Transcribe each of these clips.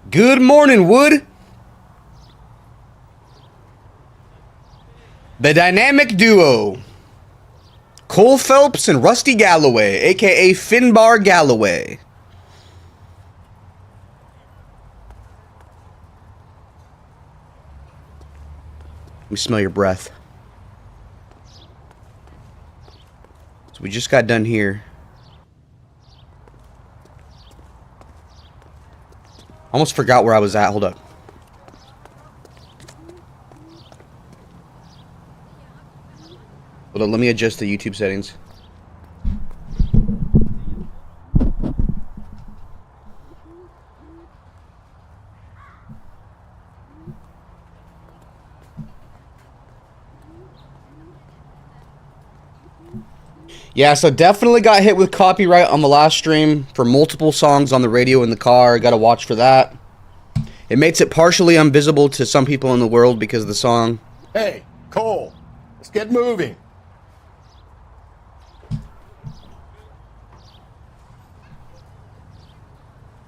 Good morning, Wood. The dynamic duo. Cole Phelps and Rusty Galloway, a.k.a. Finbar Galloway. Let me smell your breath. So we just got done here. Almost forgot where I was at. Hold up. Hold on, let me adjust the YouTube settings. Yeah, so definitely got hit with copyright on the last stream for multiple songs on the radio in the car. Gotta watch for that. It makes it partially invisible to some people in the world because of the song. Hey, Cole, let's get moving.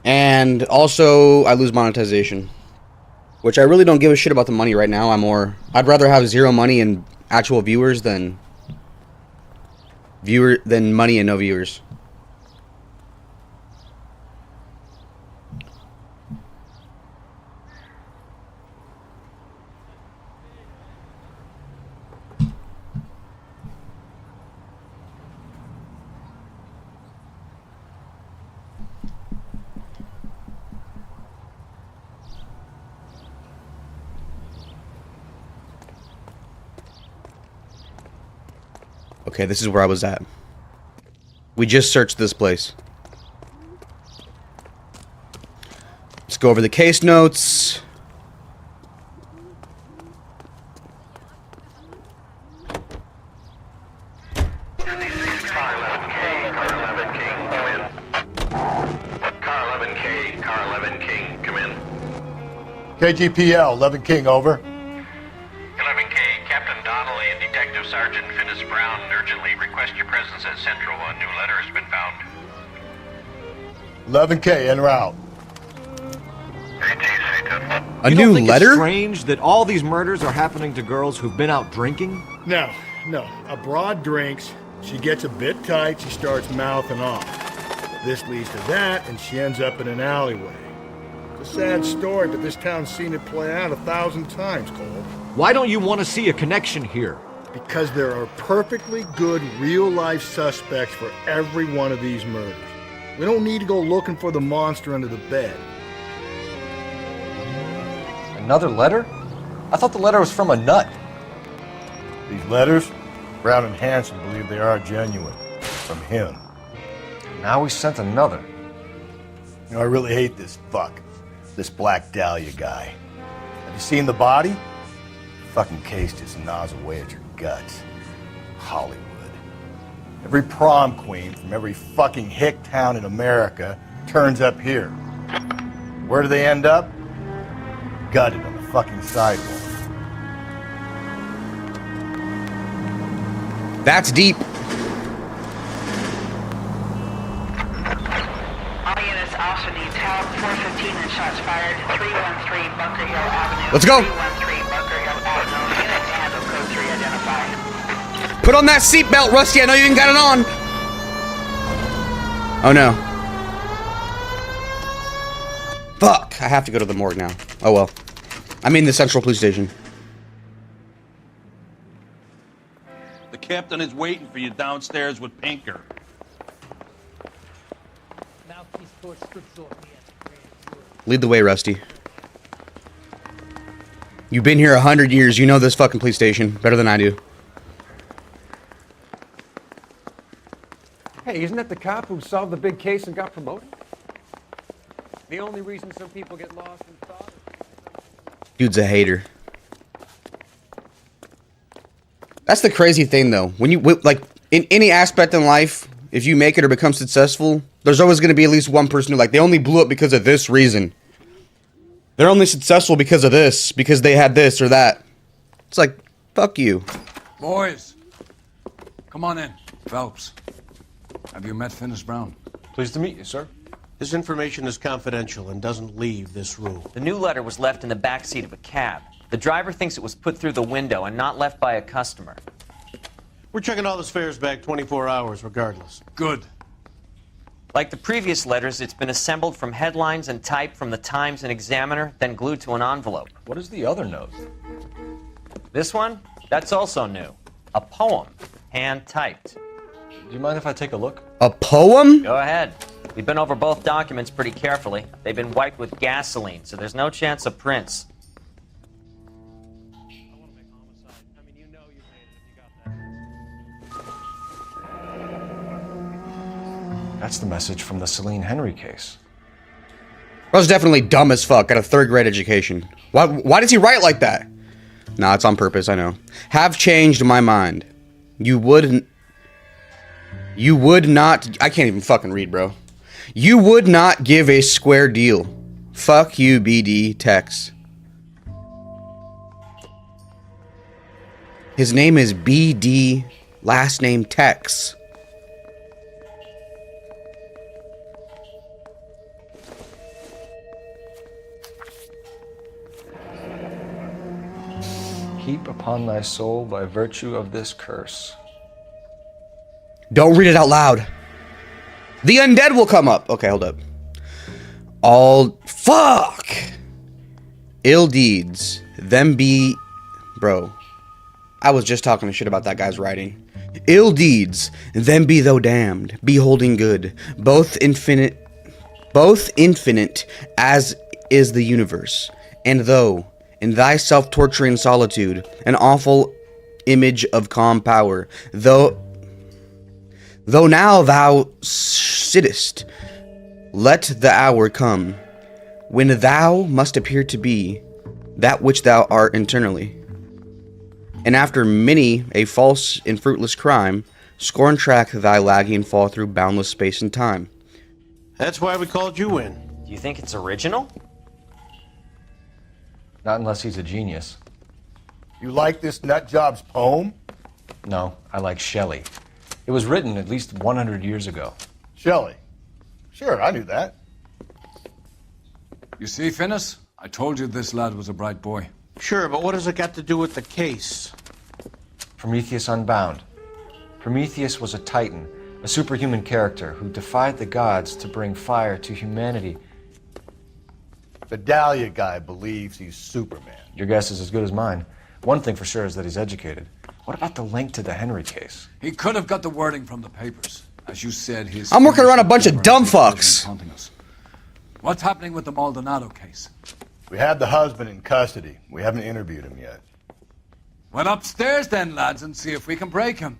And also, I lose monetization. Which I really don't give a shit about the money right now. I'd rather have zero money and actual viewers than money and no viewers. Okay, this is where I was at. We just searched this place. Let's go over the case notes. KGPL, 11 King, over. 11K, Captain Donnelly and Detective Sergeant Finis Brown urgently request your presence at Central. A new letter has been found. 11K, en route. A You new don't think letter? It's strange that all these murders are happening to girls who've been out drinking? No. A broad drinks, she gets a bit tight, she starts mouthing off. This leads to that, and she ends up in an alleyway. It's a sad story, but this town's seen it play out 1,000 times, Cole. Why don't you want to see a connection here? Because there are perfectly good real-life suspects for every one of these murders. We don't need to go looking for the monster under the bed. Another letter? I thought the letter was from a nut. These letters, Brown and Hanson believe they are genuine. From him. Now he sent another. You know, I really hate this fuck. This Black Dahlia guy. Have you seen the body? Fucking case just gnaws away at your guts. Hollywood. Every prom queen from every fucking hick town in America turns up here. Where do they end up? Gutted on the fucking sidewalk. That's deep. All units also need help. 415 and shots fired. 313 Bunker Hill Avenue. Let's go. 313 Bunker Hill Avenue. Unit to handle code 3 identified. Put on that seatbelt, Rusty. I know you ain't got it on. Oh no. Fuck. I have to go to the morgue now. Oh well. I'm in the Central Police Station. The captain is waiting for you downstairs with Pinker. Lead the way, Rusty. You've been here 100 years. You know this fucking police station better than I do. Hey, isn't that the cop who solved the big case and got promoted? The only reason some people get lost in thought. Dude's a hater. That's the crazy thing, though. When you, like, in any aspect in life, if you make it or become successful, there's always going to be at least one person who, like, they only blew up because of this reason. They're only successful because of this, because they had this or that. It's like, fuck you. Boys, come on in. Phelps, have you met Finis Brown? Pleased to meet you, sir. This information is confidential and doesn't leave this room. The new letter was left in the back seat of a cab. The driver thinks it was put through the window and not left by a customer. We're checking all this fares back 24 hours regardless. Good. Like the previous letters, it's been assembled from headlines and type from the Times and Examiner, then glued to an envelope. What is the other note? This one? That's also new. A poem, hand-typed. Do you mind if I take a look? A poem? Go ahead. We've been over both documents pretty carefully. They've been wiped with gasoline, so there's no chance of prints. That's the message from the Celine Henry case. Bro's definitely dumb as fuck. Got a 3rd grade education. Why does he write like that? Nah, it's on purpose, I know. Have changed my mind. You would not... I can't even fucking read, bro. You would not give a square deal. Fuck you, BD Tex. His name is BD, last name Tex. Heap upon thy soul by virtue of this curse. Don't read it out loud. The undead will come up. Okay, hold up. All... Fuck! Ill deeds. Them be... Bro. I was just talking shit about that guy's writing. Ill deeds. Them be though damned. Beholding good. Both infinite as is the universe. And though... in thy self-torturing solitude, an awful image of calm power, though now thou sittest, let the hour come, when thou must appear to be that which thou art internally. And after many a false and fruitless crime, scorn track thy lagging fall through boundless space and time. That's why we called you in. Do you think it's original? Not unless he's a genius. You like this nutjob's poem? No, I like Shelley. It was written at least 100 years ago. Shelley. Sure, I knew that. You see, Finnis? I told you this lad was a bright boy. Sure, but what has it got to do with the case? Prometheus Unbound. Prometheus was a titan, a superhuman character who defied the gods to bring fire to humanity. The Dahlia guy believes he's Superman. Your guess is as good as mine. One thing for sure is that he's educated. What about the link to the Henry case? He could have got the wording from the papers. As you said, his... I'm working around a bunch of dumb fucks. What's happening with the Maldonado case? We had the husband in custody. We haven't interviewed him yet. Well, upstairs then, lads, and see if we can break him.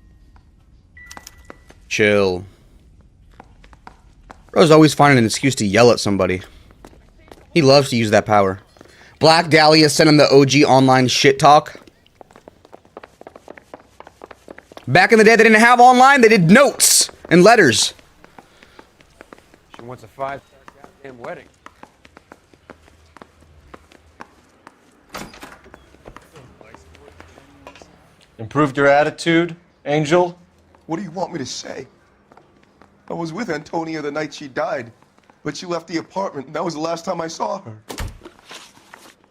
Chill. Bro's always finding an excuse to yell at somebody. He loves to use that power. Black Dahlia sent him the OG online shit talk. Back in the day, they didn't have online. They did notes and letters. She wants a 5-star goddamn wedding. Improved your attitude, Angel? What do you want me to say? I was with Antonia the night she died, but she left the apartment, and that was the last time I saw her.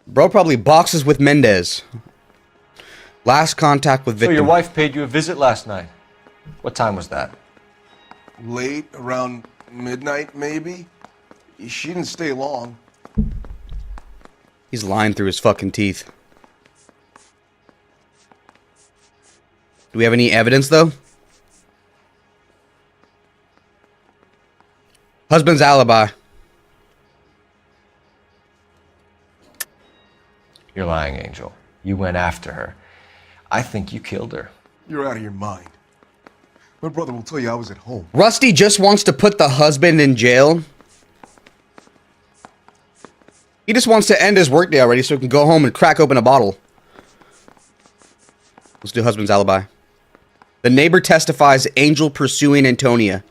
Bro probably boxes with Mendez. Last contact with victim. So your wife paid you a visit last night. What time was that? Late, around midnight, maybe? She didn't stay long. He's lying through his fucking teeth. Do we have any evidence, though? Husband's alibi. You're lying, Angel. You went after her. I think you killed her. You're out of your mind. My brother will tell you I was at home. Rusty just wants to put the husband in jail. He just wants to end his workday already so he can go home and crack open a bottle. Let's do husband's alibi. The neighbor testifies Angel pursuing Antonia.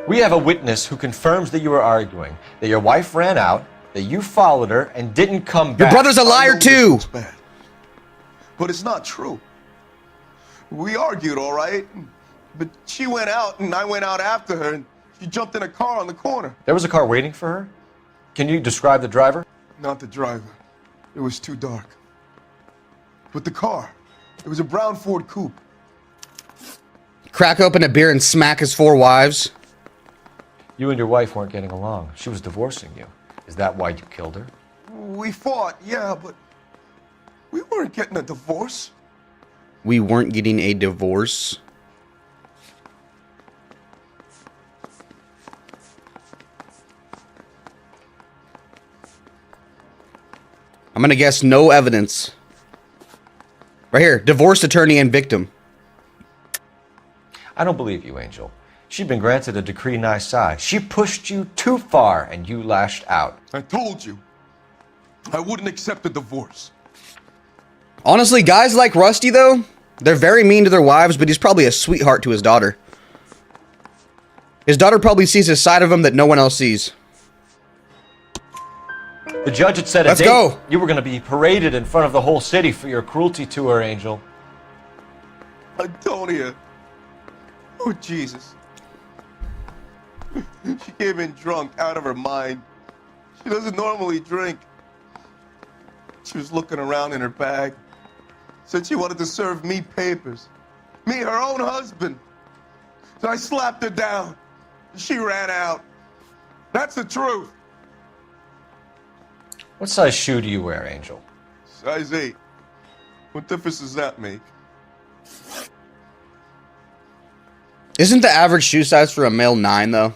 We have a witness who confirms that you were arguing, that your wife ran out, that you followed her, and didn't come back. Your brother's a liar too! It's bad, but it's not true. We argued, all right? But she went out, and I went out after her, and She jumped in a car on the corner. There was a car waiting for her? Can you describe the driver? Not the driver. It was too dark. But the car. It was a brown Ford Coupe. Crack open a beer and smack his 4 wives. You and your wife weren't getting along. She was divorcing you. Is that why you killed her? We fought, yeah, but we weren't getting a divorce. We weren't getting a divorce. I'm gonna guess no evidence. Right here, divorce attorney and victim. I don't believe you, Angel. She'd been granted a decree nisi. She pushed you too far and you lashed out. I told you. I wouldn't accept a divorce. Honestly, guys like Rusty, though, they're very mean to their wives, but he's probably a sweetheart to his daughter. His daughter probably sees a side of him that no one else sees. The judge had said Let's go. You were going to be paraded in front of the whole city for your cruelty to her, Angel. Antonia. Oh, Jesus. She came in drunk, out of her mind. She doesn't normally drink. She was looking around in her bag. Said she wanted to serve me papers. Me, her own husband. So I slapped her down. She ran out. That's the truth. What size shoe do you wear, Angel? Size 8. What difference does that make? Isn't the average shoe size for a male 9, though?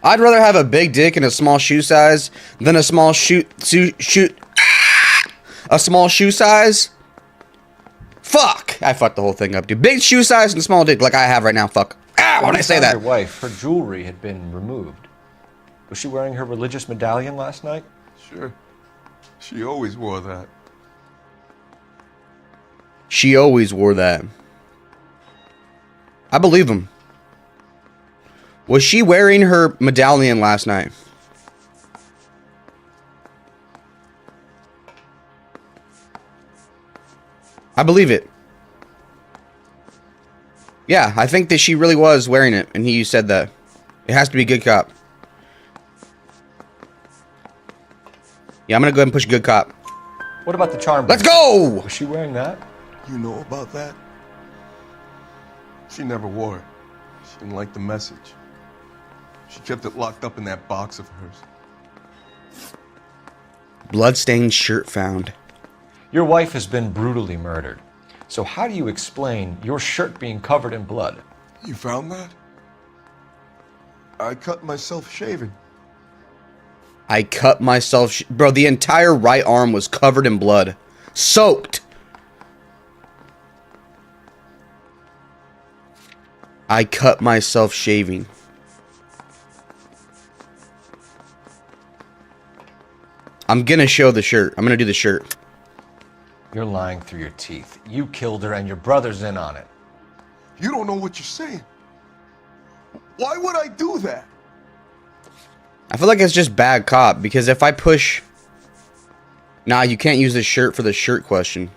I'd rather have a big dick and a small shoe size than a small a small shoe size. Fuck! I fucked the whole thing up, dude. Big shoe size and small dick like I have right now. Fuck. Ah, why did I say that? Your wife, her jewelry had been removed. Was she wearing her religious medallion last night? Sure. She always wore that. She always wore that. I believe him. Was she wearing her medallion last night? I believe it. Yeah, I think that she really was wearing it, and he said that. It has to be good cop. Yeah, I'm gonna go ahead and push good cop. What about the charm Let's bracelet? go! Was she wearing that? You know about that? She never wore it. She didn't like the message. She kept it locked up in that box of hers. Bloodstained shirt found. Your wife has been brutally murdered. So how do you explain your shirt being covered in blood? You found that? I cut myself shaving. I cut myself... Bro, the entire right arm was covered in blood. Soaked. I cut myself shaving. I'm gonna show the shirt. I'm gonna do the shirt. You're lying through your teeth. You killed her and your brother's in on it. You don't know what you're saying. Why would I do that? I feel like it's just bad cop, because if I push... Nah, you can't use this shirt for the shirt question.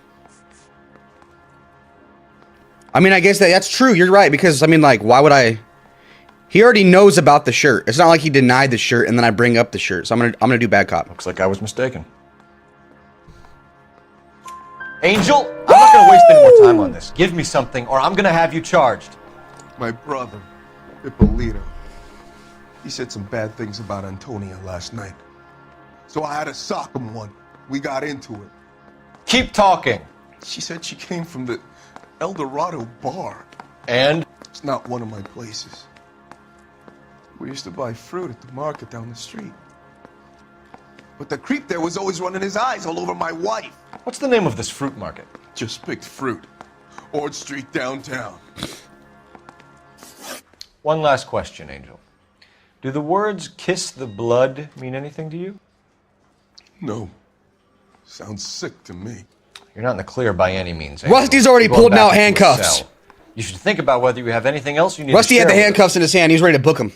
I mean, I guess that's true. You're right, because, I mean, like, why would I... He already knows about the shirt. It's not like he denied the shirt and then I bring up the shirt. So I'm gonna do bad cop. Looks like I was mistaken. Angel, I'm not going to waste any more time on this. Give me something or I'm going to have you charged. My brother, Ippolito. He said some bad things about Antonia last night. So I had to sock him one. We got into it. Keep talking. She said she came from the El Dorado bar. And? It's not one of my places. We used to buy fruit at the market down the street. But the creep there was always running his eyes all over my wife. What's the name of this fruit market? Just picked fruit. Ord Street downtown. One last question, Angel. Do the words kiss the blood mean anything to you? No. Sounds sick to me. You're not in the clear by any means, Angel. Rusty's already You're going pulled back out into a handcuffs. cell. You should think about whether you have anything else you need Rusty to had share the with handcuffs in his hand. He was ready to book him.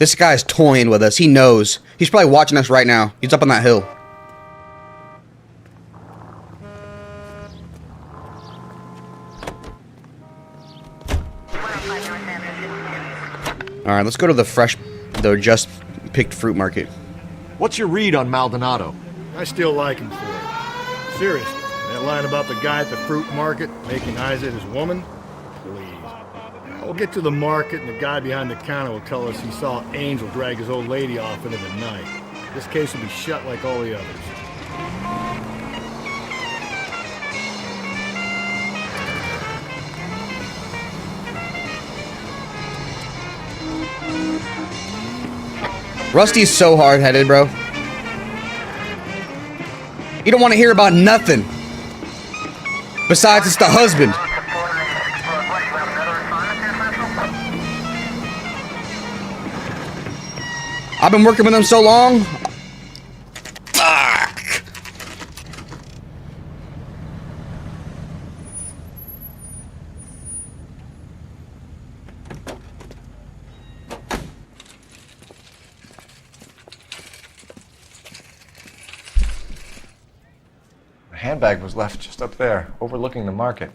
This guy's toying with us. He knows. He's probably watching us right now. He's up on that hill. Alright, let's go to the just picked fruit market. What's your read on Maldonado? I still like him for it. Seriously, that line about the guy at the fruit market making eyes at his woman? Please. We'll get to the market and the guy behind the counter will tell us he saw Angel drag his old lady off into the night. This case will be shut like all the others. Rusty's so hard-headed, bro. You don't want to hear about nothing. Besides, it's the husband. I've been working with him so long. Fuck. The handbag was left just up there, overlooking the market.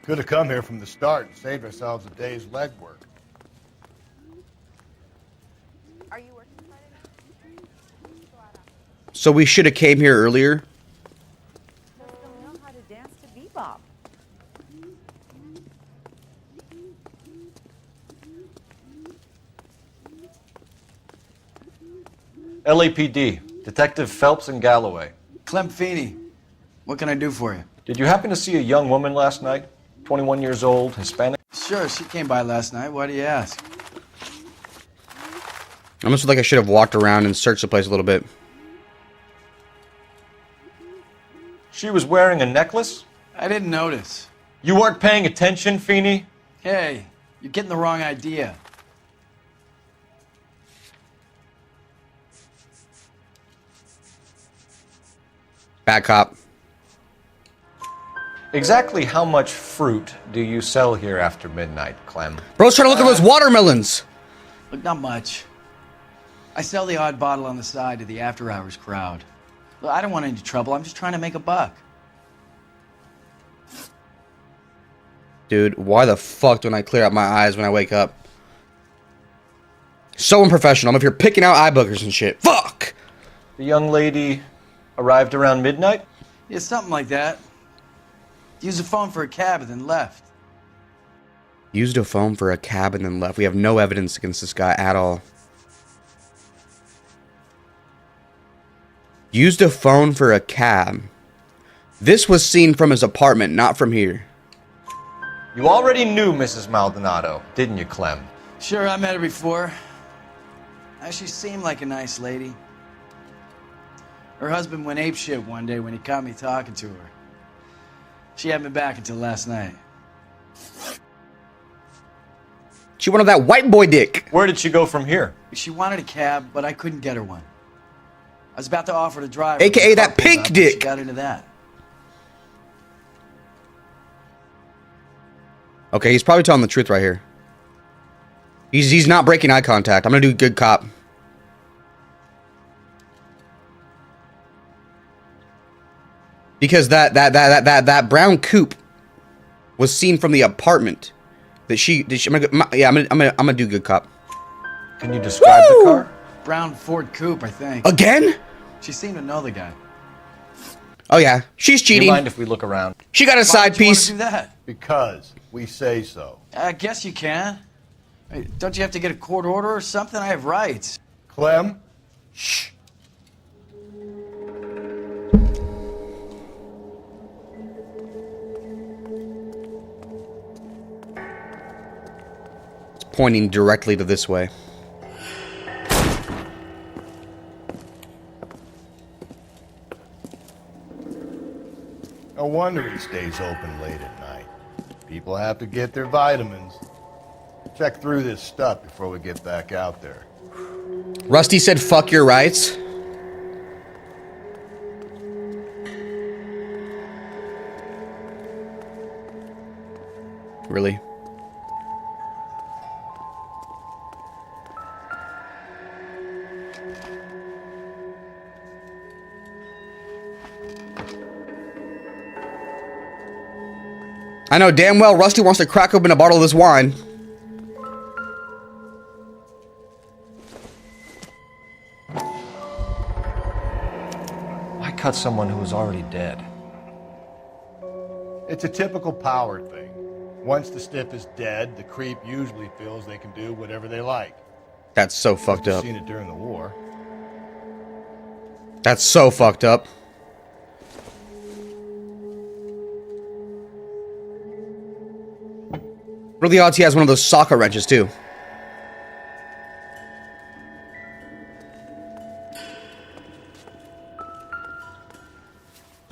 Could have come here from the start and saved ourselves a day's legwork. So we should have came here earlier. LAPD, Detective Phelps and Galloway. Clem Feeney, what can I do for you? Did you happen to see a young woman last night? 21 years old, Hispanic? Sure, she came by last night. Why do you ask? I almost feel like I should have walked around and searched the place a little bit. She was wearing a necklace? I didn't notice. You weren't paying attention, Feeney? Hey, you're getting the wrong idea. Bad cop. Exactly how much fruit do you sell here after midnight, Clem? Bro's trying to look at those watermelons. Look, not much. I sell the odd bottle on the side to the after-hours crowd. Look, I don't want any trouble. I'm just trying to make a buck. Dude, why the fuck don't I clear out my eyes when I wake up? So unprofessional. I'm up here picking out eye boogers and shit. Fuck! The young lady arrived around midnight? Yeah, something like that. Used a phone for a cab and then left. Used a phone for a cab and then left. We have no evidence against this guy at all. Used a phone for a cab. This was seen from his apartment, not from here. You already knew Mrs. Maldonado, didn't you, Clem? Sure, I met her before. She seemed like a nice lady. Her husband went apeshit one day when he caught me talking to her. She hadn't been back until last night. She wanted that white boy dick. Where did she go from here? She wanted a cab, but I couldn't get her one. I was about to offer to drive her. AKA that pink dick. She got into that. Okay, he's probably telling the truth right here. He's not breaking eye contact. I'm gonna do good cop. Because that brown coupe was seen from the apartment that she I'm gonna do good cop. Can you describe the car? Brown Ford Coupe, I think. Again? She seemed to know the guy. Oh yeah, she's cheating. Do you mind if we look around? She got a side piece. Why would you want to do that? Because we say so. I guess you can. Hey, don't you have to get a court order or something? I have rights. Clem? Shh. It's pointing directly to this way. No wonder he stays open late at night. People have to get their vitamins. Check through this stuff before we get back out there. Rusty said, fuck your rights. Really? I know damn well Rusty wants to crack open a bottle of this wine. Why cut someone who was already dead? It's a typical power thing. Once the stiff is dead, the creep usually feels they can do whatever they like. That's so fucked You've up. seen it during the war. That's so fucked up. What are the odds he has one of those socket wrenches too?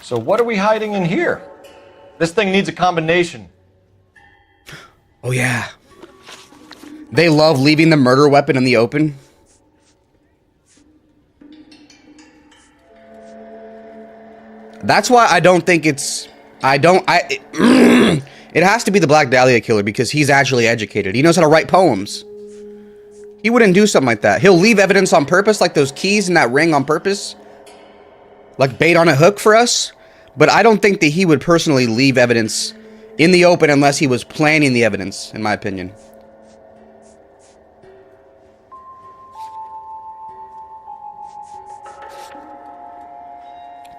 So what are we hiding in here? This thing needs a combination. Oh yeah. They love leaving the murder weapon in the open. That's why I don't think it's... It has to be the Black Dahlia killer because he's actually educated. He knows how to write poems. He wouldn't do something like that. He'll leave evidence on purpose, like those keys in that ring on purpose. Like bait on a hook for us. But I don't think that he would personally leave evidence in the open unless he was planning the evidence, in my opinion.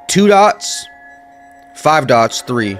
Two dots, 5 dots, 3.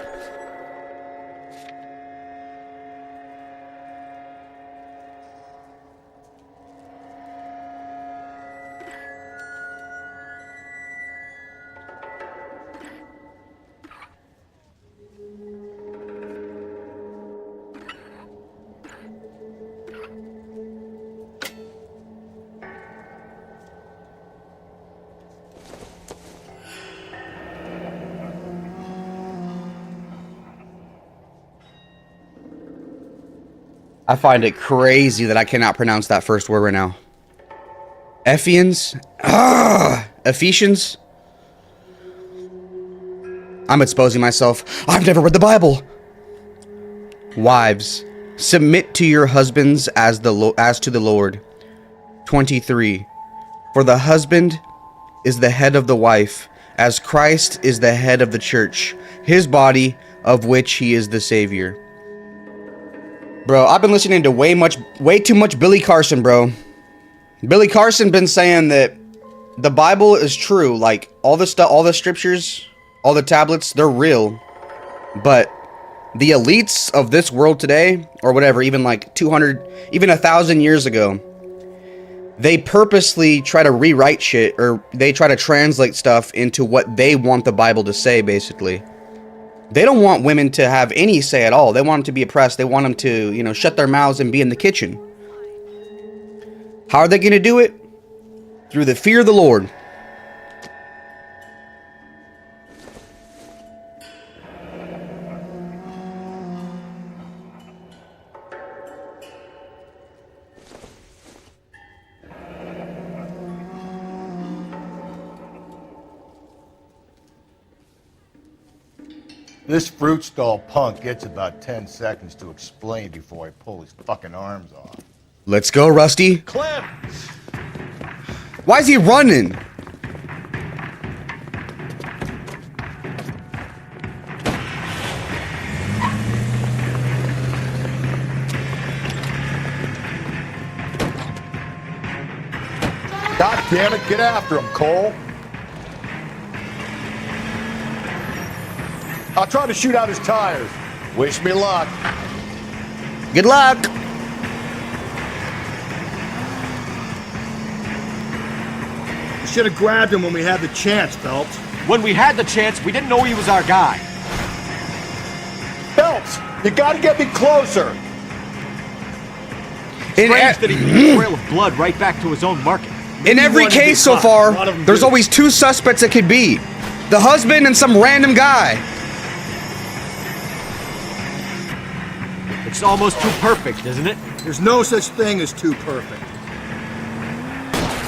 I find it crazy that I cannot pronounce that first word right now. Ephesians? Ephesians? I'm exposing myself. I've never read the Bible. Wives, submit to your husbands as to the Lord. 23. For the husband is the head of the wife, as Christ is the head of the church, his body, of which he is the Savior. Bro, I've been listening to way too much Billy Carson, bro. Billy Carson been saying that the Bible is true. Like, all the stuff, all the scriptures, all the tablets, they're real. But the elites of this world today, or whatever, even like 200, even 1,000 years ago, they purposely try to rewrite shit, or they try to translate stuff into what they want the Bible to say, basically. They don't want women to have any say at all. They want them to be oppressed. They want them to, you know, shut their mouths and be in the kitchen. How are they going to do it? Through the fear of the Lord. This fruit stall punk gets about 10 seconds to explain before I pull his fucking arms off. Let's go, Rusty. Clem! Why is he running? God damn it, get after him, Cole. I'll try to shoot out his tires. Wish me luck. Good luck. You should have grabbed him when we had the chance, Phelps. When we had the chance, we didn't know he was our guy. Phelps, you gotta get me closer. Strange that he leaves a trail of blood right back to his own market. In every case so far, there's always two suspects it could be. The husband and some random guy. It's almost too perfect, isn't it? There's no such thing as too perfect.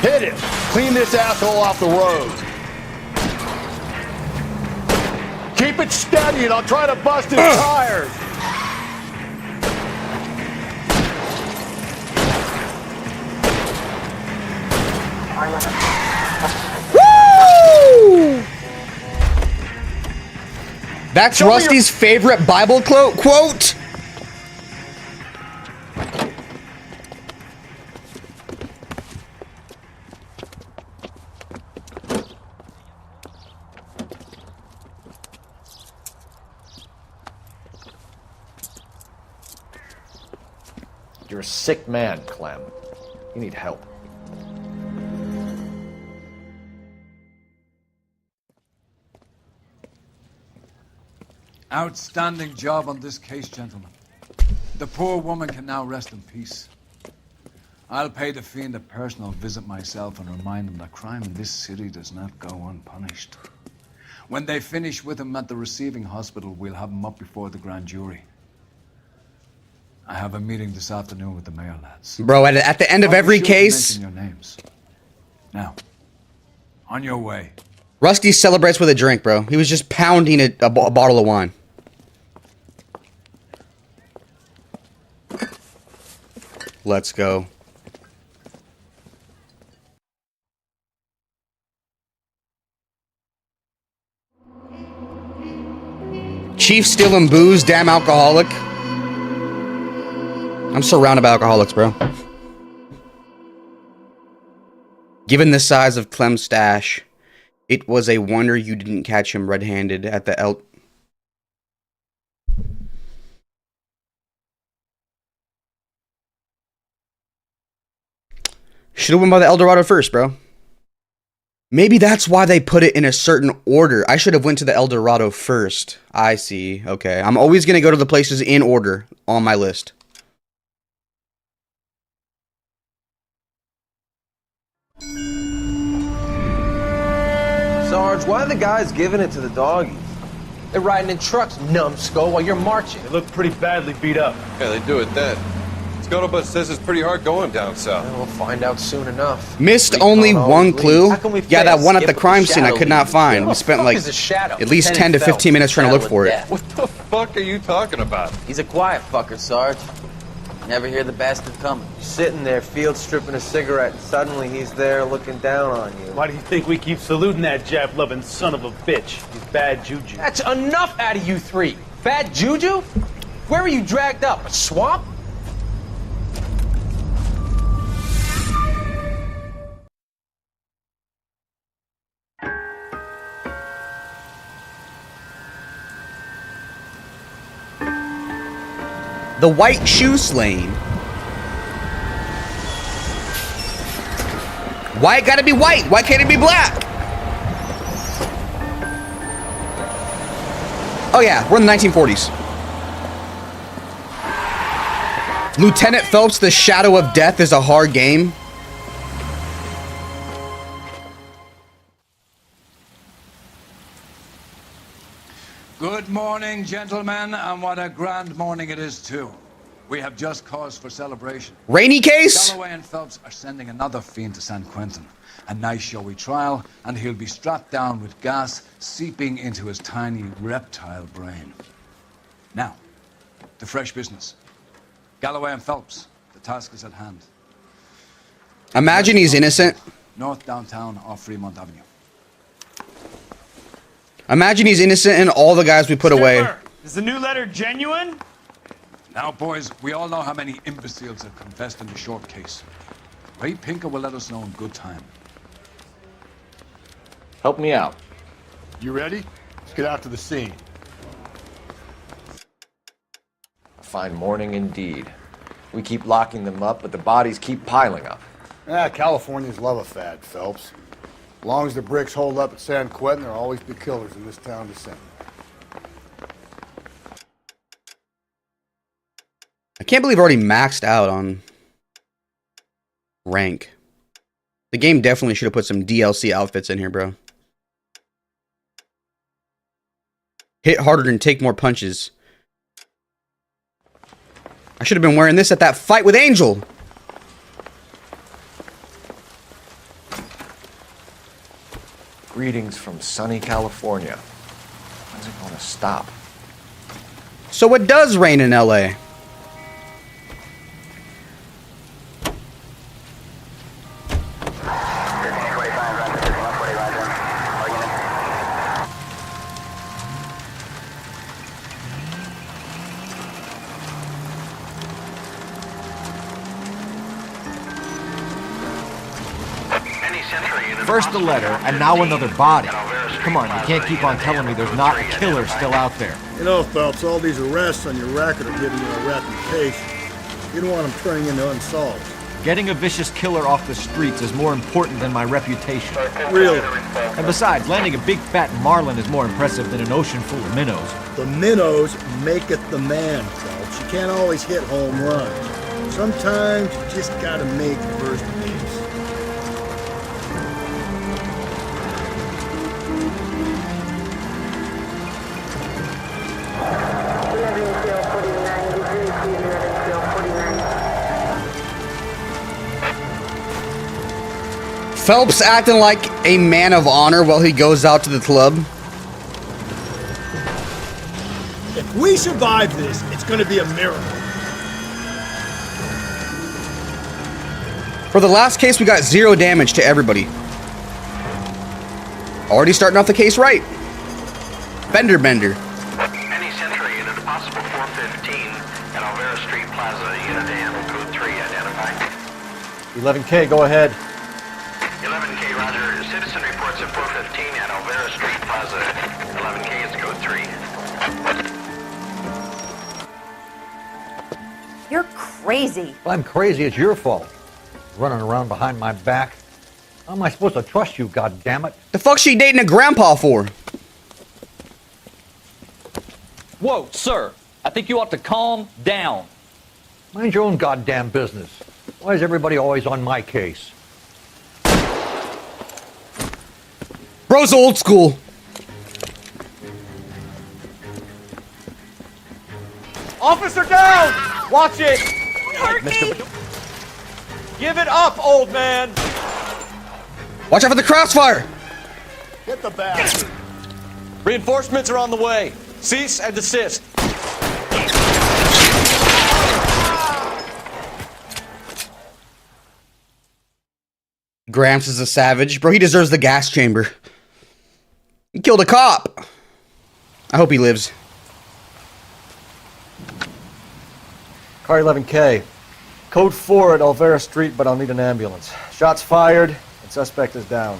Hit him. Clean this asshole off the road. Keep it steady and I'll try to bust his tires. That's Rusty's favorite Bible quote. You're a sick man, Clem. You need help. Outstanding job on this case, gentlemen. The poor woman can now rest in peace. I'll pay the fiend a personal visit myself and remind him that crime in this city does not go unpunished. When they finish with him at the receiving hospital, we'll have him up before the grand jury. I have a meeting this afternoon with the mayor lads. Bro, at the end of every case, mention your names. Now, on your way. Rusty celebrates with a drink, bro. He was just pounding a bottle of wine. Let's go. Chief stealing booze, damn alcoholic. I'm surrounded by alcoholics, bro. Given the size of Clem's stash, it was a wonder you didn't catch him red-handed at the Should have went by the El Dorado first, bro. Maybe that's why they put it in a certain order. I should have went to the El Dorado first. I see. Okay. I'm always going to go to the places in order on my list. Sarge, why are the guys giving it to the doggies? They're riding in trucks, numbskull, while you're marching. They look pretty badly beat up. Yeah, they do it then. Scuttlebutt says it's pretty hard going down south. We'll find out soon enough. Missed only one clue. Yeah, that one at the crime scene I could not find. We spent like at least 10 to 15 minutes trying to look for it. What the fuck are you talking about? He's a quiet fucker, Sarge. Never hear the bastard coming. You're sitting there, field stripping a cigarette, and suddenly he's there looking down on you. Why do you think we keep saluting that Jap-loving son of a bitch? He's bad juju. That's enough out of you three. Bad juju? Where were you dragged up? A swamp? The white shoe slaying. Why it gotta be white? Why can't it be black? Oh yeah, we're in the 1940s. Lieutenant Phelps, The Shadow of Death is a hard game. Good morning, gentlemen, and what a grand morning it is, too. We have just cause for celebration. Rainy case? Galloway and Phelps are sending another fiend to San Quentin. A nice showy trial, and he'll be strapped down with gas seeping into his tiny reptile brain. Now, to fresh business. Galloway and Phelps, the task is at hand. Imagine he's innocent. North downtown off Fremont Avenue. Imagine he's innocent and all the guys we put away. Is the new letter genuine? Now, boys, we all know how many imbeciles have confessed in the short case. Ray Pinker will let us know in good time. Help me out. You ready? Let's get out to the scene. A fine morning indeed. We keep locking them up, but the bodies keep piling up. Californians love a fad, Phelps. As long as the bricks hold up at San Quentin, there'll always be killers in this town to send. I can't believe I already maxed out on rank. The game definitely should have put some DLC outfits in here, bro. Hit harder and take more punches. I should have been wearing this at that fight with Angel. Greetings from sunny California. When's it gonna stop? So it does rain in LA. First the letter, and now another body. Come on, you can't keep on telling me there's not a killer still out there. You know, Phelps, all these arrests on your record are giving you a reputation. You don't want them turning into unsolved. Getting a vicious killer off the streets is more important than my reputation. Really? And besides, landing a big fat marlin is more impressive than an ocean full of minnows. The minnows maketh the man, Phelps. You can't always hit home runs. Sometimes you just gotta make first base. Phelps acting like a man of honor while he goes out to the club. If we survive this, it's gonna be a miracle. For the last case, we got 0 damage to everybody. Already starting off the case right. Fender bender. Any sentry unit, a possible 415 at Alvera Street Plaza. Unit to handle code 3 identified. 11K, go ahead. 11K, roger. Citizen reports at 415 at Alvera Street Plaza. 11K is code 3. You're crazy. If I'm crazy, it's your fault. Running around behind my back. How am I supposed to trust you, goddammit? The fuck's she dating a grandpa for? Whoa, sir. I think you ought to calm down. Mind your own goddamn business. Why is everybody always on my case? Bro's old school. Officer down! Watch it! Hurt me! Give it up, old man! Watch out for the crossfire! Get the bastard! Reinforcements are on the way. Cease and desist. Gramps is a savage. Bro, he deserves the gas chamber. He killed a cop. I hope he lives. Car 11K. Code 4 at Alvera Street, but I'll need an ambulance. Shots fired, and suspect is down.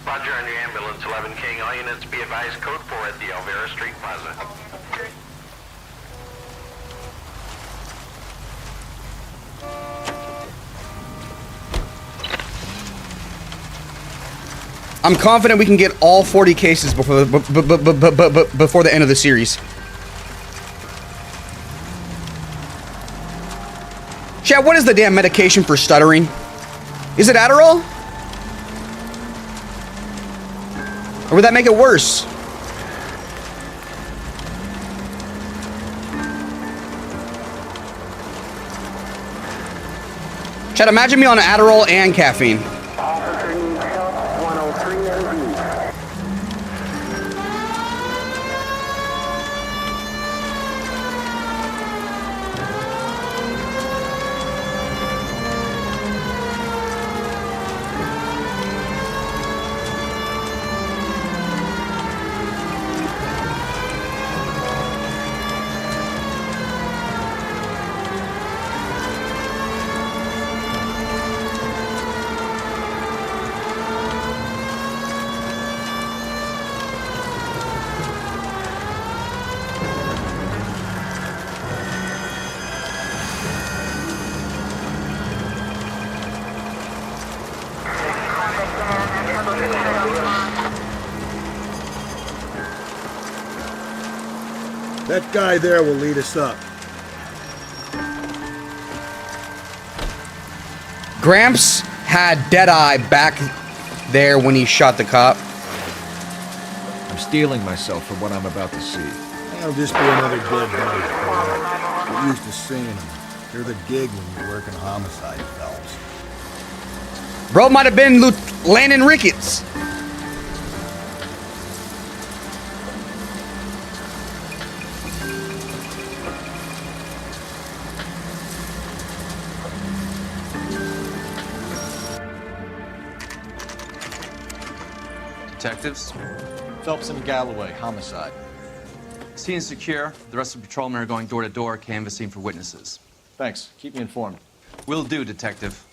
Roger on your ambulance, 11K. All units be advised, code 4 at the Alvera Street Plaza. I'm confident we can get all 40 cases before the end of the series. Chad, what is the damn medication for stuttering? Is it Adderall? Or would that make it worse? Chad, imagine me on Adderall and caffeine. That guy there will lead us up. Gramps had Deadeye back there when he shot the cop. I'm steeling myself for what I'm about to see. That'll just be another dead body. We're used to seeing them. You're the gig when you work in homicide, Phelps. Bro might have been Landon Ricketts. Detectives? Phelps and Galloway, homicide. Scene is secure. The rest of the patrolmen are going door to door, canvassing for witnesses. Thanks. Keep me informed. Will do, Detective.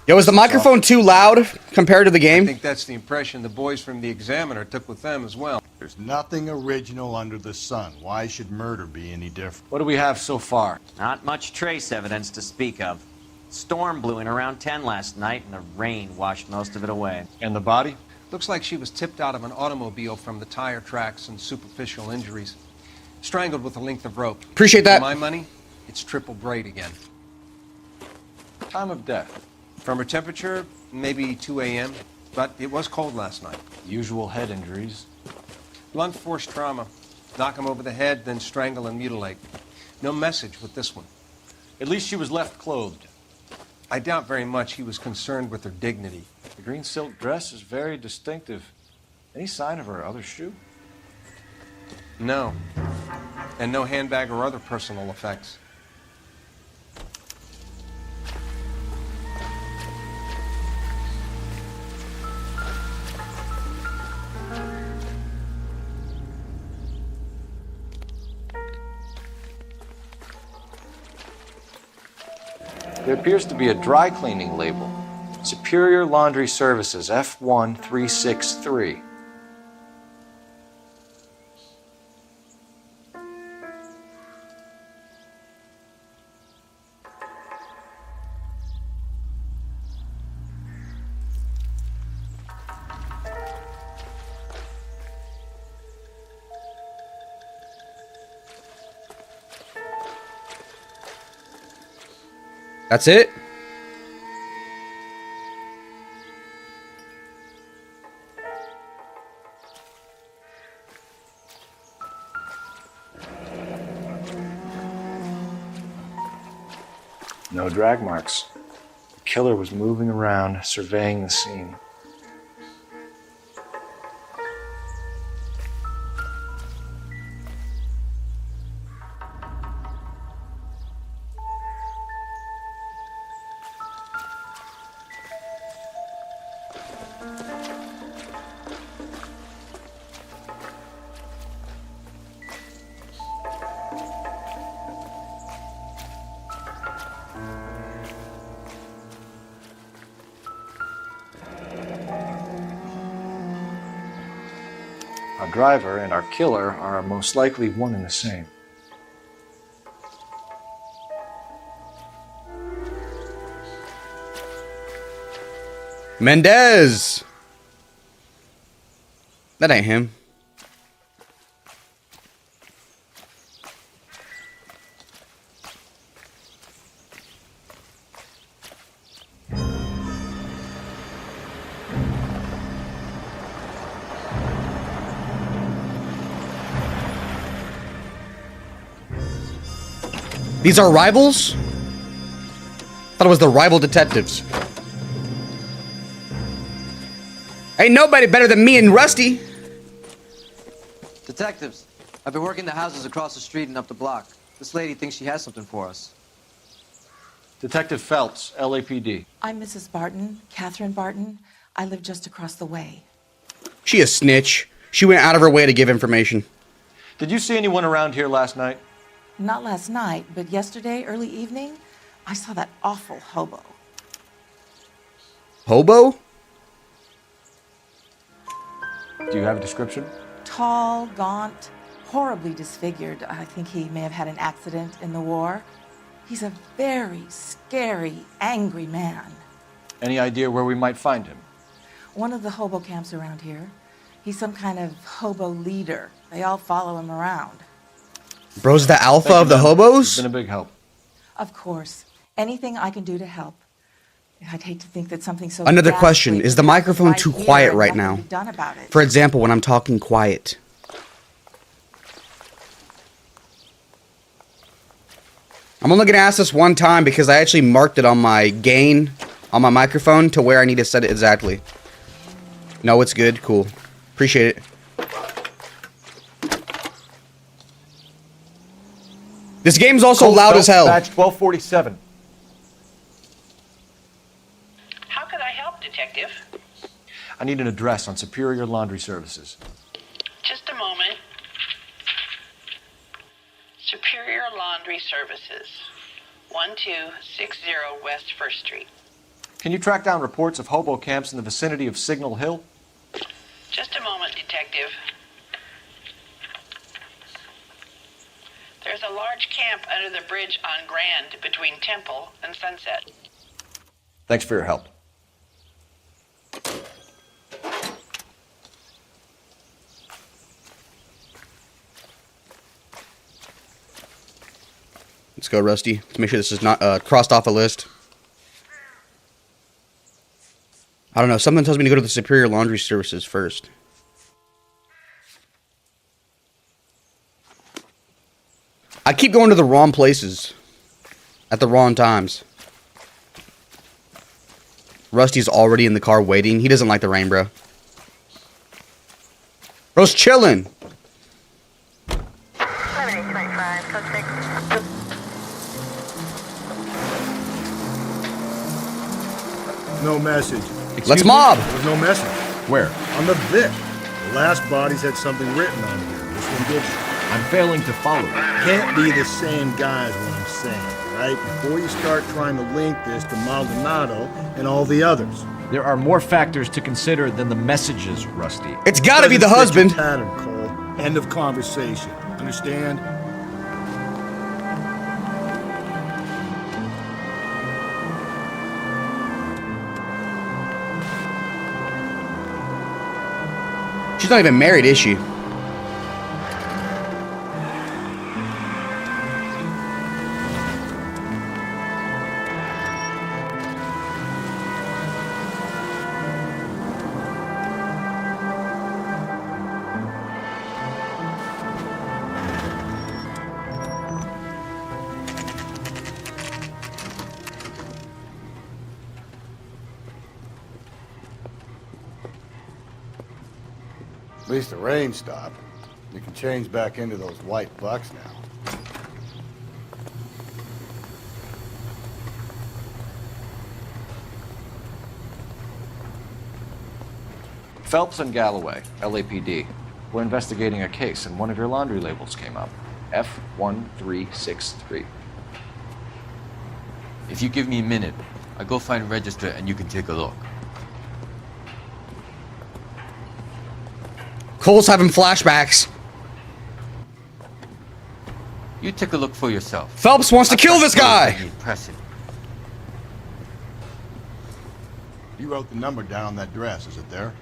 Yo, is the microphone too loud compared to the I game? think that's the impression the boys from the Examiner took with them as well. There's nothing original under the sun. Why should murder be any different? What do we have so far? Not much trace evidence to speak of. Storm blew in around 10 last night, and the rain washed most of it away. And the body? Looks like she was tipped out of an automobile from the tire tracks and superficial injuries. Strangled with a length of rope. Appreciate that. For my money, it's triple braid again. Time of death? From her temperature, maybe 2 a.m., but it was cold last night. Usual head injuries. Blunt force trauma. Knock him over the head, then strangle and mutilate. No message with this one. At least she was left clothed. I doubt very much he was concerned with her dignity. The green silk dress is very distinctive. Any sign of her other shoe? No. And no handbag or other personal effects. There appears to be a dry cleaning label. Superior Laundry Services, F1363. That's it? No drag marks. The killer was moving around, surveying the scene. Our driver and our killer are most likely one and the same. Mendez! That ain't him. These are rivals? Thought it was the rival detectives. Ain't nobody better than me and Rusty. Detectives, I've been working the houses across the street and up the block. This lady thinks she has something for us. Detective Phelps, LAPD. I'm Mrs. Barton, Catherine Barton. I live just across the way. She a snitch. She went out of her way to give information. Did you see anyone around here last night? Not last night, but yesterday, early evening, I saw that awful hobo. Hobo? Do you have a description? Tall, gaunt, horribly disfigured. I think he may have had an accident in the war. He's a very scary, angry man. Any idea where we might find him? One of the hobo camps around here. He's some kind of hobo leader. They all follow him around. Bro's the alpha of the hobos? It's been a big help. Of course. Anything I can do to help. I'd hate to think that something so Another ghastly question. could Is the happen microphone right too here quiet and right nothing now? be done about it. For example, when I'm talking quiet. I'm only going to ask this one time because I actually marked it on my gain on my microphone to where I need to set it exactly. No, it's good. Cool. Appreciate it. This game's also Cold loud as hell. Batch 1247. How could I help, Detective? I need an address on Superior Laundry Services. Just a moment. Superior Laundry Services, 1260 West 1st Street. Can you track down reports of hobo camps in the vicinity of Signal Hill? Just a moment, Detective. There's a large camp under the bridge on Grand between Temple and Sunset. Thanks for your help. Let's go, Rusty. Let's make sure this is not crossed off a list. I don't know. Something tells me to go to the Superior Laundry Services first. I keep going to the wrong places at the wrong times. Rusty's already in the car waiting. He doesn't like the rain, bro. Bro's chilling. No message. Let's mob. There's no message. Where? On the Vic. The last bodies had something written on here. This one didn't. I'm failing to follow. Can't be the same guy is what I'm saying, right? Before you start trying to link this to Maldonado and all the others. There are more factors to consider than the messages, Rusty. It's gotta be the Doesn't fit your husband. Pattern, Cole. End of conversation. Understand? She's not even married, is she? At least the rain stopped. You can change back into those white bucks now. Phelps and Galloway, LAPD. We're investigating a case, and one of your laundry labels came up. F1363. If you give me a minute, I'll go find a register and you can take a look. Cole's having flashbacks. You take a look for yourself. Phelps wants to kill this guy. Impressive. You wrote the number down on that dress, is it there?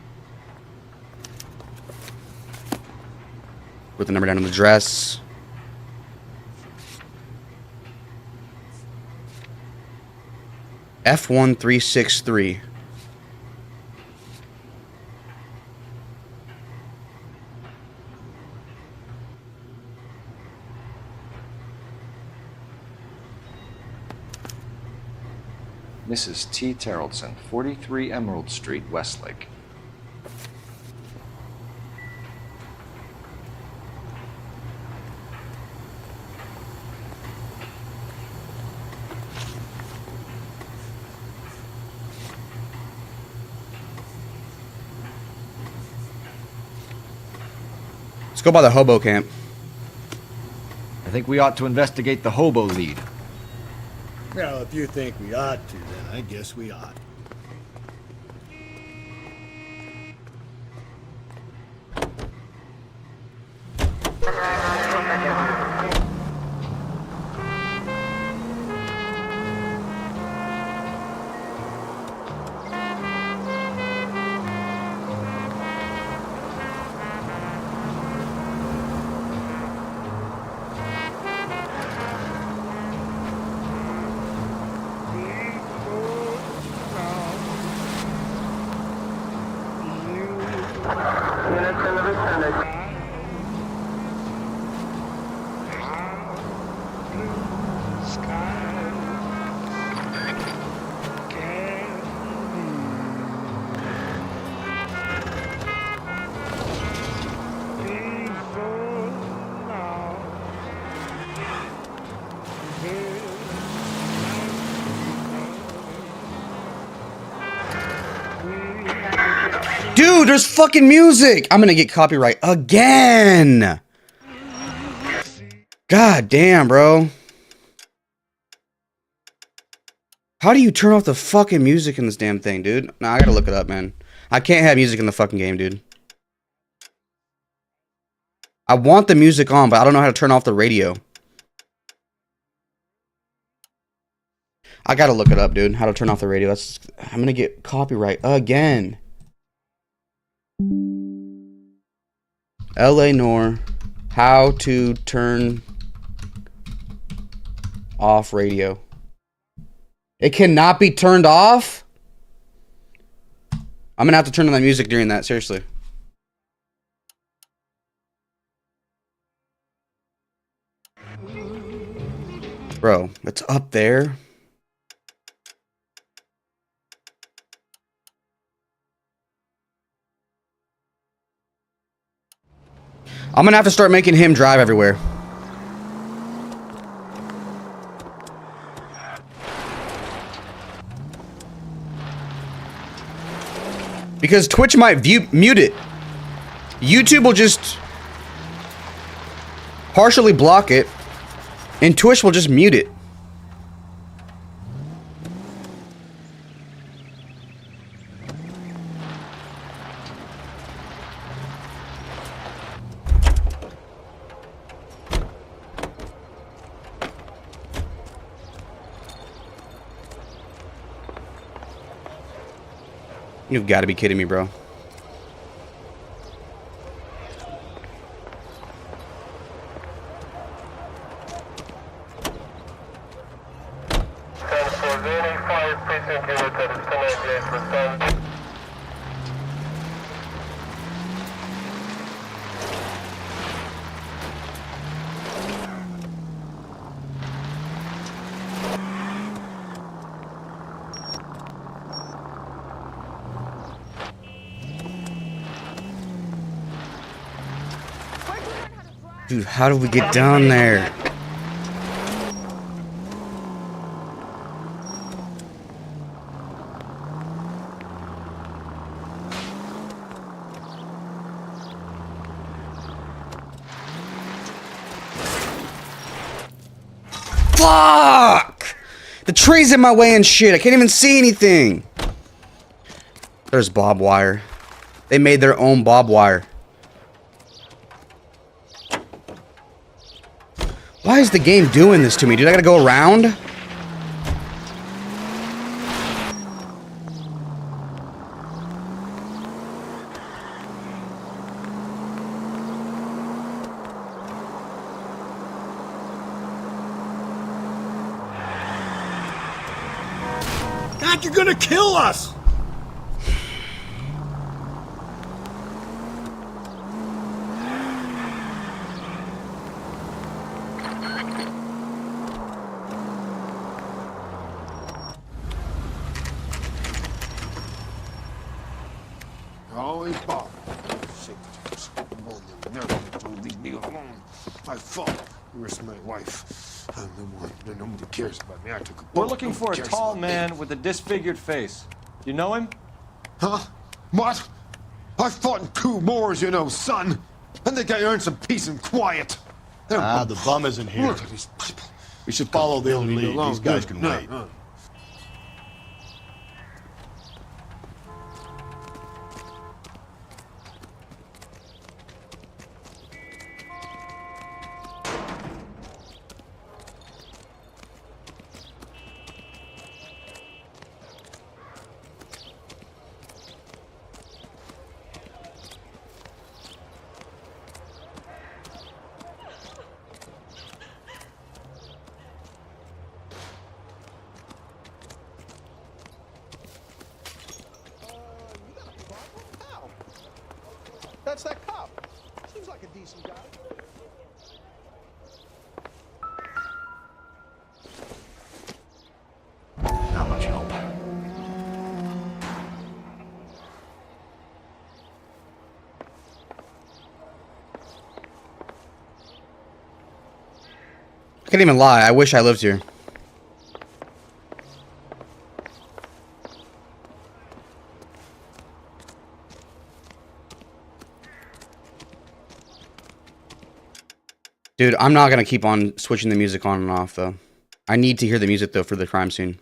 Put the number down on the dress. F1363. Mrs. T. Terrellson, 43 Emerald Street, Westlake. Let's go by the hobo camp. I think we ought to investigate the hobo lead. Well, if you think we ought to, then I guess we ought. Dude, there's fucking music. I'm gonna get copyright again. God damn, bro. How do you turn off the fucking music in this damn thing, dude? Nah, I gotta look it up, man. I can't have music in the fucking game, dude. I want the music on, but I don't know how to turn off the radio. I gotta look it up, dude. How to turn off the radio. I'm gonna get copyright again. LA Noire. How to turn off radio. It cannot be turned off? I'm gonna have to turn on the music during that, seriously. Bro, it's up there. I'm gonna have to start making him drive everywhere. Because Twitch might mute it. YouTube will just partially block it, and Twitch will just mute it. You've got to be kidding me, bro. Dude, how do we get down there? Fuck! The tree's in my way and shit. I can't even see anything. There's barbed wire. They made their own barbed wire. Why is the game doing this to me, dude? I gotta go around? God, you're gonna kill us! Always bother. Never leave me alone. I fought. You risked my wife. I'm the one. Nobody cares about me. I took a bullet. We're looking for a Nobody cares tall about me. man with a disfigured face. You know him? Huh? What? I fought in 2 wars, you know, son. I think I earned some peace and quiet. The bum isn't here. Look at these people. We should follow the lead. These guys can wait. That's that cop. Seems like a decent guy. Not much help. I can't even lie. I wish I lived here. Dude, I'm not gonna keep on switching the music on and off, though. I need to hear the music, though, for the crime scene.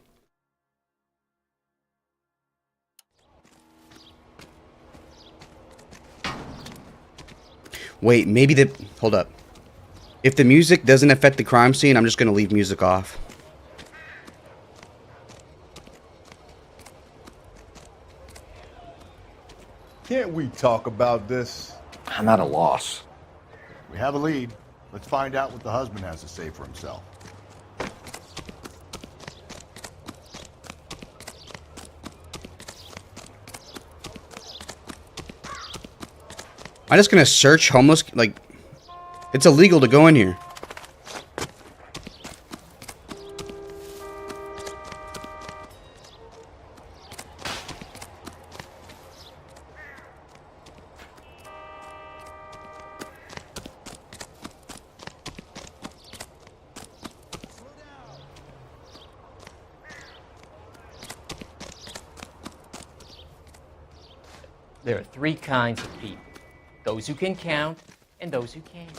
Wait, maybe the... Hold up. If the music doesn't affect the crime scene, I'm just going to leave music off. Can't we talk about this? I'm at a loss. We have a lead. Let's find out what the husband has to say for himself. I'm just gonna search homeless, like, it's illegal to go in here. There are three kinds of people. Those who can count, and those who can't.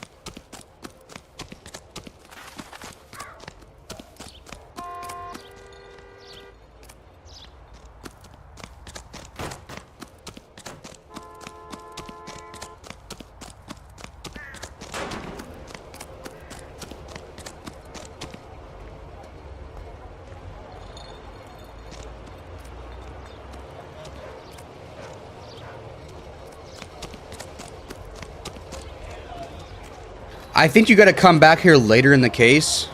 I think you gotta come back here later in the case.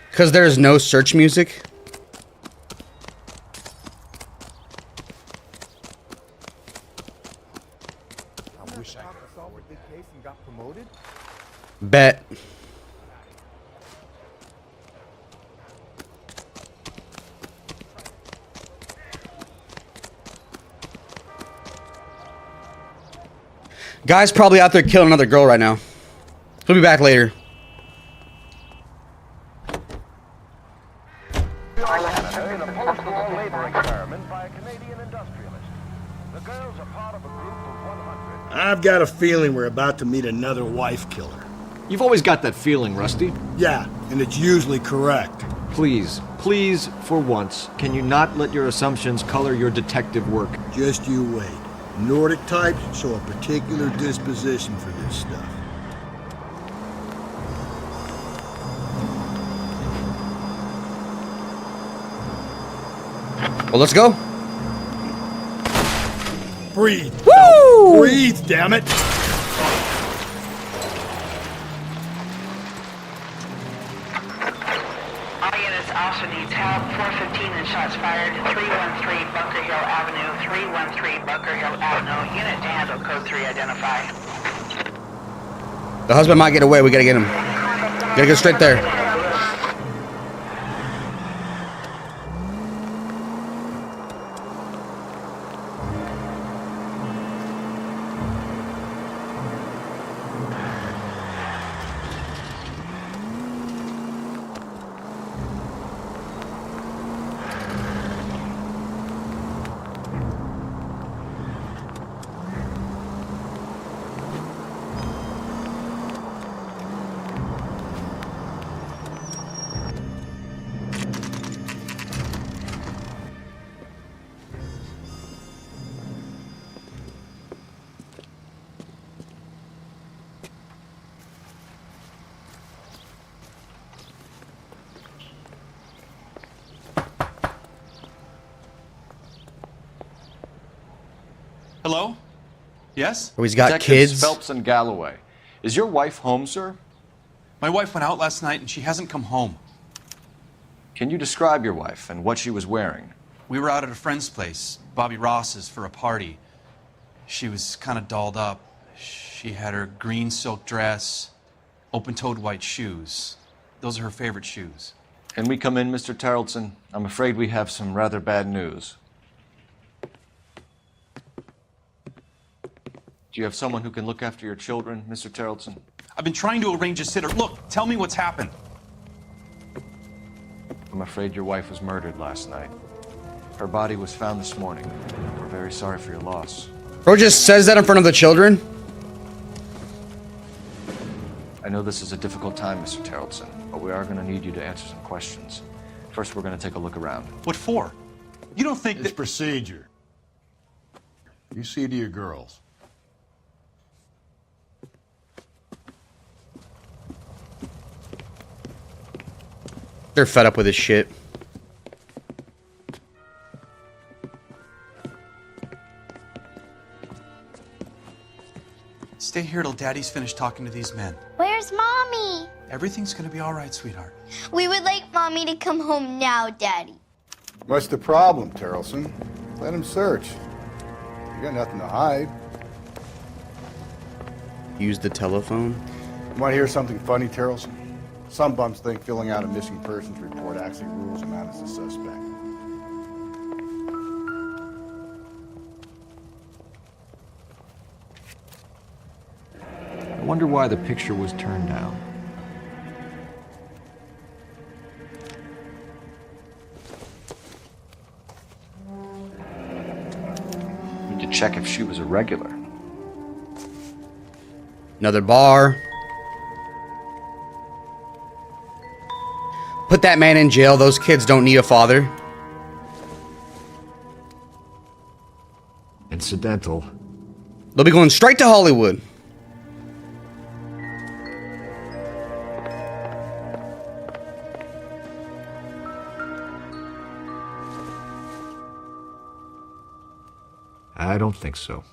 Because there is no search music. Bet. Guy's probably out there killing another girl right now. He'll be back later. I've got a feeling we're about to meet another wife killer. You've always got that feeling, Rusty. Yeah, and it's usually correct. Please, please, for once, can you not let your assumptions color your detective work? Just you wait. Nordic types show a particular disposition for this stuff. Well, let's go. Breathe. Woo! Breathe, damn it. All units also needs help. 415 and shots fired. 313 Bunker Hill Avenue. 313 Bunker Hill Avenue. Unit to handle code 3 identify. The husband might get away. We gotta get him. Gotta go straight there. Hello? Yes? Oh, he's got Detectives kids. Phelps and Galloway. Is your wife home, sir? My wife went out last night and she hasn't come home. Can you describe your wife and what she was wearing? We were out at a friend's place, Bobby Ross's, for a party. She was kind of dolled up. She had her green silk dress, open-toed white shoes. Those are her favorite shoes. Can we come in, Mr. Tarleton? I'm afraid we have some rather bad news. Do you have someone who can look after your children, Mr. Tarleton? I've been trying to arrange a sitter. Look, tell me what's happened. I'm afraid your wife was murdered last night. Her body was found this morning. We're very sorry for your loss. Bro just says that in front of the children? I know this is a difficult time, Mr. Terrelson, but we are going to need you to answer some questions. First, we're going to take a look around. What for? You don't think It's procedure. You see to your girls. They're fed up with this shit. Stay here till Daddy's finished talking to these men. Where's Mommy? Everything's gonna be all right, sweetheart. We would like Mommy to come home now, Daddy. What's the problem, Terrelson? Let him search. You got nothing to hide. Use the telephone. You want to hear something funny, Terrelson? Some bums think filling out a missing persons report actually rules him out as a suspect. I wonder why the picture was turned down. Need to check if she was a regular. Another bar. Put that man in jail. Those kids don't need a father. Incidental. They'll be going straight to Hollywood. I don't think so.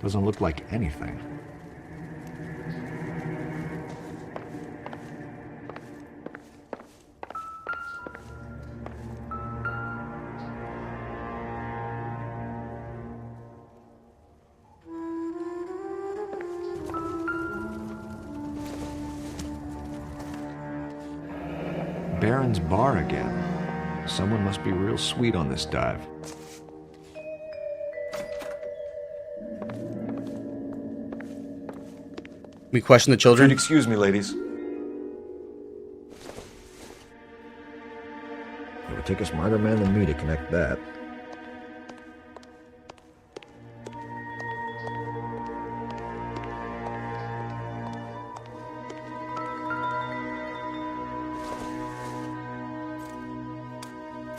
Doesn't look like anything. Baron's bar again. Someone must be real sweet on this dive. We question the children. Excuse me, ladies. It would take a smarter man than me to connect that.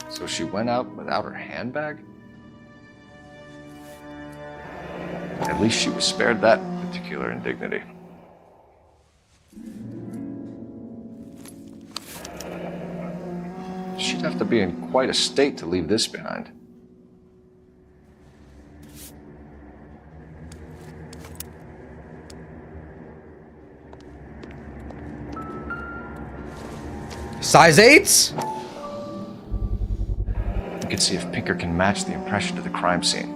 So she went out without her handbag? At least she was spared that particular indignity. She'd have to be in quite a state to leave this behind. Size 8s? You can see if Pinker can match the impression to the crime scene.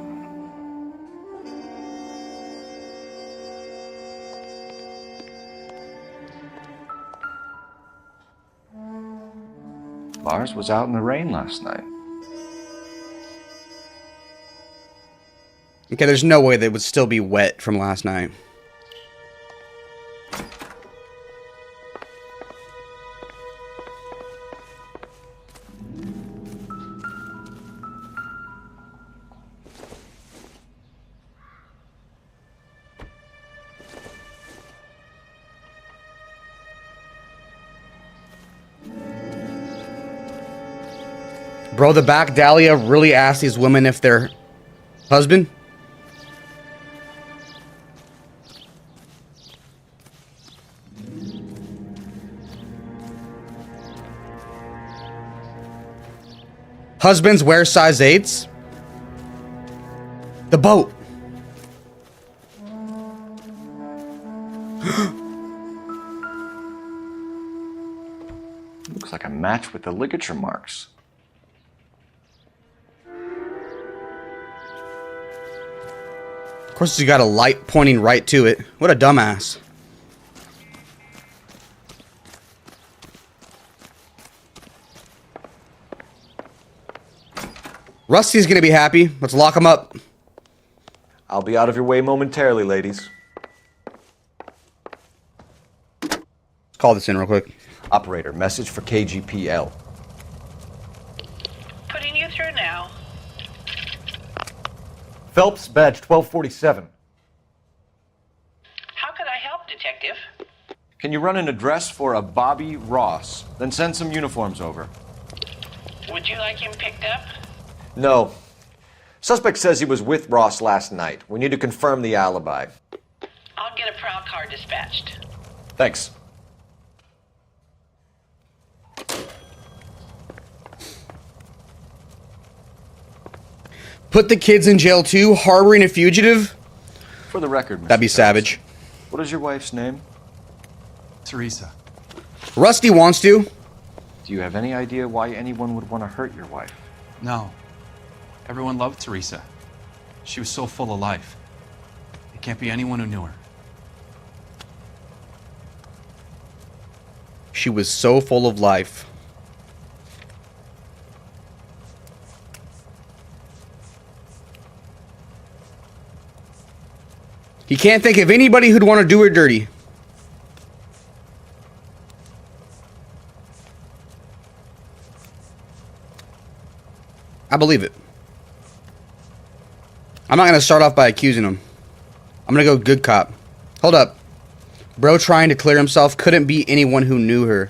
Lars was out in the rain last night. Okay, there's no way they would still be wet from last night. Bro, the back Dahlia really asked these women if they're husband? Husbands wear size 8s? The boat. Looks like a match with the ligature marks. Of course, you got a light pointing right to it. What a dumbass. Rusty's gonna be happy. Let's lock him up. I'll be out of your way momentarily, ladies. Call this in real quick. Operator, message for KGPL. Putting you through now. Phelps, badge 1247. How can I help, Detective? Can you run an address for a Bobby Ross? Then send some uniforms over. Would you like him picked up? No. Suspect says he was with Ross last night. We need to confirm the alibi. I'll get a prowl car dispatched. Thanks. Put the kids in jail too, harboring a fugitive? For the record, Mr. That'd be savage. What is your wife's name? Teresa. Rusty wants to. Do you have any idea why anyone would want to hurt your wife? No. Everyone loved Teresa. She was so full of life. It can't be anyone who knew her. She was so full of life. He can't think of anybody who'd want to do her dirty. I believe it. I'm not going to start off by accusing him. I'm going to go good cop. Hold up. Bro trying to clear himself. Couldn't be anyone who knew her.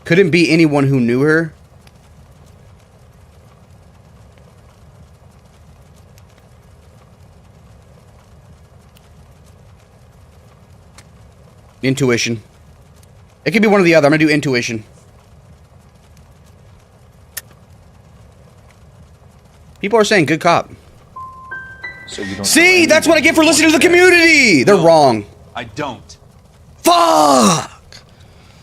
Couldn't be anyone who knew her. Intuition. It could be one or the other. I'm going to do intuition. People are saying good cop. So you don't See, that's what I get for listening to the community. They're wrong. I don't. Fuck!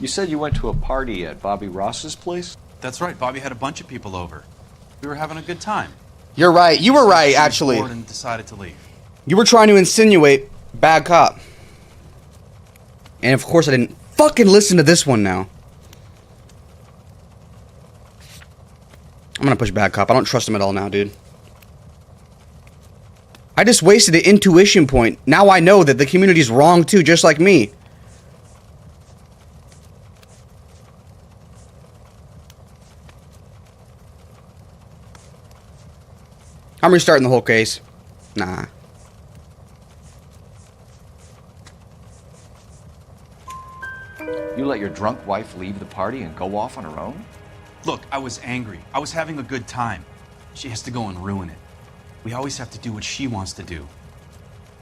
You said you went to a party at Bobby Ross's place? That's right. Bobby had a bunch of people over. We were having a good time. You're right. You were right, actually. Bored and decided to leave. You were trying to insinuate bad cop. And of course I didn't fucking listen to this one now. I'm gonna push bad cop. I don't trust him at all now, dude. I just wasted an intuition point. Now I know that the community's wrong too, just like me. I'm restarting the whole case. Nah. You let your drunk wife leave the party and go off on her own? Look, I was angry. I was having a good time. She has to go and ruin it. We always have to do what she wants to do.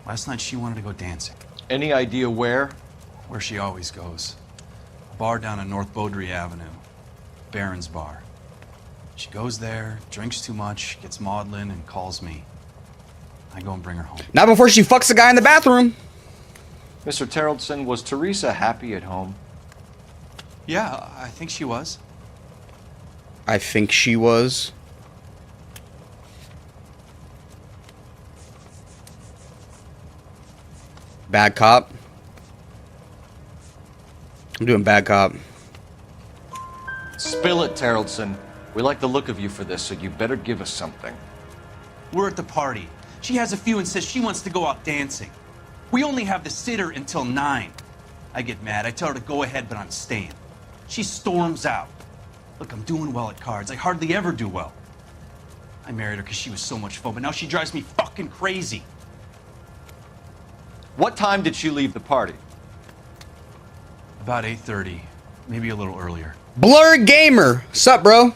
Last night she wanted to go dancing. Any idea where? Where she always goes. A bar down on North Beaudry Avenue. Baron's Bar. She goes there, drinks too much, gets maudlin, and calls me. I go and bring her home. Not before she fucks the guy in the bathroom. Mr. Terrellson, was Teresa happy at home? Yeah, I think she was. I think she was. Bad cop. I'm doing bad cop. Spill it, Terrellson. We like the look of you for this, so you better give us something. We're at the party. She has a few and says she wants to go out dancing. We only have the sitter until 9. I get mad. I tell her to go ahead, but I'm staying. She storms out. Look, I'm doing well at cards. I hardly ever do well. I married her because she was so much fun, but now she drives me fucking crazy. What time did she leave the party? About 8:30, maybe a little earlier. Blurred Gamer. Sup, bro?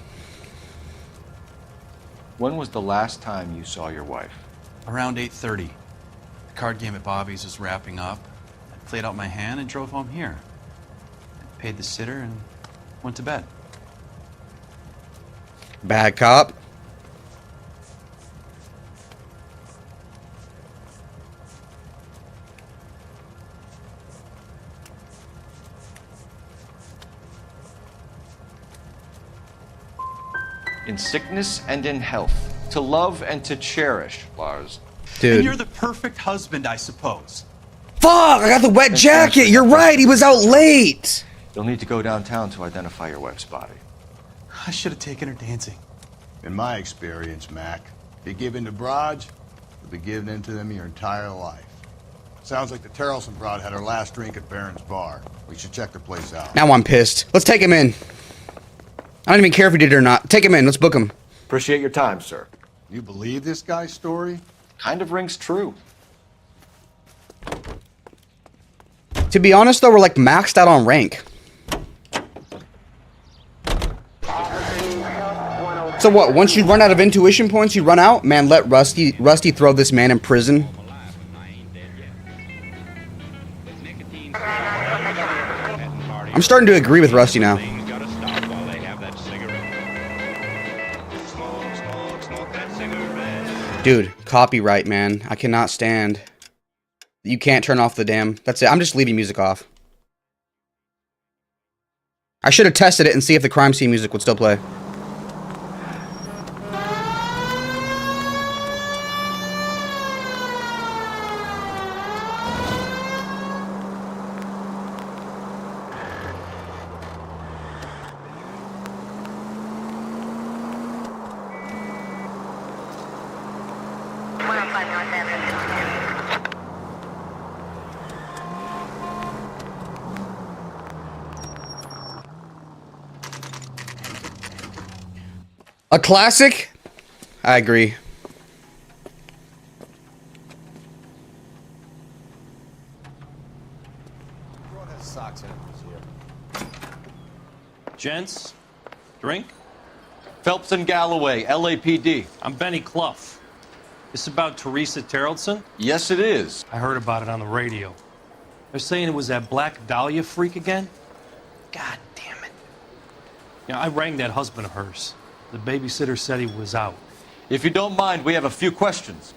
When was the last time you saw your wife? Around 8:30. The card game at Bobby's was wrapping up. I played out my hand and drove home here. I paid the sitter and went to bed. Bad cop. In sickness and in health. To love and to cherish, Lars. Dude. And you're the perfect husband, I suppose. Fuck, I got the wet jacket. You're right. He was out late. You'll need to go downtown to identify your wife's body. I should have taken her dancing. In my experience, Mac, if you give in to broads, you'll be giving in to them your entire life. Sounds like the Terrellson broad had her last drink at Baron's Bar. We should check the place out. Now I'm pissed. Let's take him in. I don't even care if he did it or not. Take him in. Let's book him. Appreciate your time, sir. You believe this guy's story? Kind of rings true. To be honest, though, we're like maxed out on rank. So what? Once you run out of intuition points, you run out? Man, let Rusty throw this man in prison. I'm starting to agree with Rusty now. Dude, copyright, man. I cannot stand. You can't turn off the damn. That's it. I'm just leaving music off. I should have tested it and see if the crime scene music would still play. A classic? I agree. Gents, drink? Phelps and Galloway, LAPD. I'm Benny Clough. This about Teresa Terrellson? Yes, it is. I heard about it on the radio. They're saying it was that Black Dahlia freak again? God damn it. You know, I rang that husband of hers. The babysitter said he was out. If you don't mind, we have a few questions.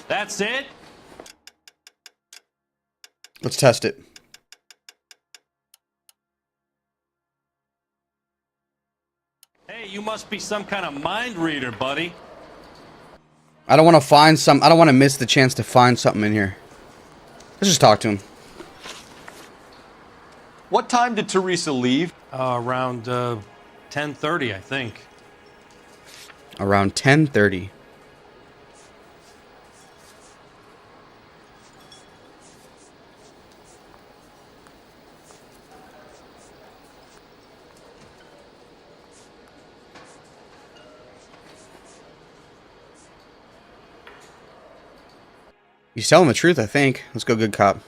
That's it? Let's test it. Hey, you must be some kind of mind reader, buddy. I don't want to miss the chance to find something in here. Let's just talk to him. What time did Teresa leave? Around 10:30, I think. Around 10:30. He's telling the truth, I think. Let's go, good cop.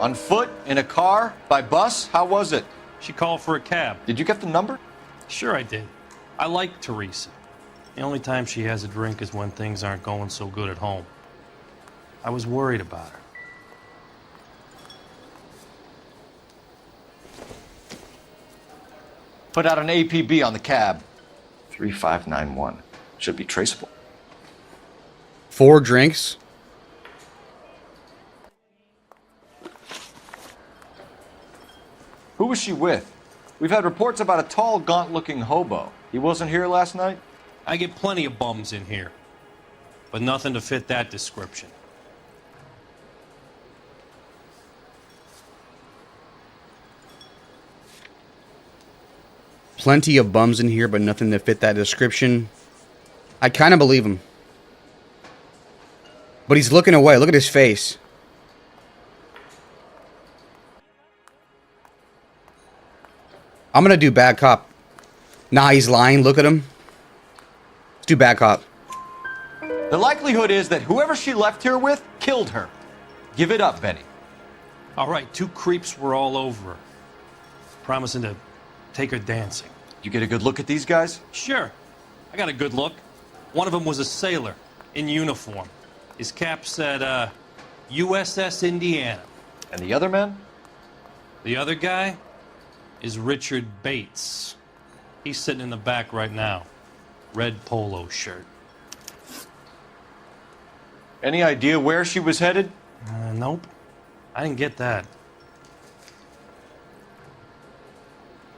On foot? In a car? By bus? How was it? She called for a cab. Did you get the number? Sure I did. I like Teresa. The only time she has a drink is when things aren't going so good at home. I was worried about her. Put out an APB on the cab. 3591. Should be traceable. 4 drinks. Who was she with? We've had reports about a tall, gaunt-looking hobo. He wasn't here last night? I get plenty of bums in here, but nothing to fit that description. Plenty of bums in here, but nothing to fit that description. I kind of believe him. But he's looking away. Look at his face. I'm gonna do bad cop. Nah, he's lying. Look at him. Let's do bad cop. The likelihood is that whoever she left here with killed her. Give it up, Benny. All right, 2 creeps were all over her, promising to take her dancing. You get a good look at these guys? Sure. I got a good look. One of them was a sailor in uniform. His cap said, USS Indiana. And the other man? The other guy is Richard Bates. He's sitting in the back right now. Red polo shirt. Any idea where she was headed? Nope. I didn't get that.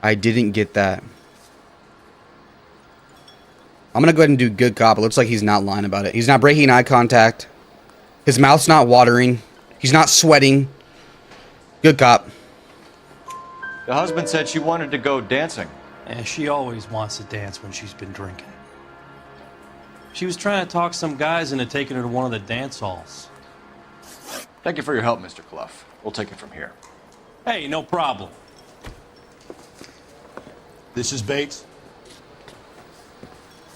I didn't get that. I'm gonna go ahead and do good cop. It looks like he's not lying about it. He's not breaking eye contact. His mouth's not watering. He's not sweating. Good cop. The husband said she wanted to go dancing. Yeah, she always wants to dance when she's been drinking. She was trying to talk some guys into taking her to one of the dance halls. Thank you for your help, Mr. Clough. We'll take it from here. Hey, no problem. This is Bates.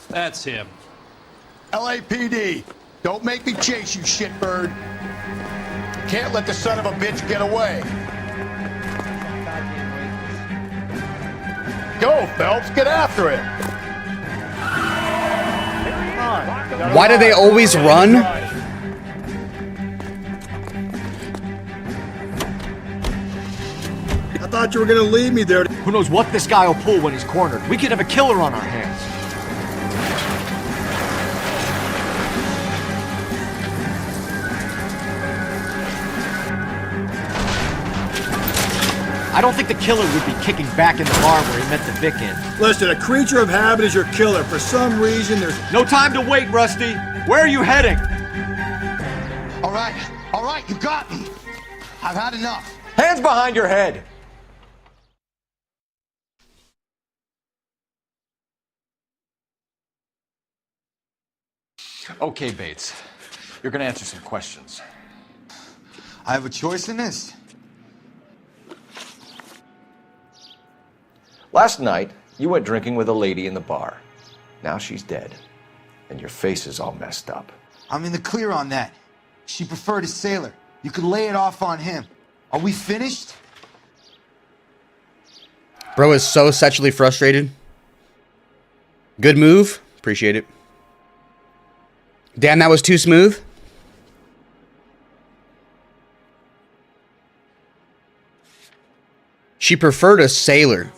That's him. LAPD, don't make me chase you, shitbird. Can't let the son of a bitch get away. Go, Phelps, get after him. Why do they always run? I thought you were gonna leave me there. Who knows what this guy will pull when he's cornered? We could have a killer on our hands. I don't think the killer would be kicking back in the bar where he met the Vic in. Listen, a creature of habit is your killer. For some reason, there's... No time to wait, Rusty. Where are you heading? All right, you got me. I've had enough. Hands behind your head. Okay, Bates. You're gonna answer some questions. I have a choice in this. Last night, you went drinking with a lady in the bar. Now she's dead. And your face is all messed up. I'm in the clear on that. She preferred a sailor. You could lay it off on him. Are we finished? Bro is so sexually frustrated. Good move. Appreciate it. Damn, that was too smooth. She preferred a sailor.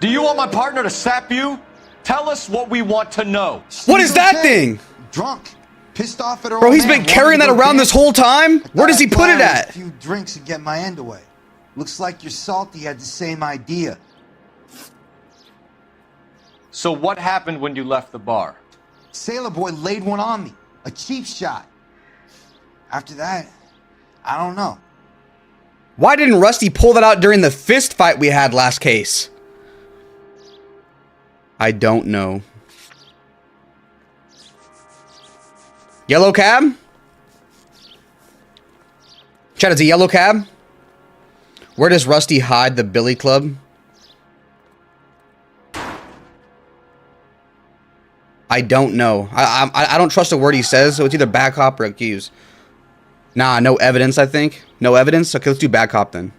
Do you want my partner to sap you? Tell us what we want to know. What is that thing? Drunk. Pissed off at her Bro, old he's man. been carrying that around this whole time? Where does he put it at? A few drinks and get my end away. Looks like your salty had the same idea. So what happened when you left the bar? Sailor boy laid one on me. A cheap shot. After that, I don't know. Why didn't Rusty pull that out during the fist fight we had last case? I don't know. Yellow cab? Chat, is a yellow cab? Where does Rusty hide the billy club? I don't know. I don't trust a word he says, so it's either back hop or accuse. Nah, no evidence, I think. No evidence? Okay, let's do back hop then.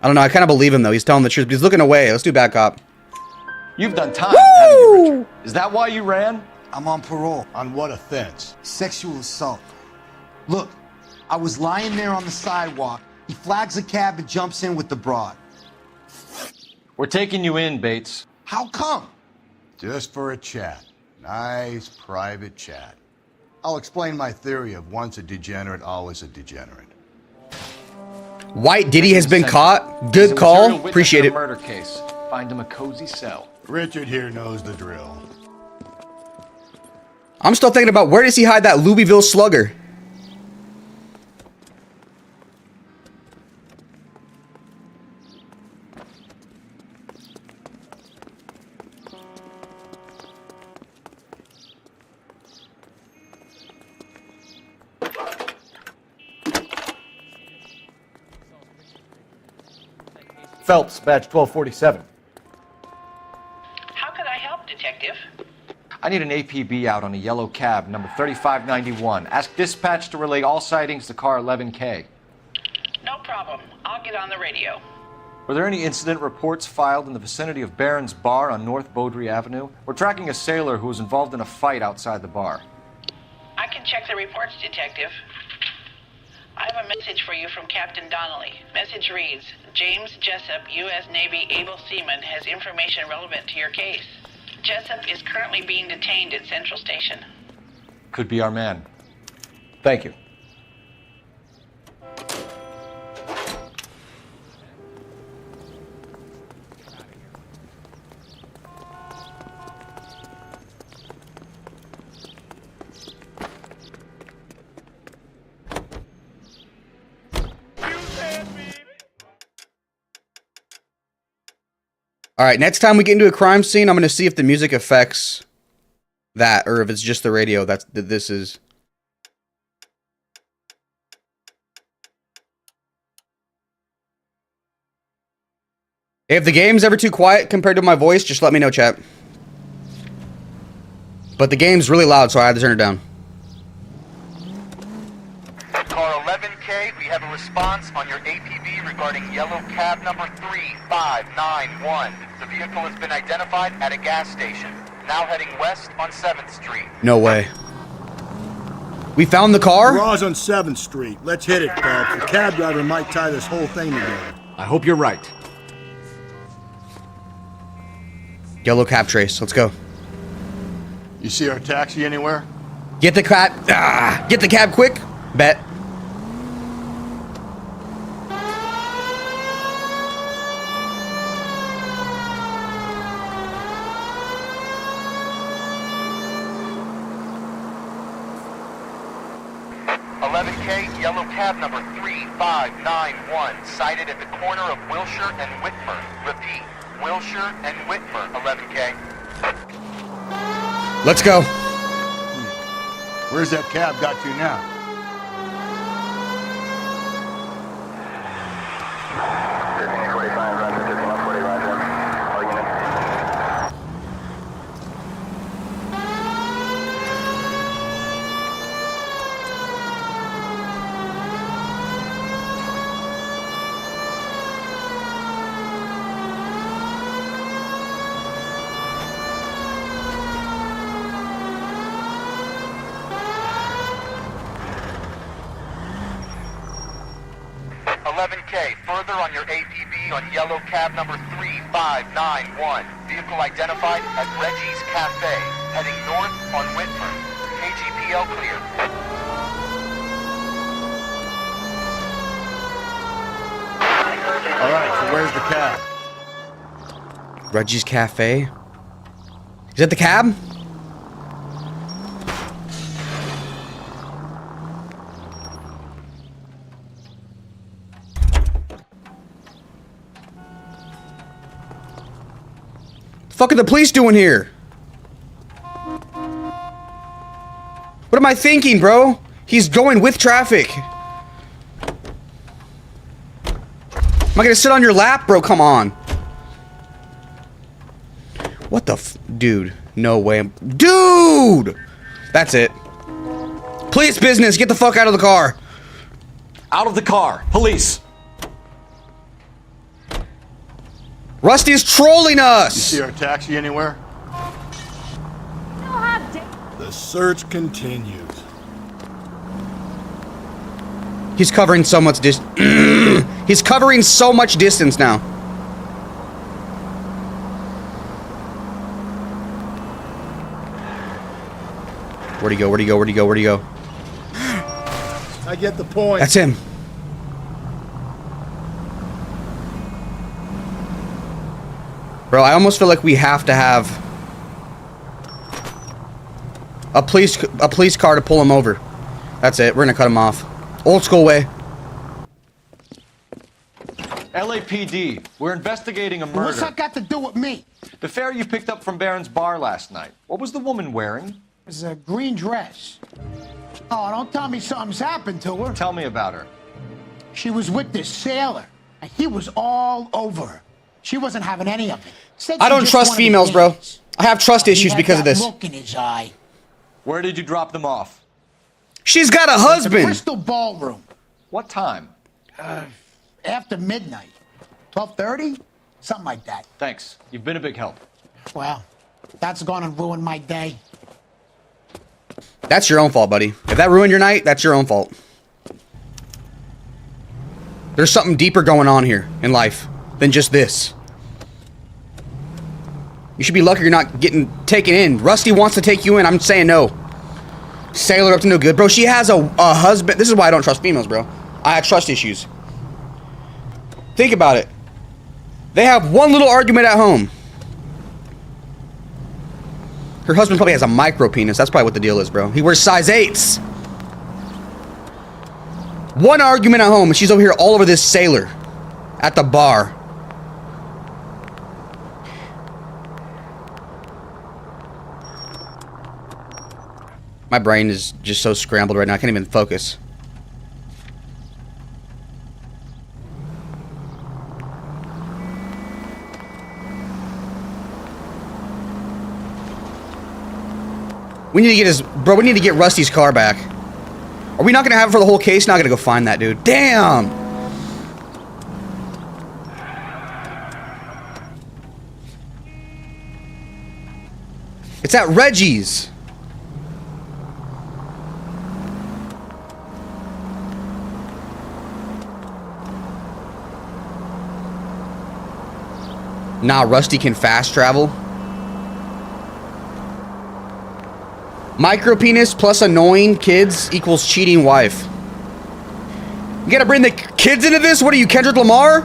I don't know, I kind of believe him though. He's telling the truth, but he's looking away. Let's do back hop. You've done time, haven't you, Richard? Is that why you ran? I'm on parole. On what offense? Sexual assault. Look, I was lying there on the sidewalk. He flags a cab and jumps in with the broad. We're taking you in, Bates. How come? Just for a chat. Nice private chat. I'll explain my theory of once a degenerate, always a degenerate. White Diddy has been caught. Good call. Appreciate it. Murder case. Find him a cozy cell. Richard here knows the drill. I'm still thinking about where does he hide that Louisville slugger? Phelps, badge 1247. How could I help, Detective? I need an APB out on a yellow cab, number 3591. Ask dispatch to relay all sightings to car 11K. No problem. I'll get on the radio. Were there any incident reports filed in the vicinity of Barron's Bar on North Beaudry Avenue? We're tracking a sailor who was involved in a fight outside the bar. I can check the reports, Detective. I have a message for you from Captain Donnelly. Message reads, James Jessup, U.S. Navy able seaman, has information relevant to your case. Jessup is currently being detained at Central Station. Could be our man. Thank you. All right, next time we get into a crime scene, I'm going to see if the music affects that or if it's just the radio. This is. If the game's ever too quiet compared to my voice, just let me know, chat. But the game's really loud, so I had to turn it down. Car 11K, we have a response on your APB regarding yellow cab number 3591. The vehicle has been identified at a gas station. Now heading west on 7th Street. No way. We found the car? Garage on 7th Street. Let's hit it, folks. The cab driver might tie this whole thing together. I hope you're right. Yellow cab trace. Let's go. You see our taxi anywhere? Get the cab. Get the cab quick. Bet. Yellow cab number 3591, sighted at the corner of Wilshire and Whitmer. Repeat, Wilshire and Whitmer, 11K. Let's go. Where's that cab got to now? Further on your APB on yellow cab number 3591. Vehicle identified at Reggie's Cafe, heading north on Whitmer. KGPL clear. All right, so where's the cab? Reggie's Cafe. Is that the cab? The fuck are the police doing here? What am I thinking, bro? He's going with traffic. Am I gonna sit on your lap, bro? Come on. What the dude? No way. Dude! That's it. Police business. Get the fuck out of the car. Out of the car. Police. Rusty is trolling us! You see our taxi anywhere? The search continues. He's covering so much He's covering so much distance now. Where'd he go? Where'd he go? Where'd he go? Where'd he go? I get the point. That's him. Bro, I almost feel like we have to have a police car to pull him over. That's it. We're gonna cut him off. Old school way. LAPD, we're investigating a murder. What's that got to do with me? The fare you picked up from Barron's bar last night. What was the woman wearing? It was a green dress. Oh, don't tell me something's happened to her. Tell me about her. She was with this sailor, and he was all over her. She wasn't having any of it. Said I she don't just trust wanted females, to bro. dance. I have trust issues He had because of that this. look in his eye. Where did you drop them off? She's got a The husband. Crystal Ballroom. What time? After midnight. 12:30? Something like that. Thanks. You've been a big help. Well, that's gonna ruin my day. That's your own fault, buddy. If that ruined your night, that's your own fault. There's something deeper going on here in life than just this. You should be lucky you're not getting taken in. Rusty wants to take you in. I'm saying no. Sailor up to no good. Bro, she has a husband. This is why I don't trust females, bro. I have trust issues. Think about it. They have one little argument at home. Her husband probably has a micro penis. That's probably what the deal is, bro. He wears size 8s. One argument at home, and she's over here all over this sailor at the bar. My brain is just so scrambled right now. I can't even focus. We need to get we need to get Rusty's car back. Are we not gonna have it for the whole case? Not gonna go find that dude. Damn! It's at Reggie's. Nah, Rusty can fast travel. Micro penis plus annoying kids equals cheating wife. You gotta bring the kids into this? What are you, Kendrick Lamar?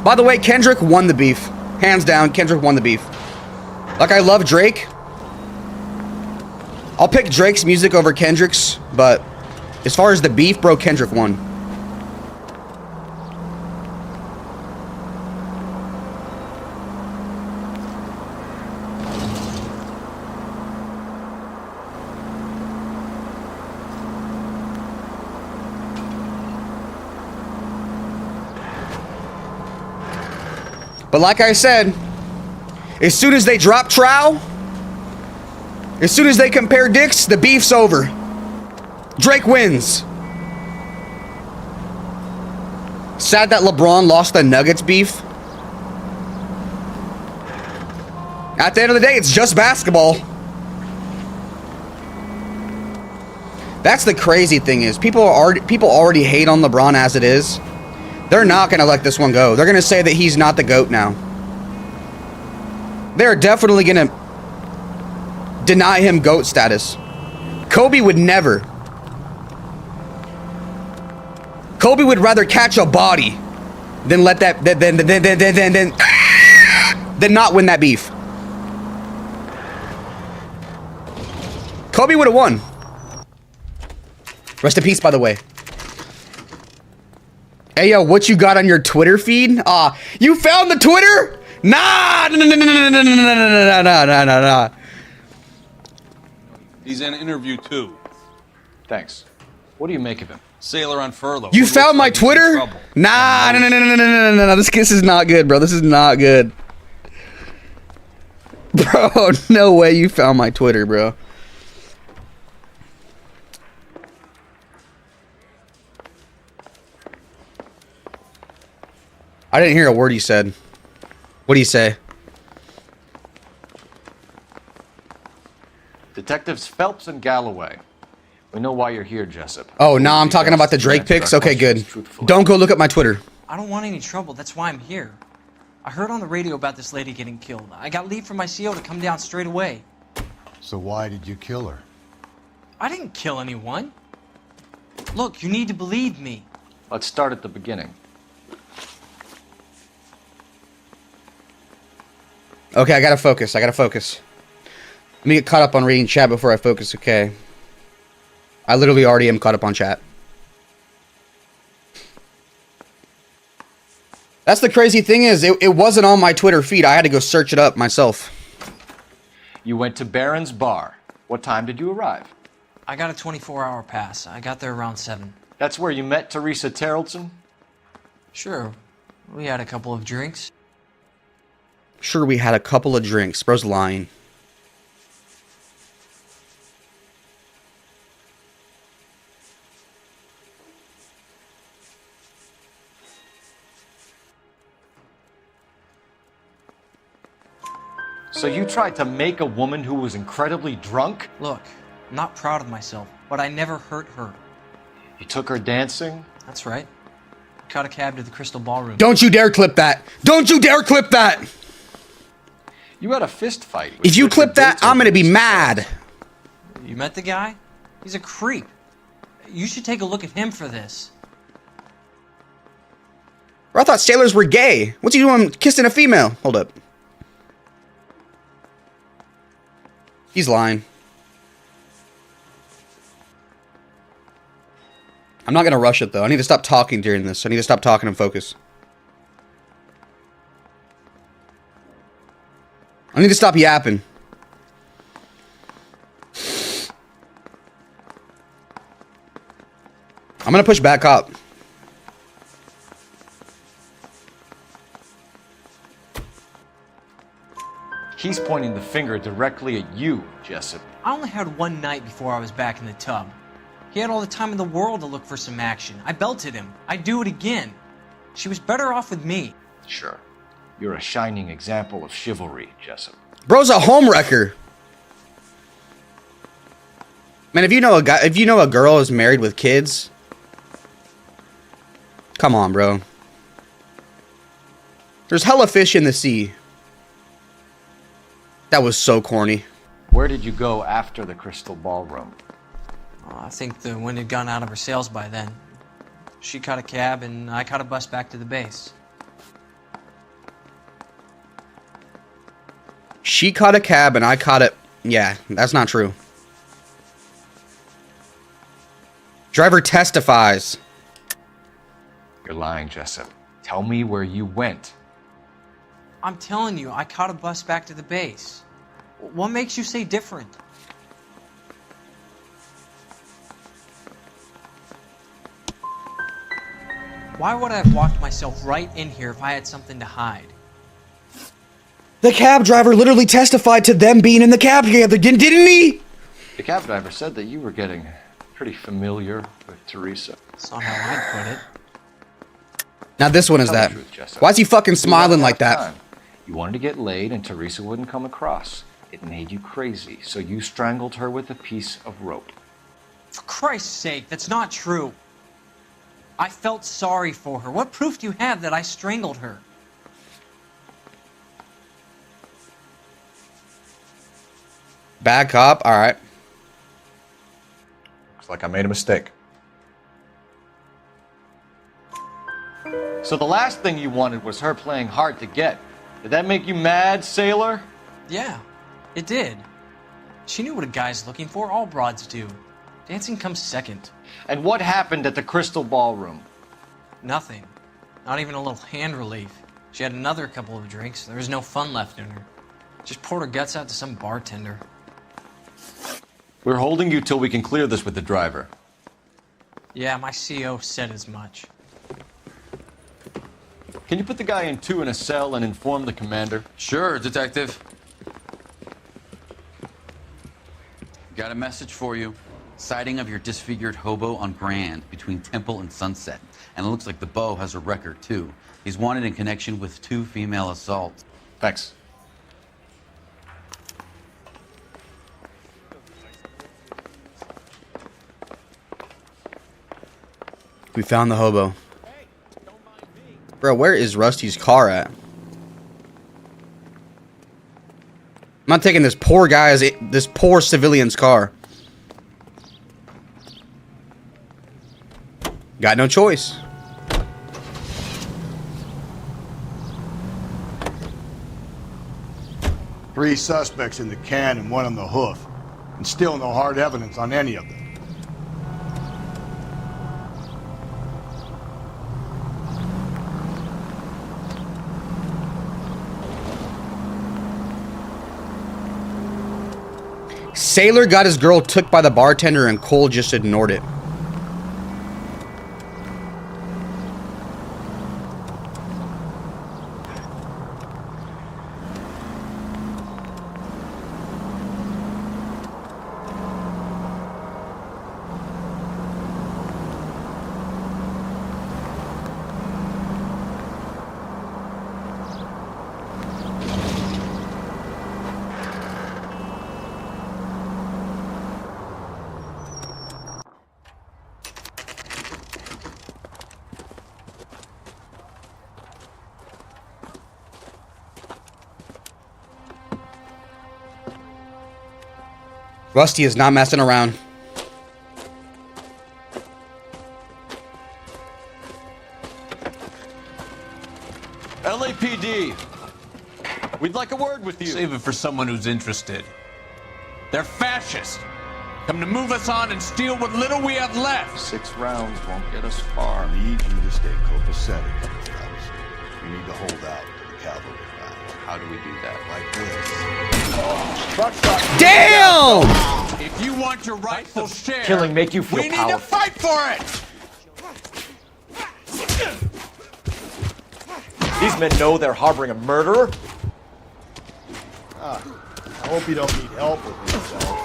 By the way, Kendrick won the beef. Hands down, Kendrick won the beef. Like, I love Drake. I'll pick Drake's music over Kendrick's, but as far as the beef, bro, Kendrick won. But like I said, as soon as they drop Trow, as soon as they compare dicks, the beef's over. Drake wins. Sad that LeBron lost the Nuggets beef. At the end of the day, it's just basketball. That's the crazy thing is people already hate on LeBron as it is. They're not going to let this one go. They're going to say that he's not the GOAT now. They're definitely going to deny him GOAT status. Kobe would never. Kobe would rather catch a body than let that than not win that beef. Kobe would have won. Rest in peace, by the way. Hey, yo, what you got on your Twitter feed? You found the Twitter? Nah. He's in interview 2. Thanks. What do you make of him? Sailor on furlough. You found my Twitter? Nah, no. This is not good, bro. This is not good. Bro, no way you found my Twitter, bro. I didn't hear a word he said. What did he say? Detectives Phelps and Galloway. We know why you're here, Jessup. Oh, nah, I'm talking about the Drake pics? Okay, good. Don't go look at my Twitter. I don't want any trouble. That's why I'm here. I heard on the radio about this lady getting killed. I got leave from my CO to come down straight away. So why did you kill her? I didn't kill anyone. Look, you need to believe me. Let's start at the beginning. Okay, I gotta focus. Let me get caught up on reading chat before I focus, okay? I literally already am caught up on chat. That's the crazy thing is, it wasn't on my Twitter feed. I had to go search it up myself. You went to Barron's Bar. What time did you arrive? I got a 24-hour pass. I got there around 7. That's where you met Teresa Terrellson? Sure. We had a couple of drinks. Sure, we had a couple of drinks. Bro's lying. So you tried to make a woman who was incredibly drunk? Look, I'm not proud of myself, but I never hurt her. You took her dancing? That's right. Caught a cab to the Crystal Ballroom. Don't you dare clip that! Don't you dare clip that! You had a fist fight. If you clip that, I'm gonna be mad. You met the guy? He's a creep. You should take a look at him for this. Bro, I thought sailors were gay. What's he doing kissing a female? Hold up. He's lying. I'm not gonna rush it though. I need to stop talking during this. I need to stop talking and focus. I need to stop yapping. I'm gonna push back up. He's pointing the finger directly at you, Jessup. I only had one night before I was back in the tub. He had all the time in the world to look for some action. I belted him. I'd do it again. She was better off with me. Sure. You're a shining example of chivalry, Jessup. Bro's a homewrecker. Man, if you know a girl is married with kids, come on, bro. There's hella fish in the sea. That was so corny. Where did you go after the Crystal Ballroom? I think the wind had gone out of her sails by then. She caught a cab and I caught a bus back to the base. She caught a cab and I caught it. Yeah, that's not true. Driver testifies. You're lying, Jessup. Tell me where you went. I'm telling you, I caught a bus back to the base. What makes you say different? Why would I have walked myself right in here if I had something to hide? The cab driver literally testified to them being in the cab together, didn't he? The cab driver said that you were getting pretty familiar with Teresa. That's not how I'd put it. Now this one is that. Why is he fucking smiling like that? You wanted to get laid and Teresa wouldn't come across. It made you crazy, so you strangled her with a piece of rope. For Christ's sake, that's not true. I felt sorry for her. What proof do you have that I strangled her? Back up, alright. Looks like I made a mistake. So the last thing you wanted was her playing hard to get. Did that make you mad, sailor? Yeah, it did. She knew what a guy's looking for. All broads do. Dancing comes second. And what happened at the Crystal Ballroom? Nothing. Not even a little hand relief. She had another couple of drinks. There was no fun left in her. Just poured her guts out to some bartender. We're holding you till we can clear this with the driver. Yeah, my CO said as much. Can you put the guy in two in a cell and inform the commander? Sure, Detective. Got a message for you. Sighting of your disfigured hobo on Grand between Temple and Sunset. And it looks like the Beau has a record, too. He's wanted in connection with 2 female assaults. Thanks. We found the hobo. Bro, where is Rusty's car at? I'm not taking this poor civilian's car. Got no choice. Three suspects in the can and one on the hoof. And still no hard evidence on any of them. Sailor got his girl took by the bartender and Cole just ignored it. Rusty is not messing around. LAPD, we'd like a word with you. Save it for someone who's interested. They're fascists. Come to move us on and steal what little we have left. 6 rounds won't get us far. I need you to stay copacetic, fellas. You need to hold out to the cavalry round. How do we do that? Like this. Damn! If you want your rightful share, Killing make you feel we need powerful. to fight for it. These men know they're harboring a murderer? I hope you don't need help with yourself.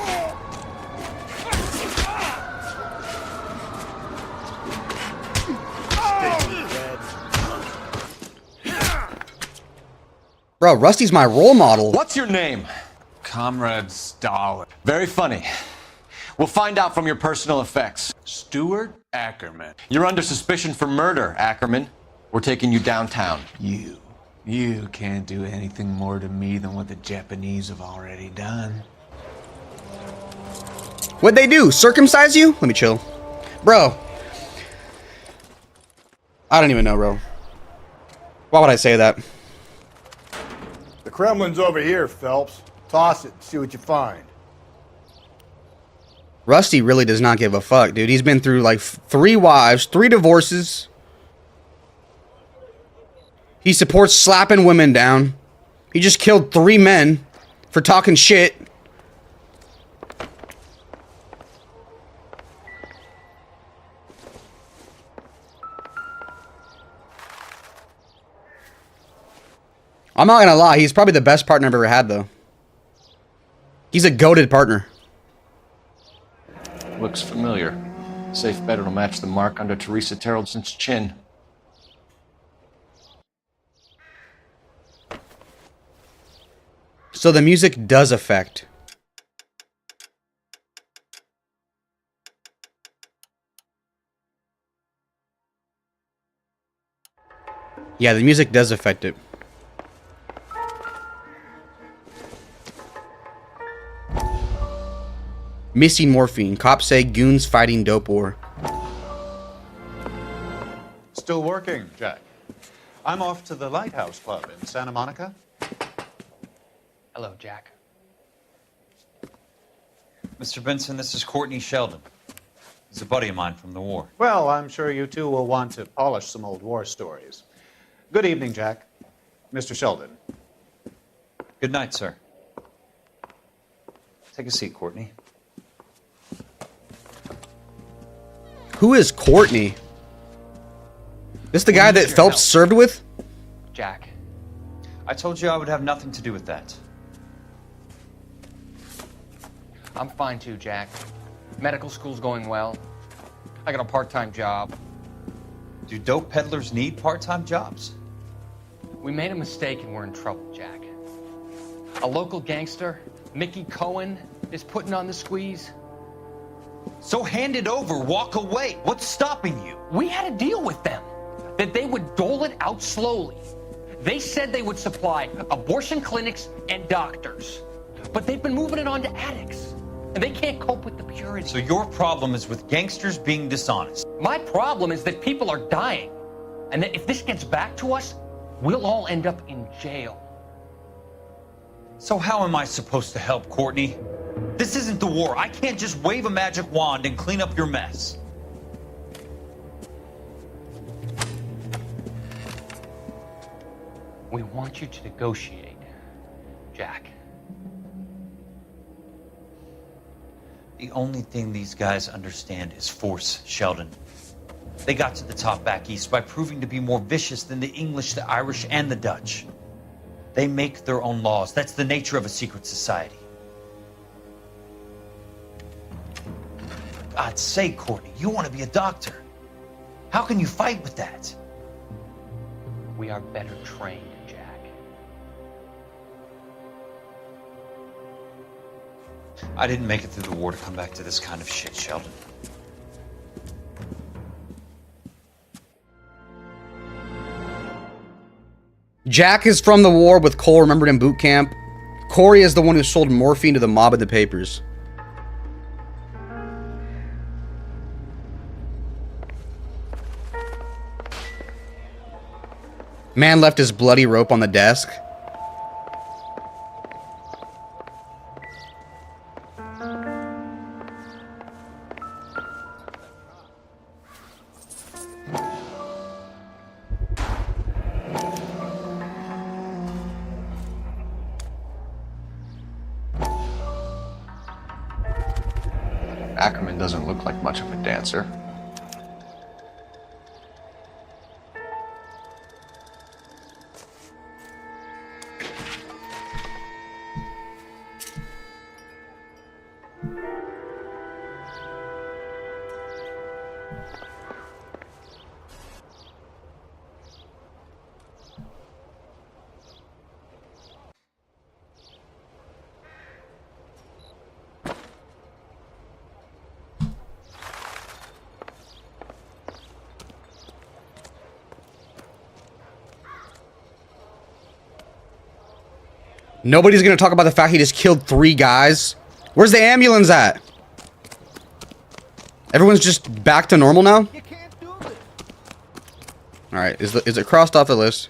Bro, Rusty's my role model. What's your name? Comrade Stalin. Very funny. We'll find out from your personal effects. Stuart Ackerman. You're under suspicion for murder, Ackerman. We're taking you downtown. You can't do anything more to me than what the Japanese have already done. What'd they do? Circumcise you? Let me chill. Bro. I don't even know, bro. Why would I say that? The Kremlin's over here, Phelps. Toss it and see what you find. Rusty really does not give a fuck, dude. He's been through like 3 wives, 3 divorces. He supports slapping women down. He just killed 3 men for talking shit. I'm not gonna lie, he's probably the best partner I've ever had, though. He's a goated partner. Looks familiar. Safe bet it'll match the mark under Teresa Terreldson's chin. So the music does affect. Yeah, the music does affect it. Missing morphine. Cops say goons fighting dope war. Still working, Jack. I'm off to the Lighthouse Club in Santa Monica. Hello, Jack. Mr. Benson, this is Courtney Sheldon. He's a buddy of mine from the war. Well, I'm sure you two will want to polish some old war stories. Good evening, Jack. Mr. Sheldon. Good night, sir. Take a seat, Courtney. Who is Courtney? This the guy that Phelps served with? Jack. I told you I would have nothing to do with that. I'm fine too, Jack. Medical school's going well. I got a part-time job. Do dope peddlers need part-time jobs? We made a mistake and we're in trouble, Jack. A local gangster, Mickey Cohen, is putting on the squeeze. So hand it over, walk away. What's stopping you? We had a deal with them that they would dole it out slowly. They said they would supply abortion clinics and doctors, but they've been moving it on to addicts, and they can't cope with the purity. So your problem is with gangsters being dishonest. My problem is that people are dying, and that if this gets back to us, we'll all end up in jail. So how am I supposed to help, Courtney? This isn't the war. I can't just wave a magic wand and clean up your mess. We want you to negotiate, Jack. The only thing these guys understand is force, Sheldon. They got to the top back east by proving to be more vicious than the English, the Irish, and the Dutch. They make their own laws. That's the nature of a secret society. For God's sake, Courtney, you want to be a doctor. How can you fight with that? We are better trained, Jack. I didn't make it through the war to come back to this kind of shit, Sheldon. Jack is from the war with Cole remembered in boot camp. Corey is the one who sold morphine to the mob in the papers. Man left his bloody rope on the desk. Ackerman doesn't look like much of a dancer. Nobody's gonna talk about the fact he just killed 3 guys. Where's the ambulance at? Everyone's just back to normal now? Alright, is it crossed off the list?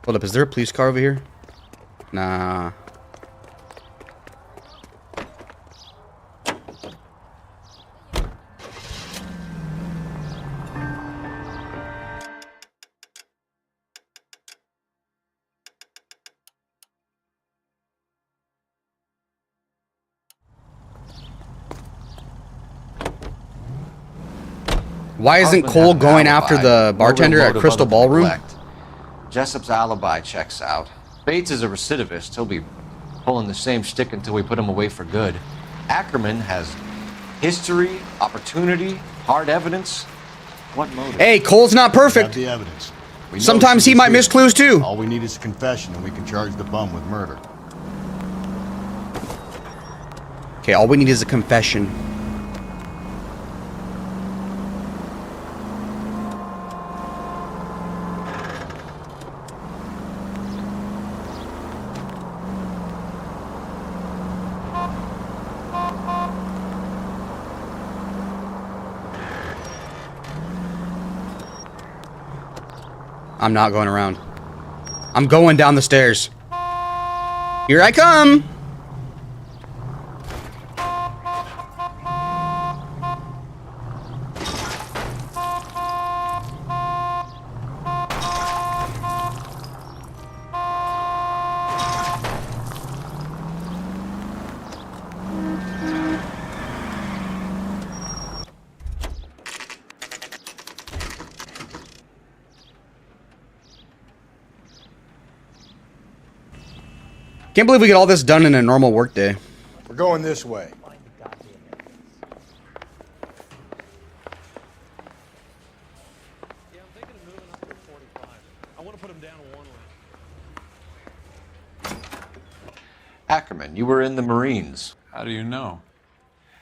Hold up, is there a police car over here? Nah. Why isn't Husband Cole had an going alibi. after the No bartender real at motive Crystal other than Ballroom? neglect. Jessup's alibi checks out. Bates is a recidivist. He'll be pulling the same shtick until we put him away for good. Ackerman has history, opportunity, hard evidence. What motive? Hey, Cole's not We perfect. have the evidence. We know Sometimes she he was might here. miss clues too. All we need is a confession, and we can charge the bum with murder. Okay, all we need is a confession. I'm not going around. I'm going down the stairs. Here I come. Can't believe we get all this done in a normal workday. We're going this way. Ackerman, you were in the Marines. How do you know?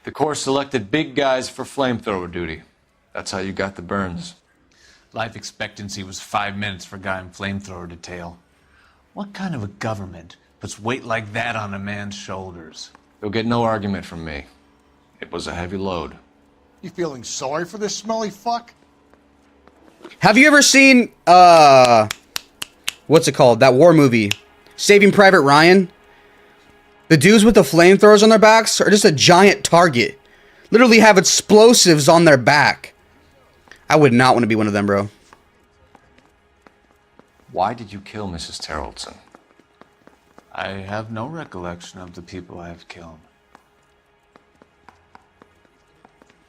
The Corps selected big guys for flamethrower duty. That's how you got the burns. Life expectancy was 5 minutes for a guy in flamethrower detail. What kind of a government puts weight like that on a man's shoulders? You'll get no argument from me. It was a heavy load. You feeling sorry for this smelly fuck? Have you ever seen, what's it called? That war movie, Saving Private Ryan? The dudes with the flamethrowers on their backs are just a giant target. Literally have explosives on their back. I would not want to be one of them, bro. Why did you kill Mrs. Terrelson? I have no recollection of the people I have killed.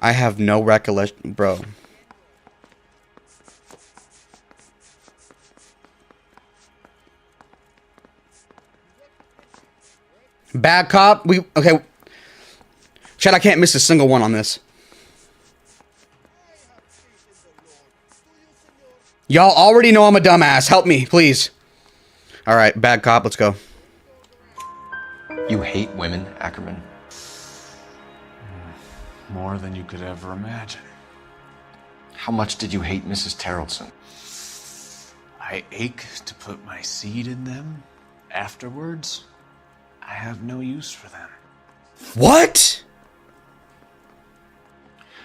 I have no recollection, bro. Bad cop. Okay. Chad, I can't miss a single one on this. Y'all already know I'm a dumbass. Help me, please. All right, bad cop. Let's go. You hate women, Ackerman? More than you could ever imagine. How much did you hate Mrs. Terrelson? I ache to put my seed in them. Afterwards, I have no use for them. What?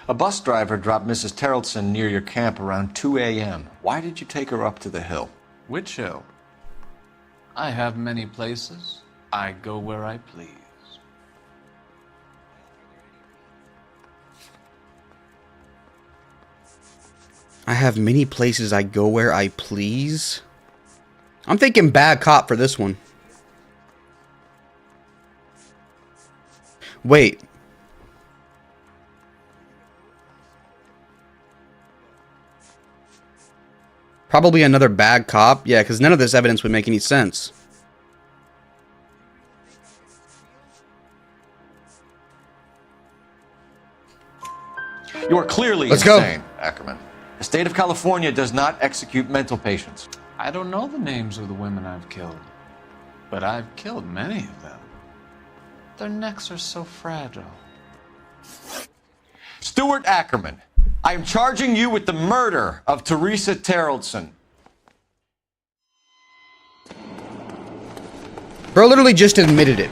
A bus driver dropped Mrs. Terrelson near your camp around 2 a.m. Why did you take her up to the hill? Which hill? I have many places. I go where I please. I have many places I go where I please. I'm thinking bad cop for this one. Wait. Probably another bad cop. Yeah, because none of this evidence would make any sense. You are clearly Let's go. insane, Ackerman. The state of California does not execute mental patients. I don't know the names of the women I've killed, but I've killed many of them. Their necks are so fragile. Stuart Ackerman, I am charging you with the murder of Teresa Terrellson. Bro literally just admitted it.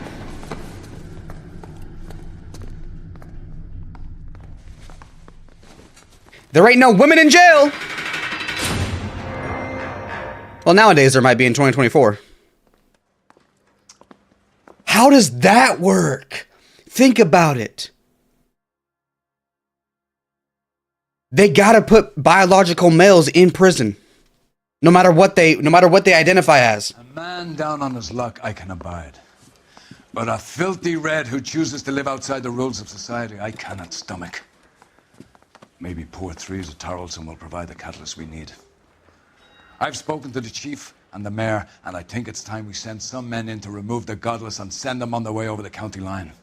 There ain't no women in jail. Well, nowadays there might be in 2024. How does that work? Think about it. They gotta put biological males in prison, no matter what they identify as. A man down on his luck I can abide, but a filthy red who chooses to live outside the rules of society I cannot stomach. Maybe poor Teresa Terrellson will provide the catalyst we need. I've spoken to the chief and the mayor, and I think it's time we send some men in to remove the godless and send them on their way over the county line.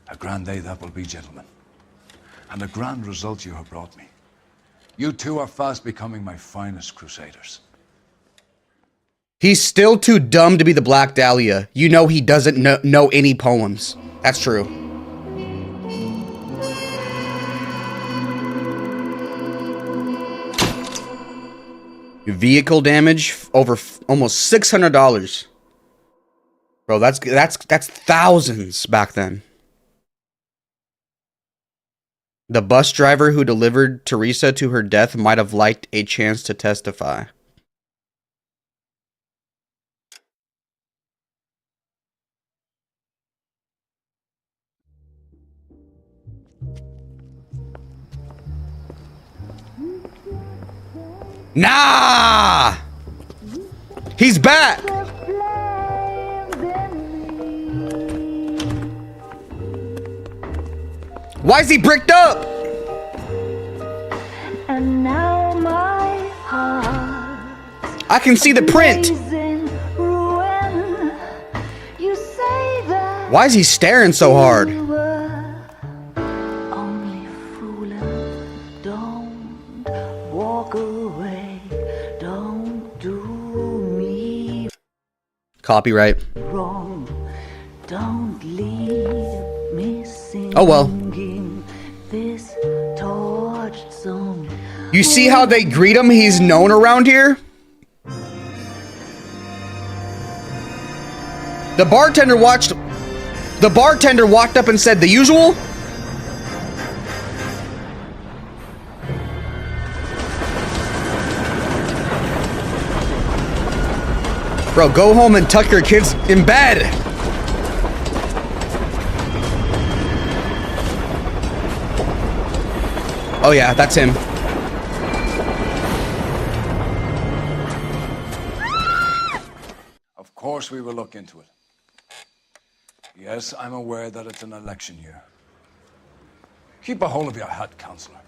A grand day that will be, gentlemen. And a grand result you have brought me. You two are fast becoming my finest crusaders. He's still too dumb to be the Black Dahlia. You know he doesn't know any poems. That's true. Vehicle damage over almost $600. Bro, that's thousands back then. The bus driver who delivered Teresa to her death might have liked a chance to testify. Nah! He's back! Why is he bricked up? And now my heart I can see the print. Why is he staring so hard? Copyright. Wrong. Don't leave me singing oh well. This torched song. You see how they greet him? He's known around here. The bartender walked up and said the usual. Bro, go home and tuck your kids in bed. Oh yeah, that's him. Of course we will look into it. Yes, I'm aware that it's an election year. Keep a hold of your hat, Counselor.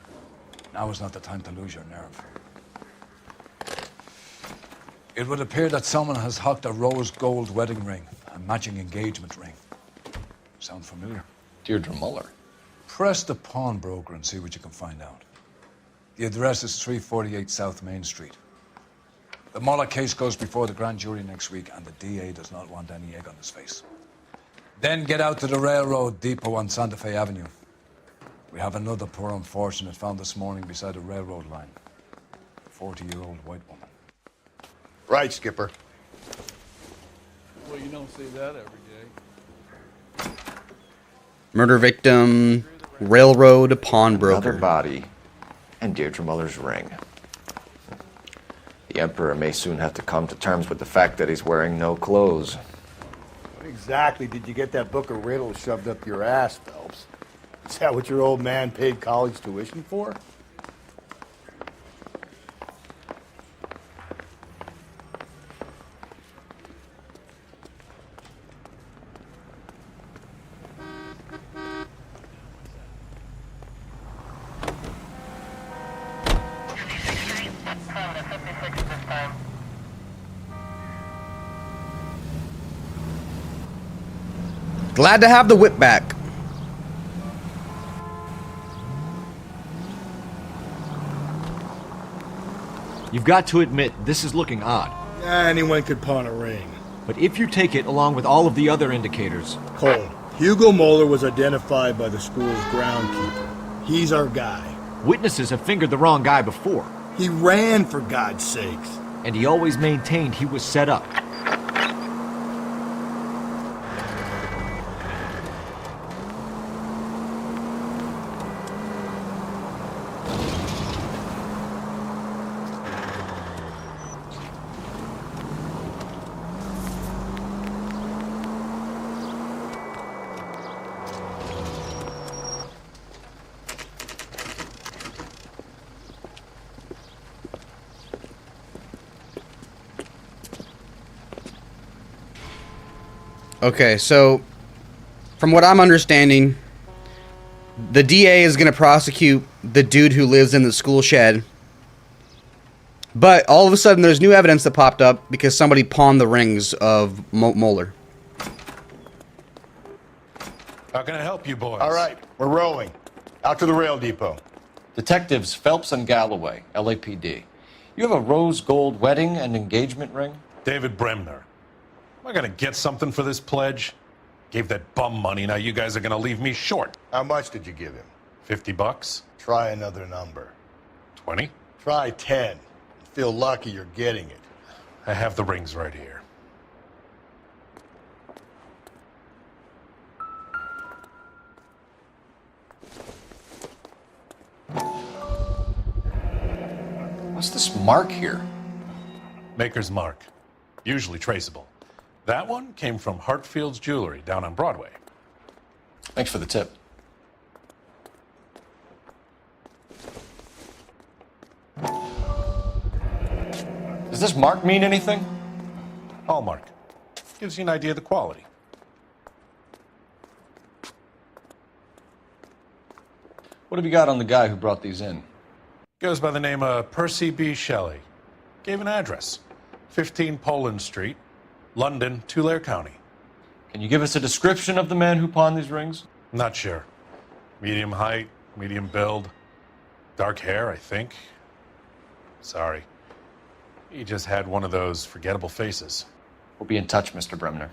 Now is not the time to lose your nerve. It would appear that someone has hocked a rose gold wedding ring, a matching engagement ring. Sound familiar? Deirdre Muller. Press the pawnbroker and see what you can find out. The address is 348 South Main Street. The Muller case goes before the grand jury next week, and the DA does not want any egg on his face. Then get out to the railroad depot on Santa Fe Avenue. We have another poor unfortunate found this morning beside a railroad line. A 40-year-old white woman. Right, Skipper. Well, you don't see that every day. Murder victim, railroad pawnbroker. Another body, and Deirdre Muller's ring. The Emperor may soon have to come to terms with the fact that he's wearing no clothes. What exactly did you get that book of riddles shoved up your ass, Phelps? Is that what your old man paid college tuition for? Glad to have the whip back. You've got to admit, this is looking odd. Anyone could pawn a ring. But if you take it along with all of the other indicators... Cole, Hugo Moeller was identified by the school's groundkeeper. He's our guy. Witnesses have fingered the wrong guy before. He ran, for God's sakes. And he always maintained he was set up. Okay, so from what I'm understanding, the DA is going to prosecute the dude who lives in the school shed. But all of a sudden, there's new evidence that popped up because somebody pawned the rings of Moeller. How can I help you, boys? All right, we're rolling. Out to the rail depot. Detectives Phelps and Galloway, LAPD. You have a rose gold wedding and engagement ring? David Bremner. Am I gonna get something for this pledge? Gave that bum money, now you guys are gonna leave me short. How much did you give him? $50? Try another number. 20? Try 10. Feel lucky you're getting it. I have the rings right here. What's this mark here? Maker's mark. Usually traceable. That one came from Hartfield's Jewelry down on Broadway. Thanks for the tip. Does this mark mean anything? Hallmark. Gives you an idea of the quality. What have you got on the guy who brought these in? Goes by the name of Percy B. Shelley. Gave an address. 15 Poland Street, London, Tulare County. Can you give us a description of the man who pawned these rings? Not sure. Medium height, medium build. Dark hair, I think. Sorry. He just had one of those forgettable faces. We'll be in touch, Mr. Bremner.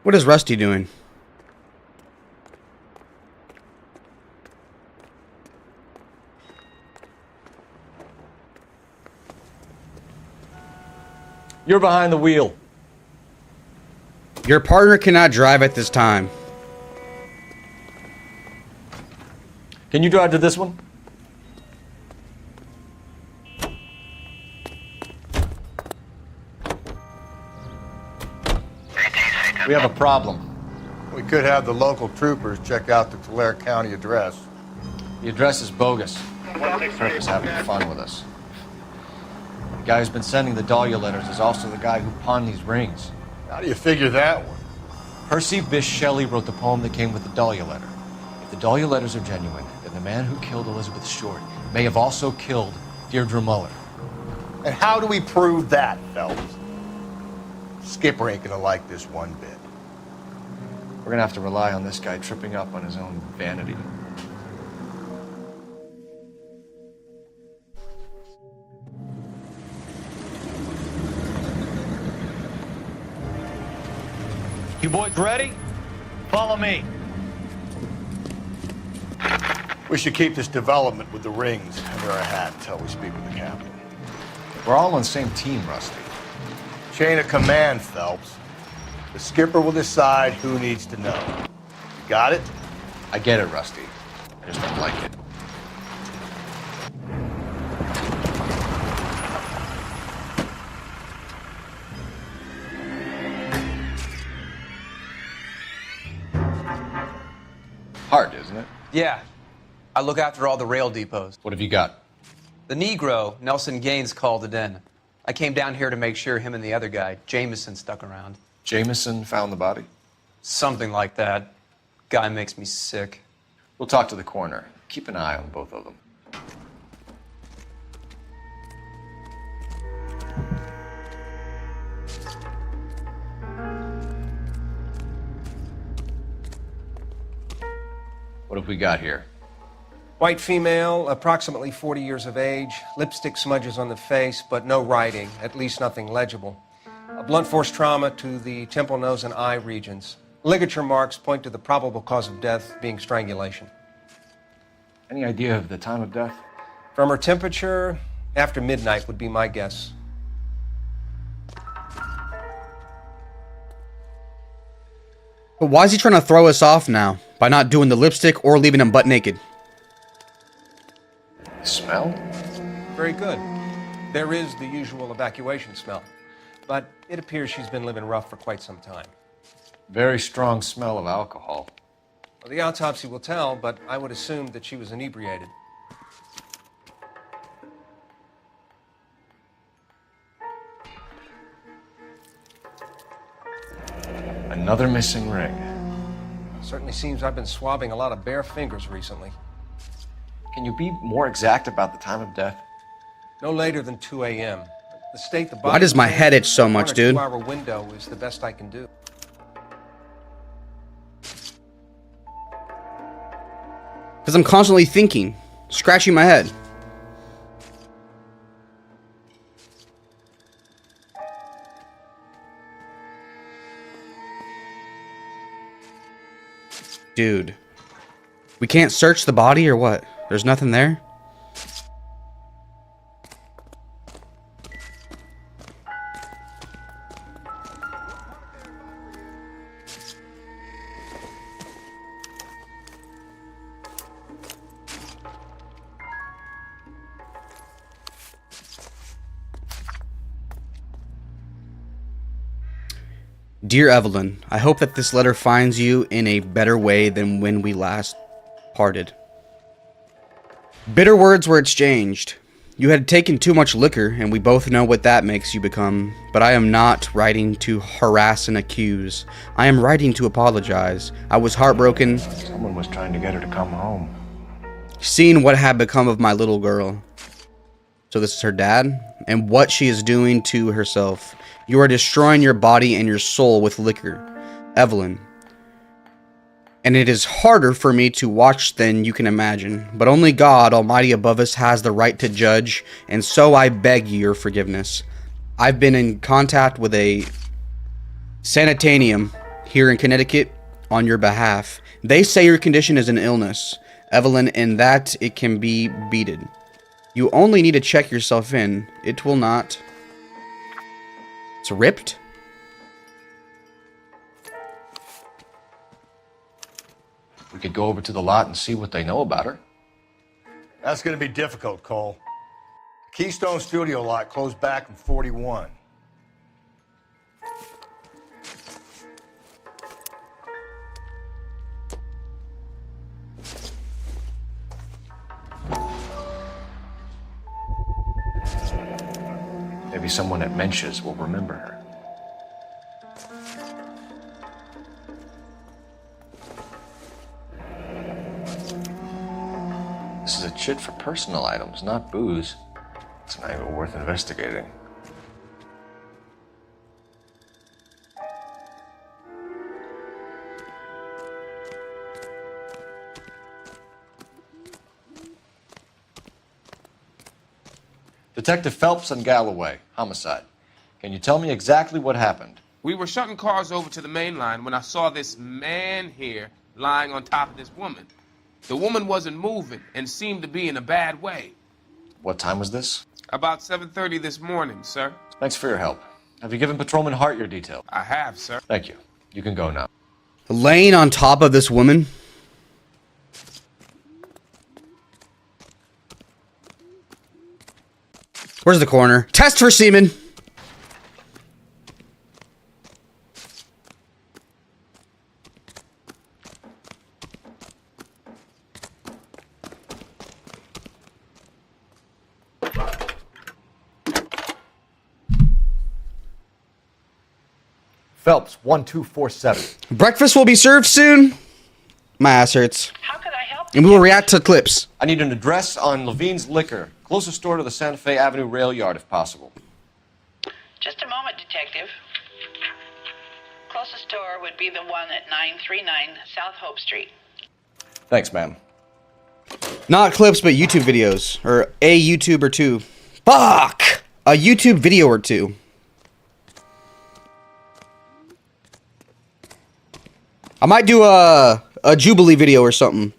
What is Rusty doing? You're behind the wheel. Your partner cannot drive at this time. Can you drive to this one? We have a problem. We could have the local troopers check out the Tulare County address. The address is bogus. Kirk is having fun with us. The guy who's been sending the Dahlia letters is also the guy who pawned these rings. How do you figure that one? Percy Bysshe Shelley wrote the poem that came with the Dahlia letter. If the Dahlia letters are genuine, then the man who killed Elizabeth Short may have also killed Deirdre Muller. And how do we prove that, Phelps? Skipper ain't gonna like this one bit. We're gonna have to rely on this guy tripping up on his own vanity. You boys ready? Follow me. We should keep this development with the rings under our hat until we speak with the captain. We're all on the same team, Rusty. Chain of command, Phelps. The skipper will decide who needs to know. You got it? I get it, Rusty. I just don't like it. Yeah. I look after all the rail depots. What have you got? The Negro, Nelson Gaines, called it in. I came down here to make sure him and the other guy, Jameson, stuck around. Jameson found the body? Something like that. Guy makes me sick. We'll talk to the coroner. Keep an eye on both of them. What have we got here? White female, approximately 40 years of age, lipstick smudges on the face, but no writing, at least nothing legible. A blunt force trauma to the temple, nose, and eye regions. Ligature marks point to the probable cause of death being strangulation. Any idea of the time of death? From her temperature, after midnight would be my guess. But why is he trying to throw us off now by not doing the lipstick or leaving him butt naked? Smell? Very good. There is the usual evacuation smell, but it appears she's been living rough for quite some time. Very strong smell of alcohol. Well, the autopsy will tell, but I would assume that she was inebriated. Another missing ring. Certainly seems I've been swabbing a lot of bare fingers recently. Can you be more exact about the time of death? No later than 2 a.m. The state the body Why does my head itch so much, dude? 1 or 2 hour window is the best I can do. Because I'm constantly thinking, scratching my head. Dude. We can't search the body or what? There's nothing there? Dear Evelyn, I hope that this letter finds you in a better way than when we last parted. Bitter words were exchanged. You had taken too much liquor, and we both know what that makes you become. But I am not writing to harass and accuse. I am writing to apologize. I was heartbroken. Someone was trying to get her to come home. Seeing what had become of my little girl. So this is her dad, and what she is doing to herself. You are destroying your body and your soul with liquor, Evelyn. And it is harder for me to watch than you can imagine. But only God, Almighty above us, has the right to judge, and so I beg your forgiveness. I've been in contact with a sanitarium here in Connecticut on your behalf. They say your condition is an illness, Evelyn, and that it can be beaten. You only need to check yourself in. It will not... It's ripped? We could go over to the lot and see what they know about her. That's going to be difficult, Cole. The Keystone Studio lot closed back in 41. Maybe someone at Mensch's will remember her. This is a chit for personal items, not booze. It's an angle worth investigating. Detective Phelps and Galloway, homicide. Can you tell me exactly what happened? We were shutting cars over to the main line when I saw this man here lying on top of this woman. The woman wasn't moving and seemed to be in a bad way. What time was this? About 7:30 this morning, sir. Thanks for your help. Have you given Patrolman Hart your details? I have, sir. Thank you. You can go now. Laying on top of this woman? Where's the coroner? Test for semen! Phelps, 1247. Breakfast will be served soon. My ass hurts. How could I help? And we will react to clips. I need an address on Levine's Liquor. Closest store to the Santa Fe Avenue rail yard, if possible. Just a moment, Detective. Closest store would be the one at 939 South Hope Street. Thanks, ma'am. Not clips, but YouTube videos. Or a YouTube or two. Fuck! A YouTube video or two. I might do a Jubilee video or something.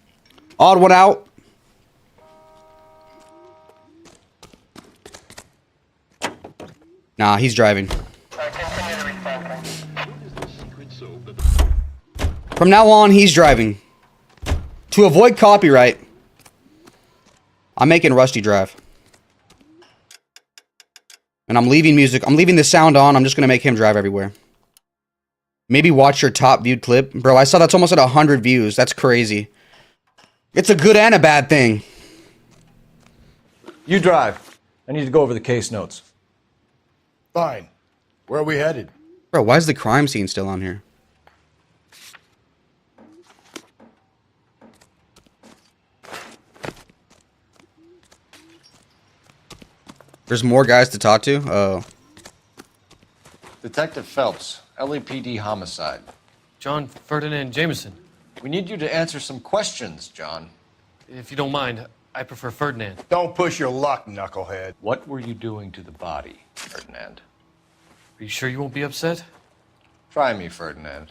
Odd one out. Nah, he's driving. From now on, he's driving. To avoid copyright, I'm making Rusty drive. And I'm leaving music. I'm leaving the sound on. I'm just going to make him drive everywhere. Maybe watch your top viewed clip. Bro, I saw that's almost at 100 views. That's crazy. It's a good and a bad thing. You drive. I need to go over the case notes. Fine. Where are we headed? Bro, why is the crime scene still on here? There's more guys to talk to? Oh. Detective Phelps, LAPD homicide. John Ferdinand Jameson. We need you to answer some questions, John. If you don't mind, I prefer Ferdinand. Don't push your luck, knucklehead. What were you doing to the body, Ferdinand? Are you sure you won't be upset? Try me, Ferdinand.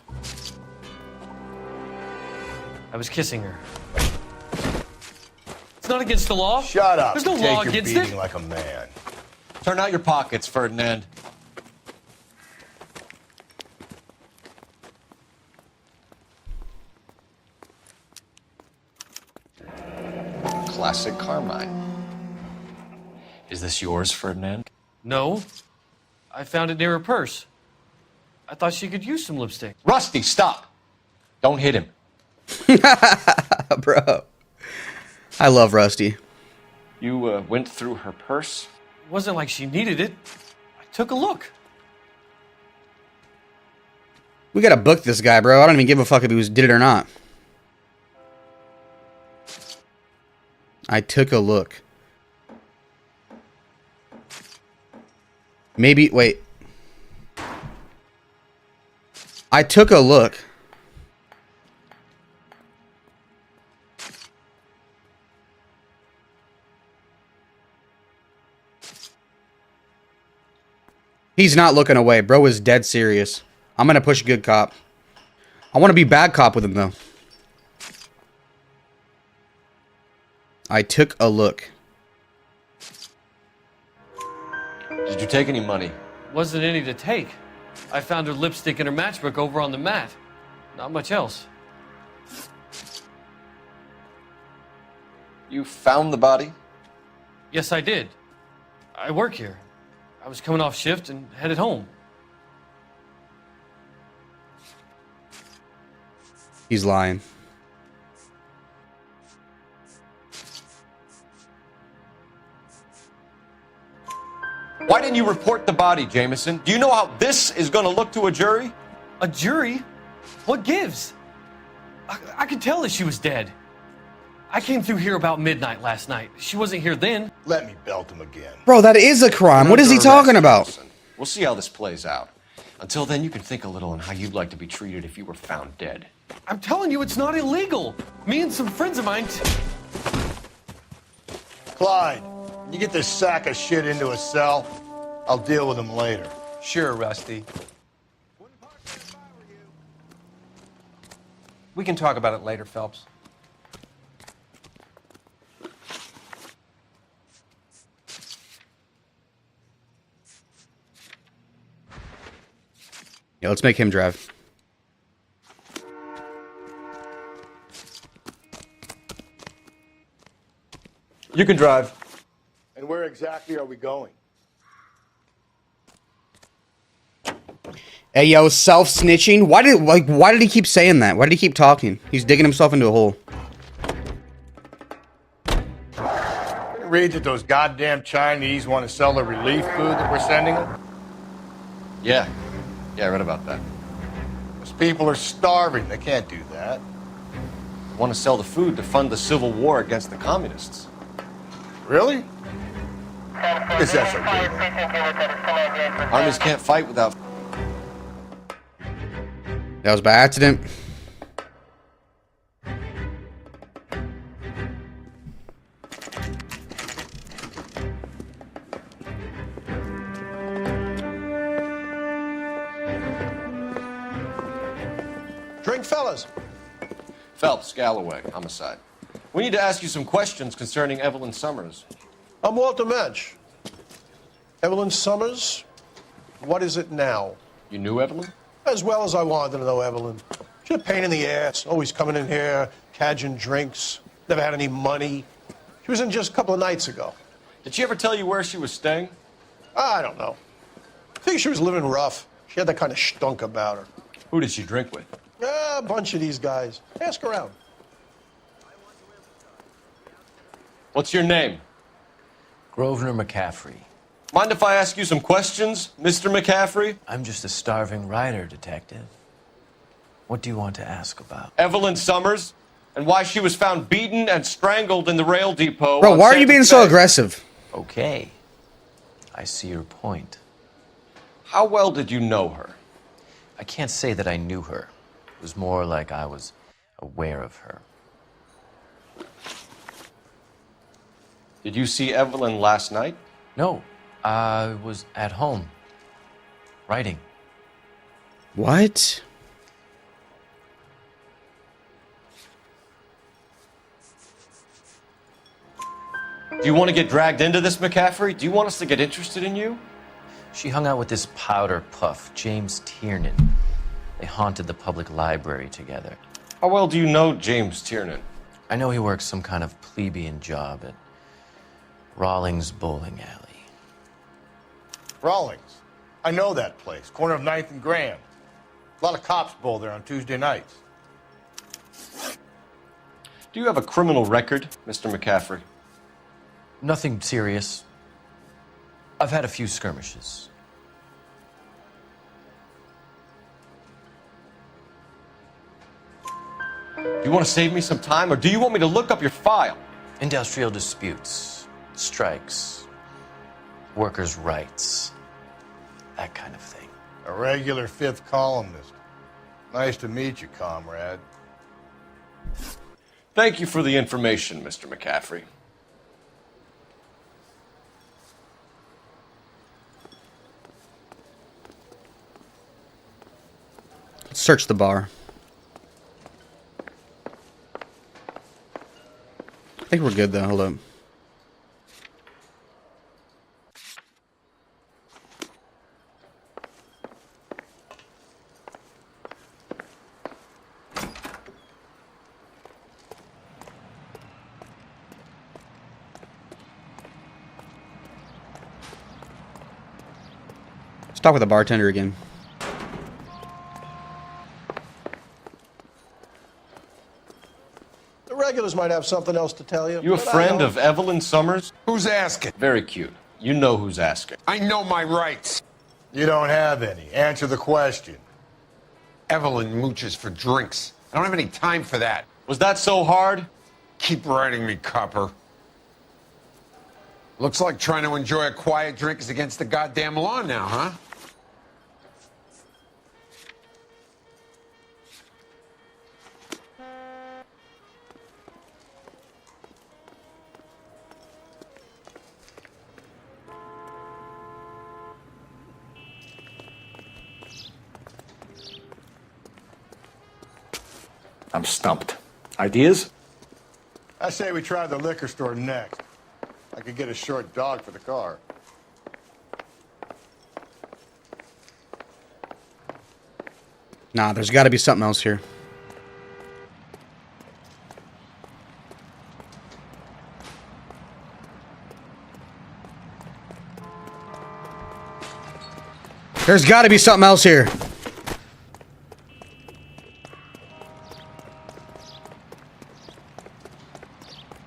I was kissing her. It's not against the law. Shut up. There's no Take law your against beating it. like a man. Turn out your pockets, Ferdinand. Classic Carmine. Is this yours, Ferdinand? No. I found it near her purse. I thought she could use some lipstick. Rusty, stop! Don't hit him. Bro. I love Rusty. You went through her purse? It wasn't like she needed it. I took a look. We gotta book this guy, bro. I don't even give a fuck if he did it or not. I took a look. Maybe, wait. I took a look. He's not looking away. Bro is dead serious. I'm gonna push good cop. I want to be bad cop with him, though. I took a look. Did you take any money? Wasn't any to take. I found her lipstick in her matchbook over on the mat. Not much else. You found the body? Yes, I did. I work here. I was coming off shift and headed home. He's lying. Why didn't you report the body, Jameson? Do you know how this is going to look to a jury? A jury? What gives? I could tell that she was dead. I came through here about midnight last night. She wasn't here then. Let me belt him again. Bro, that is a crime. What is he talking about? We'll see how this plays out. Until then, you can think a little on how you'd like to be treated if you were found dead. I'm telling you, it's not illegal. Me and some friends of mine... Clyde, you get this sack of shit into a cell. I'll deal with him later. Sure, Rusty. We can talk about it later, Phelps. Yeah, let's make him drive. You can drive. And where exactly are we going? Hey, yo, self-snitching? Why did he keep saying that? Why did he keep talking? He's digging himself into a hole. Read that those goddamn Chinese want to sell the relief food that we're sending them? Yeah. Yeah, I read about that. Those people are starving. They can't do that. Want to sell the food to fund the civil war against the communists. Really? Guess that's okay. Armies can't fight without... That was by accident. Drink, fellas. Phelps, Galloway, homicide. We need to ask you some questions concerning Evelyn Summers. I'm Walter Mensch. Evelyn Summers, what is it now? You knew Evelyn? As well as I wanted to know Evelyn. She's a pain in the ass, always coming in here, cadging drinks, never had any money. She was in just a couple of nights ago. Did she ever tell you where she was staying? I don't know. I think she was living rough. She had that kind of stunk about her. Who did she drink with? A bunch of these guys. Ask around. What's your name? Grosvenor McCaffrey. Mind if I ask you some questions, Mr. McCaffrey? I'm just a starving writer, detective. What do you want to ask about? Evelyn Summers, and why she was found beaten and strangled in the rail depot. Bro, on why are you Santa being Fe. so aggressive? Okay. I see your point. How well did you know her? I can't say that I knew her. It was more like I was aware of her. Did you see Evelyn last night? No. I was at home. Writing. What? Do you want to get dragged into this, McCaffrey? Do you want us to get interested in you? She hung out with this powder puff, James Tiernan. They haunted the public library together. How well do you know James Tiernan? I know he works some kind of plebeian job at Rawlings Bowling Alley. Rawlings. I know that place. Corner of 9th and Grand. A lot of cops bowl there on Tuesday nights. Do you have a criminal record, Mr. McCaffrey? Nothing serious. I've had a few skirmishes. Do you want to save me some time, or do you want me to look up your file? Industrial disputes, strikes, workers' rights, that kind of thing. A regular fifth columnist. Nice to meet you, comrade. Thank you for the information, Mr. McCaffrey. Search the bar. I think we're good though. Hold up. Let's talk with the bartender again. The regulars might have something else to tell you. You a but I friend don't. of Evelyn Summers? Who's asking? Very cute. You know who's asking. I know my rights. You don't have any. Answer the question. Evelyn mooches for drinks. I don't have any time for that. Was that so hard? Keep writing me, copper. Looks like trying to enjoy a quiet drink is against the goddamn law now, huh? I'm stumped. Ideas? I say we try the liquor store next. I could get a short dog for the car. Nah, there's got to be something else here. There's got to be something else here.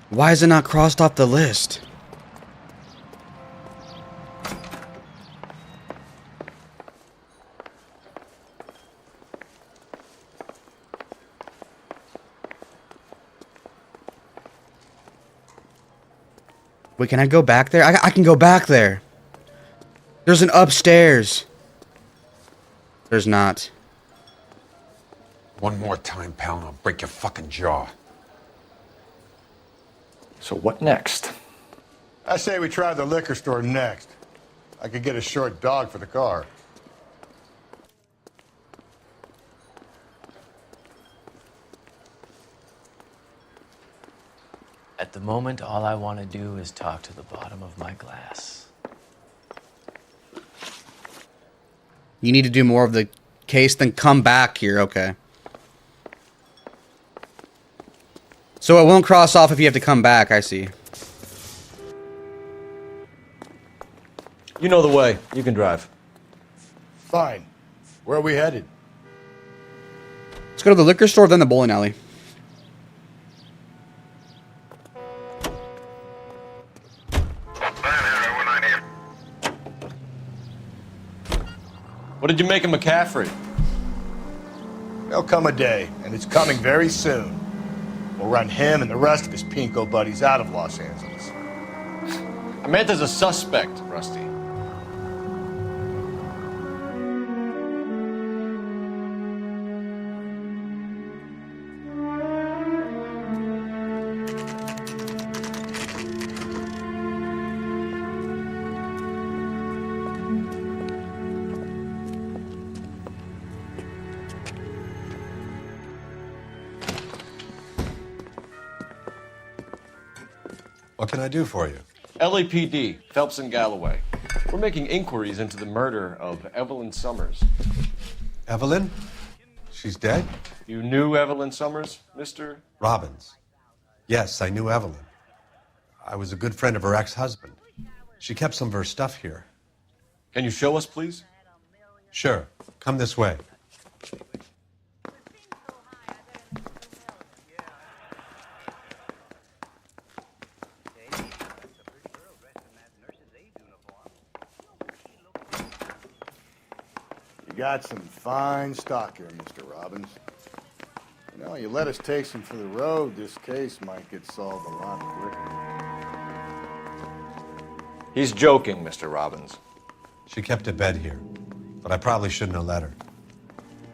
Why is it not crossed off the list? Wait, can I go back there? I can go back there. There's an upstairs. There's not. One more time, pal, and I'll break your fucking jaw. So what next? I say we try the liquor store next. I could get a short dog for the car. At the moment, all I want to do is talk to the bottom of my glass. You need to do more of the case, then come back here. Okay. So it won't cross off if you have to come back. I see. You know the way. You can drive. Fine. Where are we headed? Let's go to the liquor store, then the bowling alley. What did you make of McCaffrey? There'll come a day, and it's coming very soon. We'll run him and the rest of his pinko buddies out of Los Angeles. I meant as a suspect, Rusty. What can I do for you? LAPD, Phelps and Galloway. We're making inquiries into the murder of Evelyn Summers. Evelyn? She's dead? You knew Evelyn Summers, Mr. Robbins. Yes, I knew Evelyn. I was a good friend of her ex-husband. She kept some of her stuff here. Can you show us, please? Sure. Come this way. You got some fine stock here, Mr. Robbins. You know, you let us take some for the road, this case might get solved a lot quicker. He's joking, Mr. Robbins. She kept a bed here, but I probably shouldn't have let her.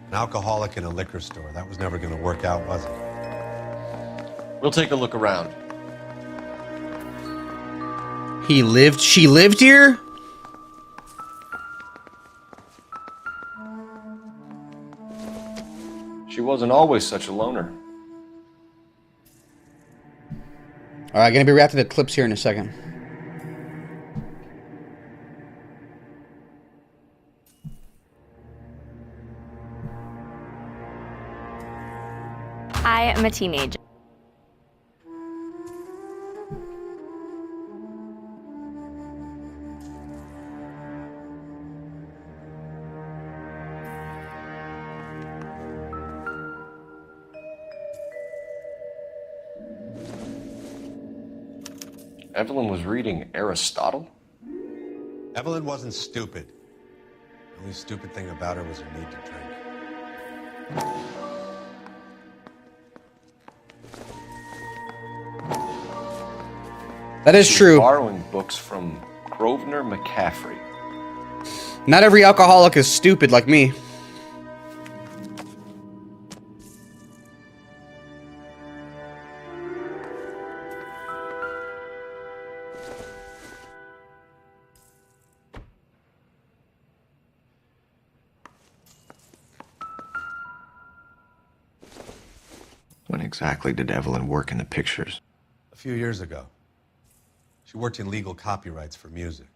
An alcoholic in a liquor store. That was never going to work out, was it? We'll take a look around. She lived here? She wasn't always such a loner. Alright, gonna be reacting to clips here in a second. I am a teenager. Evelyn was reading Aristotle? Evelyn wasn't stupid. The only stupid thing about her was her need to drink. That is true. Borrowing books from Grosvenor McCaffrey. Not every alcoholic is stupid like me. When exactly did Evelyn work in the pictures? A few years ago. She worked in legal copyrights for music.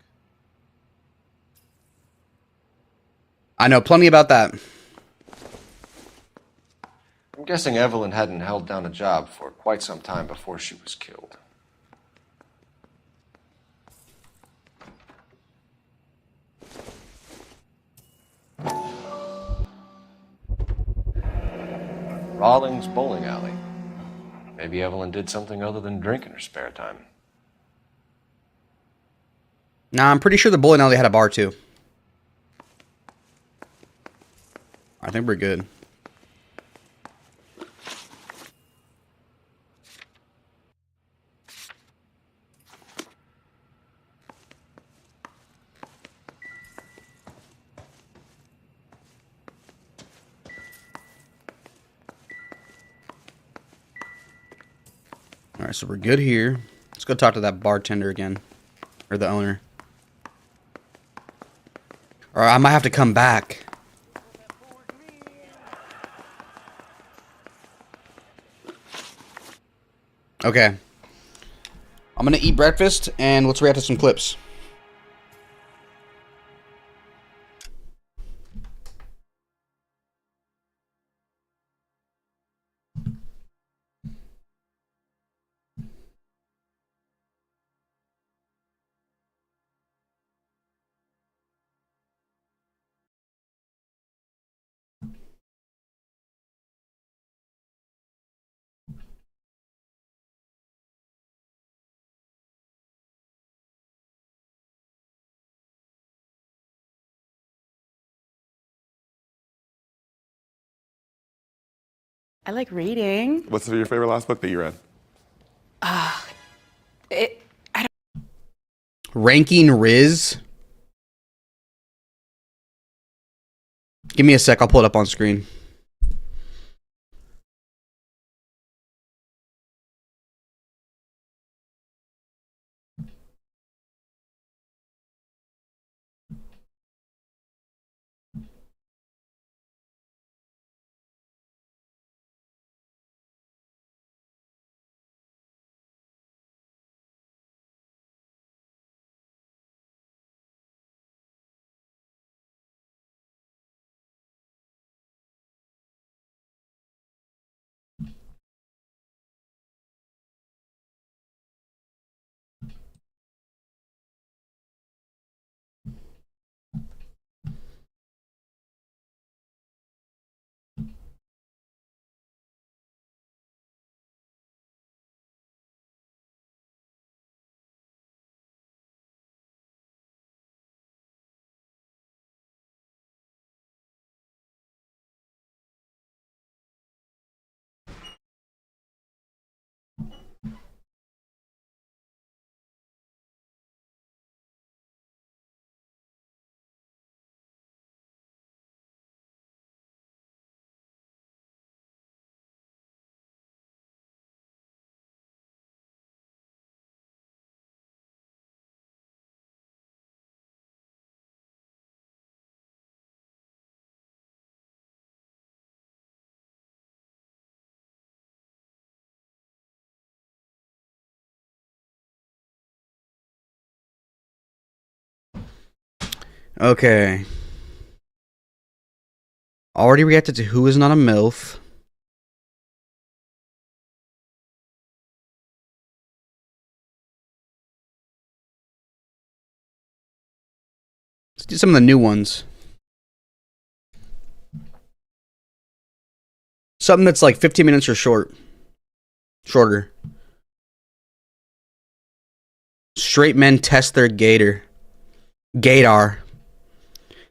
I know plenty about that. I'm guessing Evelyn hadn't held down a job for quite some time before she was killed. Rawlings Bowling Alley. Maybe Evelyn did something other than drink in her spare time. Nah, I'm pretty sure the bowling alley had a bar too. I think we're good. Alright, so we're good here. Let's go talk to that bartender again. Or the owner. Or I might have to come back. Okay. I'm gonna eat breakfast and let's react to some clips. I like reading. What's your favorite last book that you read? Ranking Riz. Give me a sec, I'll pull it up on screen. Okay. Already reacted to Who Is Not a MILF. Let's do some of the new ones. Something that's like 15 minutes or shorter. Straight men test their gaydar.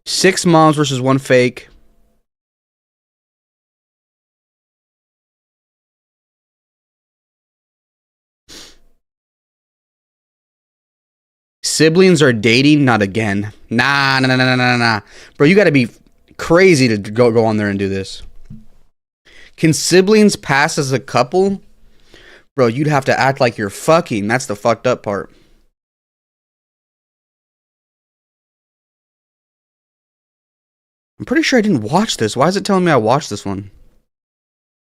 6 moms versus 1 fake. Siblings are dating, not again. Nah. Bro, you gotta be crazy to go on there and do this. Can siblings pass as a couple? Bro, you'd have to act like you're fucking. That's the fucked up part. I'm pretty sure I didn't watch this. Why is it telling me I watched this one?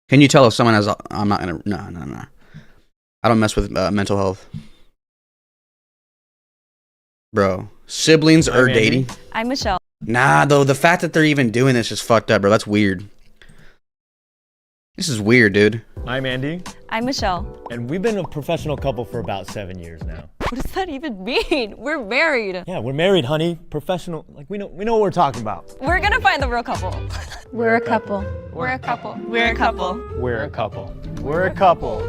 Can you tell if someone has... I'm not gonna... No. I don't mess with mental health. Bro. Siblings are dating? I'm Michelle. Nah, though. The fact that they're even doing this is fucked up, bro. That's weird. This is weird, dude. I'm Andy. I'm Michelle. And we've been a professional couple for about 7 years now. What does that even mean? We're married. Yeah, we're married, honey. Professional. Like, we know what we're talking about. We're gonna find the real couple. We're a couple. We're a couple. We're a couple. We're a couple. We're a couple.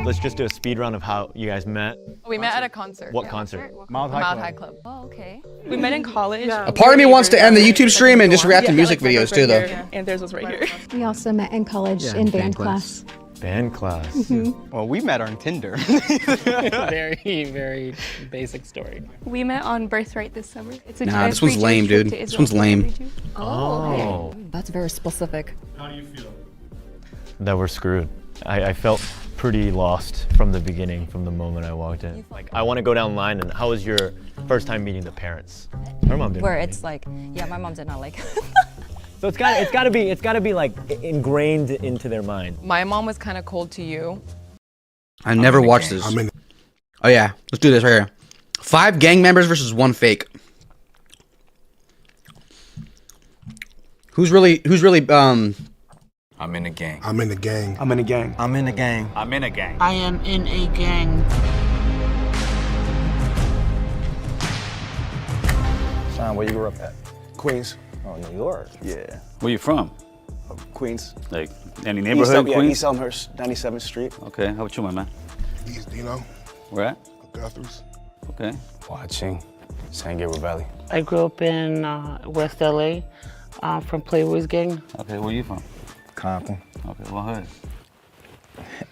Let's just do a speed run of how you guys met. We met at a concert. What concert? Mount High Club. Oh, okay. We met in college. A part of me wants to end the YouTube stream and just react to music videos too, though. And theirs was right here. We also met in college in band class. Band class. Mhm. Well, we met on Tinder. Very basic story. We met on Birthright this summer. It's a Nah, this one's lame, dude. This one's lame. Oh. That's very specific. That we're screwed. I felt pretty lost from the beginning, from the moment I walked in. Like, I want to go down the line. And how was your first time meeting the parents? Her mom didn't. Where it's like, yeah, my mom did not like. So it's got to be like ingrained into their mind. My mom was kind of cold to you. I never watched this. Oh yeah, let's do this right here. 5 gang members versus 1 fake. Who's really I'm in a gang. I'm in the gang. I'm in a gang. I'm in a gang. I'm in a gang. I am in a gang. Sean, where you grew up at? Queens. Oh, New York. Yeah. Where you from? Queens. Like any neighborhood in Queens? East Elmhurst, 97th Street. Okay, how about you, my man? East Dino. Where at? Guthrie's. Okay. Watching San Gabriel Valley. I grew up in West LA from Playboy's gang. Okay, where you from? Compton. Okay, what hood?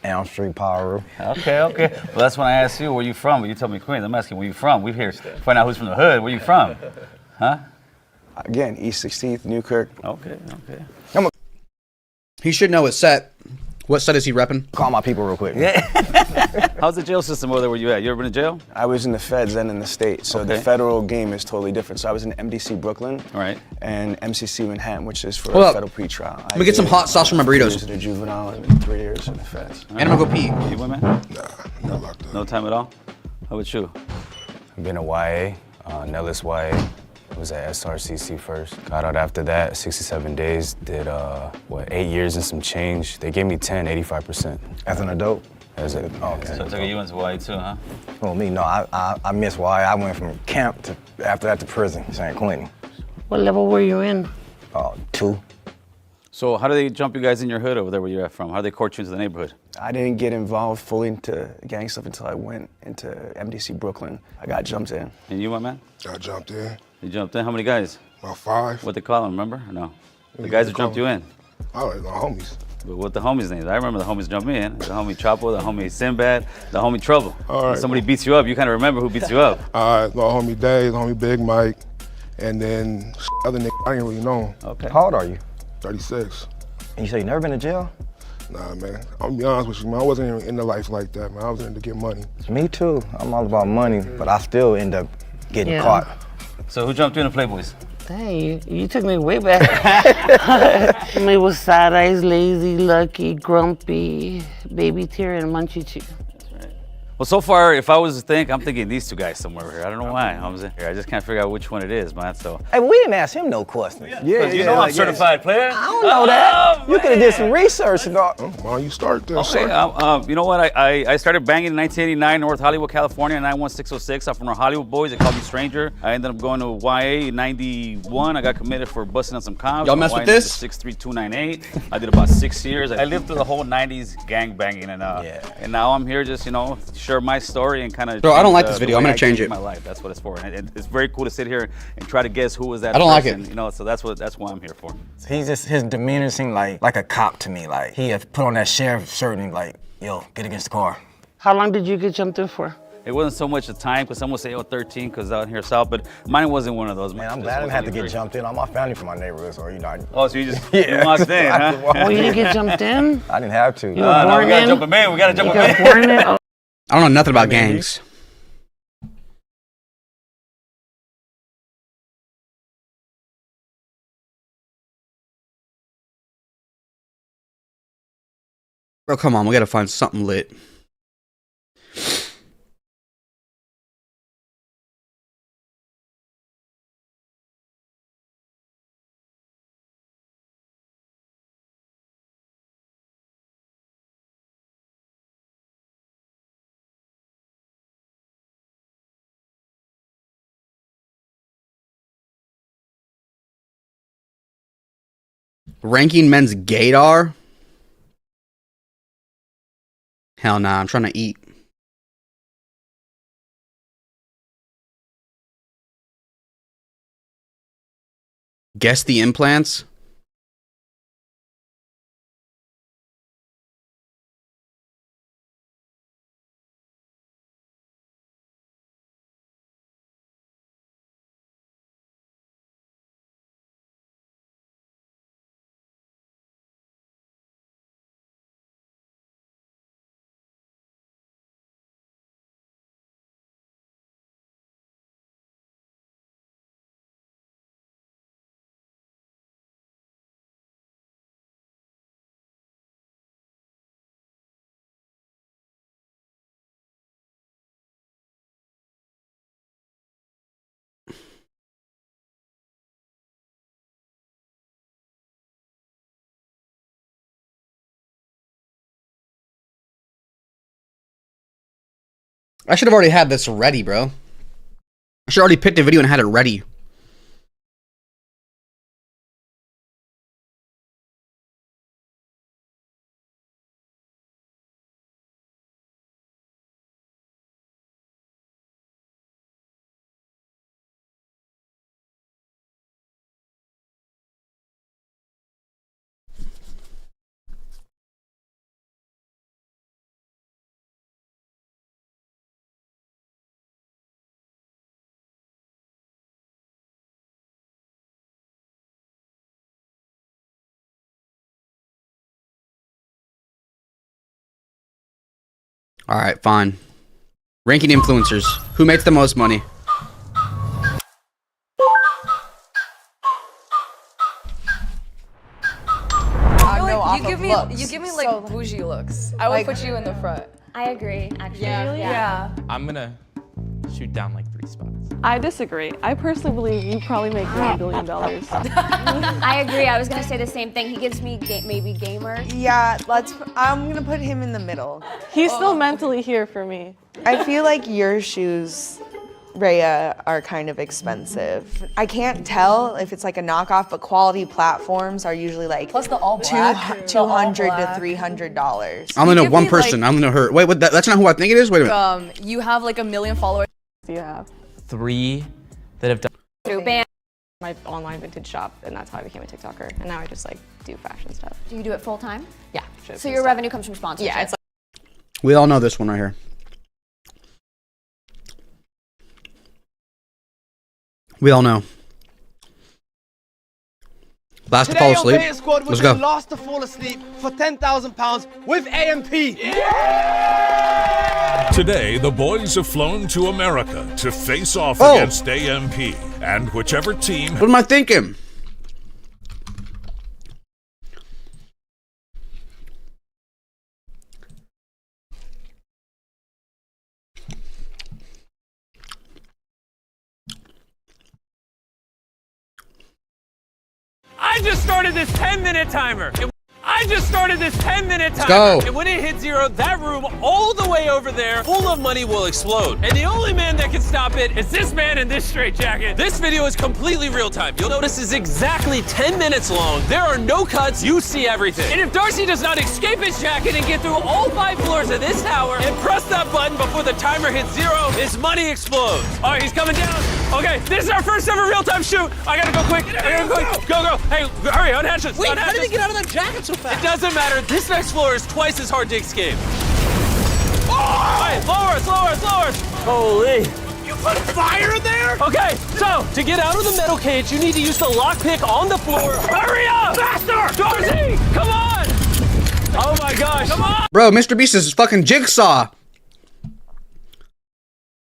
Elm Street, Power. Okay. Well, that's when I asked you where you from, but you told me Queens. I'm asking where you from. We're here to find out who's from the hood. Where you from? Huh? Again, East 16th, Newkirk. Okay. He should know his set. What set is he repping? Call my people real quick. Yeah. How's the jail system over there where you at? You ever been to jail? I was in the feds and in the state, so the federal game is totally different. So I was in MDC Brooklyn, right, and MCC Manhattan, which is for Hold federal up. pretrial. Let me get some hot sauce for my 3 burritos. years in the juvenile and 3 years in the feds. And I'm gonna go pee. You went, man? Nah, not locked up. No time at all? How about you? I've been a YA, Nellis YA. I was at SRCC first. Got out after that, 67 days. Did, 8 years and some change. They gave me 10, 85%. As an adult? As a, So I took you went to Hawaii too, huh? Well, me, no, I missed why. I went from camp to, after that, to prison, San Quentin. What level were you in? 2. So how do they jump you guys in your hood over there where you're at from? How do they court you into the neighborhood? I didn't get involved fully into gang stuff until I went into MDC Brooklyn. I got jumped in. And you, my man? I jumped in. You jumped in? How many guys? About 5. What they call them, remember? Or no? The guys who jumped you in. Oh, my homies. But what the homies' names? I remember the homies jump in. The homie Chapo, the homie Sinbad, the homie Trouble. All right. When somebody beats you up, you kind of remember who beats you up. All right, my homie Dave, homie Big Mike, and then other nigga I didn't really know him. Okay. How old are you? 36. And you say you never been to jail? Nah, man. I'm gonna be honest with you, man. I wasn't even into life like that, man. I was in to get money. Me too. I'm all about money, but I still end up getting caught. So who jumped you in the Playboys? Dang, you took me way back. Me was Side Eyes, Lazy, Lucky, Grumpy, Baby Tear, and Munchie Chew. Well, so far, if I was to think, I'm thinking these 2 guys somewhere here. I don't know why. I just can't figure out which one it is, man. So. Hey, but we didn't ask him no questions. Yeah, you know I'm certified player. I don't know that. You could have did some research and all. Why don't you start there, Okay, sir? you know what? I started banging in 1989, North Hollywood, California, 91606. I'm from the Hollywood boys. They called me Stranger. I ended up going to YA in 91. I got committed for busting on some cops. Y'all mess with this? 63298. I did about 6 years. I lived through the whole 90s gang banging, and now I'm here just, share my story and kind of. Bro, I don't like this video. I'm gonna change it. My life. That's what it's for. And it's very cool to sit here and try to guess who was that. I don't like person, it. So that's why I'm here for. His demeanor seemed like a cop to me. Like he had put on that sheriff shirt and like, yo, get against the car. How long did you get jumped in for? It wasn't so much the time, because some would say, 13, because out here south, but mine wasn't one of those. Man, I'm glad I didn't have to get jumped in. All my family from my neighborhood, so Oh, so you just you walked in, huh? Oh, you didn't get jumped in? I didn't have to. You were born we gotta in? jump a man. We gotta jump a man. You were born in? Oh. I don't know nothing about gangs. Bro, come on, we gotta find something lit. Ranking men's gaydar? Hell nah, I'm trying to eat. Guess the implants? I should have already had this ready, bro. I should have already picked a video and had it ready. All right, fine. Ranking influencers. Who makes the most money? You give me like bougie looks. I would put you in the front. I agree, actually. Yeah. I'm gonna shoot down like 3 spots. I disagree. I personally believe you probably make $1 billion. I agree. I was gonna say the same thing. He gives me maybe gamer. Yeah, I'm gonna put him in the middle. He's still mentally here for me. I feel like your shoes, Rhea, are kind of expensive. I can't tell if it's like a knockoff, but quality platforms are usually like plus the all black, $200 to $300. I only know one person. I only know her. Wait, what? That's not who I think it is. Wait a minute. You have like 1 million followers. You have 3 that have done Through band. my online vintage shop, and that's how I became a TikToker. And now I just like do fashion stuff. Do you do it full time? Yeah. So your revenue comes from sponsorship? Yeah, it's We all know this one right here. We all know. Last to fall asleep. Let's go. Last to fall asleep for £10,000 with AMP. Today, the boys have flown to America to face off against AMP, and whichever team. What am I thinking? I just started this 10-minute timer. Let's go. And when it hits 0, that room all the way over there full of money will explode. And the only man that can stop it is this man in this straitjacket. This video is completely real time. You'll notice it's exactly 10 minutes long. There are no cuts. You see everything. And if Darcy does not escape his jacket and get through all 5 floors of this tower and press that button before the timer hits 0, his money explodes. All right, he's coming down. Okay, this is our first ever real-time shoot. I gotta go quick. Go. Hey, hurry, unhatch us. Wait, how did he get out of that jacket so fast? It doesn't matter. This next floor is twice as hard to escape. All right, lower us. Holy. You put fire in there? Okay, so to get out of the metal cage, you need to use the lockpick on the floor. Hurry up! Faster! Darcy, come on! Oh my gosh. Come on! Bro, Mr. Beast is fucking Jigsaw.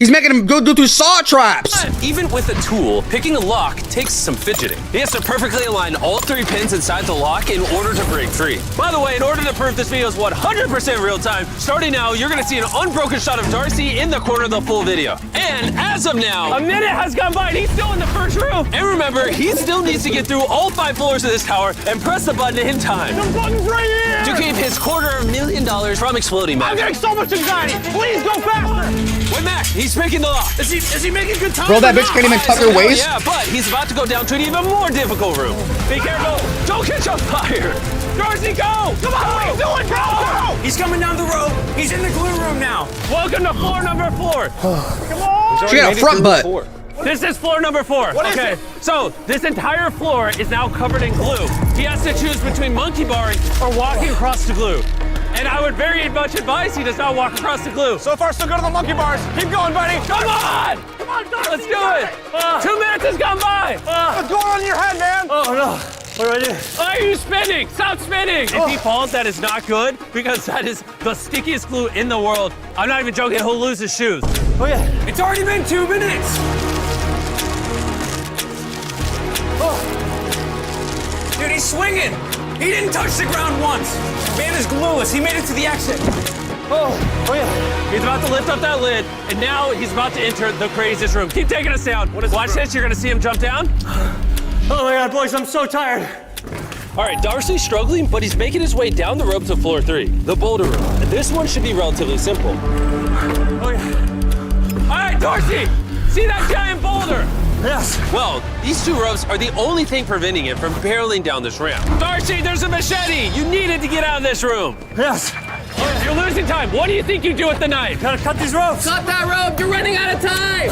He's making him go through saw traps. Even with a tool, picking a lock takes some fidgeting. He has to perfectly align all 3 pins inside the lock in order to break free. By the way, in order to prove this video is 100% real time, starting now, you're gonna see an unbroken shot of Darcy in the corner of the full video. And as of now, a minute has gone by and he's still in the first room. And remember, he still needs to get through all 5 floors of this tower and press the button in time. The button's right here! To keep his $250,000 from exploding, Mac. I'm getting so much anxiety! Please go faster! Wait, Mac, he's making the lock. Is he making good time? Bro, that bitch can't even tuck her waist. Yeah, but he's about to go down to an even more difficult room. Be careful. Don't catch on fire. Darcy, go! Come on, what are you doing? Go! He's coming down the road. He's in the glue room now. Welcome to floor number 4. Come on! She got a front butt. This is floor number 4. What is it? So this entire floor is now covered in glue. He has to choose between monkey barring or walking across the glue. And I would very much advise he does not walk across the glue. So far, so good on the monkey bars. Keep going, buddy. Come on! Come on, Darcy, Let's do it! 2 minutes has gone by! What's going on in your head, man? Oh no! What do I do? Why are you spinning? Stop spinning! If he falls, that is not good because that is the stickiest glue in the world. I'm not even joking, he'll lose his shoes. Oh yeah, it's already been 2 minutes. Oh. Dude, he's swinging. He didn't touch the ground once. Man is glueless. He made it to the exit. Oh yeah. He's about to lift up that lid, and now he's about to enter the craziest room. Keep taking us down. Watch this, you're gonna see him jump down. Oh my God, boys, I'm so tired. All right, Darcy's struggling, but he's making his way down the rope to floor 3, the boulder room. This one should be relatively simple. Oh yeah. Hey, Darcy! See that giant boulder? Yes. Well, these 2 ropes are the only thing preventing it from barreling down this ramp. Darcy, there's a machete! You needed to get out of this room! Yes. You're losing time. What do you think you do with the knife? Gotta cut these ropes. Cut that rope! You're running out of time!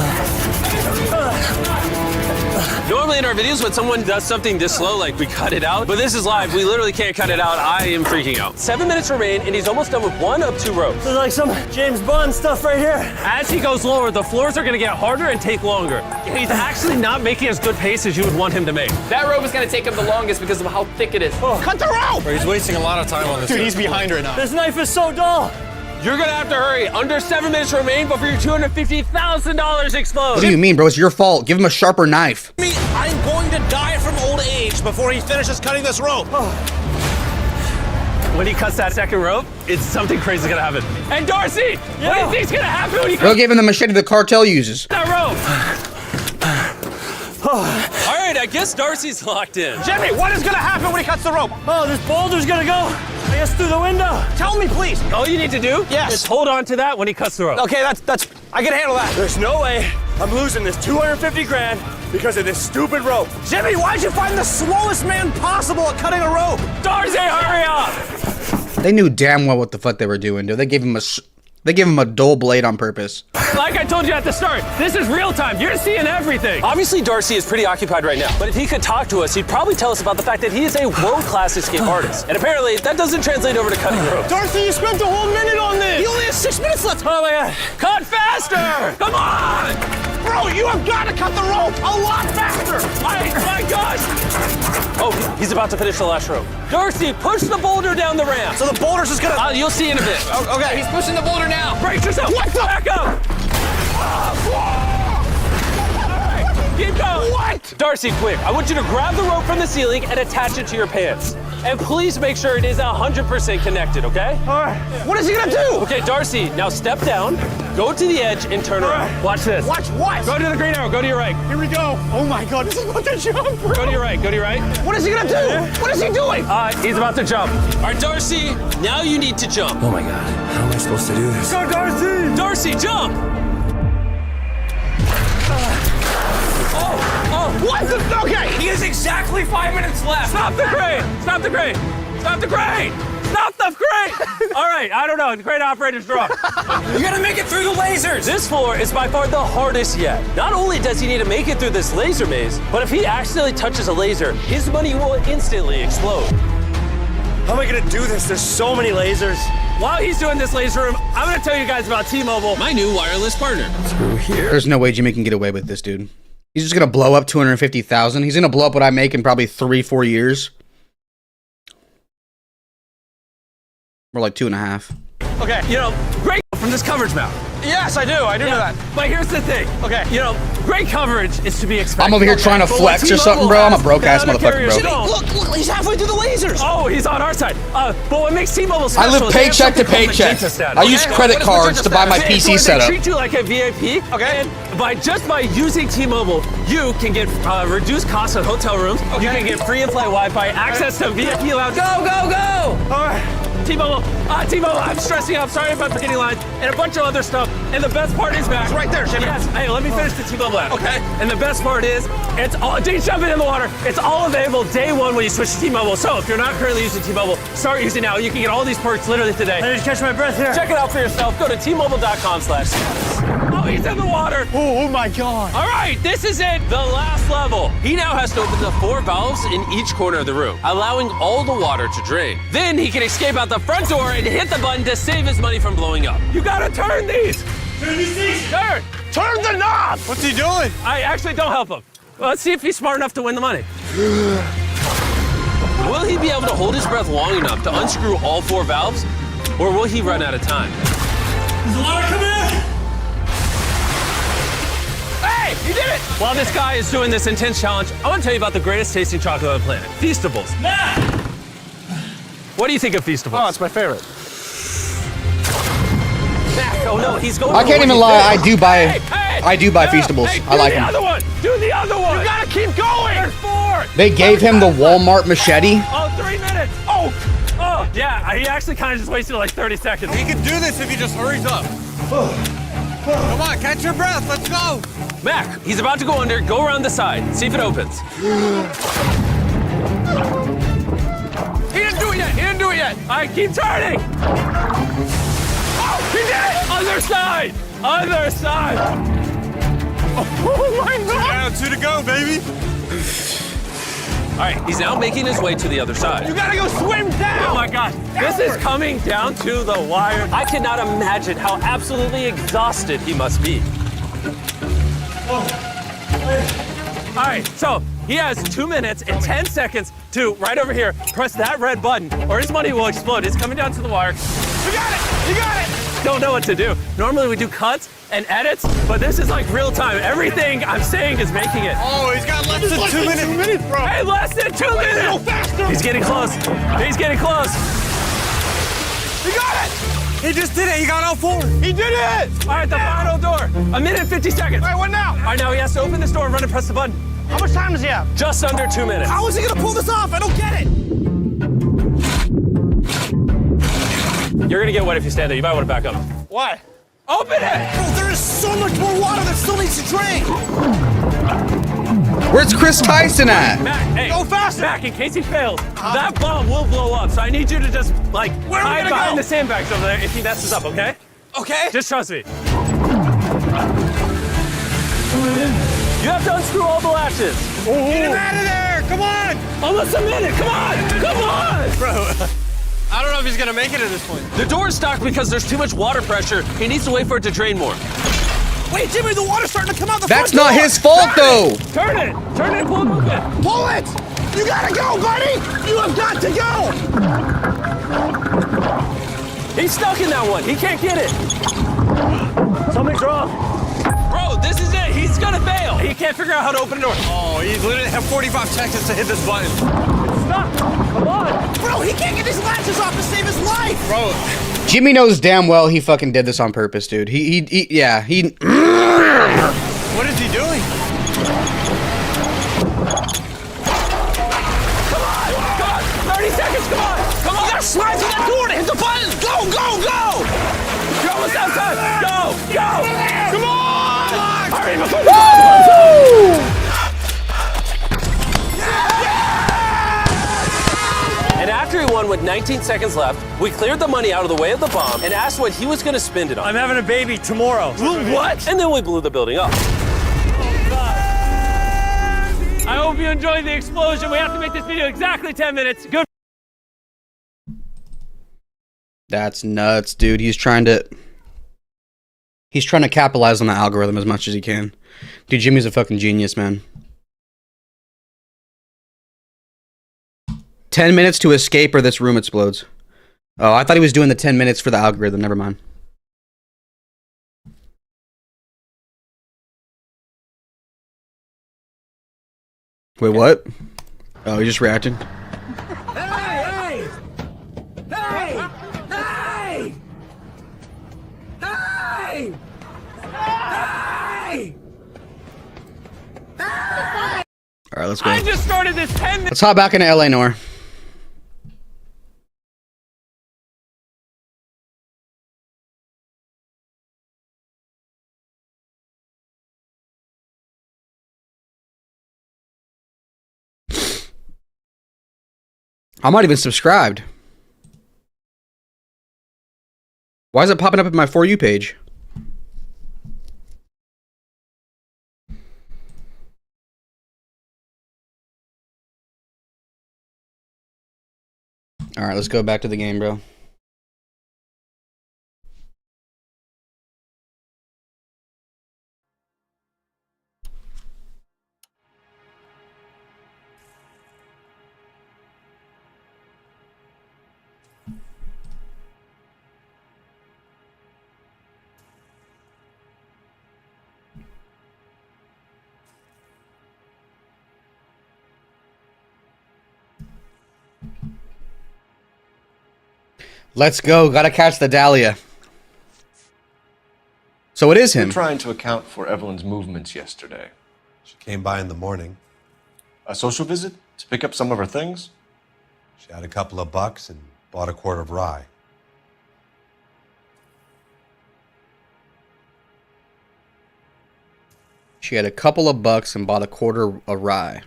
Normally in our videos, when someone does something this slow, like we cut it out, but this is live. We literally can't cut it out. I am freaking out. 7 minutes remain, and he's almost done with 1 of 2 ropes. There's like some James Bond stuff right here. As he goes lower, the floors are gonna get harder and take longer. He's actually not making as good pace as you would want him to make. That rope is gonna take him the longest because of how thick it is. Oh. Cut the rope! He's wasting a lot of time on this. Dude, he's behind right now. This knife is so dull. You're gonna have to hurry. Under 7 minutes remain before your $250,000 explodes. What do you mean, bro? It's your fault. Give him a sharper knife. I'm going to die from old age before he finishes cutting this rope. When he cuts that second rope, it's something crazy gonna happen. And Darcy, what do you think's gonna happen when he Bro cuts gave him the machete the cartel uses. that rope? All right, I guess Darcy's locked in. Jimmy, what is gonna happen when he cuts the rope? Oh, this boulder's gonna go, I guess, through the window. Tell me, please. All you need to do is hold on to that when he cuts the rope. Okay, that's, I can handle that. There's no way I'm losing this 250 grand because of this stupid rope. Jimmy, why'd you find the slowest man possible at cutting a rope? Darcy, hurry up! They knew damn well what the fuck they were doing, dude. They gave him a dull blade on purpose. Like I told you at the start, this is real time. You're seeing everything. Obviously, Darcy is pretty occupied right now. But if he could talk to us, he'd probably tell us about the fact that he is a world-class escape artist. And apparently, that doesn't translate over to cutting ropes. Darcy, you spent a whole minute on this. He only has 6 minutes left. Oh my God. Cut faster! Come on! Bro, you have got to cut the rope a lot faster. My gosh! Oh, he's about to finish the last rope. Darcy, push the boulder down the ramp. So the boulder's just gonna... You'll see in a bit. Okay. He's pushing the boulder now. Brace yourself. What the? Back up. Keep going. What? Darcy, quick. I want you to grab the rope from the ceiling and attach it to your pants. And please make sure it is 100% connected, okay? All right. What is he gonna do? Okay, Darcy, now step down, go to the edge, and turn around. Watch this. Watch what? Go to the green arrow. Go to your right. Here we go. Oh my God, this is about to jump, bro. Go to your right. Go to your right. What is he gonna do? What is he doing? He's about to jump. All right, Darcy, now you need to jump. Oh my God, how am I supposed to do this? Go, Darcy! Darcy, jump! What the? Okay. He has exactly 5 minutes left. Stop the crane! Stop the crane! Stop the crane! Stop the crane! All right, I don't know. The crane operator's drunk. You gotta make it through the lasers. This floor is by far the hardest yet. Not only does he need to make it through this laser maze, but if he accidentally touches a laser, his money will instantly explode. How am I gonna do this? There's so many lasers. While he's doing this laser room, I'm gonna tell you guys about T-Mobile, my new wireless partner. Through here. There's no way Jimmy can get away with this, dude. He's just gonna blow up 250,000. He's gonna blow up what I make in probably 3-4 years. Or like 2.5. Okay, you know, great from this coverage map. Yes, I do. I do know that. But here's the thing. Okay. You know, great coverage is to be expected. I'm over here trying to flex or something, bro. I'm a broke ass motherfucker, bro. Look, he's halfway through the lasers. Oh, he's on our side. But what makes T-Mobile I special live is they have paycheck to something called paycheck. magenta status. I use credit cards to buy my PC setup. They treat you like a VIP. Okay. And by using T-Mobile, you can get reduced costs on hotel rooms. Okay. You can get free in-flight Wi-Fi, access to VIP lounge. Go, go, go! All right. T-Mobile, I'm stressing out. I'm sorry about the beginning line and a bunch of other stuff. And the best part is, Matt. It's right there, Jimmy. Yes. Hey, let me finish the T-Mobile app. Okay. And the best part is, it's all. Don't jump it in the water. It's all available day one when you switch to T-Mobile. So if you're not currently using T-Mobile, start using now. You can get all these perks literally today. I need to catch my breath here. Check it out for yourself. Go to T-Mobile.com/status. Oh, he's in the water. Oh my God. All right, this is it. The last level. He now has to open the 4 valves in each corner of the room, allowing all the water to drain. Then he can escape out the front door and hit the button to save his money from blowing up. You gotta turn these. Turn these things. Turn the knob. What's he doing? I actually don't help him. Well, let's see if he's smart enough to win the money. Will he be able to hold his breath long enough to unscrew all 4 valves, or will he run out of time? There's a lot coming in. Hey, you did it! While this guy is doing this intense challenge, I want to tell you about the greatest tasting chocolate on the planet, Feastables. What do you think of Feastables? Oh, it's my favorite. Oh no, he's going. I can't even lie. I do buy Feastables. Hey, I like them. Do the other one. Do the other one. You gotta keep going. There's 4. They gave him the Walmart machete. Oh, 3 minutes. Oh, yeah. He actually kind of just wasted like 30 seconds. He can do this if he just hurries up. Come on, catch your breath. Let's go. Mac, he's about to go under. Go around the side. See if it opens. He didn't do it yet. He didn't do it yet. All right, keep turning. Oh, he did it. Other side. Other side. Oh my God. 2 to go, baby. All right, he's now making his way to the other side. You gotta go swim down. Oh my God, this is coming down to the wire. I cannot imagine how absolutely exhausted he must be. All right, so he has 2 minutes and 10 seconds to, right over here, press that red button or his money will explode. It's coming down to the wire. You got it. You got it. Don't know what to do. Normally we do cuts and edits, but this is like real time. Everything I'm saying is making it. Oh, he's got less than 2 minutes. 2 minutes, bro. Hey, less than 2 minutes. Go faster. He's getting close. He's getting close. He got it. He just did it. He got out forward. He did it. All right, the final door. 1 minute and 50 seconds. All right, what now? All right, now he has to open this door and run and press the button. How much time does he have? Just under 2 minutes. How is he gonna pull this off? I don't get it. You're gonna get wet if you stand there. You might want to back up. Why? Open it! Bro, there is so much more water that still needs to drain. Where's Chris Tyson at? Mac, hey, go faster. Mac, in case he fails, that bomb will blow up. So I need you to just like Where are we hide gonna behind go? the sandbags over there if he messes up, okay? Okay. Just trust me. You have to unscrew all the latches. Get him out of there. Come on. Almost a minute. Come on. Come on. Bro. I don't know if he's gonna make it at this point. The door is stuck because there's too much water pressure. He needs to wait for it to drain more. Wait, Jimmy, the water's starting to come out the That's front not door. his fault, though. Turn it. Turn it and pull it open. Pull it. You gotta go, buddy. You have got to go. He's stuck in that one. He can't get it. Something's wrong. Bro, this is it. He's gonna fail. He can't figure out how to open the door. Oh, he literally have 45 seconds to hit this button. Stop. Come on. Bro, he can't get these latches off to save his life. Bro. Jimmy knows damn well he fucking did this on purpose, dude. Yeah. What is he doing? Come on. 30 seconds. Come on. Come on. You gotta slide through that door to hit the button. Go, go, go. You're almost outside. Go. Go. Come on. Hurry before the And after he won with 19 seconds left, we cleared the money out of the way of the bomb and asked what he was going to spend it on. I'm having a baby tomorrow. What? And then we blew the building up. I hope you enjoyed the explosion. We have to make this video exactly 10 minutes. Good. That's nuts, dude. He's trying to capitalize on the algorithm as much as he can. Dude, Jimmy's a fucking genius, man. 10 minutes to escape or this room explodes. Oh, I thought he was doing the 10 minutes for the algorithm. Never mind. Wait, what? Oh, he just reacted? Hey! Hey! Hey! Hey! Hey! All right, let's go. I just started this 10 minutes. Let's hop back into LA Noir. I'm not even subscribed. Why is it popping up in my For You page? All right, let's go back to the game, bro. Let's go. Gotta catch the Dahlia. So it is him. We're trying to account for Evelyn's movements yesterday. She came by in the morning. A social visit to pick up some of her things? She had a couple of bucks and bought a quart of rye. She had a couple of bucks and bought a quarter of rye.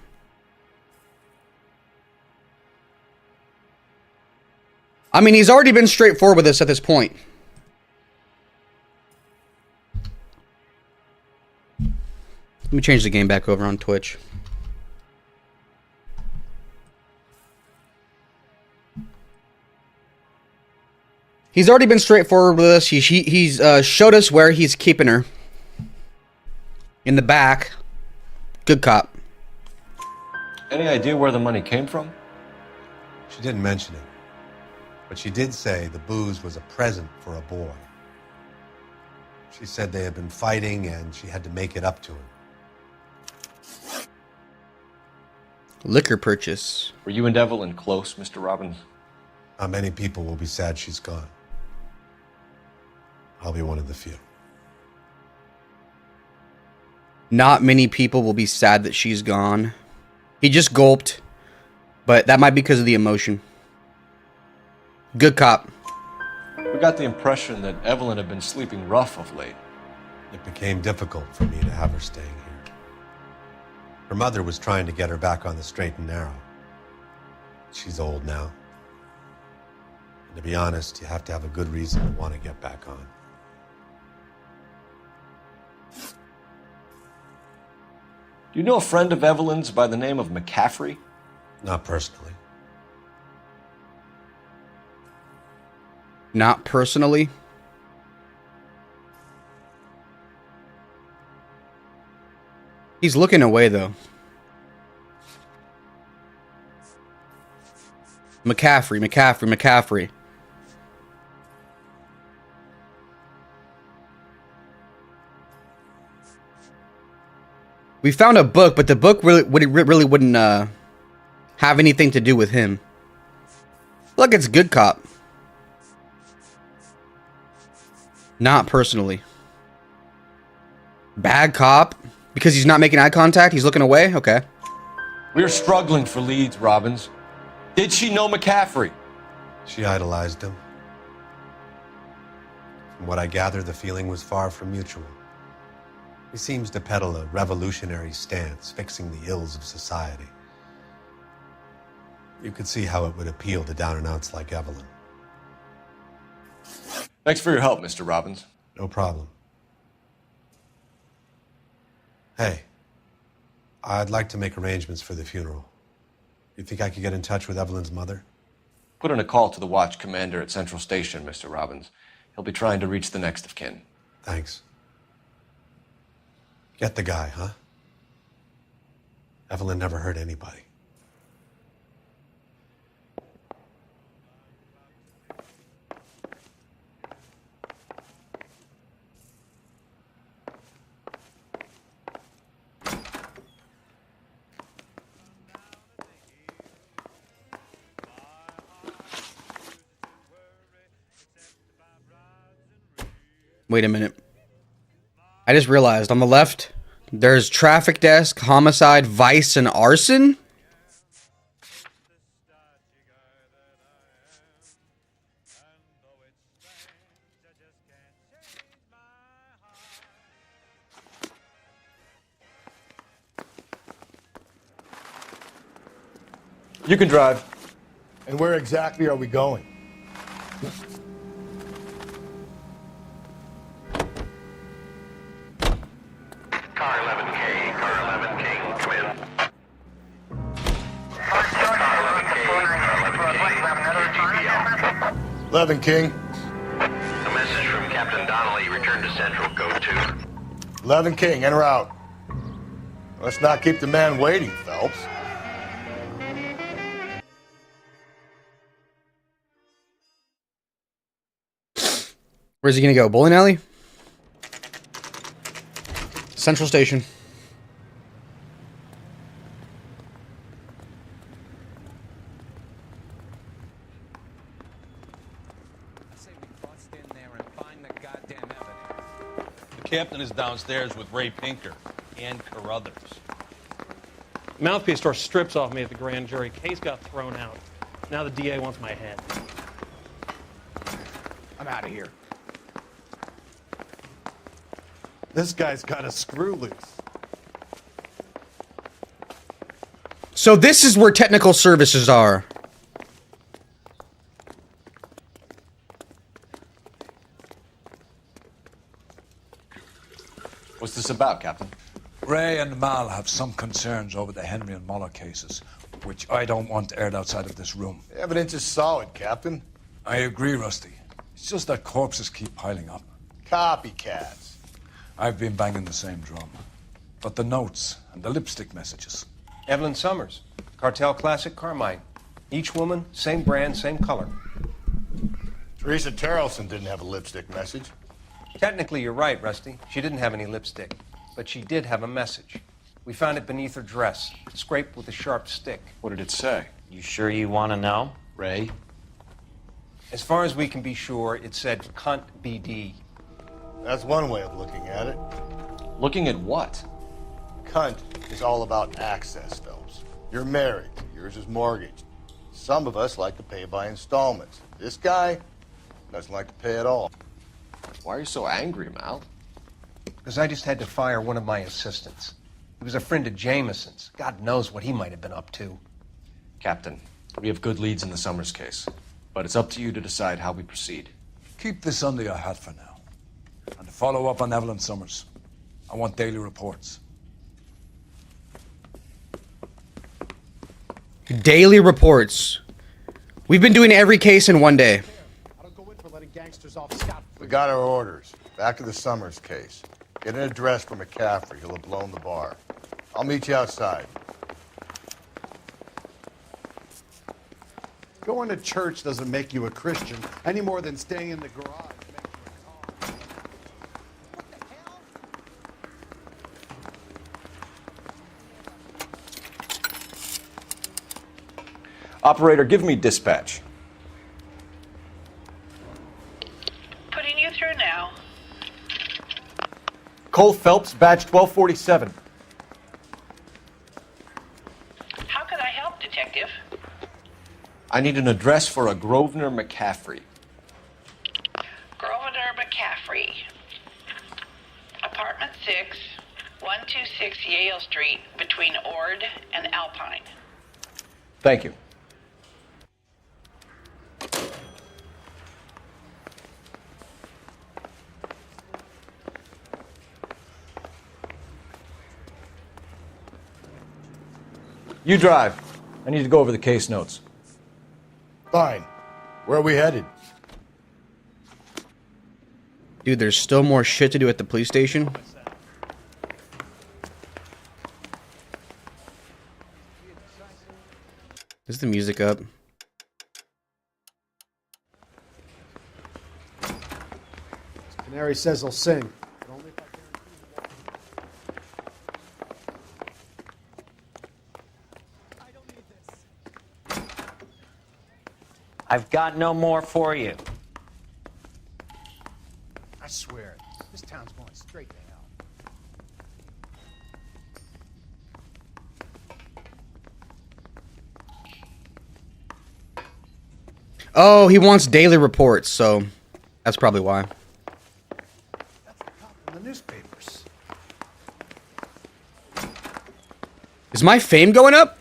I mean, he's already been straightforward with us at this point. Let me change the game back over on Twitch. He's already been straightforward with us. He's showed us where he's keeping her. In the back. Good cop. Any idea where the money came from? She didn't mention it, but she did say the booze was a present for a boy. She said they had been fighting and she had to make it up to him. Liquor purchase. Were you and Evelyn close, Mr. Robbins? Not many people will be sad she's gone. I'll be one of the few. Not many people will be sad that she's gone. He just gulped, but that might be because of the emotion. Good cop. We got the impression that Evelyn had been sleeping rough of late. It became difficult for me to have her staying here. Her mother was trying to get her back on the straight and narrow. She's old now. And to be honest, you have to have a good reason to want to get back on. Do you know a friend of Evelyn's by the name of McCaffrey? Not personally. Not personally. He's looking away, though. McCaffrey. We found a book, but the book really wouldn't have anything to do with him. Look, it's good cop. Not personally. Bad cop? Because he's not making eye contact? He's looking away? Okay. We're struggling for leads, Robbins. Did she know McCaffrey? She idolized him. From what I gather, the feeling was far from mutual. He seems to peddle a revolutionary stance, fixing the ills of society. You could see how it would appeal to down-and-outs like Evelyn. Thanks for your help, Mr. Robbins. No problem. Hey, I'd like to make arrangements for the funeral. You think I could get in touch with Evelyn's mother? Put in a call to the watch commander at Central Station, Mr. Robbins. He'll be trying to reach the next of kin. Thanks. Get the guy, huh? Evelyn never hurt anybody. Wait a minute. I just realized on the left, there's traffic desk, homicide, vice, and arson. You can drive. And where exactly are we going? Car 11K, car 11K, come in. Car 11K, 11 King. a message from Captain Donnelly, return to Central, go to. 11 King, enter out. Let's not keep the man waiting, Phelps. Where's he gonna go? Bowling alley? Central Station. The captain is downstairs with Ray Pinker and Carruthers. Mouthpiece tore strips off me at the grand jury. Case got thrown out. Now the DA wants my head. I'm out of here. This guy's got a screw loose. So this is where technical services are. What's this about, Captain? Ray and Mal have some concerns over the Henry and Muller cases, which I don't want aired outside of this room. The evidence is solid, Captain. I agree, Rusty. It's just that corpses keep piling up. Copycats. I've been banging the same drum. But the notes and the lipstick messages. Evelyn Summers, Cartel Classic Carmine. Each woman, same brand, same color. Teresa Terrelson didn't have a lipstick message. Technically, you're right, Rusty. She didn't have any lipstick, but she did have a message. We found it beneath her dress, scraped with a sharp stick. What did it say? You sure you want to know? Ray? As far as we can be sure, it said cunt BD. That's one way of looking at it. Looking at what? Cunt is all about access, Phelps. You're married. Yours is mortgaged. Some of us like to pay by installments. This guy doesn't like to pay at all. Why are you so angry, Mal? Because I just had to fire one of my assistants. He was a friend of Jameson's. God knows what he might have been up to. Captain, we have good leads in the Summers case, but it's up to you to decide how we proceed. Keep this under your hat for now. And to follow up on Evelyn Summers, I want daily reports. Daily reports. We've been doing every case in one day. We got our orders. Back to the Summers case. Get an address for McCaffrey. He'll have blown the bar. I'll meet you outside. Going to church doesn't make you a Christian any more than staying in the garage. Operator, give me dispatch. Putting you through now. Cole Phelps, badge 1247. How can I help, Detective? I need an address for a Grosvenor McCaffrey. Grosvenor McCaffrey. Apartment 6, 126 Yale Street, between Ord and Alpine. Thank you. You drive. I need to go over the case notes. Fine. Where are we headed? Dude, there's still more shit to do at the police station. Is the music up? Canary says he'll sing. I've got no more for you. I swear, this town's going straight to hell. Oh, he wants daily reports, so that's probably why. In the newspapers. Is my fame going up?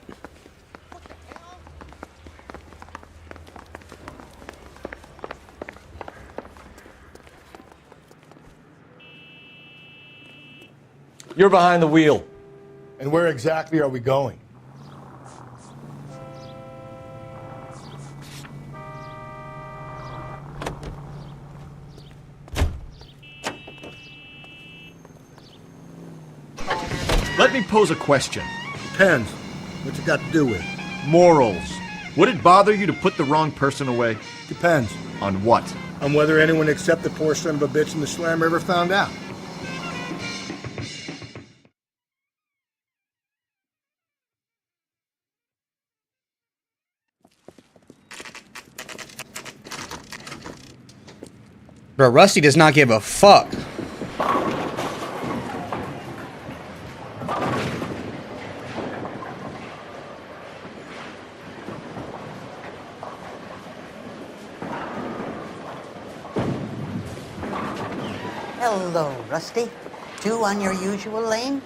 You're behind the wheel. And where exactly are we going? Let me pose a question. Depends. What's it got to do with? Morals. Would it bother you to put the wrong person away? Depends. On what? On whether anyone except the poor son of a bitch in the slammer ever found out. Bro, Rusty does not give a fuck. Hello, Rusty. Two on your usual lane?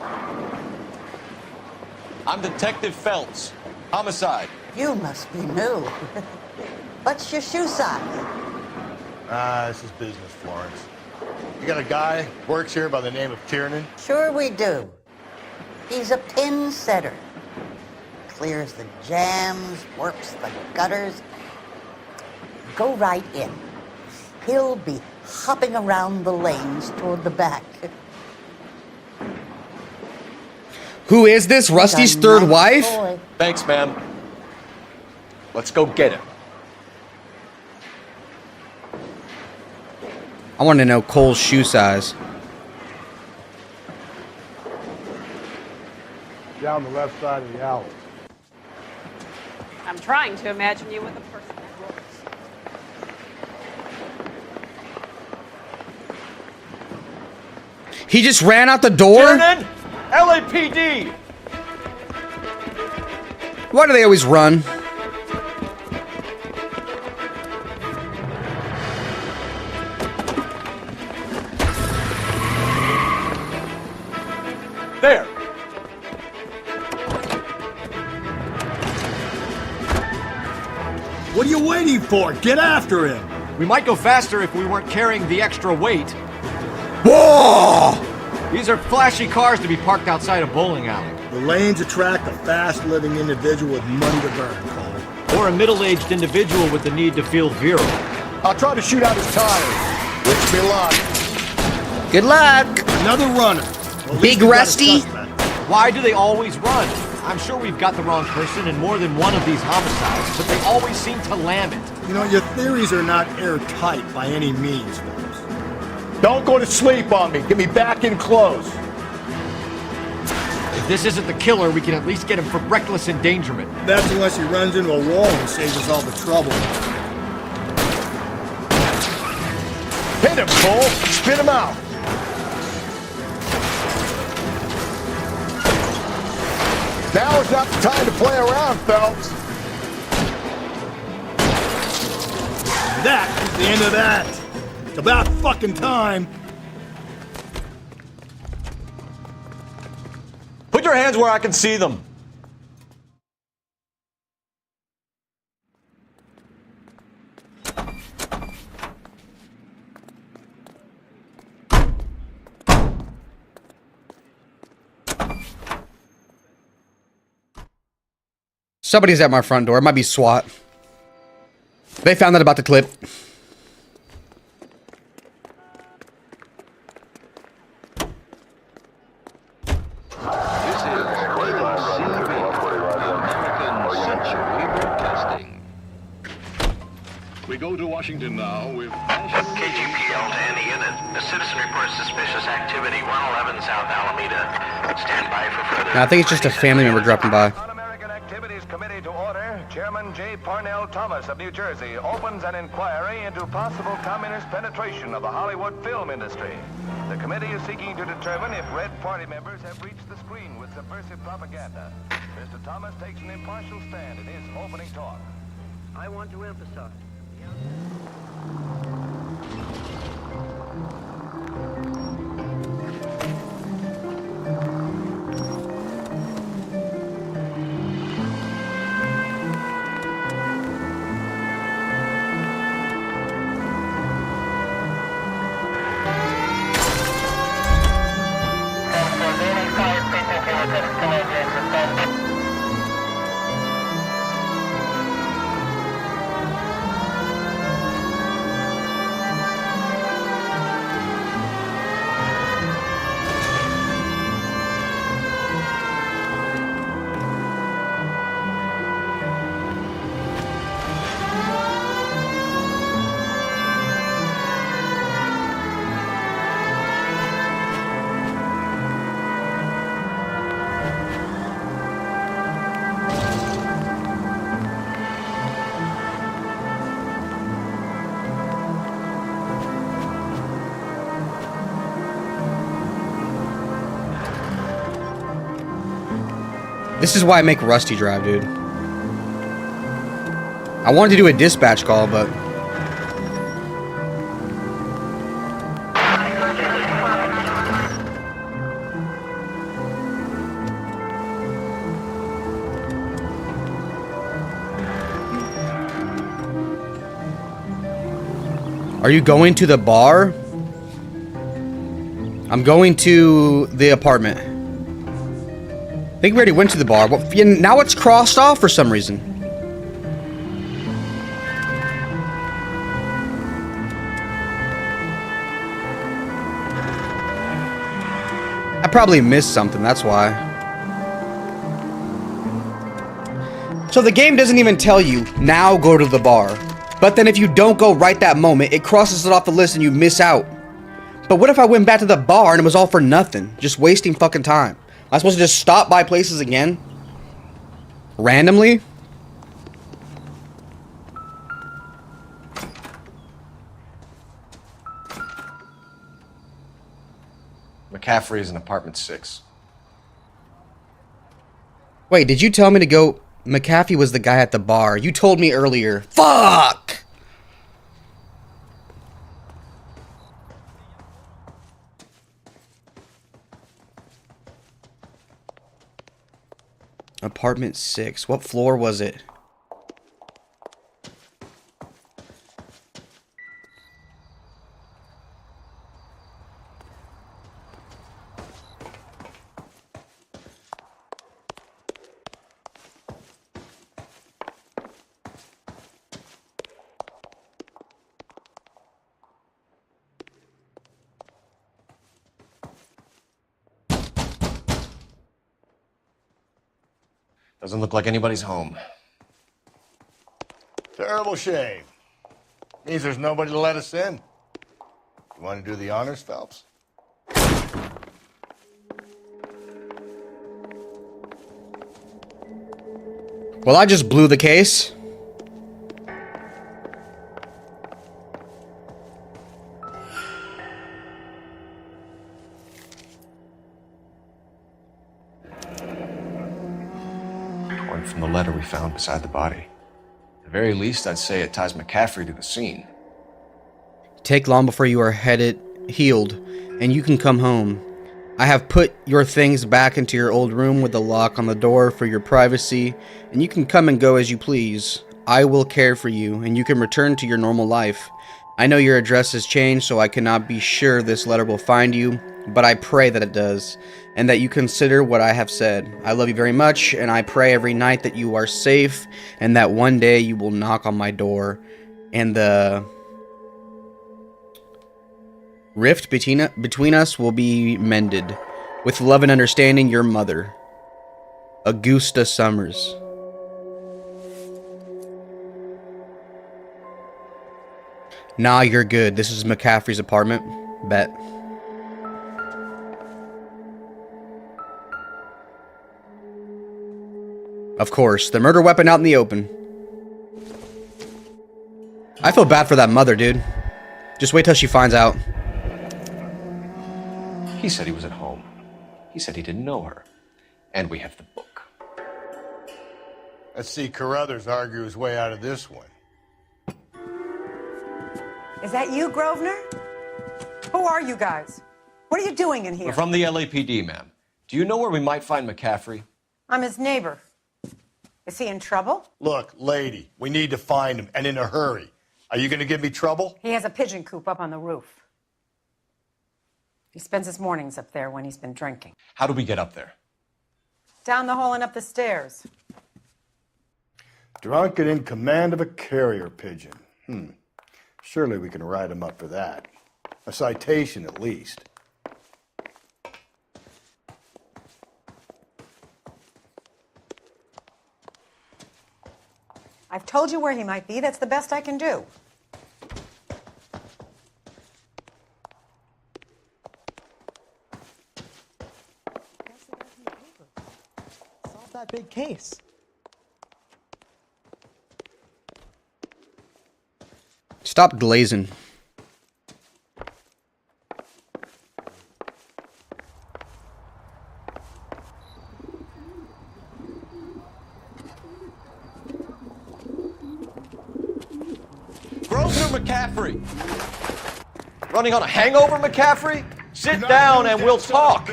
I'm Detective Phelps. Homicide. You must be new. What's your shoe size? This is business, Florence. You got a guy works here by the name of Tiernan? Sure we do. He's a pin setter. Clears the jams, works the gutters. Go right in. He'll be hopping around the lanes toward the back. Who is this? Rusty's third wife? Boy. Thanks, ma'am. Let's go get him. I want to know Cole's shoe size. Down the left side of the alley. I'm trying to imagine you with a person that looks. He just ran out the door? Tiernan! LAPD! Why do they always run? There! What are you waiting for? Get after him! We might go faster if we weren't carrying the extra weight. Whoa! These are flashy cars to be parked outside a bowling alley. The lanes attract a fast-living individual with money to burn, Cole. Or a middle-aged individual with the need to feel virile. I'll try to shoot out his tires. Wish me luck. Good luck! Another runner. Big Rusty? Why do they always run? I'm sure we've got the wrong person in more than one of these homicides, but they always seem to lam it. You know, your theories are not airtight by any means, folks. Don't go to sleep on me. Get me back in close. If this isn't the killer, we can at least get him for reckless endangerment. That's unless he runs into a wall and saves us all the trouble. Hit him, Cole. Spit him out. Now is not the time to play around, Phelps. That is the end of that. It's about fucking time. Put your hands where I can see them. Somebody's at my front door. It might be SWAT. They found out about the clip. We go to Washington now with KGPL to any unit. A citizen reports suspicious activity 111 South Alameda. Stand by for further. No, I think it's just a family member dropping by. Committee to order. Chairman J. Parnell Thomas of New Jersey opens an inquiry into possible communist penetration of the Hollywood film industry. The committee is seeking to determine if Red Party members have reached the screen with subversive propaganda. Mr. Thomas takes an impartial stand in his opening talk. I want to emphasize. This is why I make Rusty drive, dude. I wanted to do a dispatch call, but... Are you going to the bar? I'm going to the apartment. I think we already went to the bar. Well, yeah, now it's crossed off for some reason. I probably missed something, that's why. So the game doesn't even tell you, now go to the bar. But then if you don't go right that moment, it crosses it off the list and you miss out. But what if I went back to the bar and it was all for nothing? Just wasting fucking time. Am I supposed to just stop by places again? Randomly? McCaffrey is in apartment 6. Wait, did you tell me to go... McAfee was the guy at the bar. You told me earlier. Fuck! Apartment 6. What floor was it? Doesn't look like anybody's home. Terrible shame. Means there's nobody to let us in. You want to do the honors, Phelps? Well, I just blew the case. From the letter we found beside the body. At the very least, I'd say it ties McCaffrey to the scene. Take long before you are healed, and you can come home. I have put your things back into your old room with a lock on the door for your privacy, and you can come and go as you please. I will care for you, and you can return to your normal life. I know your address has changed, so I cannot be sure this letter will find you, but I pray that it does, and that you consider what I have said. I love you very much, and I pray every night that you are safe, and that one day you will knock on my door, and the rift between us will be mended. With love and understanding, your mother, Augusta Summers. Nah, you're good. This is McCaffrey's apartment. Bet. Of course, the murder weapon out in the open. I feel bad for that mother, dude. Just wait till she finds out. He said he was at home. He said he didn't know her. And we have the book. Let's see Carruthers argue his way out of this one. Is that you, Grosvenor? Who are you guys? What are you doing in here? We're from the LAPD, ma'am. Do you know where we might find McCaffrey? I'm his neighbor. Is he in trouble? Look, lady, we need to find him, and in a hurry. Are you going to give me trouble? He has a pigeon coop up on the roof. He spends his mornings up there when he's been drinking. How do we get up there? Down the hall and up the stairs. Drunk and in command of a carrier pigeon. Surely we can write him up for that. A citation, at least. I've told you where he might be. That's the best I can do. Solve that big case. Stop glazing. Grosvenor McCaffrey! Running on a hangover, McCaffrey? Sit down and we'll talk.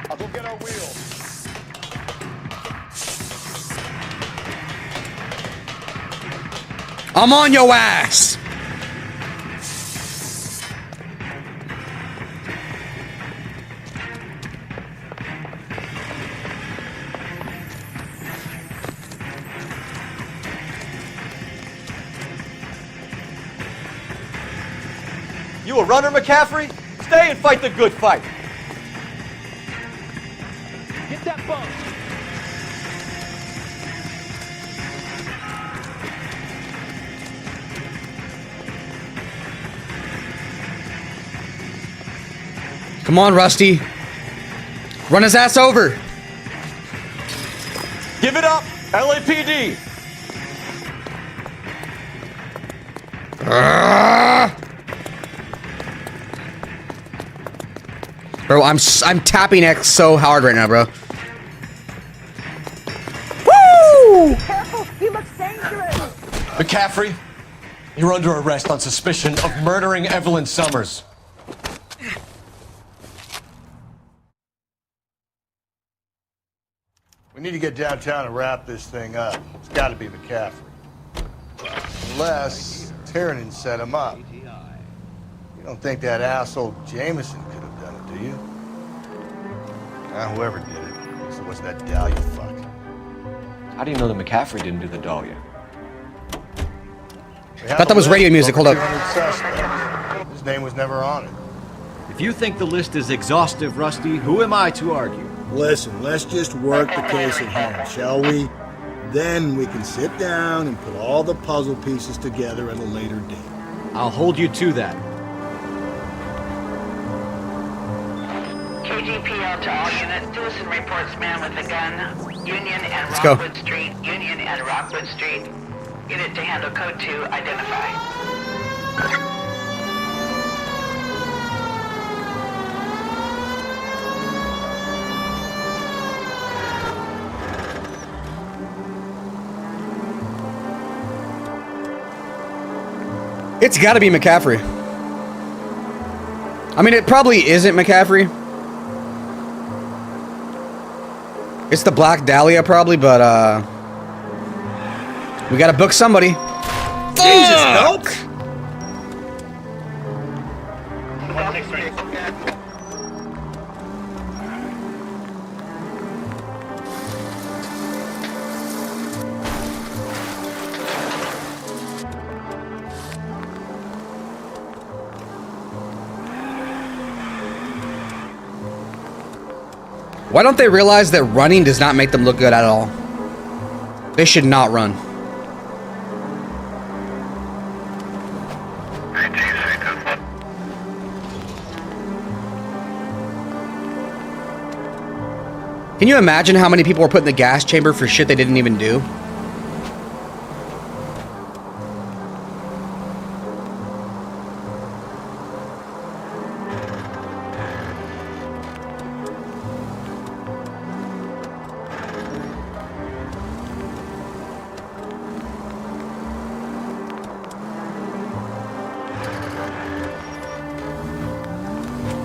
I'll go get our wheels. I'm on your ass! You a runner, McCaffrey? Stay and fight the good fight. Get that bump. Come on, Rusty. Run his ass over. Give it up, LAPD. Bro, I'm tapping X so hard right now, bro. Woo! Careful, he looks dangerous. McCaffrey, you're under arrest on suspicion of murdering Evelyn Summers. We need to get downtown and wrap this thing up. It's got to be McCaffrey. Unless Tiernan set him up. You don't think that asshole Jameson could have done it, do you? Whoever did it. So what's that Dahlia fuck? How do you know that McCaffrey didn't do the Dahlia? I thought that was radio music. Hold up. His name was never on it. If you think the list is exhaustive, Rusty, who am I to argue? Listen, let's just work the case at hand, shall we? Then we can sit down and put all the puzzle pieces together at a later date. I'll hold you to that. KGPL to all units. Citizen reports man with a gun. Union and Let's go. Rockwood Street. Union and Rockwood Street. Unit to handle code 2. Identify. It's got to be McCaffrey. I mean, it probably isn't McCaffrey. It's the Black Dahlia, probably, but we got to book somebody. Jesus, help! Why don't they realize that running does not make them look good at all? They should not run. Can you imagine how many people were put in the gas chamber for shit they didn't even do?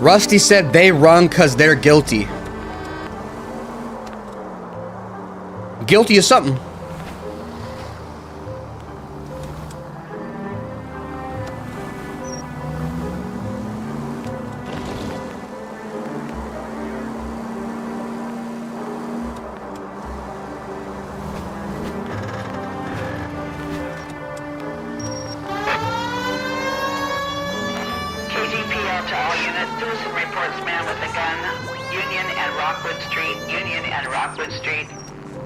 Rusty said they run because they're guilty. Guilty of something. KGPL to all units. Citizen reports man with a gun. Union and Rockwood Street. Union and Rockwood Street.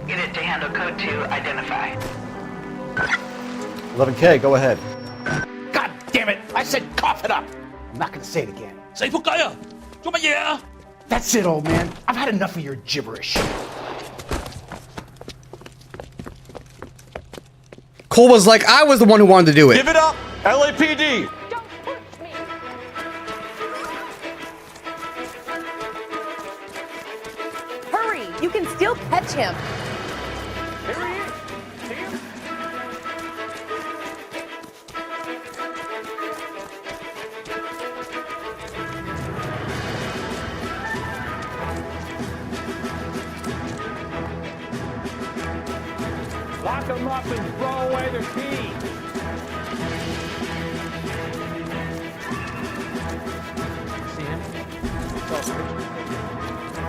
Unit to handle code 2. Identify. 11K, go ahead. God damn it! I said cough it up! I'm not gonna say it again. Say仆街啊！做乜嘢啊？ That's it, old man. I've had enough of your gibberish. Cole was like, I was the one who wanted to do it. Give it up, LAPD. Hurry! You can still catch him. Lock him up and throw away the key. See him?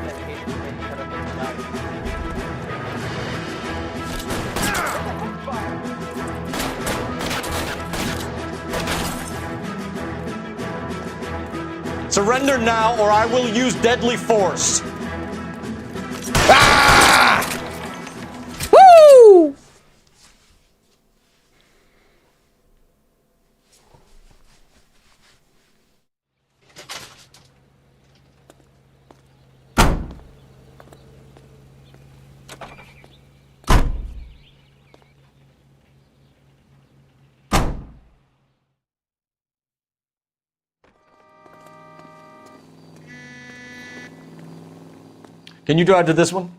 That cage is being cut up in the night. Surrender now, or I will use deadly force. Woo! Can you drive to this one?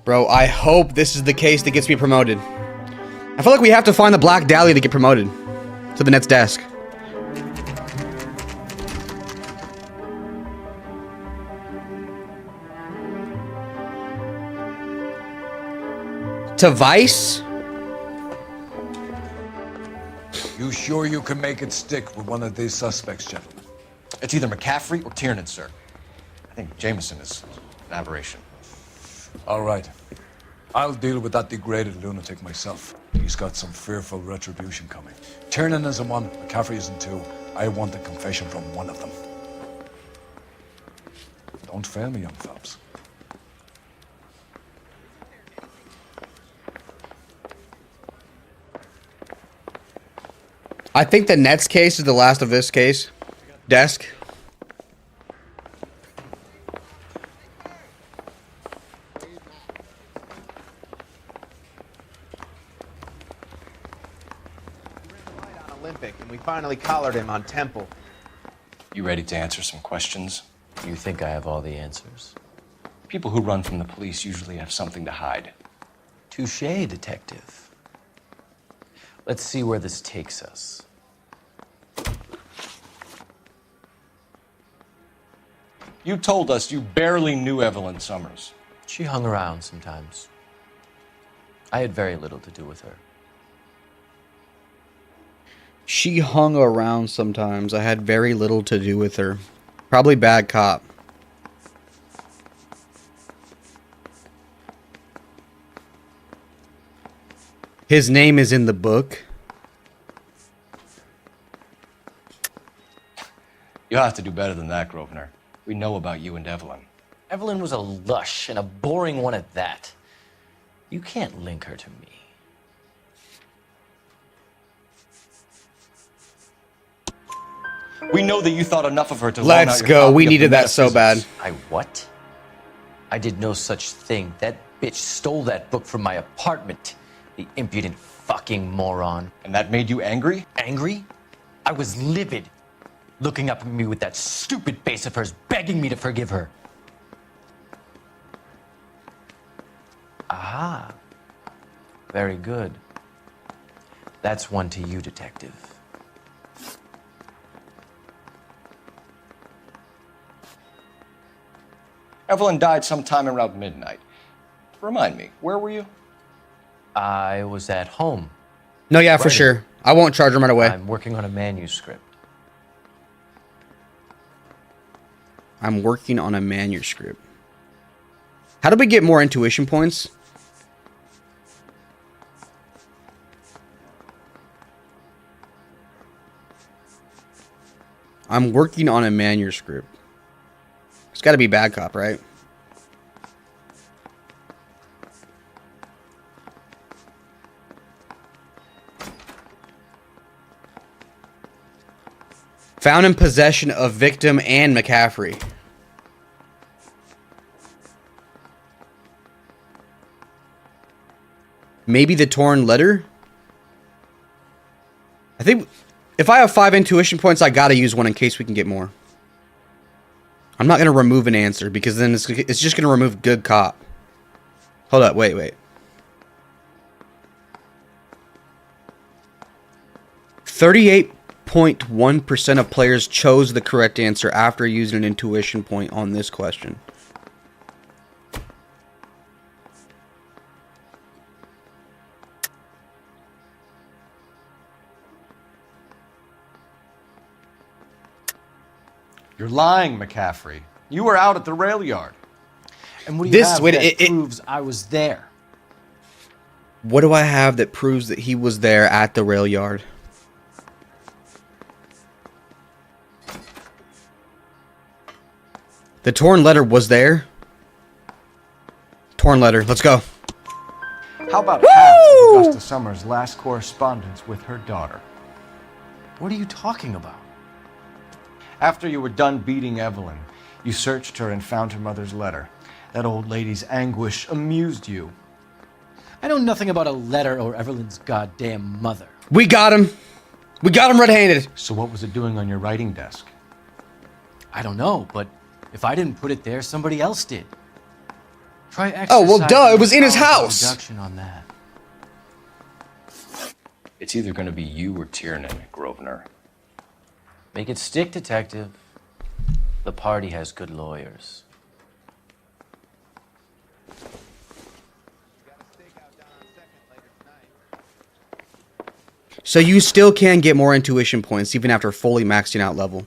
Bro, I hope this is the case that gets me promoted. I feel like we have to find the Black Dahlia to get promoted to the next desk. To Vice? You sure you can make it stick with one of these suspects, gentlemen? It's either McCaffrey or Tiernan, sir. I think Jameson is an aberration. All right. I'll deal with that degraded lunatic myself. He's got some fearful retribution coming. Tiernan isn't one, McCaffrey isn't two. I want a confession from one of them. Don't fail me, young Phelps. I think the Nets case is the last of this case. Desk. Olympic, and we finally collared him on Temple. You ready to answer some questions? You think I have all the answers? People who run from the police usually have something to hide. Touché, detective. Let's see where this takes us. You told us you barely knew Evelyn Summers. She hung around sometimes. I had very little to do with her. She hung around sometimes. I had very little to do with her. Probably bad cop. His name is in the book. You'll have to do better than that, Grosvenor. We know about you and Evelyn. Evelyn was a lush, and a boring one at that. You can't link her to me. We know that you thought enough of her to loan out Let's your go. copy We of needed the that so bad. metaphysics. I what? I did no such thing. That bitch stole that book from my apartment. The impudent fucking moron. And that made you angry? Angry? I was livid. Looking up at me with that stupid face of hers, begging me to forgive her. Aha. Very good. That's one to you, detective. Evelyn died sometime around midnight. Remind me, where were you? I was at home. No, yeah, for sure. I won't charge him right away. I'm working on a manuscript. I'm working on a manuscript. How do we get more intuition points? I'm working on a manuscript. It's got to be bad cop, right? Found in possession of victim and McCaffrey. Maybe the torn letter? I think if I have 5 intuition points, I gotta use one in case we can get more. I'm not gonna remove an answer because then it's just gonna remove good cop. Hold up, wait. 38.1% of players chose the correct answer after using an intuition point on this question. You're lying, McCaffrey. You were out at the rail yard. And what do you have that it proves I was there? What do I have that proves that he was there at the rail yard? The torn letter was there. Torn letter. Let's go. How about half of Augusta Summers' last correspondence with her daughter? What are you talking about? After you were done beating Evelyn, you searched her and found her mother's letter. That old lady's anguish amused you. I know nothing about a letter or Evelyn's goddamn mother. We got him. We got him red-handed. So what was it doing on your writing desk? I don't know, but if I didn't put it there, somebody else did. Try Oh, well, duh, it was in his exercising house. deduction on that. It's either going to be you or Tiernan, Grosvenor. Make it stick, detective. The party has good lawyers. So you still can get more intuition points even after fully maxing out level.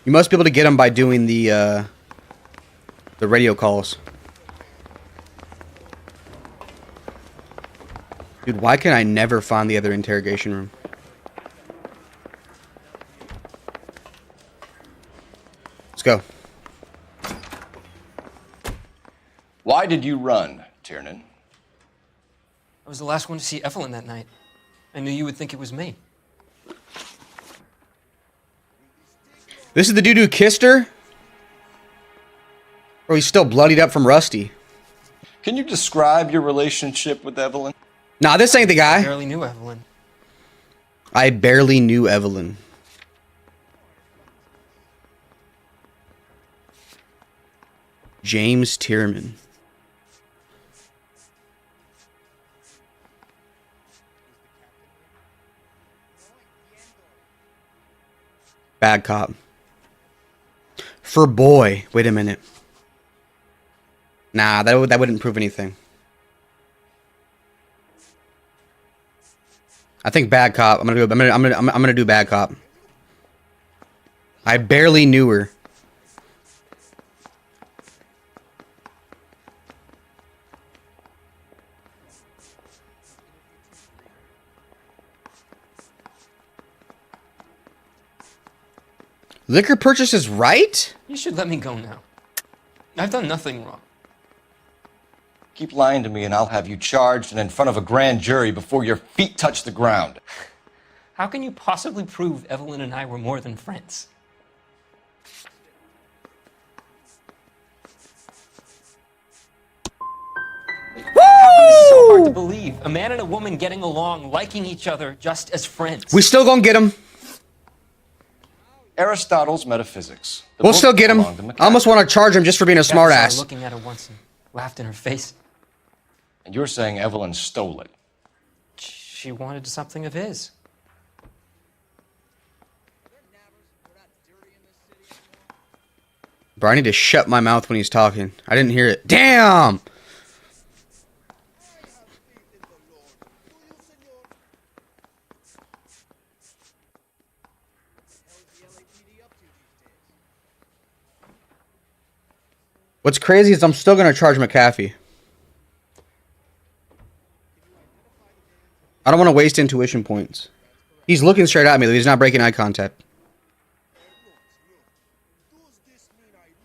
You must be able to get them by doing the radio calls. Dude, why can I never find the other interrogation room? Let's go. Why did you run, Tiernan? I was the last one to see Evelyn that night. I knew you would think it was me. This is the dude who kissed her? Or he's still bloodied up from Rusty? Can you describe your relationship with Evelyn? Nah, this ain't the guy. I barely knew Evelyn. I barely knew Evelyn. James Tierman. Bad cop. For boy. Wait a minute. Nah, that wouldn't prove anything. I think bad cop. I'm gonna do bad cop. I barely knew her. Liquor purchase is right? You should let me go now. I've done nothing wrong. Keep lying to me and I'll have you charged and in front of a grand jury before your feet touch the ground. How can you possibly prove Evelyn and I were more than friends? How come this is so hard to believe? A man and a woman getting along, liking each other just as friends. We still gonna get him. Aristotle's Metaphysics. The We'll book still get him. belonged to I almost want to charge him just for being a Guys started smartass. looking at her once and laughed in her face. And you're saying Evelyn stole it. She wanted something of his. Bro, I need to shut my mouth when he's talking. I didn't hear it. Damn! What's crazy is I'm still going to charge McAfee. I don't want to waste intuition points. He's looking straight at me, though. He's not breaking eye contact.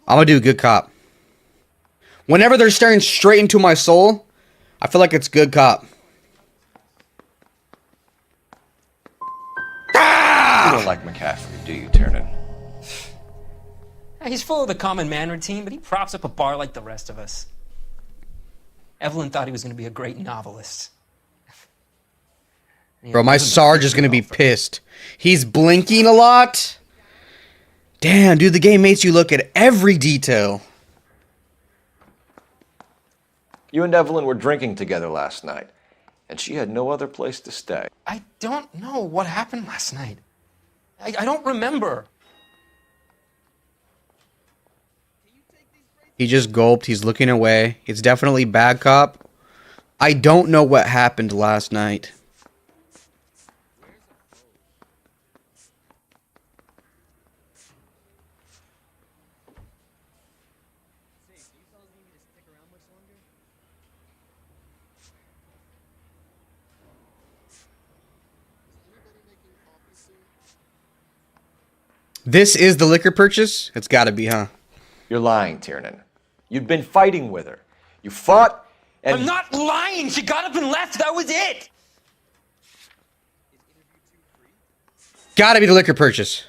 I'm going to do good cop. Whenever they're staring straight into my soul, I feel like it's good cop. You don't like McCaffrey, do you, Tiernan? He's full of the common man routine, but he props up a bar like the rest of us. Evelyn thought he was going to be a great novelist. Bro, my Sarge is going to be pissed. He's blinking a lot. Damn, dude, the game makes you look at every detail. You and Evelyn were drinking together last night, and she had no other place to stay. I don't know what happened last night. I don't remember. He just gulped. He's looking away. It's definitely bad cop. I don't know what happened last night. This is the liquor purchase? It's gotta be, huh? You're lying, Tiernan. You've been fighting with her. You fought, and... I'm not lying! She got up and left, that was it! Gotta be the liquor purchase.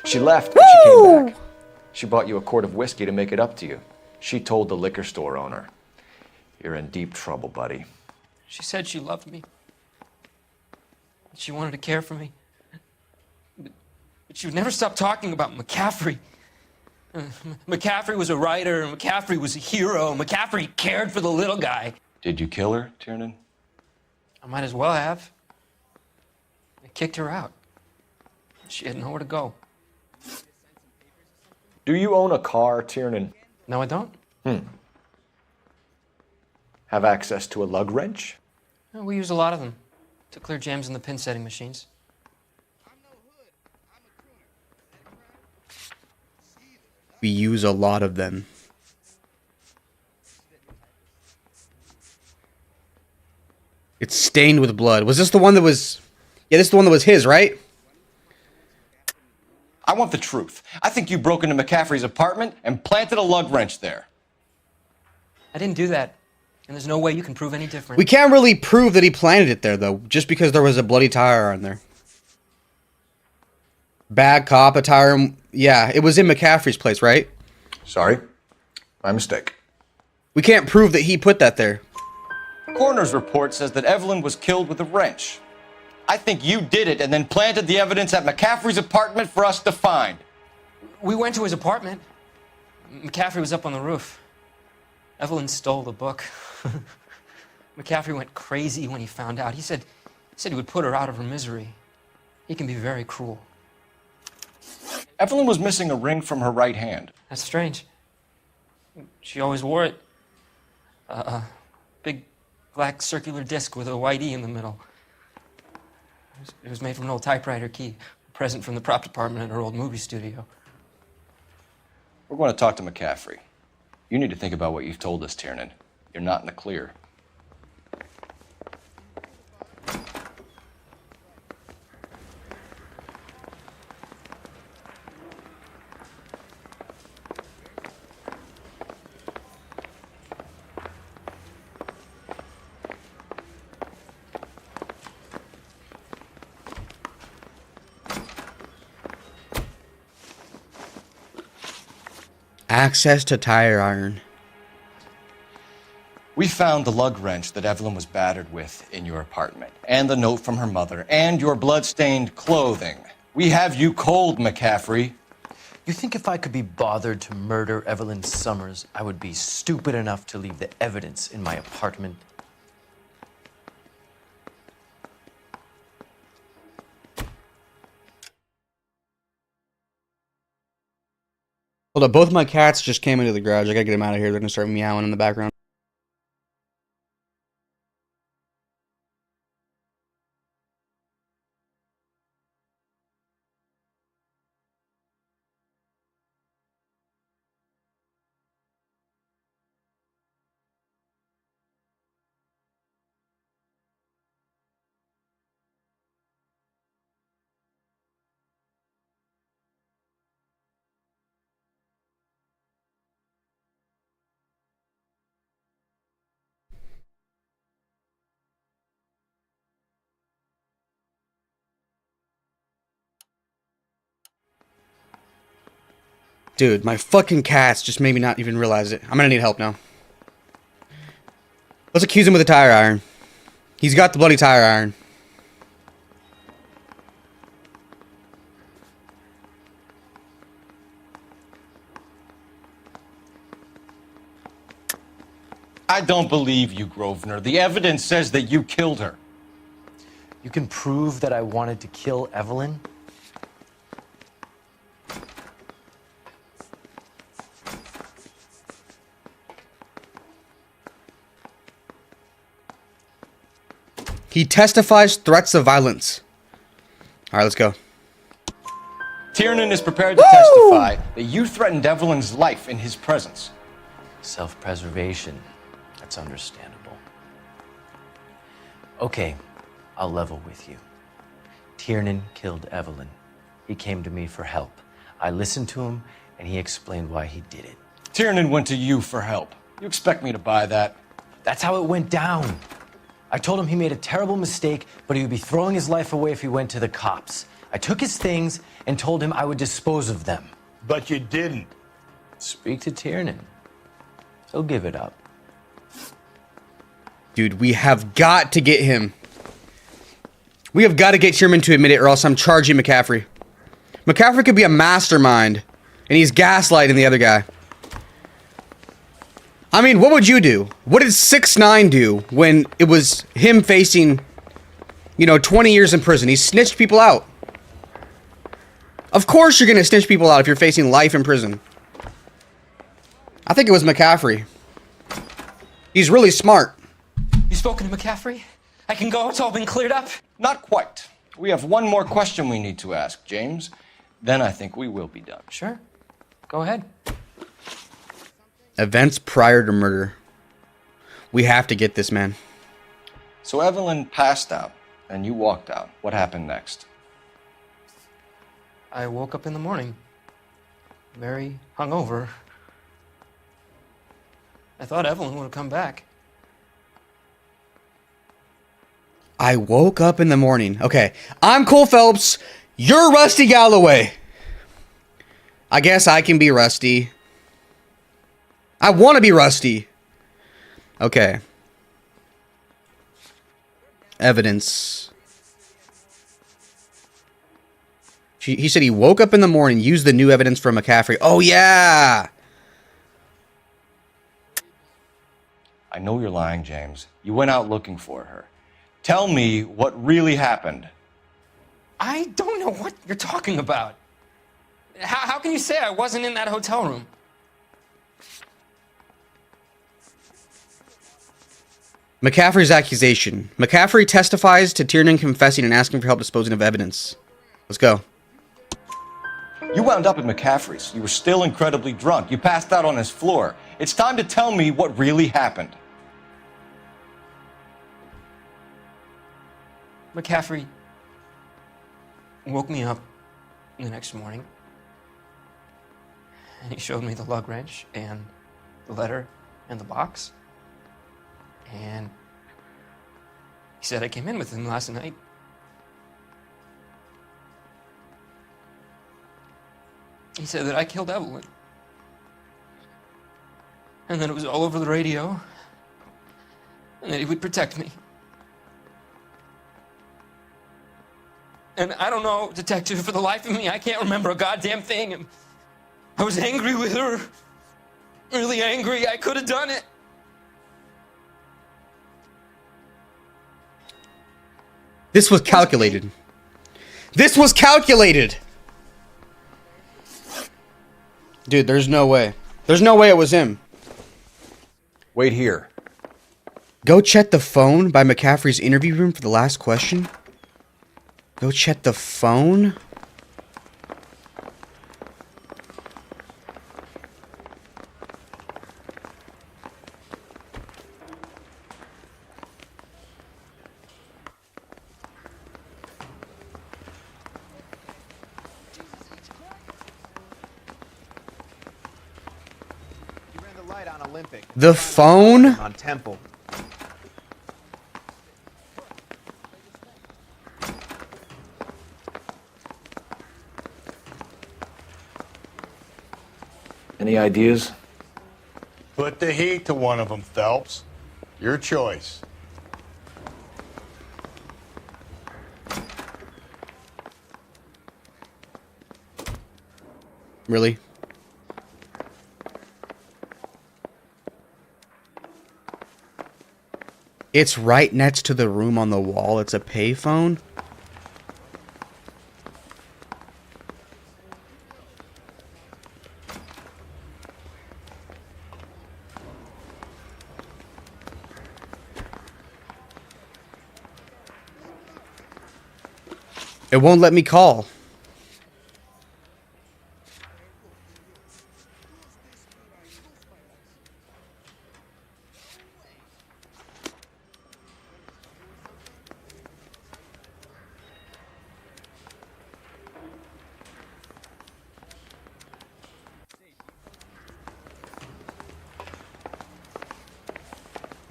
She left, but she came back. She bought you a quart of whiskey to make it up to you. She told the liquor store owner. You're in deep trouble, buddy. She said she loved me. She wanted to care for me. But she would never stop talking about McCaffrey. McCaffrey was a writer, and McCaffrey was a hero. McCaffrey cared for the little guy. Did you kill her, Tiernan? I might as well have. I kicked her out. She had nowhere to go. Do you own a car, Tiernan? No, I don't. Have access to a lug wrench? No, we use a lot of them to clear jams in the pin setting machines. We use a lot of them. It's stained with blood. Was this the one that was... Yeah, this is the one that was his, right? I want the truth. I think you broke into McCaffrey's apartment and planted a lug wrench there. I didn't do that. And there's no way you can prove any different. We can't really prove that he planted it there, though, just because there was a bloody tire on there. Bad cop, a tire... Yeah, it was in McCaffrey's place, right? Sorry. My mistake. We can't prove that he put that there. Coroner's report says that Evelyn was killed with a wrench. I think you did it and then planted the evidence at McCaffrey's apartment for us to find. We went to his apartment. McCaffrey was up on the roof. Evelyn stole the book. McCaffrey went crazy when he found out. He said he would put her out of her misery. He can be very cruel. Evelyn was missing a ring from her right hand. That's strange. She always wore it. Big black circular disc with a white E in the middle. It was made from an old typewriter key, a present from the prop department at her old movie studio. We're going to talk to McCaffrey. You need to think about what you've told us, Tiernan. You're not in the clear. Access to tire iron. We found the lug wrench that Evelyn was battered with in your apartment, and the note from her mother, and your blood-stained clothing. We have you cold, McCaffrey. You think if I could be bothered to murder Evelyn Summers, I would be stupid enough to leave the evidence in my apartment? Hold up, both my cats just came into the garage. I gotta get them out of here. They're gonna start meowing in the background. Dude, my fucking cats just made me not even realize it. I'm gonna need help now. Let's accuse him with a tire iron. He's got the bloody tire iron. I don't believe you, Grosvenor. The evidence says that you killed her. You can prove that I wanted to kill Evelyn? He testifies threats of violence. All right, let's go. Tiernan is prepared to testify that you threatened Evelyn's life in his presence. Self-preservation. That's understandable. Okay, I'll level with you. Tiernan killed Evelyn. He came to me for help. I listened to him, and he explained why he did it. Tiernan went to you for help. You expect me to buy that? That's how it went down. I told him he made a terrible mistake, but he would be throwing his life away if he went to the cops. I took his things and told him I would dispose of them. But you didn't. Speak to Tiernan. He'll give it up. Dude, we have got to get him. We have got to get Tiernan to admit it, or else I'm charging McCaffrey. McCaffrey could be a mastermind, and he's gaslighting the other guy. I mean, what would you do? What did 6ix9ine do when it was him facing, 20 years in prison? He snitched people out. Of course you're going to snitch people out if you're facing life in prison. I think it was McCaffrey. He's really smart. You spoken to McCaffrey? I can go, it's all been cleared up? Not quite. We have one more question we need to ask, James. Then I think we will be done. Sure. Go ahead. Events prior to murder. We have to get this man. So Evelyn passed out, and you walked out. What happened next? I woke up in the morning, very hungover. I thought Evelyn would have come back. I woke up in the morning. Okay, I'm Cole Phelps. You're Rusty Galloway. I guess I can be Rusty. I want to be Rusty. Okay. Evidence. He said he woke up in the morning, used the new evidence from McCaffrey. Oh, yeah. I know you're lying, James. You went out looking for her. Tell me what really happened. I don't know what you're talking about. How can you say I wasn't in that hotel room? McCaffrey's accusation. McCaffrey testifies to Tiernan confessing and asking for help disposing of evidence. Let's go. You wound up at McCaffrey's. You were still incredibly drunk. You passed out on his floor. It's time to tell me what really happened. McCaffrey woke me up the next morning, and he showed me the lug wrench and the letter and the box. And he said I came in with him last night. He said that I killed Evelyn. And that it was all over the radio. And that he would protect me. And I don't know, detective, for the life of me, I can't remember a goddamn thing. And I was angry with her. Really angry. I could have done it. This was calculated. This was calculated. Dude, there's no way. There's no way it was him. Wait here. Go check the phone by McCaffrey's interview room for the last question. Go check the phone. The phone? On Temple. Any ideas? Put the heat to one of them, Phelps. Your choice. Really? It's right next to the room on the wall. It's a payphone. It won't let me call.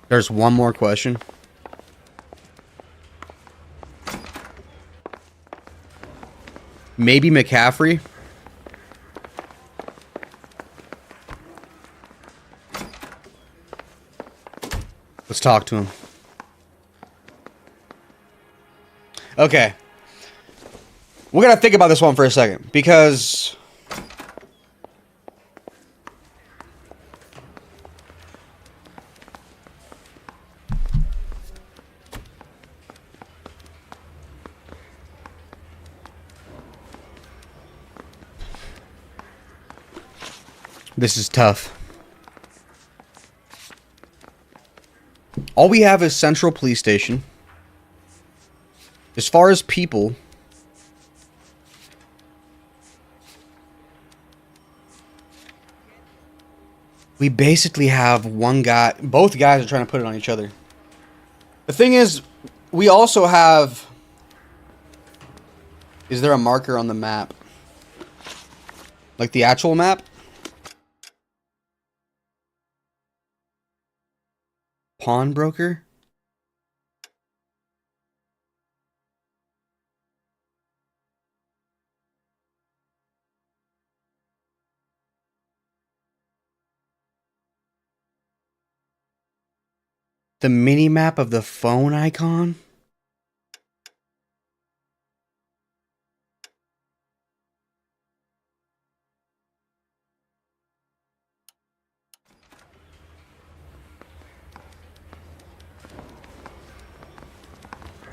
There's one more question. Maybe McCaffrey? Let's talk to him. Okay. We're gonna think about this one for a second, because this is tough. All we have is Central Police Station. As far as people, we basically have one guy. Both guys are trying to put it on each other. The thing is, we also have... Is there a marker on the map? Like the actual map? Pawnbroker? The mini-map of the phone icon?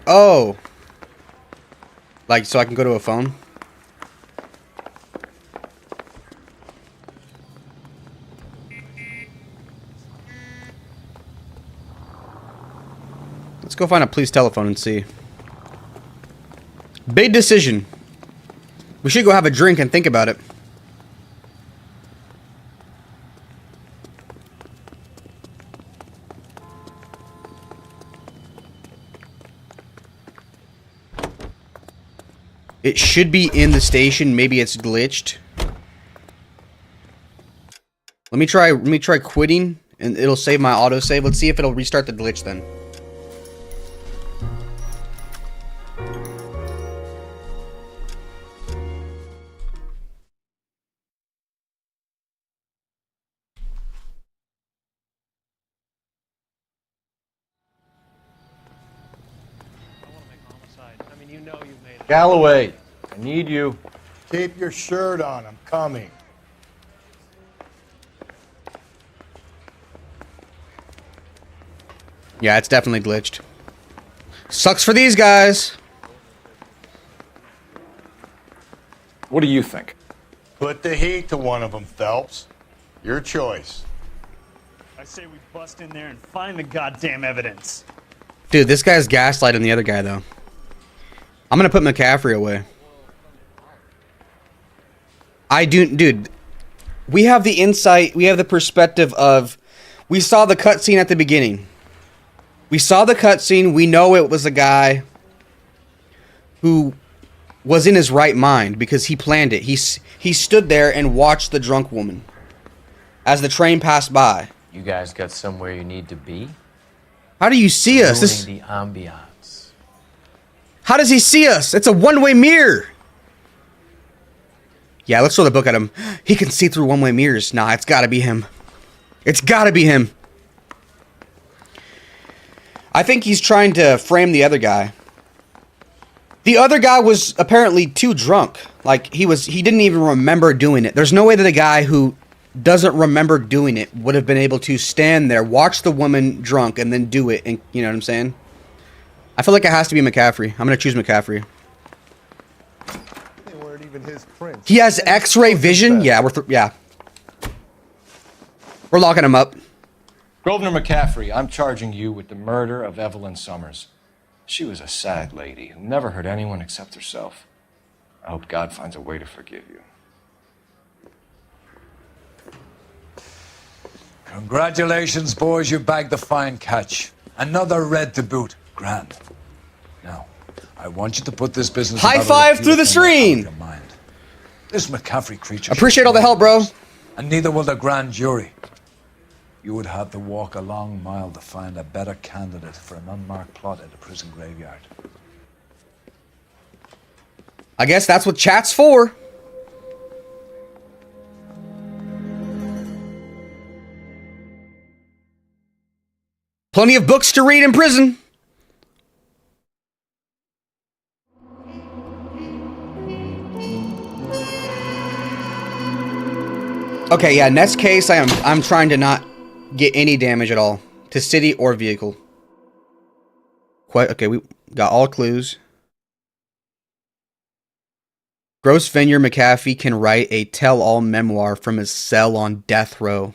Oh! Like, so I can go to a phone? Let's go find a police telephone and see. Big decision. We should go have a drink and think about it. It should be in the station. Maybe it's glitched. Let me try quitting, and it'll save my autosave. Let's see if it'll restart the glitch then. Galloway, I need you. Keep your shirt on. I'm coming. Yeah, it's definitely glitched. Sucks for these guys. What do you think? Put the heat to one of them, Phelps. Your choice. I say we bust in there and find the goddamn evidence. Dude, this guy's gaslighting the other guy, though. I'm gonna put McCaffrey away. Dude, we have the insight, we have the perspective of, we saw the cutscene at the beginning. We saw the cutscene, we know it was a guy who was in his right mind because he planned it. He stood there and watched the drunk woman as the train passed by. You guys got somewhere you need to be? How do you see us? Ruining the ambiance. How does he see us? It's a one-way mirror. Yeah, let's throw the book at him. He can see through one-way mirrors. Nah, it's gotta be him. It's gotta be him. I think he's trying to frame the other guy. The other guy was apparently too drunk. Like, he didn't even remember doing it. There's no way that a guy who doesn't remember doing it would have been able to stand there, watch the woman drunk, and then do it. And you know what I'm saying? I feel like it has to be McCaffrey. I'm gonna choose McCaffrey. They weren't even his prints. He has X-ray vision. Yeah, we're locking him up. Grosvenor McCaffrey, I'm charging you with the murder of Evelyn Summers. She was a sad lady who never hurt anyone except herself. I hope God finds a way to forgive you. Congratulations, boys. You bagged the fine catch. Another red to boot. Grand. Now, I want you to put this business... High five through the screen! This McCaffrey creature... Appreciate all the help, bro. And neither will the grand jury. You would have to walk a long mile to find a better candidate for an unmarked plot in the prison graveyard. I guess that's what chat's for. Plenty of books to read in prison. Okay, yeah, next case I'm trying to not get any damage at all to city or vehicle. Okay, we got all clues. Gross Vineyard McAfee can write a tell-all memoir from his cell on death row.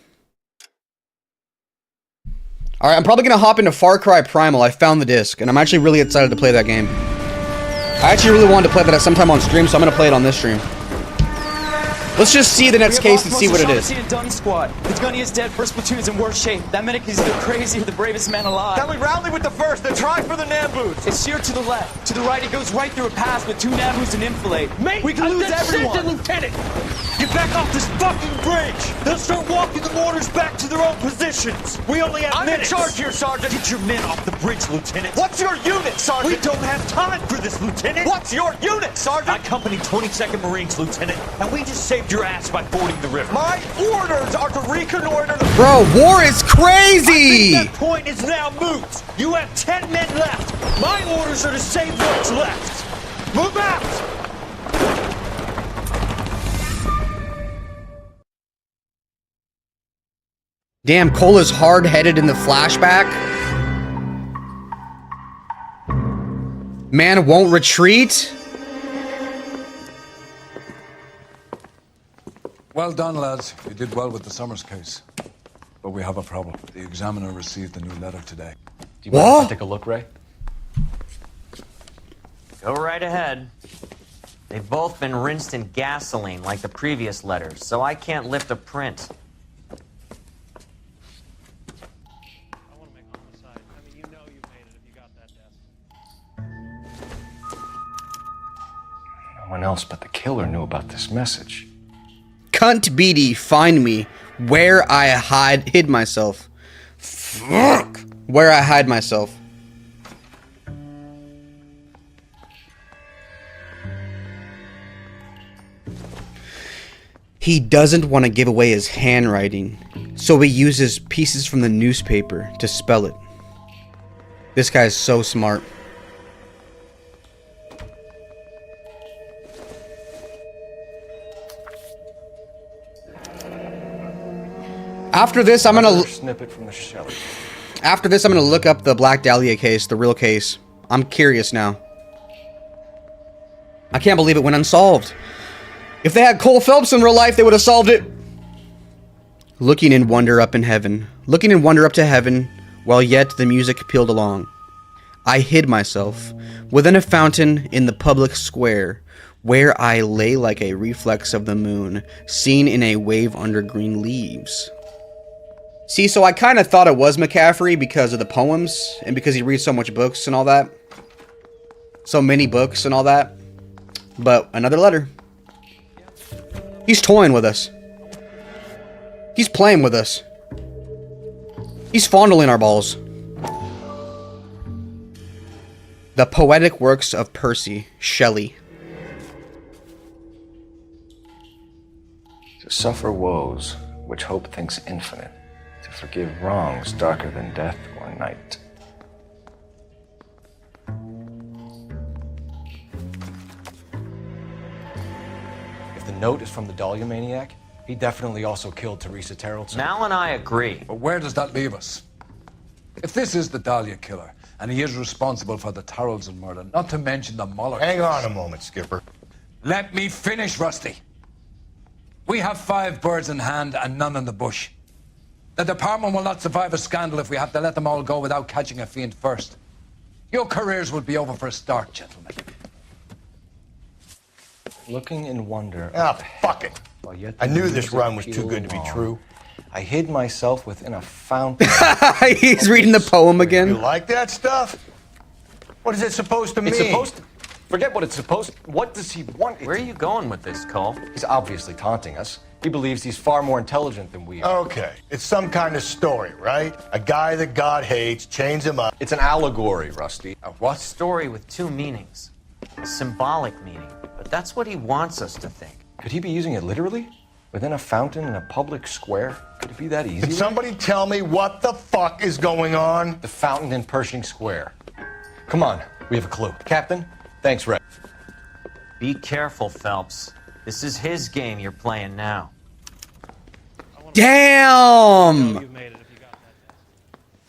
Alright, I'm probably going to hop into Far Cry Primal. I found the disc, and I'm actually really excited to play that game. I actually really wanted to play that at some time on stream, so I'm going to play it on this stream. Let's just see the next case and see what it is. Dunn squad. The gunny is dead. First platoon's in worse shape. That medic is either crazy or the bravest man alive. Then we rally with the first, then try for the Nambus. It's sheer to the left. To the right, it goes right through a pass with 2 Nambus and enfilade. Mate, we can lose everyone. Lieutenant, get back off this fucking bridge. They'll start walking the mortars back to their own positions. We only have minutes. I'm in charge here, Sergeant. Get your men off the bridge, Lieutenant. What's your unit, Sergeant? We don't have time for this, Lieutenant. What's your unit, Sergeant? I company 22nd Marines, Lieutenant, and we just saved your ass by fording the river. My orders are to reconnoiter the... Bro, war is crazy! I think that point is now moot. You have 10 men left. My orders are to save what's left. Move out! Damn, Cola's hard-headed in the flashback. Man won't retreat. Well done, lads. You did well with the Summers case. But we have a problem. The examiner received a new letter today. Do you mind if I take a look, Ray? Go right ahead. They've both been rinsed in gasoline like the previous letters, so I can't lift a print. No one else but the killer knew about this message. Cunt Beatty, find me where I hid myself. Fuck. Where I hide myself. He doesn't want to give away his handwriting, so he uses pieces from the newspaper to spell it. This guy's so smart. After this, I'm gonna snippet from the Shelley. After this, I'm gonna look up the Black Dahlia case, the real case. I'm curious now. I can't believe it went unsolved. If they had Cole Phelps in real life, they would have solved it. Looking in wonder up in heaven, looking in wonder up to heaven, while yet the music pealed along. I hid myself within a fountain in the public square, where I lay like a reflex of the moon, seen in a wave under green leaves. See, so I kind of thought it was McCaffrey because of the poems, and because he reads so much books and all that. So many books and all that. But another letter. He's toying with us. He's playing with us. He's fondling our balls. The Poetic Works of Percy Shelley. To suffer woes which hope thinks infinite, to forgive wrongs darker than death or night. If the note is from the Dahlia maniac, he definitely also killed Teresa Terrellson. Mal and I agree. But where does that leave us? If this is the Dahlia killer, and he is responsible for the Terrellson murder, not to mention the Muller... Hang on a moment, Skipper. Let me finish, Rusty. We have 5 birds in hand and none in the bush. The department will not survive a scandal if we have to let them all go without catching a fiend first. Your careers will be over for a start, gentlemen. Looking in wonder. Ah, fuck it. I knew this run was too good to be true. I hid myself within a fountain. He's reading the poem again. You like that stuff? What is it supposed to mean? It's supposed to... Forget what it's supposed to... What does he want? Where are you going with this, Cole? He's obviously taunting us. He believes he's far more intelligent than we are. Okay, it's some kind of story, right? A guy that God hates chains him up. It's an allegory, Rusty. A what? Story with two meanings. A symbolic meaning. But that's what he wants us to think. Could he be using it literally? Within a fountain in a public square? Could it be that easy? Can somebody tell me what the fuck is going on? The fountain in Pershing Square. Come on, we have a clue. Captain, thanks, Red. Be careful, Phelps. This is his game you're playing now. Damn!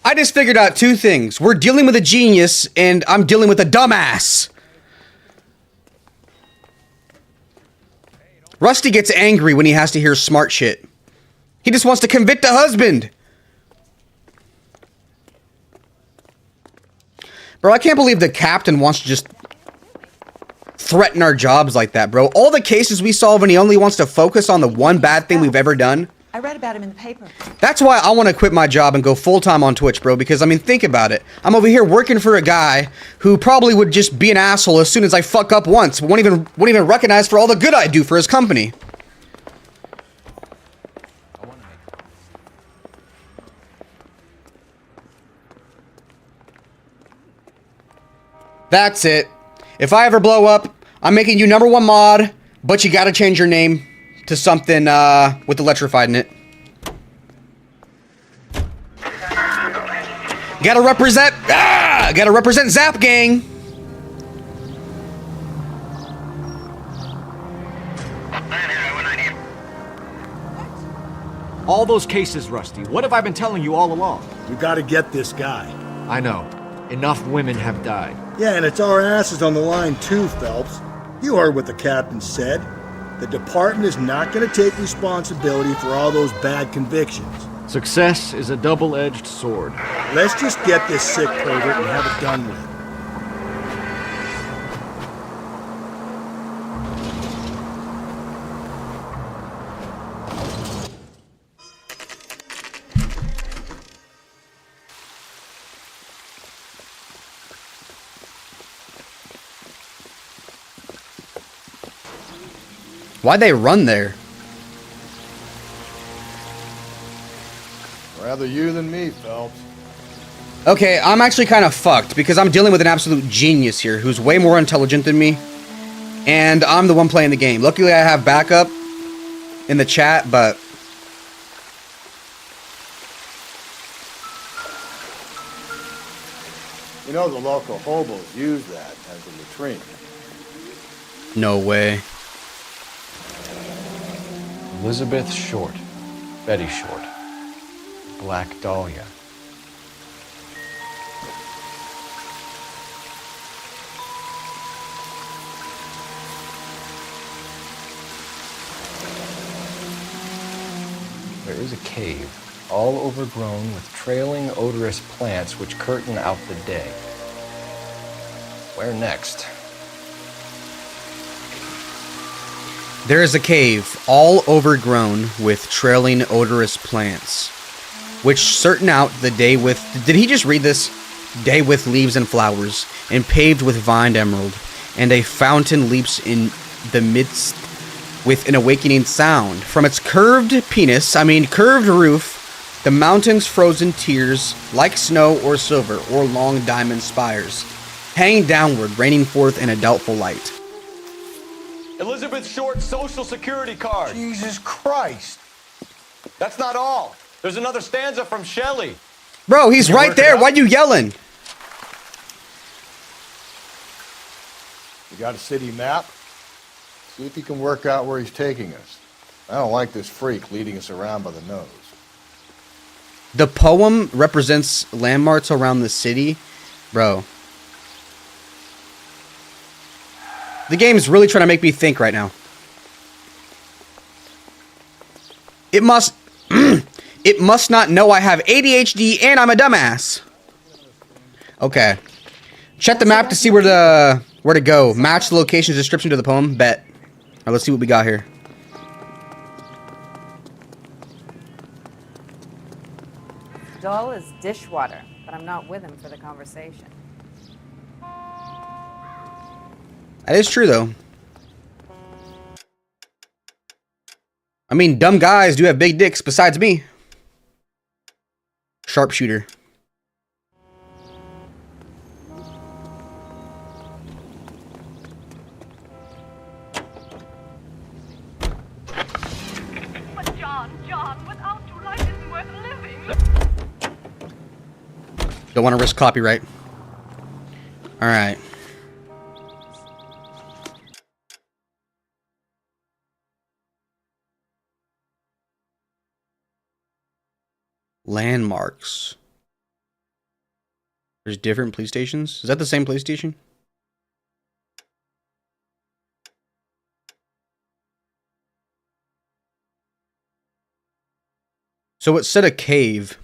I just figured out two things. We're dealing with a genius, and I'm dealing with a dumbass. Rusty gets angry when he has to hear smart shit. He just wants to convict a husband. Bro, I can't believe the captain wants to just threaten our jobs like that, bro. All the cases we solve and he only wants to focus on the one bad thing we've ever done. I read about him in the paper. That's why I want to quit my job and go full-time on Twitch, bro, because, I mean, think about it. I'm over here working for a guy who probably would just be an asshole as soon as I fuck up once. Won't even recognize for all the good I do for his company. That's it. If I ever blow up, I'm making you #1 mod, but you gotta change your name to something with electrified in it. Gotta represent Zap Gang. All those cases, Rusty. What have I been telling you all along? We gotta get this guy. I know. Enough women have died. Yeah, and it's our asses on the line too, Phelps. You heard what the captain said. The department is not going to take responsibility for all those bad convictions. Success is a double-edged sword. Let's just get this sick pervert and have it done with. Why'd they run there? Rather you than me, Phelps. Okay, I'm actually kind of fucked because I'm dealing with an absolute genius here who's way more intelligent than me. And I'm the one playing the game. Luckily, I have backup in the chat, but... You know the local hobos use that as a latrine. No way. Elizabeth Short. Betty Short. Black Dahlia. There is a cave, all overgrown with trailing odorous plants which curtain out the day. Where next? There is a cave, all overgrown with trailing odorous plants, which certain out the day with... Did he just read this? Day with leaves and flowers, and paved with vined emerald, and a fountain leaps in the midst with an awakening sound. From its curved roof, the mountain's frozen tears, like snow or silver, or long diamond spires, hang downward, raining forth in a doubtful light. Elizabeth Short's social security card. Jesus Christ. That's not all. There's another stanza from Shelley. Bro, he's right there. Why you yelling? You got a city map? See if you can work out where he's taking us. I don't like this freak leading us around by the nose. The poem represents landmarks around the city. Bro. The game's really trying to make me think right now. It must... it must not know I have ADHD and I'm a dumbass. Okay. Check the map to see where to go. Match the location's description to the poem. Bet. Alright, let's see what we got here. Dull as dishwater, but I'm not with him for the conversation. That is true, though. I mean, dumb guys do have big dicks besides me. Sharpshooter. But John, without you, life isn't worth living. Don't want to risk copyright. All right. Landmarks. There's different police stations. Is that the same police station? So it said a cave.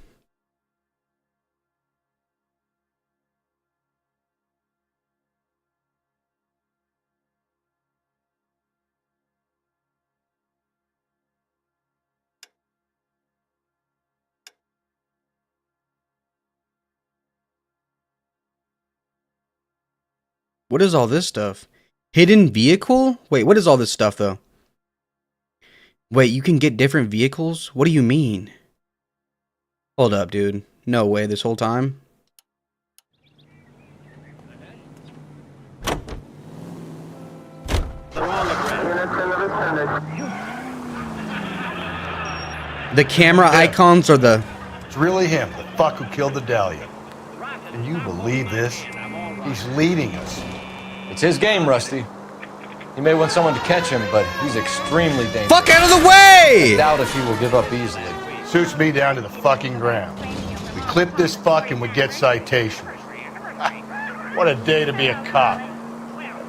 What is all this stuff? Hidden vehicle? Wait, what is all this stuff though? Wait, you can get different vehicles? What do you mean? Hold up, dude. No way, this whole time? The camera icons are the... It's really him, the fuck who killed the Dahlia. Can you believe this? He's leading us. It's his game, Rusty. He may want someone to catch him, but he's extremely dangerous. Fuck out of the way! I doubt if he will give up easily. Suits me down to the fucking ground. We clip this fuck and we get citations. What a day to be a cop.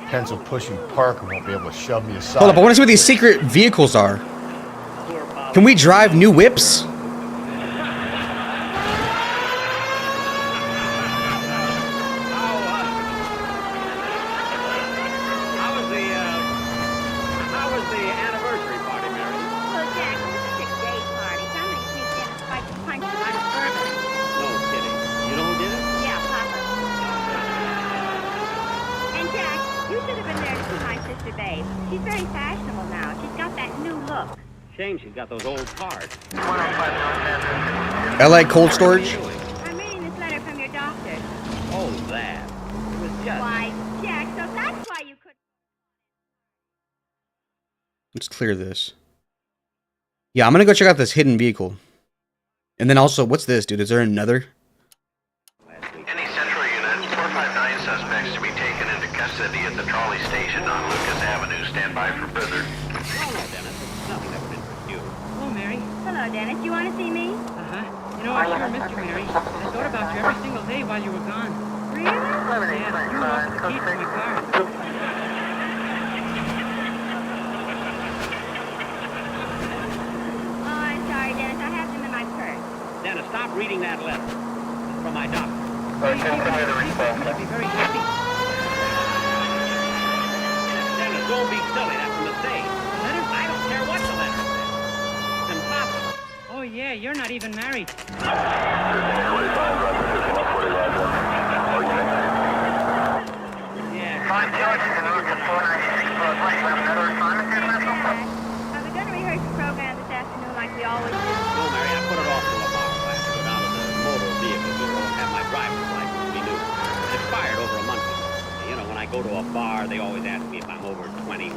Pencil pushing Parker won't be able to shove me aside. Hold up, I want to see what these secret vehicles are. Can we drive new whips? She's got those old cards. LA Cold Storage? I'm reading this letter from your doctor. Oh, that. It was just... Why, Jack, so that's why you couldn't... Let's clear this. Yeah, I'm gonna go check out this hidden vehicle. And then also, what's this, dude? Is there another? Any central unit, 459 suspects to be taken into custody at the trolley station on Lucas Avenue. Stand by for further. Hello, Dennis. You want to see me? You know, I sure missed you, Mary. I thought about you every single day while you were gone. Really? Yeah, you lost the key to my car. Oh, I'm sorry, Dennis. I have them in my purse. Dennis, stop reading that letter. It's from my doctor. He's going to be very happy. Dennis, don't be silly. That's a mistake. Letter? I don't care what the letter says. It's impossible. Oh, yeah, you're not even married. Are we going to rehearse the program this afternoon like we always do? No, Mary, I put it off till tomorrow. I have to go down to the motor vehicle bureau and have my driver's license renewed. It expired over a month ago. You know, when I go to a bar, they always ask me if I'm over 21.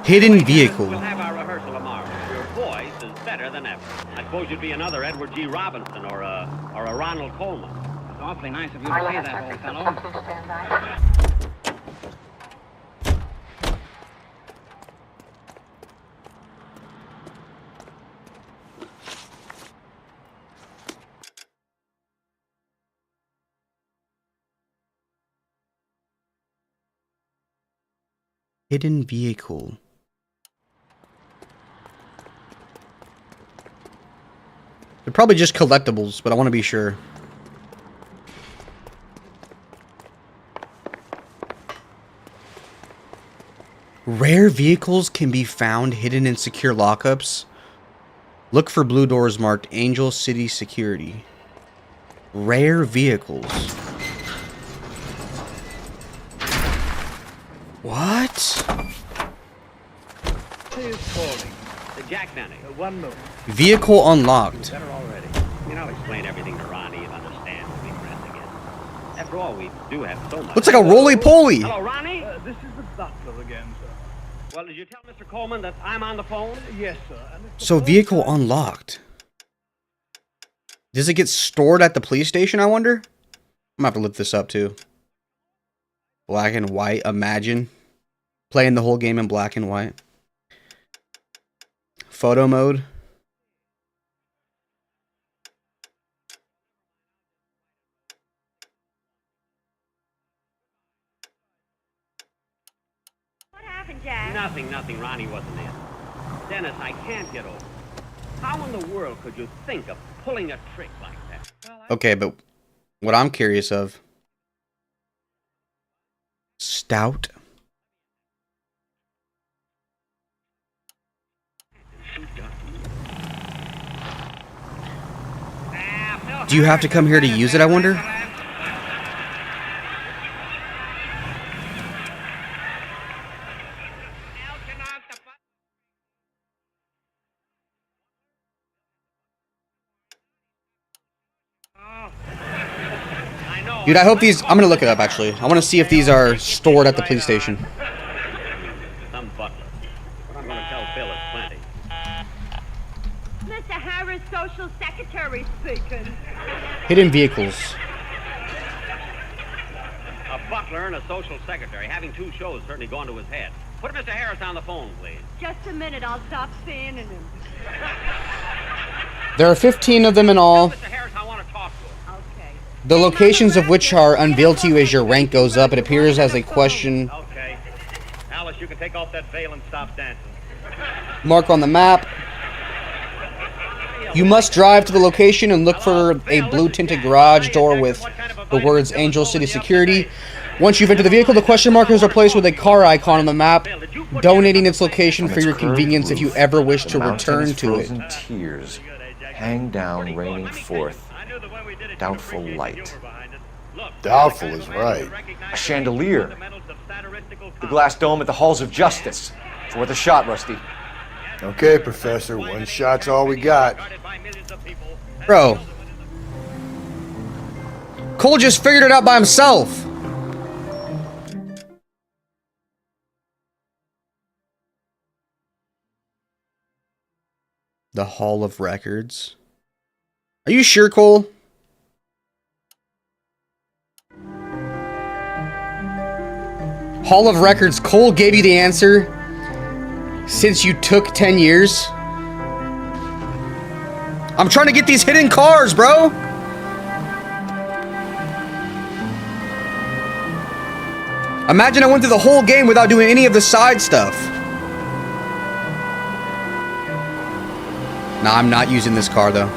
Hidden vehicle. We'll have our rehearsal tomorrow. Your voice is better than ever. I suppose you'd be another Edward G. Robinson or a Ronald Coleman. It's awfully nice of you to say that, old fellow. Hidden vehicle. They're probably just collectibles, but I want to be sure. Rare vehicles can be found hidden in secure lockups. Look for blue doors marked Angel City Security. Rare vehicles. What? Who is calling? Jack Benny. One moment. Vehicle unlocked. Better already. I'll explain everything to Ronnie and understand when we friends again. After all, we do have so much. Looks like a roly-poly. Hello, Ronnie? This is the butler again, sir. Well, did you tell Mr. Coleman that I'm on the phone? Yes, sir. So vehicle unlocked. Does it get stored at the police station, I wonder? I'm gonna have to look this up too. Black and white, imagine. Playing the whole game in black and white. Photo mode. What happened, Jack? Nothing. Ronnie wasn't in. Dennis, I can't get over it. How in the world could you think of pulling a trick like that? Okay, but what I'm curious of. Stout. Do you have to come here to use it, I wonder? Dude, I hope these... I'm gonna look it up, actually. I want to see if these are stored at the police station. Some butler. But I'm going to tell Phil it's plenty. Mr. Harris, social secretary speaking. Hidden vehicles. A butler and a social secretary. Having two shows certainly gone to his head. Put Mr. Harris on the phone, please. Just a minute, I'll stop seeing him. There are 15 of them in all. Mr. Harris, I want to talk to him. Okay. The locations of which are unveiled to you as your rank goes up. It appears as a question Okay. Alice, you can take off that veil and stop dancing. mark on the map. You must drive to the location and look for a blue tinted garage door with the words Angel City Security. Once you've entered the vehicle, the question markers are placed with a car icon on the map, donating its location for your convenience if you ever wish to return to it. Frozen tears hang down, raining forth. Doubtful light. Doubtful is right. A chandelier. The glass dome at the halls of justice. It's worth a shot, Rusty. Okay, Professor, one shot's all we got. Bro. Cole just figured it out by himself. The Hall of Records. Are you sure, Cole? Hall of Records. Cole gave you the answer since you took 10 years. I'm trying to get these hidden cars, bro. Imagine I went through the whole game without doing any of the side stuff. Nah, I'm not using this car though.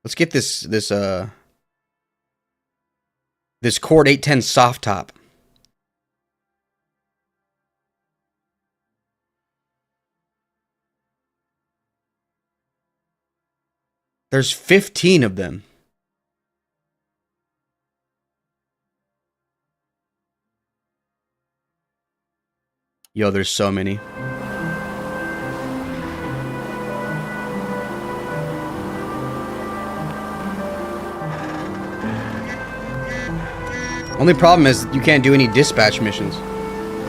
Let's get this Cord 810 soft top. There's 15 of them. Yo, there's so many. Only problem is you can't do any dispatch missions.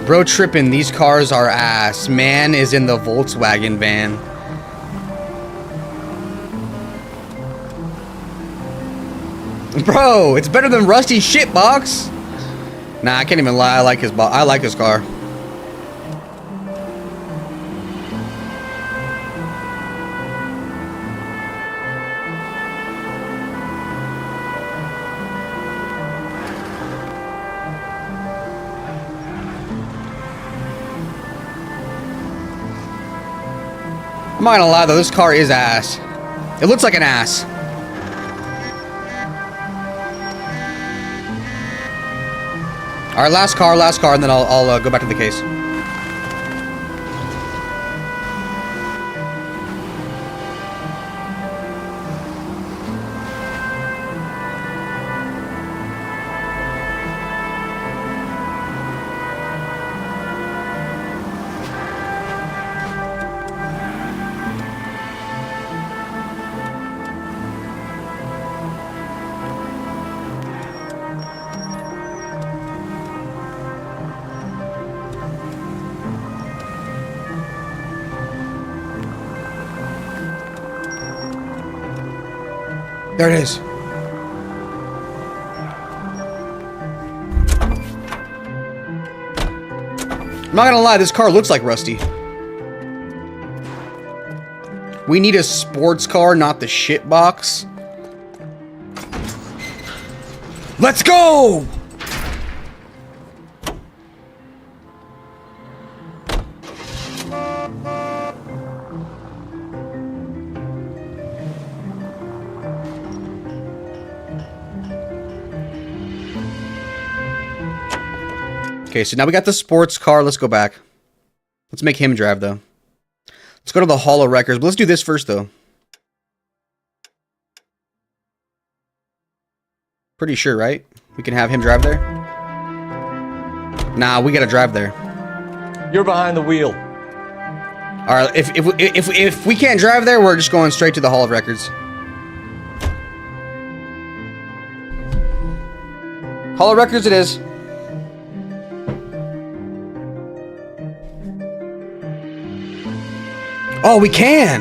Bro tripping, these cars are ass. Man is in the Volkswagen van. Bro, it's better than Rusty's shit box. Nah, I can't even lie. I like his car. I'm not gonna lie though, this car is ass. It looks like an ass. Alright, last car, and then I'll go back to the case. There it is. I'm not gonna lie, this car looks like Rusty. We need a sports car, not the shit box. Let's go! Okay, so now we got the sports car. Let's go back. Let's make him drive, though. Let's go to the Hall of Records. But let's do this first, though. Pretty sure, right? We can have him drive there? Nah, we gotta drive there. You're behind the wheel. Alright, if we can't drive there, we're just going straight to the Hall of Records. Hall of Records it is. Oh, we can!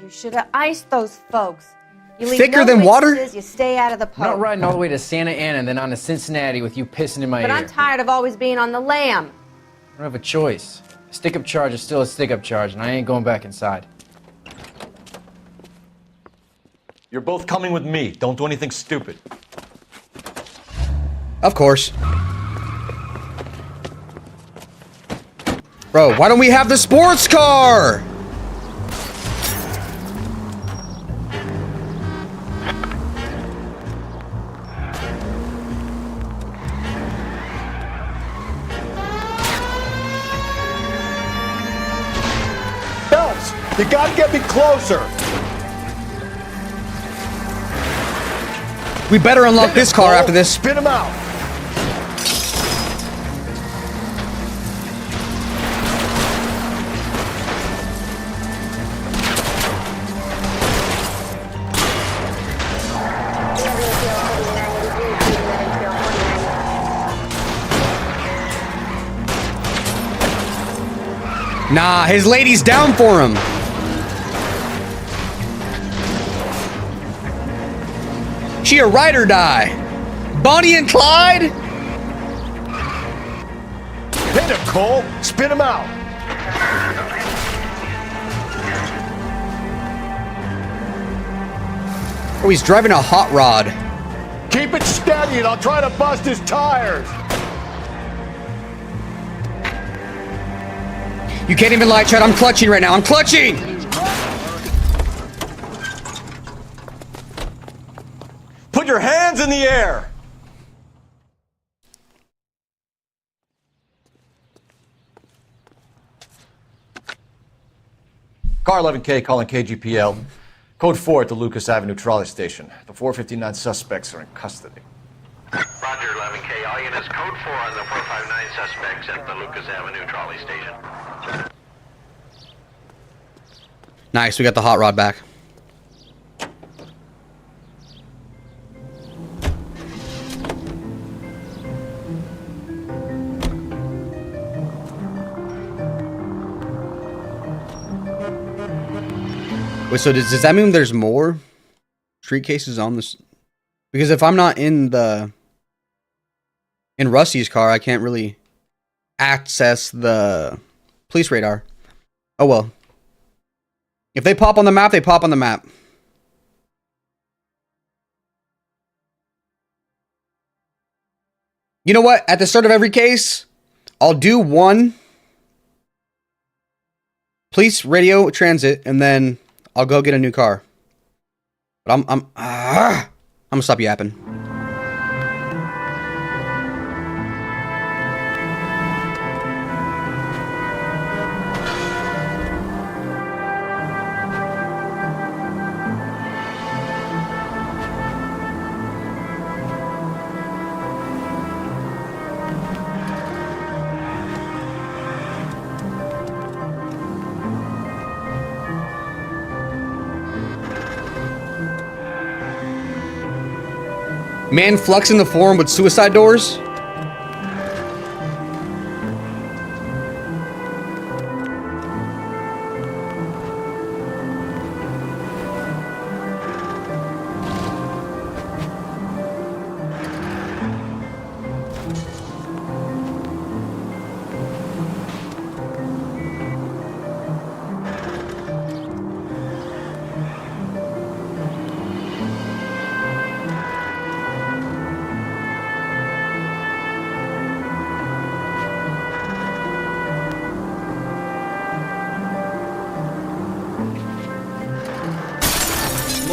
You should have iced those folks. You leave Thicker no than water? witnesses, you stay out of the I'm not poke. riding all the way to Santa Ana and then on to Cincinnati with you pissing in my But ear. I'm tired of always being on the lam. I don't have a choice. A stick-up charge is still a stick-up charge, and I ain't going back inside. You're both coming with me. Don't do anything stupid. Of course. Bro, why don't we have the sports car? Phelps, you gotta get me closer. We better unlock this car after this. Spin him out. Nah, his lady's down for him. She a ride or die. Bonnie and Clyde? Hit him, Cole. Spin him out. Oh, he's driving a hot rod. Keep it steady and I'll try to bust his tires. You can't even lie, Chad. I'm clutching right now. I'm clutching! Put your hands in the air! Car 11K calling KGPL. Code 4 at the Lucas Avenue trolley station. The 459 suspects are in custody. Roger, 11K. All units, code 4 on the 459 suspects at the Lucas Avenue trolley station. Nice, we got the hot rod back. Wait, so does that mean there's more street cases on this? Because if I'm not in Rusty's car, I can't really access the police radar. Oh well. If they pop on the map, they pop on the map. You know what? At the start of every case, I'll do one police radio transit, and then I'll go get a new car. But I'm gonna stop yapping. Man flux in the forum with suicide doors?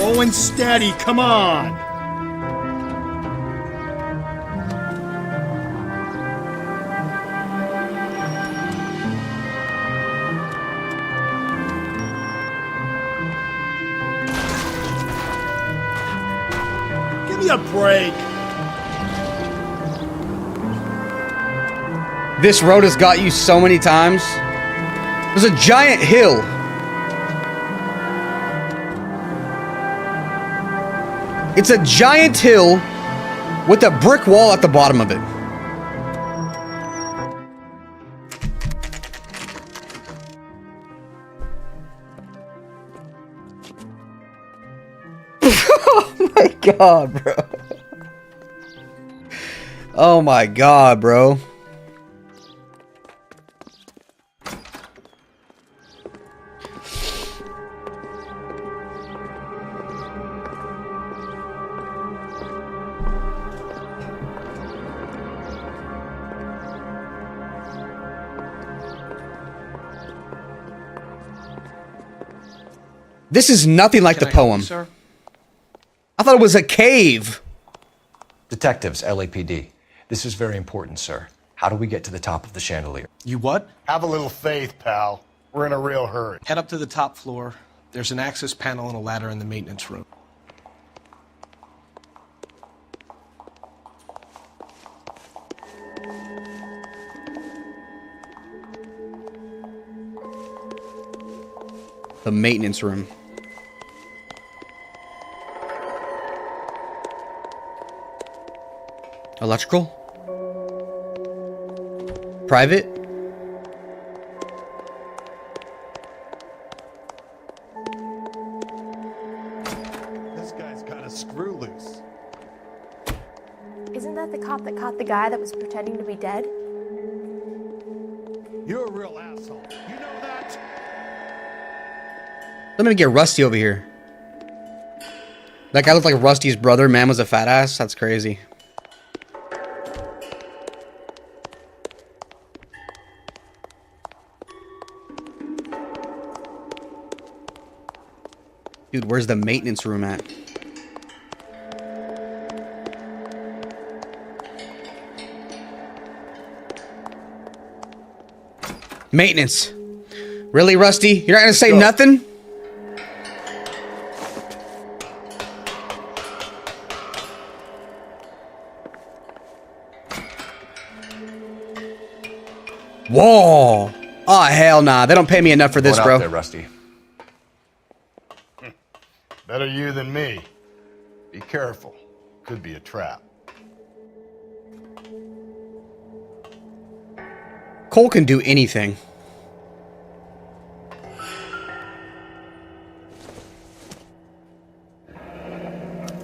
Slow and steady, come on! Give me a break! This road has got you so many times. There's a giant hill. It's a giant hill with a brick wall at the bottom of it. Oh my god, bro. Oh my god, bro. This is nothing like the poem. Sir? I thought it was a cave. Detectives, LAPD. This is very important, sir. How do we get to the top of the chandelier? You what? Have a little faith, pal. We're in a real hurry. Head up to the top floor. There's an access panel and a ladder in the maintenance room. The maintenance room. Electrical? Private? This guy's got a screw loose. Isn't that the cop that caught the guy that was pretending to be dead? You're a real asshole. You know that? Let me get Rusty over here. That guy looked like Rusty's brother. Man was a fat ass. That's crazy. Dude, where's the maintenance room at? Maintenance. Really, Rusty? You're not gonna say nothing? Whoa! Oh hell nah! They don't pay me enough for this, Going bro. out there, Rusty. Better you than me. Be careful. Could be a trap. Cole can do anything.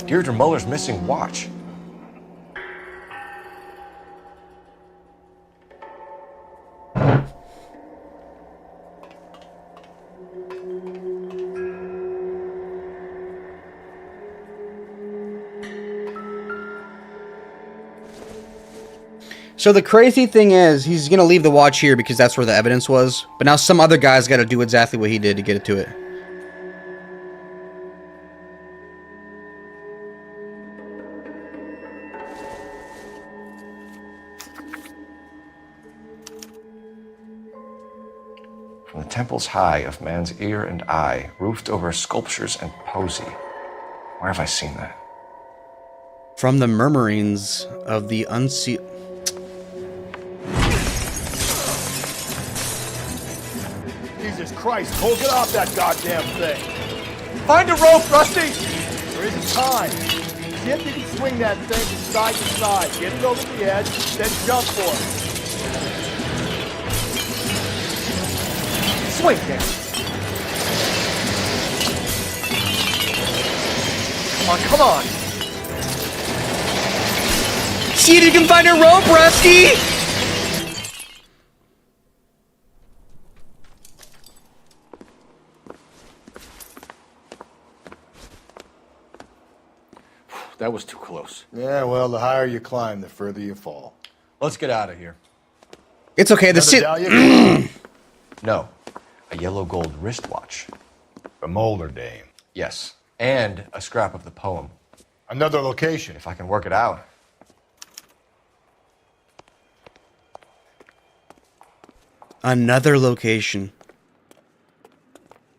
Deirdre Muller's missing watch. So the crazy thing is, he's gonna leave the watch here because that's where the evidence was. But now some other guy's got to do exactly what he did to get it to it. From the temples high of man's ear and eye, roofed over sculptures and poesy. Where have I seen that? From the murmurings of the unsealed. Jesus Christ, Cole, get off that goddamn thing! Find a rope, Rusty! There isn't time. See if you can swing that thing from side to side. Get it over the edge, then jump for it. Swing there. Come on. See if you can find a rope, Rusty! That was too close. Yeah, well, the higher you climb, the further you fall. Let's get out of here. It's okay. The Medallion? No. A yellow gold wristwatch. From Older Dame. Yes. and a scrap of the poem. Another location. If I can work it out. Another location.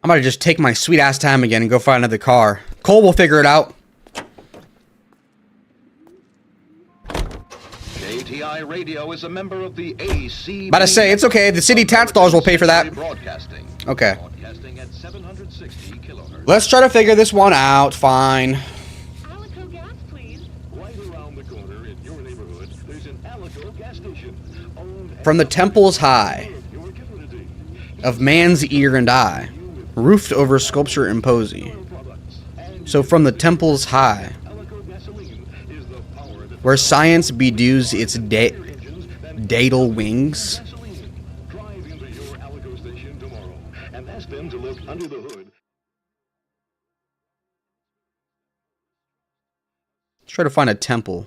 I'm gonna just take my sweet ass time again and go find another car. Cole will figure it out. JTI Radio is a member of the AC. About to say, it's okay. The city tax dollars will pay for that. Okay. Let's try to figure this one out. Fine. From the temples high, of man's ear and eye, roofed over sculpture imposing. So from the temples high, where science bedews its daedal wings. Let's try to find a temple.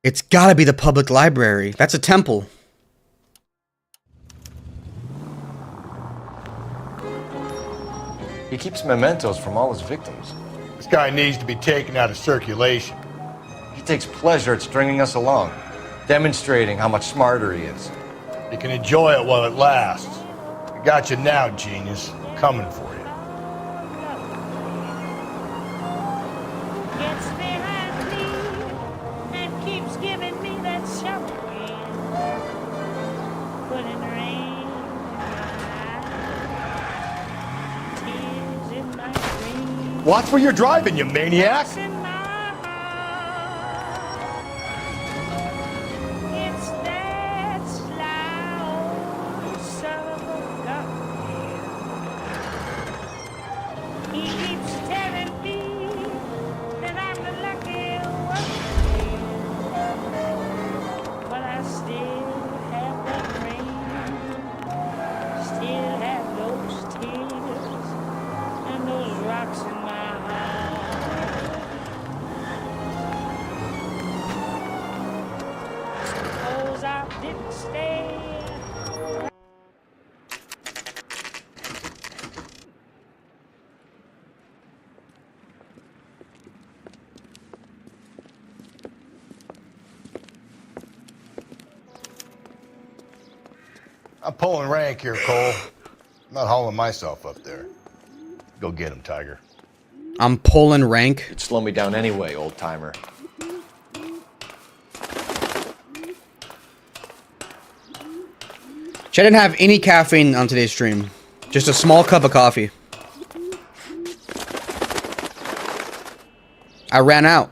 It's gotta be the public library. That's a temple. He keeps mementos from all his victims. This guy needs to be taken out of circulation. He takes pleasure at stringing us along, demonstrating how much smarter he is. You can enjoy it while it lasts. I got you now, genius. Coming for you. Watch where you're driving, you maniac! I'm pulling rank here, Cole. I'm not hauling myself up there. Go get him, Tiger. I'm pulling rank. You'd slow me down anyway, old timer. I didn't have any caffeine on today's stream. Just a small cup of coffee. I ran out.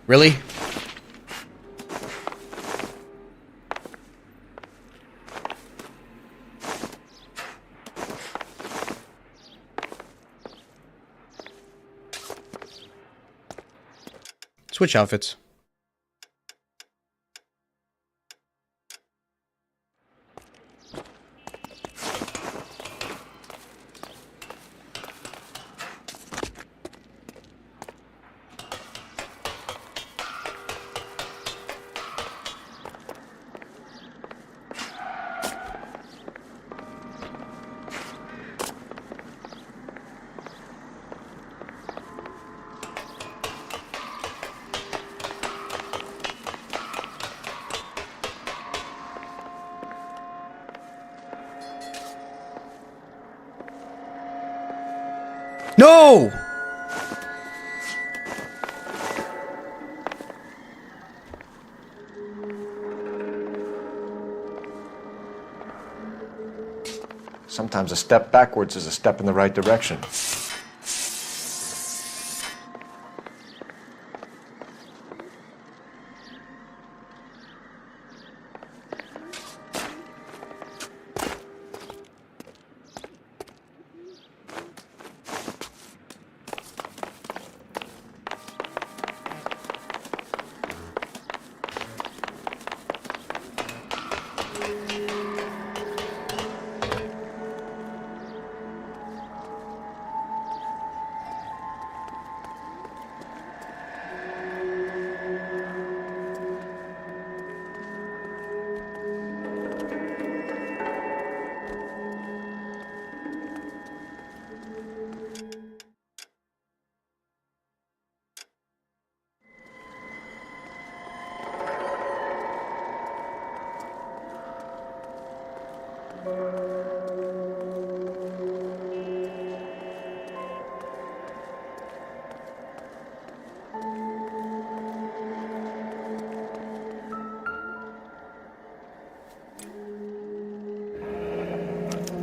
Really? Switch outfits. No! Sometimes a step backwards is a step in the right direction.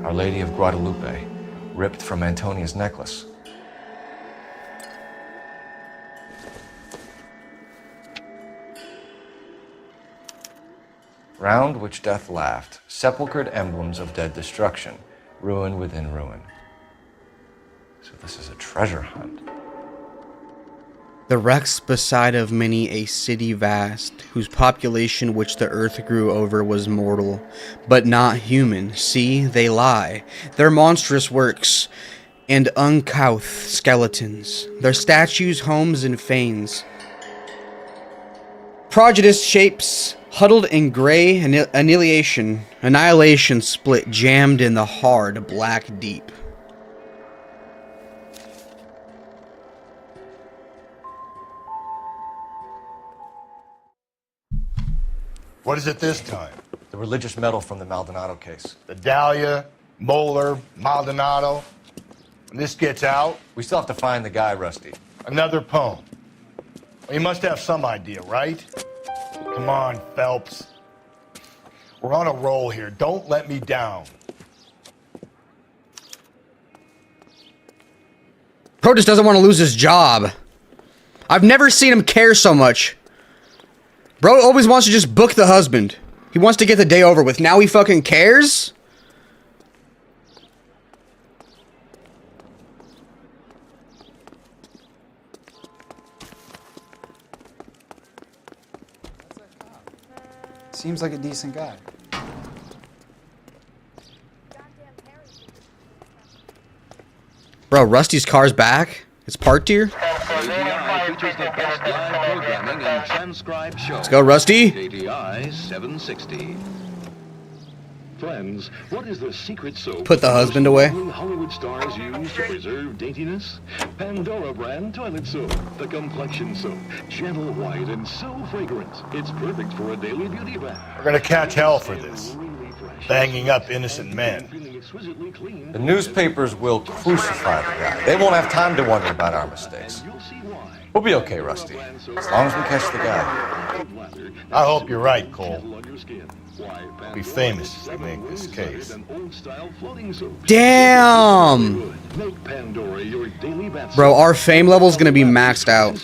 Our Lady of Guadalupe, ripped from Antonia's necklace. Round which death laughed, sepulchred emblems of dead destruction, ruin within ruin. So this is a treasure hunt. The wrecks beside of many a city vast, whose population which the earth grew over was mortal, but not human. See, they lie, their monstrous works, and uncouth skeletons, their statues, homes, and fanes. Prodigious shapes, huddled in grey annihilation split, jammed in the hard black deep. What is it this time? The religious medal from the Maldonado case. The Dahlia, Moeller, Maldonado. When this gets out... We still have to find the guy, Rusty. Another poem. Well, you must have some idea, right? Come on, Phelps. We're on a roll here. Don't let me down. Pro just doesn't want to lose his job. I've never seen him care so much. Bro always wants to just book the husband. He wants to get the day over with. Now he fucking cares? Seems like a decent guy. Bro, Rusty's car's back? It's parked here? KTI features the best live programming and transcribed shows. Let's go, Rusty. KTI 760. Friends, what is the secret soap Put the husband away. Hollywood stars use to preserve daintiness? Pandora brand toilet soap, the complexion soap, gentle white and so fragrant. It's perfect for a daily beauty bath. We're gonna catch hell for this. Banging up innocent men. The newspapers will crucify the guy. They won't have time to wonder about our mistakes. We'll be okay, Rusty, as long as we catch the guy. I hope you're right, Cole. We'll be famous if we make this case. Damn! Bro, our fame level's gonna be maxed out.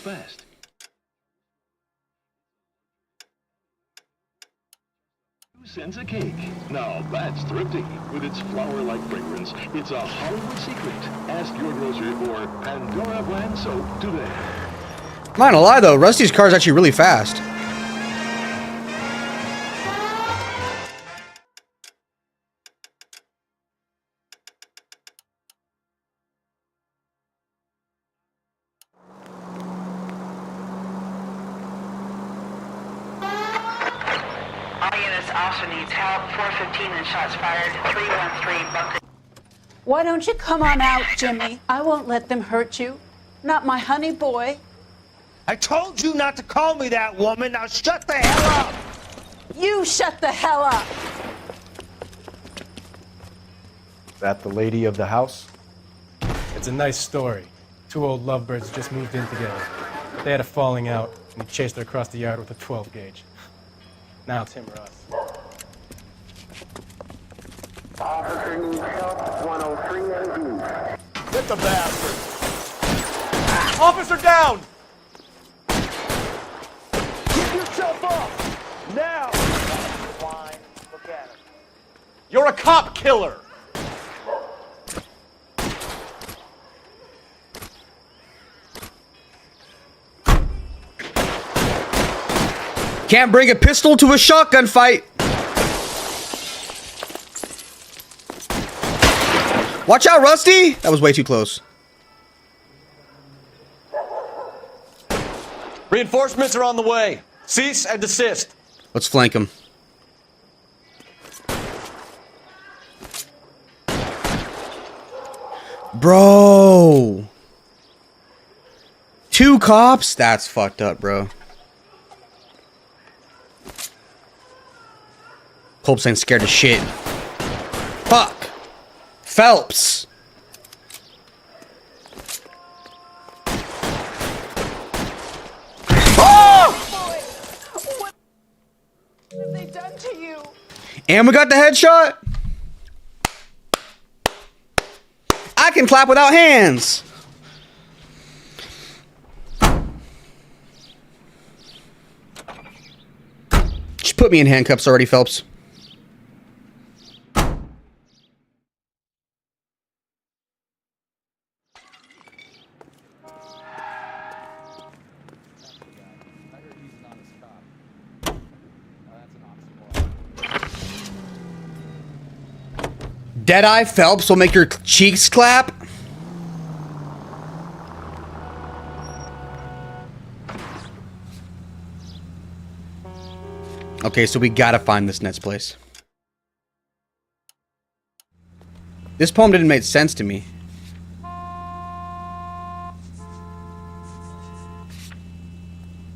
Cents a cake. Now that's thrifty. With its flower-like fragrance, it's a Hollywood secret. Ask your grocer for Pandora brand soap today. I'm not gonna lie though, Rusty's car's actually really fast. Also needs help. 415 and shots fired. 313 Bucket. Why don't you come on out, Jimmy? I won't let them hurt you. Not my honey boy. I told you not to call me that, woman. Now shut the hell up. You shut the hell up. That the lady of the house? It's a nice story. Two old lovebirds just moved in together. They had a falling out, and he chased her across the yard with a 12 gauge. Now it's him or us. Officer needs help, 103 AD. Get the bastard! Officer down! Get yourself up! Now! Look at him. You're a cop killer! Can't bring a pistol to a shotgun fight. Watch out, Rusty! That was way too close. Reinforcements are on the way. Cease and desist. Let's flank him. Bro! 2 cops? That's fucked up, bro. Pulps ain't scared of shit. Fuck! Phelps! What have they done to you? And we got the headshot? I can clap without hands! Just put me in handcuffs already, Phelps. Deadeye Phelps will make your cheeks clap? Okay, so we gotta find this Nets place. This poem didn't make sense to me.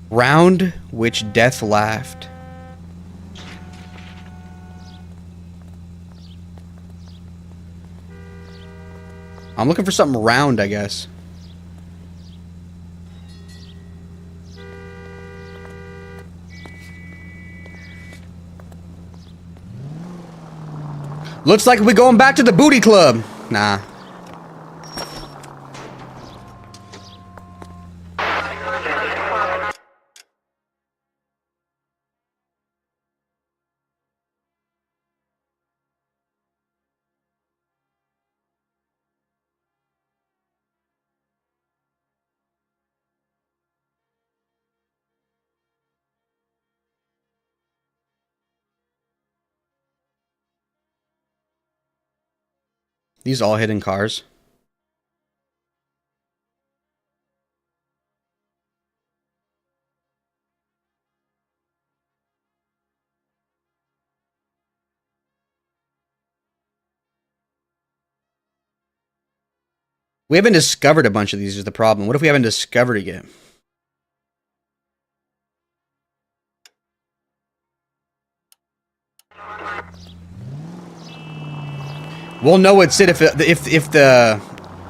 Round which death laughed. I'm looking for something round, I guess. Looks like we're going back to the booty club. Nah. These all hidden cars. We haven't discovered a bunch of these is the problem. What if we haven't discovered it yet? We'll know it's it if the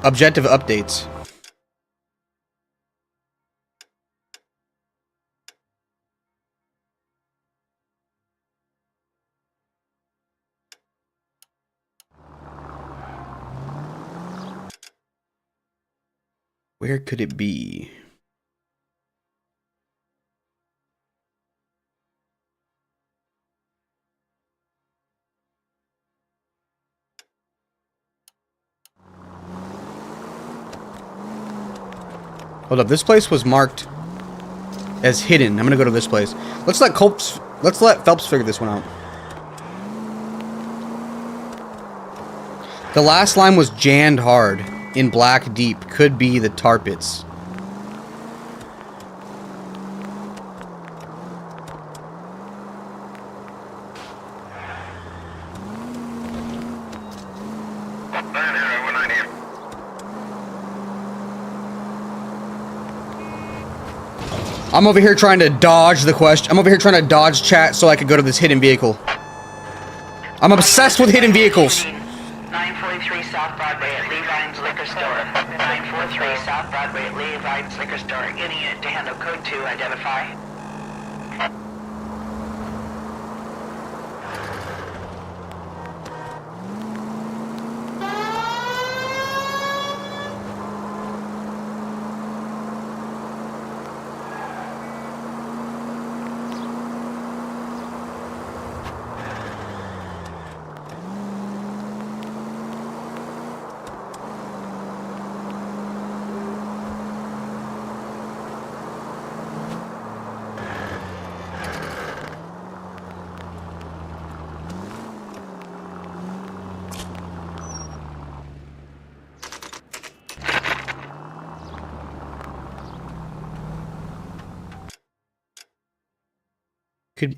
objective updates. Where could it be? Hold up, this place was marked as hidden. I'm gonna go to this place. Let's let Phelps figure this one out. The last line was jammed hard in black deep. Could be the tar pits. I'm over here trying to dodge the question. I'm over here trying to dodge chat so I could go to this hidden vehicle. I'm obsessed with hidden vehicles. 948 943 South Broadway at Levine's Liquor Store. 943 South Broadway at Levine's Liquor Store. Any unit to handle code 2, identify.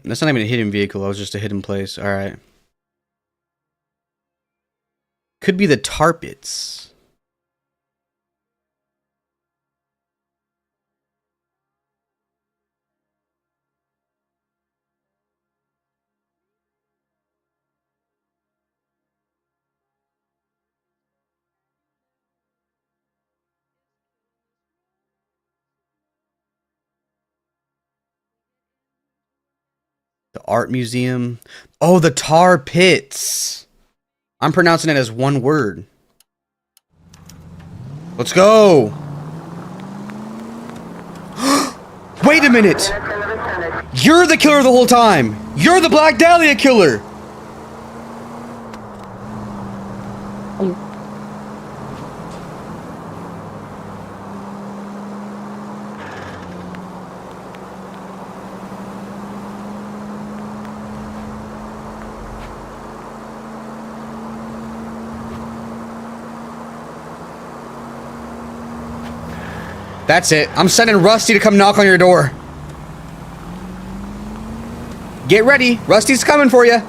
That's not even a hidden vehicle. That was just a hidden place. All right. Could be the tar pits. The art museum. Oh, the tar pits. I'm pronouncing it as one word. Let's go. Wait a minute. You're the killer the whole time. You're the Black Dahlia killer. That's it. I'm sending Rusty to come knock on your door. Get ready. Rusty's coming for you.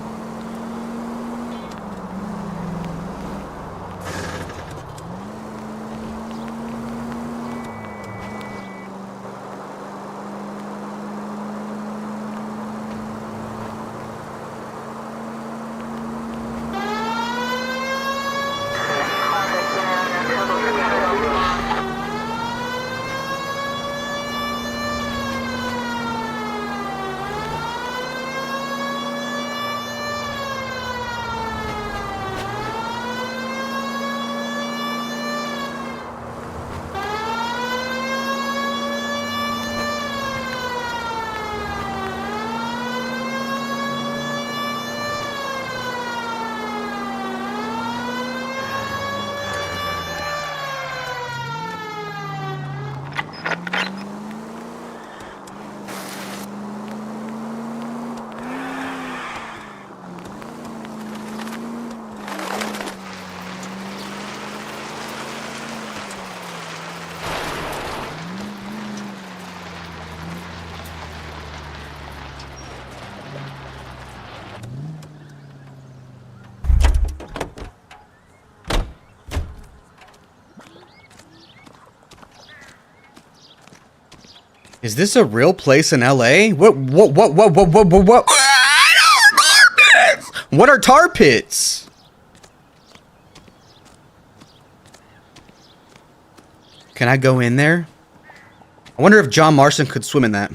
Is this a real place in LA? What? What are tar pits? Can I go in there? I wonder if John Marston could swim in that.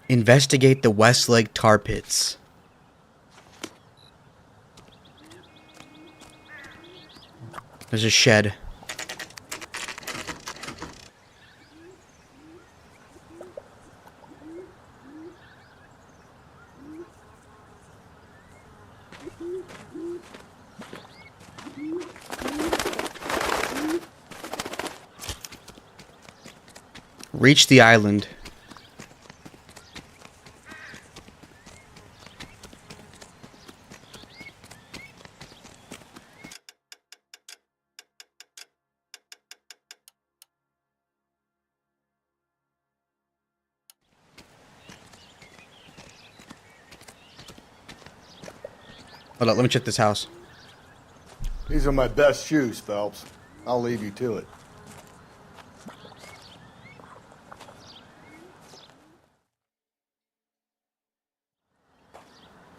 Investigate the Westlake tar pits. There's a shed. Reach the island. Hold up, let me check this house. These are my best shoes, Phelps. I'll leave you to it.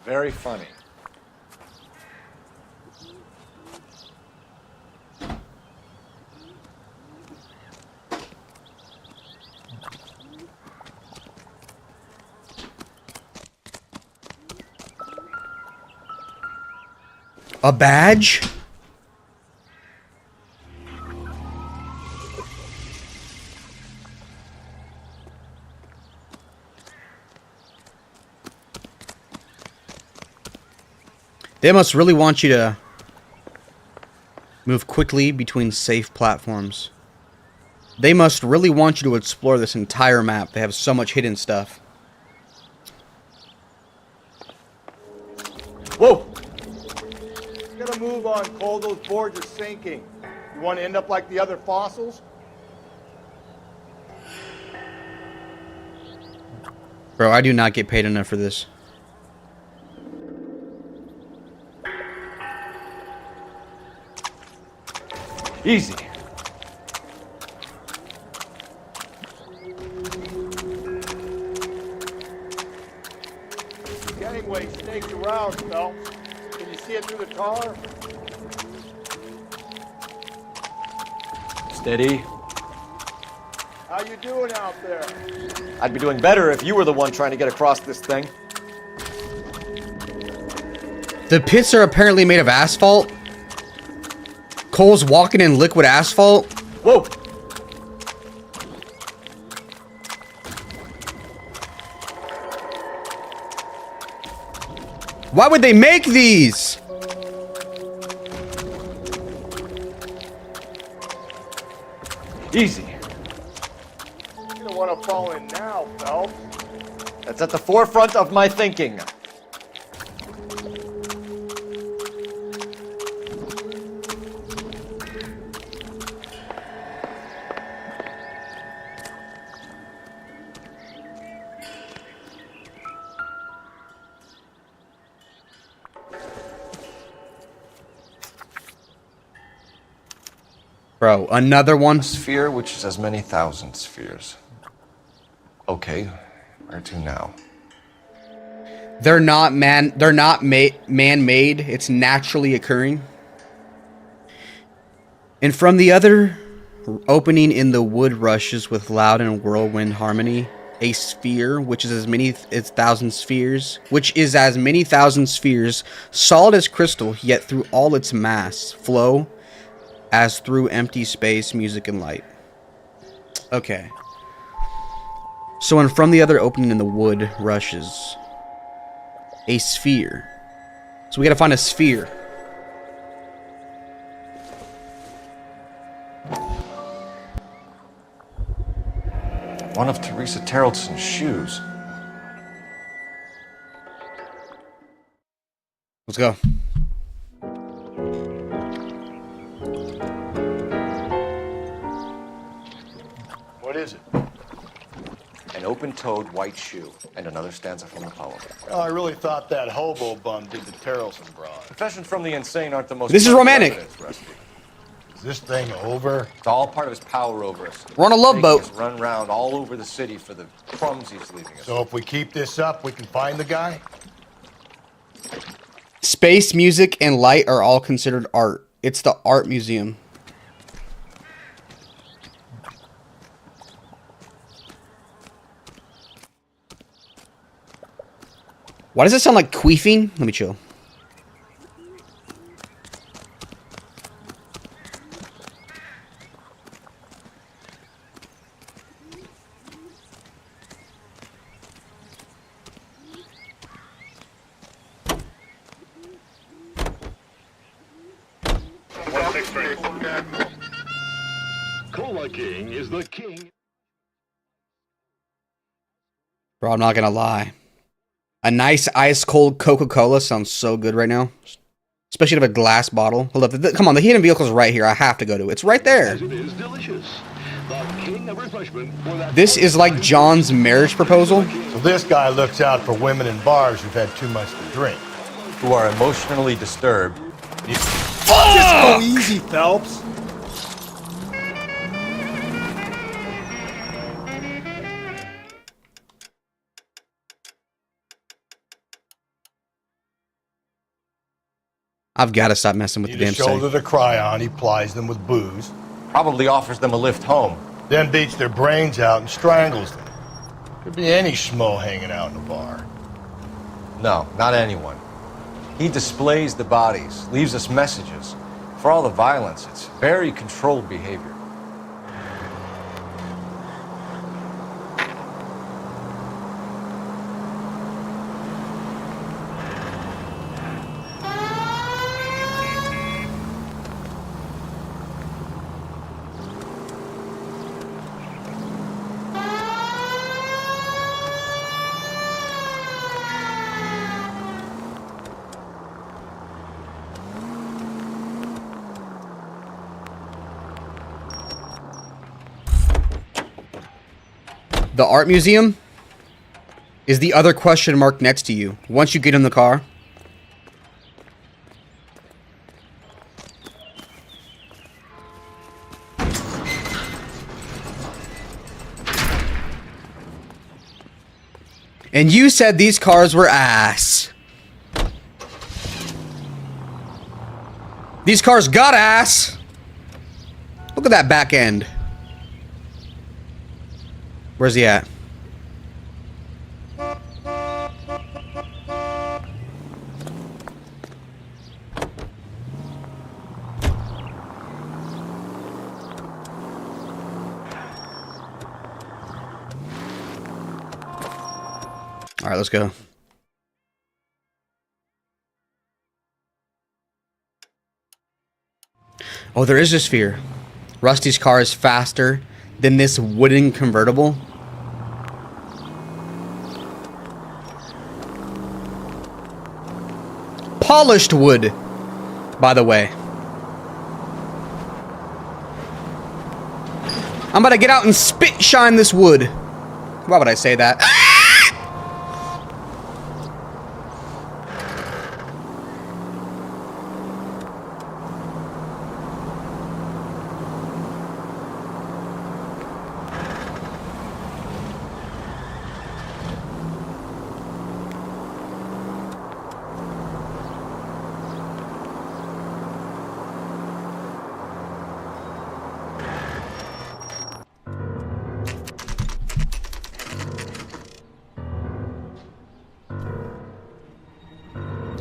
Very funny. A badge? They must really want you to move quickly between safe platforms. They must really want you to explore this entire map. They have so much hidden stuff. Whoa! You gotta move on, Cole. Those boards are sinking. You want to end up like the other fossils? Bro, I do not get paid enough for this. Easy. Gangway snakes around, Phelps. Can you see it through the tar? Steady. How you doing out there? I'd be doing better if you were the one trying to get across this thing. The pits are apparently made of asphalt. Cole's walking in liquid asphalt. Whoa! Why would they make these? Easy. You don't want to fall in now, Phelps. That's at the forefront of my thinking. Bro, another one? A sphere which is as many thousand spheres. Okay, where to now? They're not man-made. It's naturally occurring. And from the other opening in the wood rushes with loud and whirlwind harmony, a sphere which is as many thousand spheres, solid as crystal, yet through all its mass flow as through empty space, music and light. Okay. So, and from the other opening in the wood rushes a sphere. So we gotta find a sphere. One of Teresa Terrelson's shoes. Let's go. What is it? An open-toed white shoe, and another stanza from the poem. Well, I really thought that hobo bum did the Terrelson broad. Confessions from the Insane aren't the most... This is romantic. Is this thing over? It's all part of his power over us. We're on a love boat. He's run around all over the city for the crumbs he's leaving us. So if we keep this up, we can find the guy? Space, music, and light are all considered art. It's the art museum. Why does it sound like queefing? Let me chill. Cola King is the king. Bro, I'm not gonna lie. A nice ice cold Coca-Cola sounds so good right now. Especially out of a glass bottle. Hold up, come on, the hidden vehicle's right here. I have to go to it. It's right there. It is delicious. The king of refreshment for that. This is like John's marriage proposal. So this guy looks out for women in bars who've had too much to drink. who are emotionally disturbed. Just go easy, Phelps. I've got to stop messing with the Need a damn shoulder site. to cry on. He plies them with booze. Probably offers them a lift home. Then beats their brains out and strangles them. Could be any schmo hanging out in a bar. No, not anyone. He displays the bodies, leaves us messages. For all the violence, it's very controlled behavior. The art museum is the other question mark next to you. Once you get in the car. And you said these cars were ass. These cars got ass. Look at that back end. Where's he at? All right, let's go. Oh, there is a sphere. Rusty's car is faster than this wooden convertible. Polished wood, by the way. I'm about to get out and spit shine this wood. Why would I say that?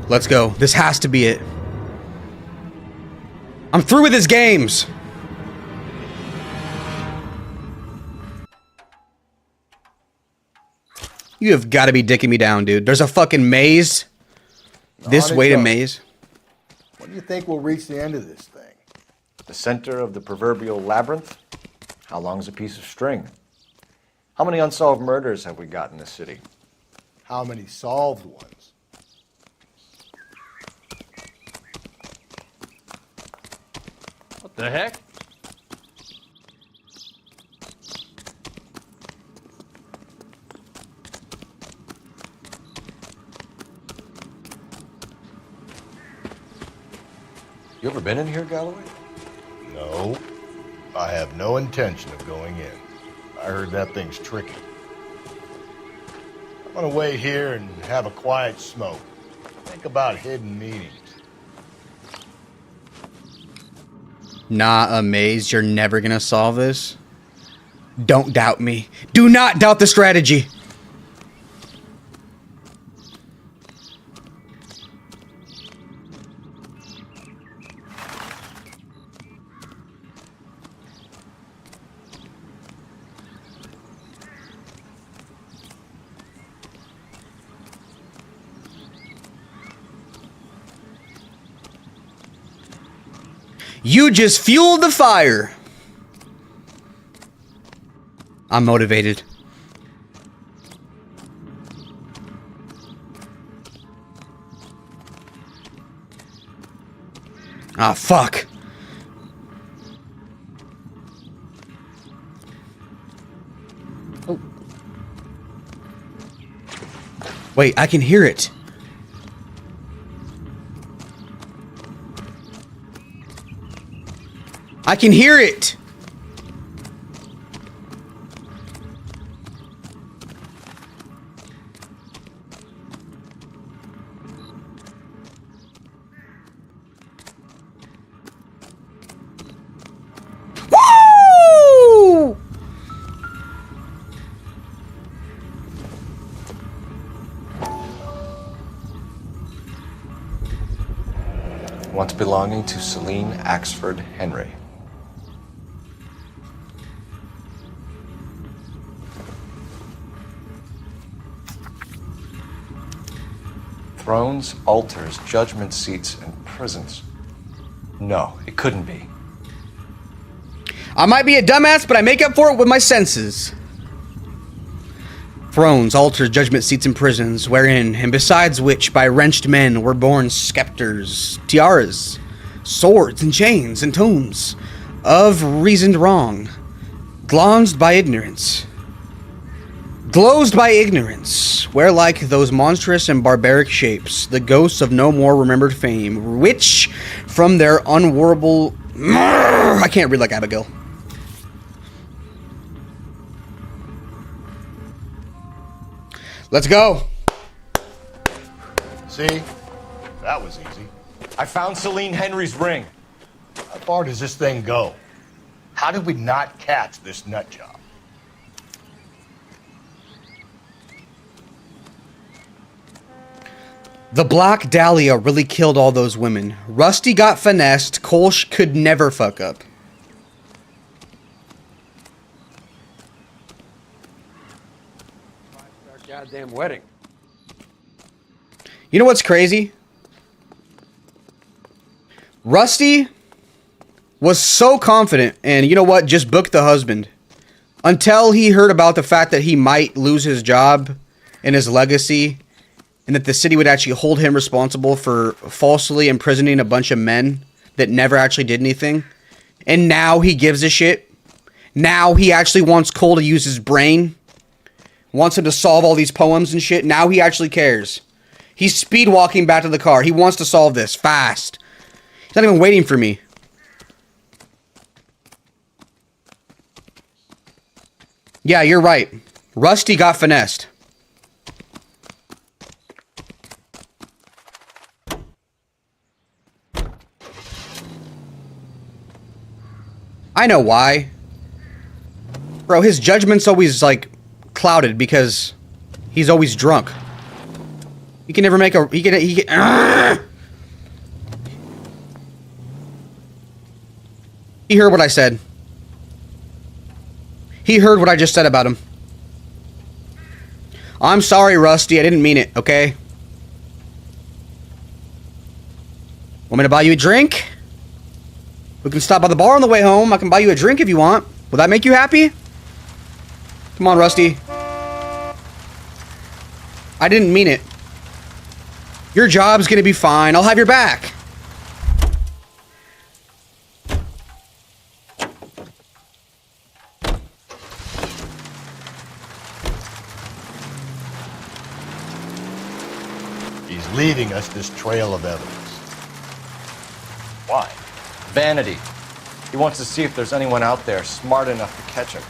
Let's go. This has to be it. I'm through with his games. You have got to be dicking me down, dude. There's a fucking maze. This way to maze. When do you think we'll reach the end of this thing? The center of the proverbial labyrinth? How long is a piece of string? How many unsolved murders have we got in this city? How many solved ones? What the heck? You ever been in here, Galloway? No. I have no intention of going in. I heard that thing's tricky. I'm gonna wait here and have a quiet smoke. Think about hidden meanings. Nah, amazed you're never gonna solve this. Don't doubt me. Do not doubt the strategy. You just fueled the fire. I'm motivated. Ah, fuck. Oh. Wait, I can hear it. I can hear it. Woo! Once belonging to Celine Axford Henry. Thrones, altars, judgment seats, and prisons. No, it couldn't be. I might be a dumbass, but I make up for it with my senses. Thrones, altars, judgment seats, and prisons, wherein and besides which by wrenched men were born scepters, tiaras, swords, and chains, and tombs of reasoned wrong, glozed by ignorance, where like those monstrous and barbaric shapes, the ghosts of no more remembered fame, which from their unwarrable... I can't read like Abigail. Let's go. See? That was easy. I found Celine Henry's ring. How far does this thing go? How did we not catch this nut job? The Black Dahlia really killed all those women. Rusty got finessed. Kolsch could never fuck up. Our goddamn wedding. You know what's crazy? Rusty was so confident, and you know what? Just booked the husband. Until he heard about the fact that he might lose his job and his legacy, and that the city would actually hold him responsible for falsely imprisoning a bunch of men that never actually did anything. And now he gives a shit. Now he actually wants Cole to use his brain. Wants him to solve all these poems and shit. Now he actually cares. He's speed walking back to the car. He wants to solve this fast. He's not even waiting for me. Yeah, you're right. Rusty got finessed. I know why. Bro, his judgment's always, like, clouded because he's always drunk. He can never make a... He heard what I said. He heard what I just said about him. I'm sorry, Rusty. I didn't mean it, okay? Want me to buy you a drink? We can stop by the bar on the way home. I can buy you a drink if you want. Will that make you happy? Come on, Rusty. I didn't mean it. Your job's gonna be fine. I'll have your back. He's leaving us this trail of evidence. Why? Vanity. He wants to see if there's anyone out there smart enough to catch him.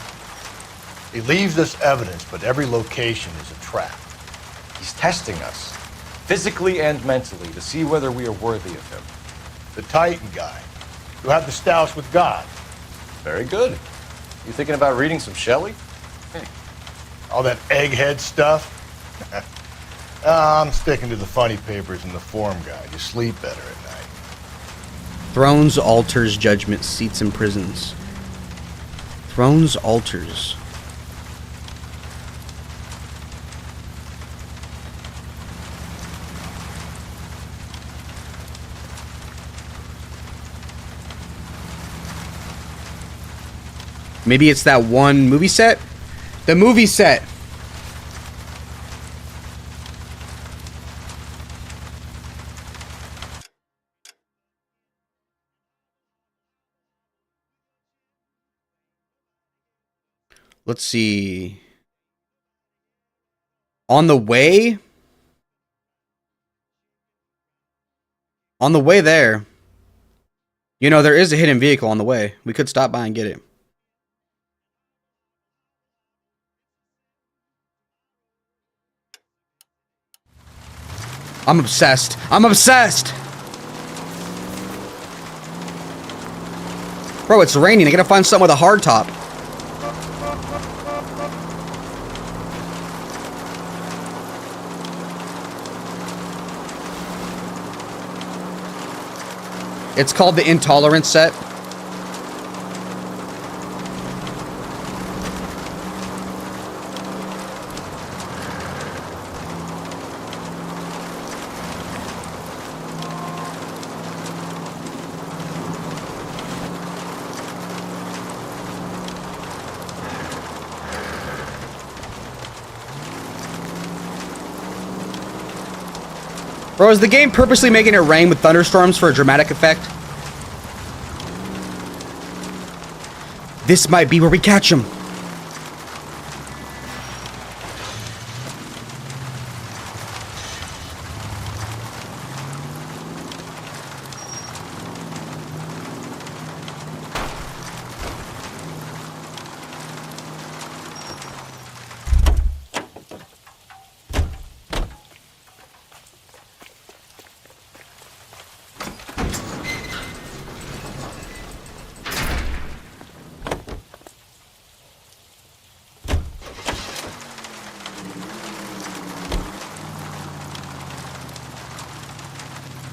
He leaves us evidence, but every location is a trap. He's testing us, physically and mentally, to see whether we are worthy of him. The Titan guy, who had the stoush with God. Very good. You thinking about reading some Shelley? All that egghead stuff? I'm sticking to the funny papers and the form guide. You sleep better at night. Thrones, altars, judgment, seats, and prisons. Thrones, altars. Maybe it's that one movie set? The movie set. Let's see. On the way? On the way there. You know, there is a hidden vehicle on the way. We could stop by and get it. I'm obsessed. I'm obsessed! Bro, it's raining. I gotta find something with a hard top. It's called the Intolerance set. Bro, is the game purposely making it rain with thunderstorms for a dramatic effect? This might be where we catch him.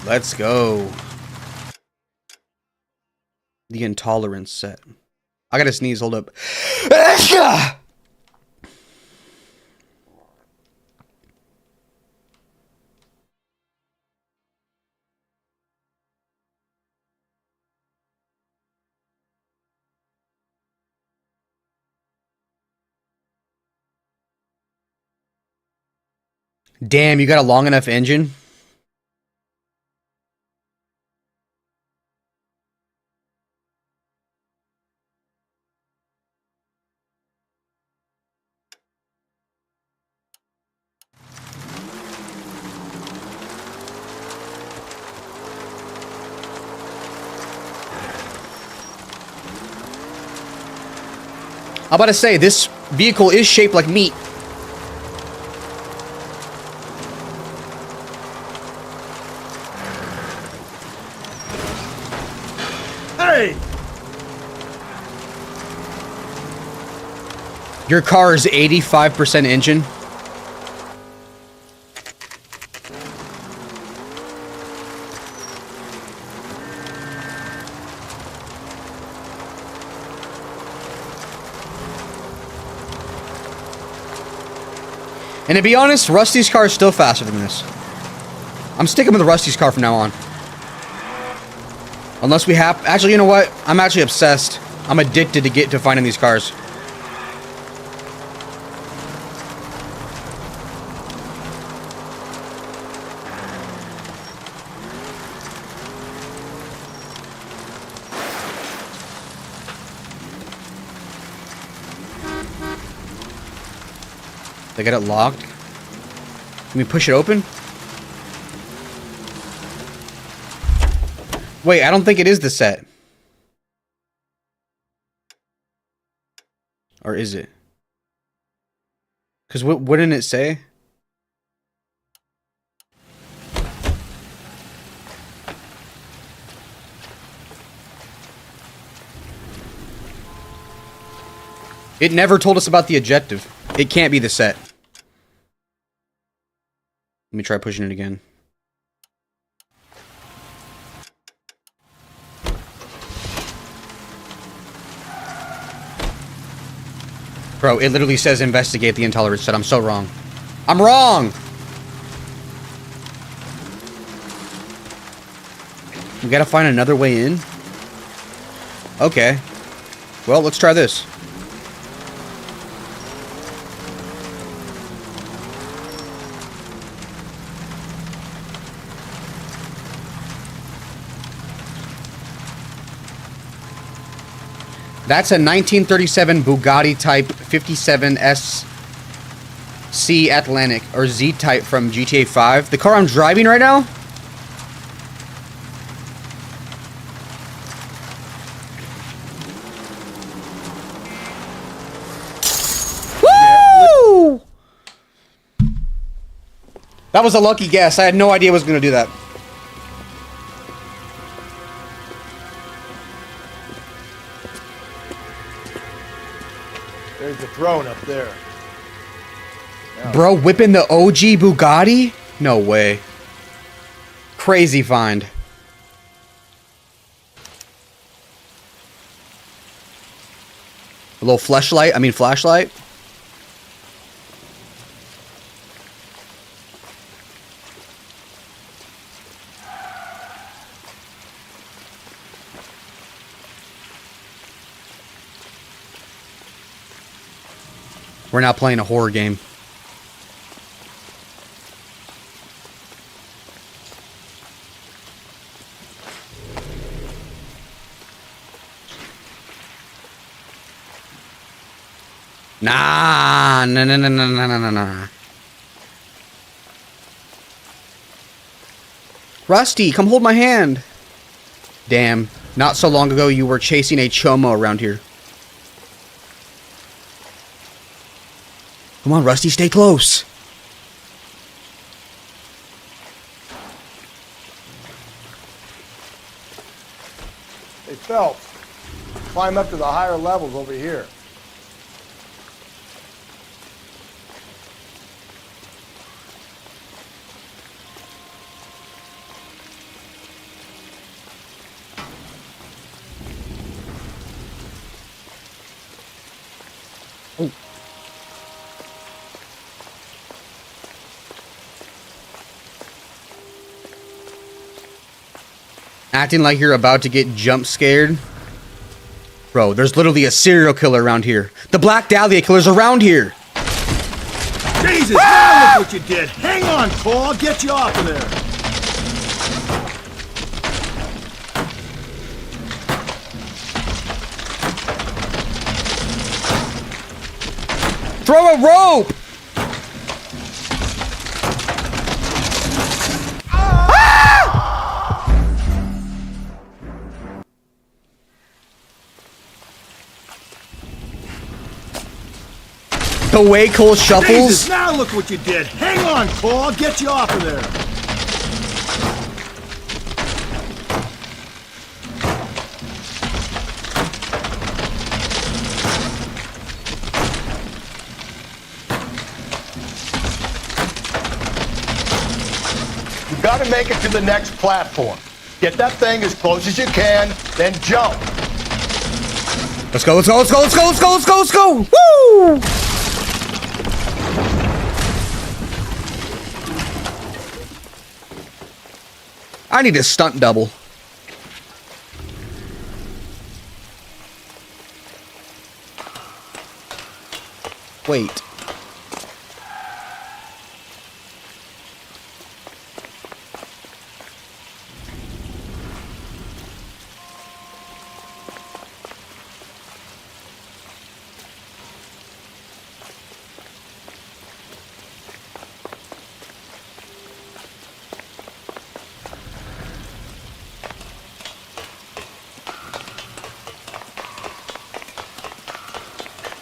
Let's go. The Intolerance set. I gotta sneeze, hold up. Damn, you got a long enough engine? I'm about to say, this vehicle is shaped like meat. Hey! Your car is 85% engine. And to be honest, Rusty's car is still faster than this. I'm sticking with Rusty's car from now on. Unless we have... Actually, you know what? I'm actually obsessed. I'm addicted to finding these cars. They got it locked. Can we push it open? Wait, I don't think it is the set. Or is it? Because what didn't it say? It never told us about the objective. It can't be the set. Let me try pushing it again. Bro, it literally says investigate the Intolerance set. I'm so wrong. I'm wrong! We gotta find another way in? Okay. Well, let's try this. That's a 1937 Bugatti Type 57 SC Atlantic, or Z-Type from GTA 5. The car I'm driving right now? That was a lucky guess. I had no idea it was going to do that. There's the throne up there. Bro, whipping the OG Bugatti? No way. Crazy find. A little flashlight. We're not playing a horror game. Nah. Rusty, come hold my hand. Damn, not so long ago you were chasing a chomo around here. Come on, Rusty, stay close. Hey, Phelps, climb up to the higher levels over here. Acting like you're about to get jump scared. Bro, there's literally a serial killer around here. The Black Dahlia killer's around here. Jesus, now look what you did. Hang on, Cole. I'll get you off of there. Throw a rope! The way Cole shuffles. Jesus, now look what you did. Hang on, Cole. I'll get you off of there. You gotta make it to the next platform. Get that thing as close as you can, then jump. Let's go. Woo! I need a stunt double. Wait.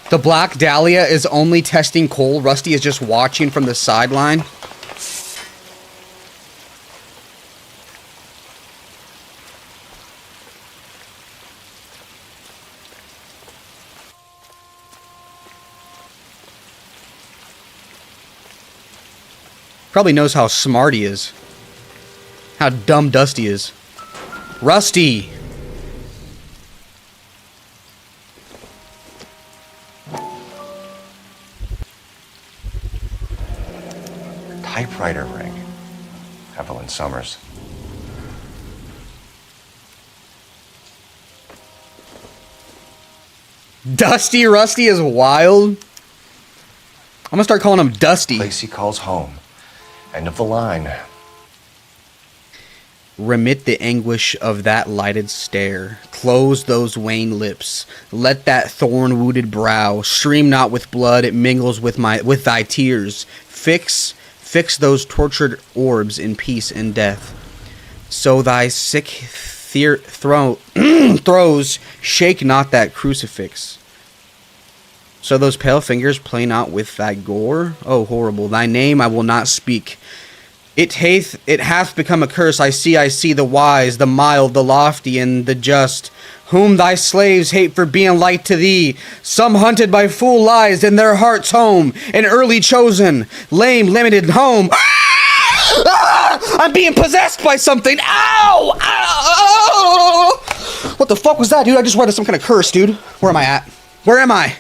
The Black Dahlia is only testing Cole. Rusty is just watching from the sideline. Probably knows how smart he is. How dumb Dusty is. Rusty! Typewriter ring. Evelyn Summers. Dusty Rusty is wild. I'm gonna start calling him Dusty. Place he calls home. End of the line. Remit the anguish of that lighted stare. Close those wan lips. Let that thorn-wounded brow stream not with blood. It mingles with thy tears. Fix those tortured orbs in peace and death. So thy sick throes shake not that crucifix. So those pale fingers play not with thy gore. Oh, horrible! Thy name I will not speak. It hath become a curse. I see the wise, the mild, the lofty, and the just, whom thy slaves hate for being like to thee. Some hunted by fool lies in their heart's home, and early chosen, lame, limited home. I'm being possessed by something. Ow! Ow! What the fuck was that, dude? I just read some kind of curse, dude. Where am I at? Where am I?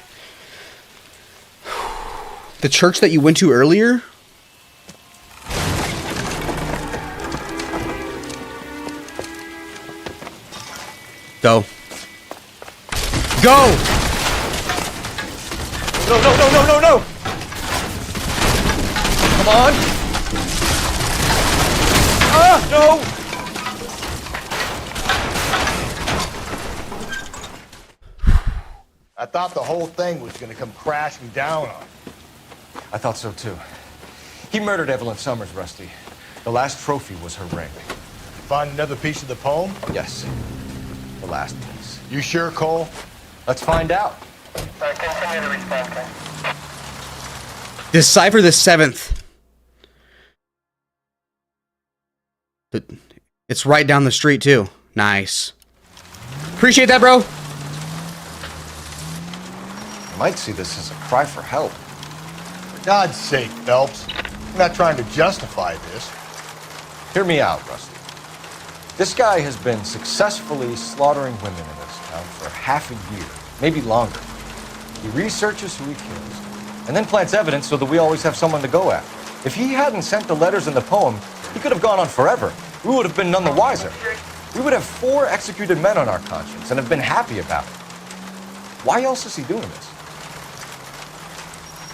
The church that you went to earlier? Go. Go! No, no, no, no, no, no! Come on! Ah, no! I thought the whole thing was gonna come crashing down on you. I thought so too. He murdered Evelyn Summers, Rusty. The last trophy was her ring. Find another piece of the poem? Yes. The last piece. You sure, Cole? Let's find out. Continue to respond. Decipher the 7th. It's right down the street, too. Nice. Appreciate that, bro. You might see this as a cry for help. For God's sake, Phelps. I'm not trying to justify this. Hear me out, Rusty. This guy has been successfully slaughtering women in this town for half a year, maybe longer. He researches who he kills, and then plants evidence so that we always have someone to go after. If he hadn't sent the letters in the poem, he could have gone on forever. We would have been none the wiser. We would have 4 executed men on our conscience and have been happy about it. Why else is he doing this?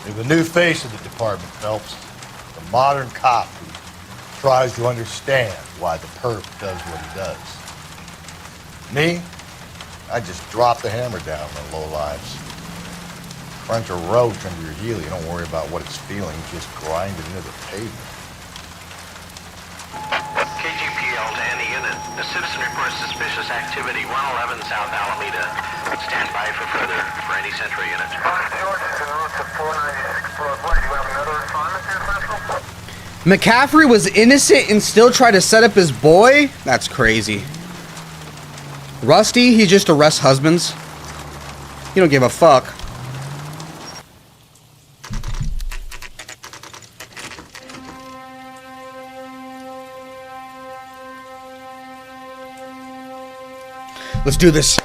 We have a new face of the department, Phelps. The modern cop who tries to understand why the perp does what he does. Me? I just drop the hammer down on the lowlives. Crunch a roach under your heel. You don't worry about what it's feeling. Just grind it into the pavement. KGPL to any unit. The citizen reports suspicious activity 111 South Alameda. Stand by for any Central unit. McCaffrey was innocent and still tried to set up his boy? That's crazy. Rusty, he just arrests husbands. He don't give a fuck. Let's do this.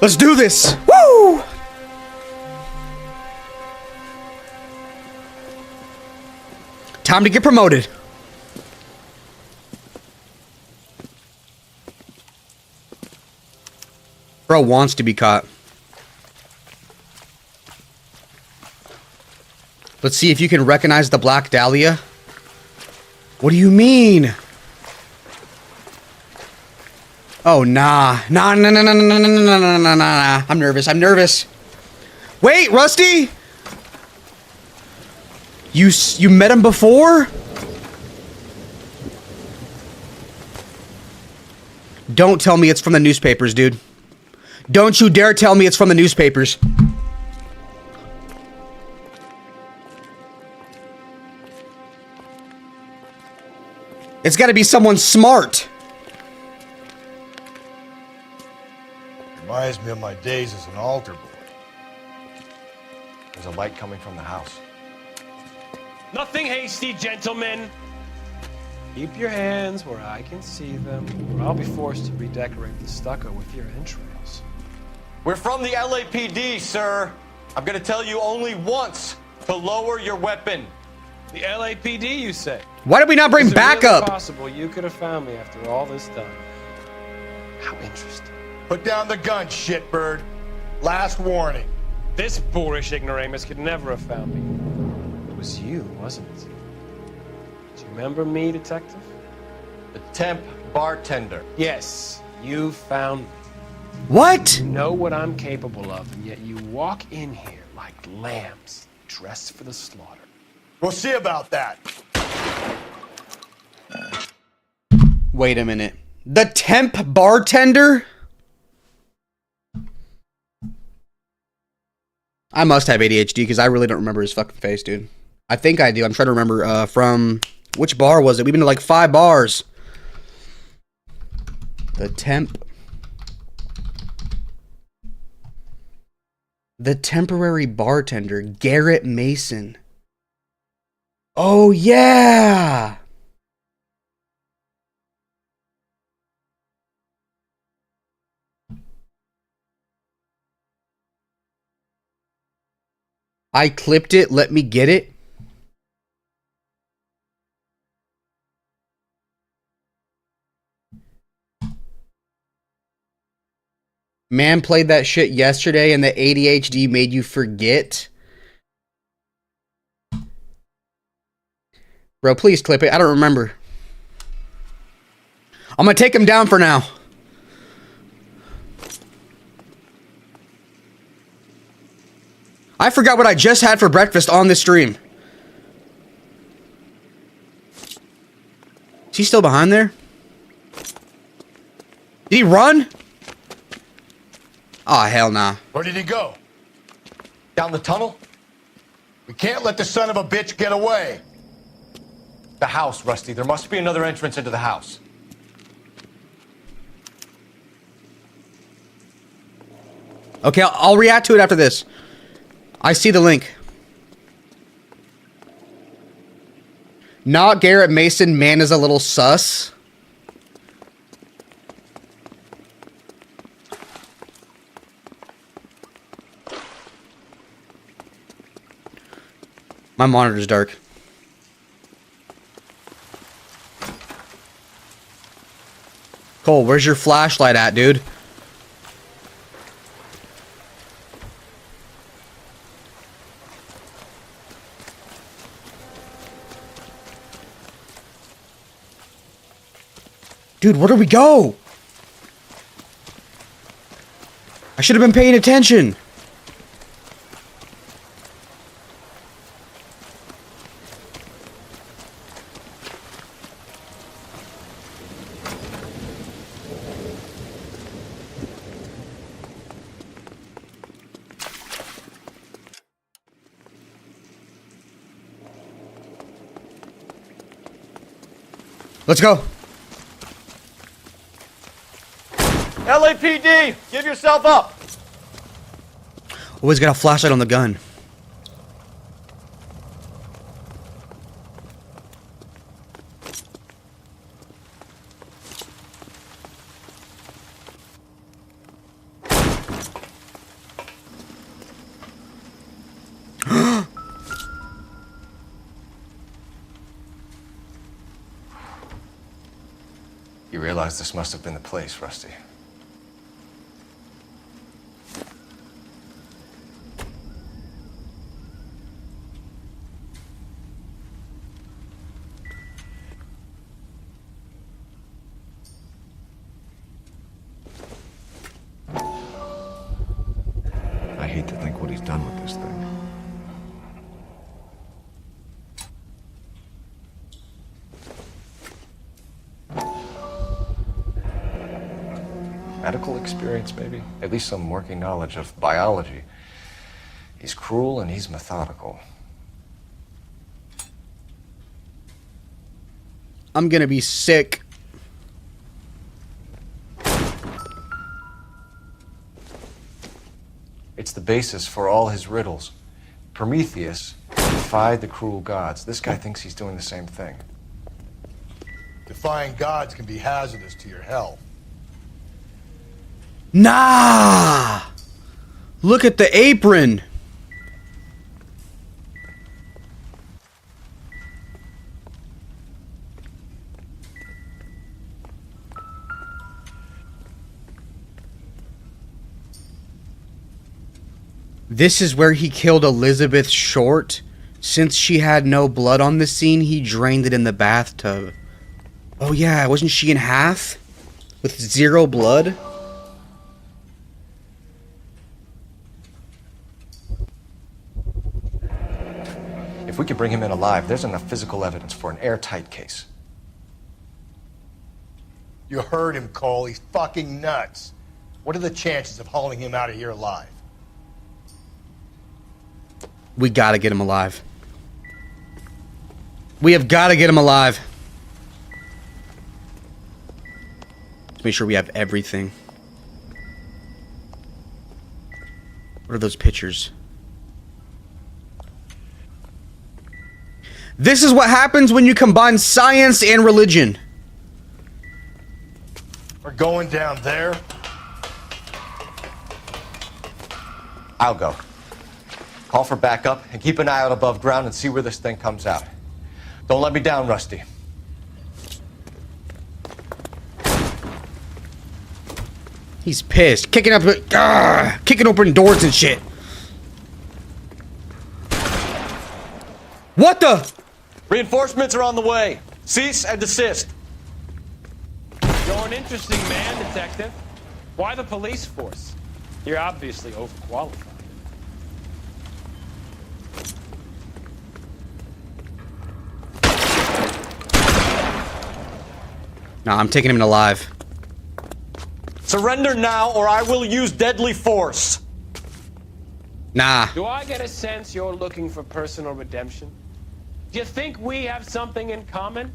Let's do this. Woo! Time to get promoted. Bro wants to be caught. Let's see if you can recognize the Black Dahlia. What do you mean? Oh, nah. Nah. I'm nervous. Wait, Rusty! You met him before? Don't tell me it's from the newspapers, dude. Don't you dare tell me it's from the newspapers. It's gotta be someone smart. Reminds me of my days as an altar boy. There's a light coming from the house. Nothing hasty, gentlemen. Keep your hands where I can see them, or I'll be forced to redecorate the stucco with your entrails. We're from the LAPD, sir. I'm gonna tell you only once to lower your weapon. The LAPD, you say? Why did we not bring backup? It's possible you could have found me after all this time. How interesting. Put down the gun, shitbird. Last warning. This boorish ignoramus could never have found me. It was you, wasn't it? Do you remember me, detective? The temp bartender. Yes, you found me. What? You know what I'm capable of, and yet you walk in here like lambs, dressed for the slaughter. We'll see about that. Wait a minute. The temp bartender? I must have ADHD because I really don't remember his fucking face, dude. I think I do. I'm trying to remember from Which bar was it? We've been to like 5 bars. The temp. The temporary bartender, Garrett Mason. Oh, yeah. I clipped it. Let me get it. Man played that shit yesterday and the ADHD made you forget. Bro, please clip it. I don't remember. I'm gonna take him down for now. I forgot what I just had for breakfast on this stream. Is he still behind there? Did he run? Oh, hell nah. Where did he go? Down the tunnel? We can't let the son of a bitch get away. The house, Rusty. There must be another entrance into the house. Okay, I'll react to it after this. I see the link. Not Garrett Mason, man is a little sus. My monitor's dark. Cole, where's your flashlight at, dude? Dude, where do we go? I should have been paying attention. Let's go. LAPD, give yourself up. Always got a flashlight on the gun. You realize this must have been the place, Rusty. I hate to think what he's done with this thing. Medical experience, maybe? At least some working knowledge of biology. He's cruel and he's methodical. I'm gonna be sick. It's the basis for all his riddles. Prometheus defied the cruel gods. This guy thinks he's doing the same thing. Defying gods can be hazardous to your health. Nah! Look at the apron! This is where he killed Elizabeth Short. Since she had no blood on the scene, he drained it in the bathtub. Oh yeah, wasn't she in half? With 0 blood? If we could bring him in alive, there's enough physical evidence for an airtight case. You heard him, Cole. He's fucking nuts. What are the chances of hauling him out of here alive? We gotta get him alive. We have got to get him alive. Let's make sure we have everything. What are those pictures? This is what happens when you combine science and religion. We're going down there. I'll go. Call for backup and keep an eye out above ground and see where this thing comes out. Don't let me down, Rusty. He's pissed. Kicking open doors and shit. What the? Reinforcements are on the way. Cease and desist. You're an interesting man, Detective. Why the police force? You're obviously overqualified. Nah, I'm taking him alive. Surrender now or I will use deadly force. Nah. Do I get a sense you're looking for personal redemption? Do you think we have something in common?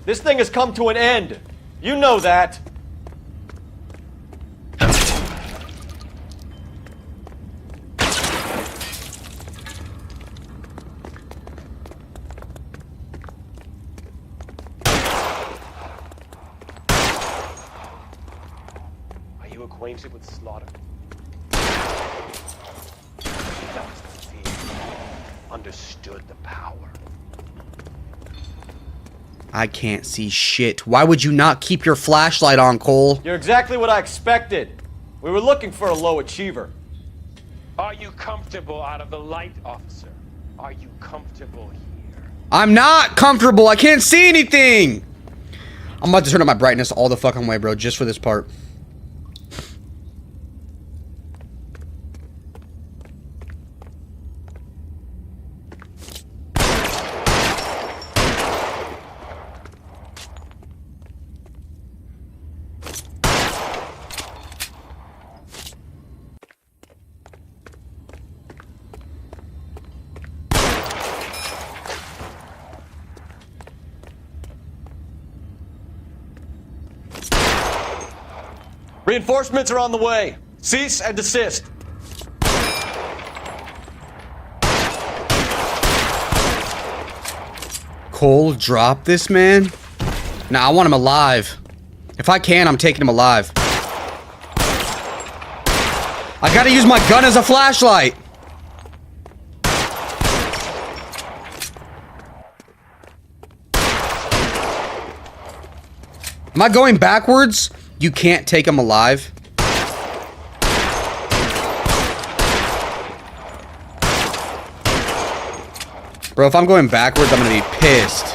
This thing has come to an end. You know that. Are you acquainted with Slaughter? That was the fear. Understood the power. I can't see shit. Why would you not keep your flashlight on, Cole? You're exactly what I expected. We were looking for a low achiever. Are you comfortable out of the light, officer? Are you comfortable here? I'm not comfortable. I can't see anything. I'm about to turn up my brightness all the fucking way, bro, just for this part. Reinforcements are on the way. Cease and desist. Cole, drop this man? Nah, I want him alive. If I can, I'm taking him alive. I gotta use my gun as a flashlight. Am I going backwards? You can't take him alive. Bro, if I'm going backwards, I'm gonna be pissed.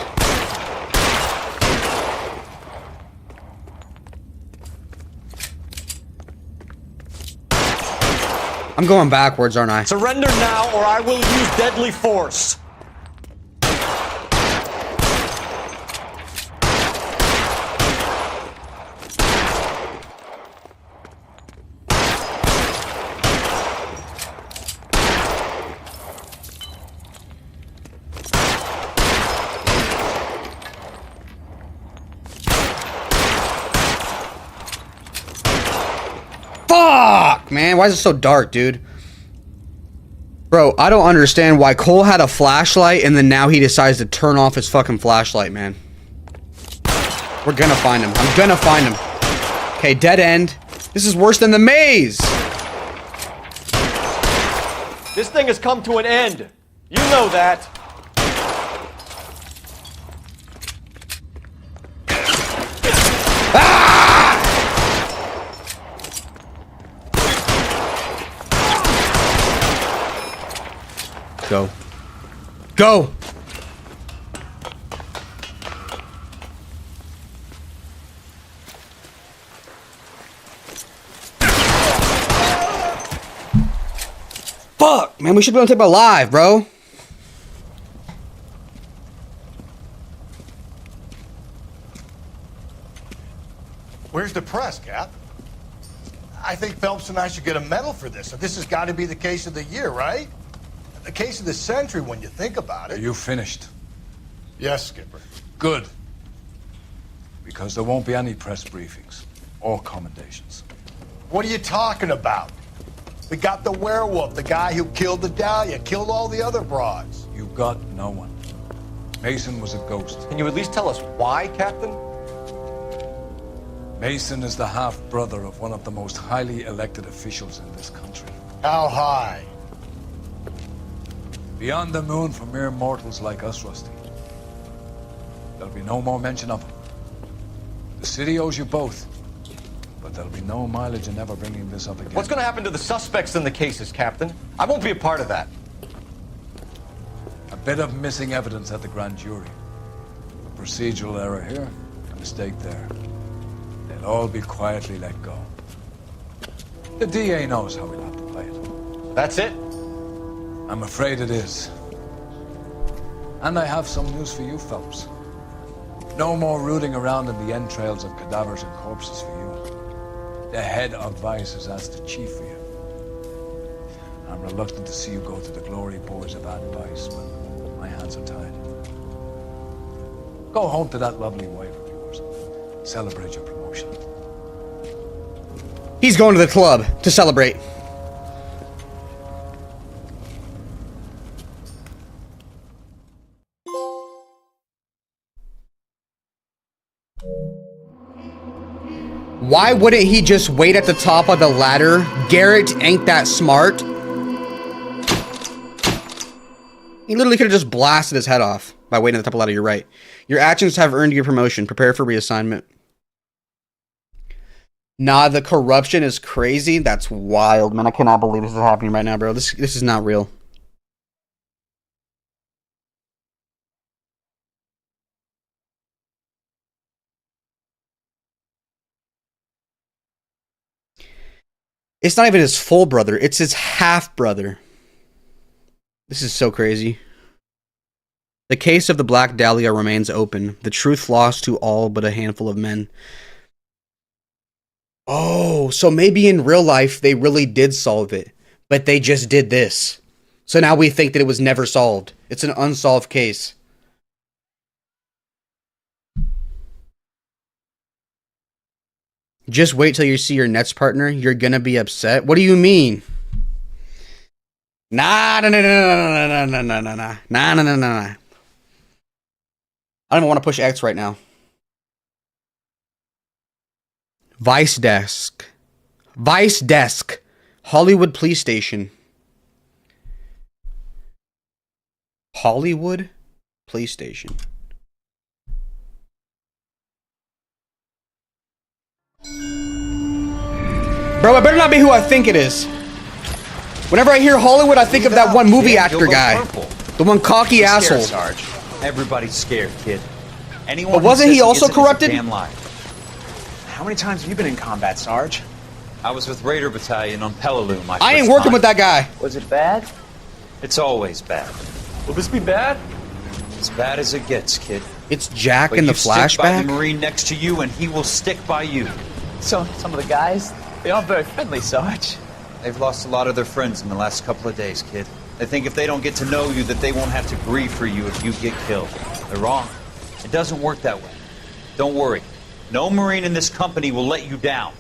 I'm going backwards, aren't I? Surrender now or I will use deadly force. Fuck, man. Why is it so dark, dude? Bro, I don't understand why Cole had a flashlight and then now he decides to turn off his fucking flashlight, man. We're gonna find him. I'm gonna find him. Okay, dead end. This is worse than the maze. This thing has come to an end. You know that. Go. Go! Fuck, man, we should be able to take him alive, bro. Where's the press, Cap? I think Phelps and I should get a medal for this. This has got to be the case of the year, right? The case of the century when you think about it. Are you finished? Yes, Skipper. Good. Because there won't be any press briefings or commendations. What are you talking about? We got the werewolf, the guy who killed the Dahlia, killed all the other broads. You got no one. Mason was a ghost. Can you at least tell us why, Captain? Mason is the half-brother of one of the most highly elected officials in this country. How high? Beyond the moon for mere mortals like us, Rusty. There'll be no more mention of him. The city owes you both, but there'll be no mileage in ever bringing this up again. What's going to happen to the suspects in the cases, Captain? I won't be a part of that. A bit of missing evidence at the grand jury. A procedural error here, a mistake there. They'll all be quietly let go. The DA knows how we'll have to play it. That's it? I'm afraid it is. And I have some news for you, Phelps. No more rooting around in the entrails of cadavers and corpses for you. The head of Vice has asked the chief for you. I'm reluctant to see you go to the glory boys of advice, but my hands are tied. Go home to that lovely wife of yours. Celebrate your promotion. He's going to the club to celebrate. Why wouldn't he just wait at the top of the ladder? Garrett ain't that smart. He literally could have just blasted his head off by waiting at the top of the ladder. You're right. Your actions have earned you promotion. Prepare for reassignment. Nah, the corruption is crazy. That's wild, man. I cannot believe this is happening right now, bro. This is not real. It's not even his full brother. It's his half brother. This is so crazy. The case of the Black Dahlia remains open. The truth lost to all but a handful of men. Oh, so maybe in real life they really did solve it, but they just did this. So now we think that it was never solved. It's an unsolved case. Just wait till you see your Nets partner. You're gonna be upset. What do you mean? Nah. I don't even want to push X right now. Vice Desk. Hollywood Police Station. Hollywood Police Station. Bro, it better not be who I think it is. Whenever I hear Hollywood, I think of that one movie actor guy. The one cocky asshole. Sarge. Everybody's scared, kid. Anyone but wasn't he also corrupted? Damn lie. How many times have you been in combat, Sarge? I was with Raider Battalion on Peleliu. I ain't working with that guy. Was it bad? It's always bad. Will this be bad? As bad as it gets, kid. It's Jack but in the Stick by flashback. the Marine next to you, and he will stick by you. So, some of the guys, they aren't very friendly, Sarge. They've lost a lot of their friends in the last couple of days, kid. They think if they don't get to know you, that they won't have to grieve for you if you get killed. They're wrong. It doesn't work that way. Don't worry. No Marine in this company will let you down.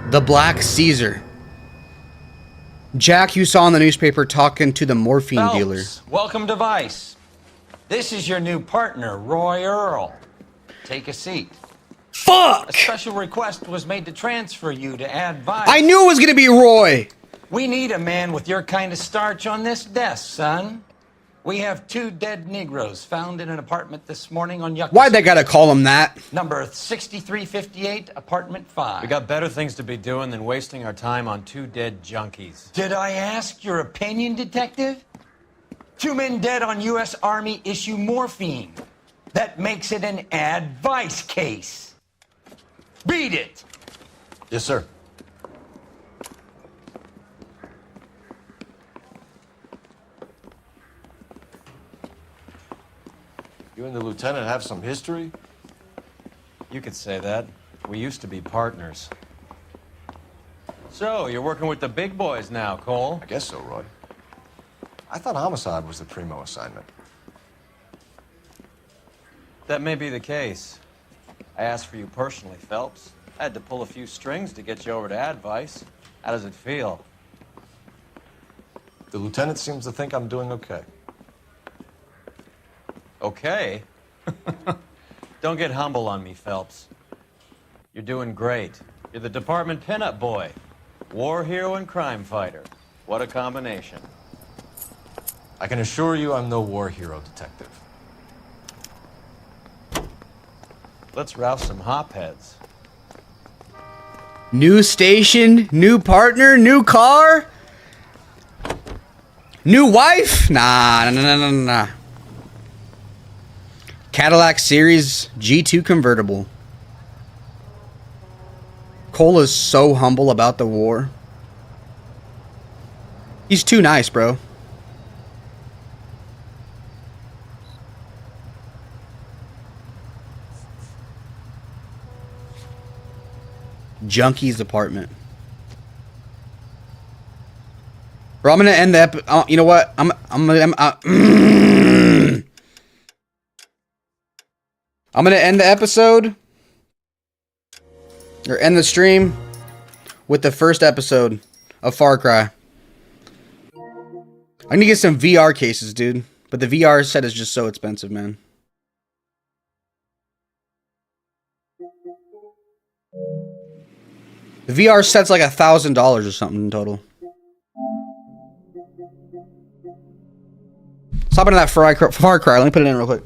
The Black Caesar. Jack, you saw in the newspaper talking to the morphine Phelps, dealer. Welcome to Vice. This is your new partner, Roy Earl. Take a seat. Fuck! A special request was made to transfer you to Ad Vice. I knew it was gonna be Roy! We need a man with your kind of starch on this desk, son. We have 2 dead Negroes found in an apartment this morning on Yucca Why'd they gotta call him that? Number 6358, apartment 5. We got better things to be doing than wasting our time on 2 dead junkies. Did I ask your opinion, detective? 2 men dead on U.S. Army issue morphine. That makes it an Ad Vice case. Beat it! Yes, sir. You and the lieutenant have some history? You could say that. We used to be partners. So, you're working with the big boys now, Cole? I guess so, Roy. I thought homicide was the primo assignment. That may be the case. I asked for you personally, Phelps. I had to pull a few strings to get you over to Advice. How does it feel? The lieutenant seems to think I'm doing okay. Okay? Don't get humble on me, Phelps. You're doing great. You're the department pinup boy. War hero and crime fighter. What a combination. I can assure you I'm no war hero, detective. Let's rouse some hopheads. New station, new partner, new car, new wife. Nah. Cadillac Series G2 convertible. Cole is so humble about the war. He's too nice, bro. Junkie's apartment. Bro, I'm gonna end the you know what? I'm gonna end the episode or end the stream with the first episode of Far Cry. I need to get some VR cases, dude. But the VR set is just so expensive, man. The VR set's like $1,000 or something in total. Let's hop into that Far Cry. Let me put it in real quick.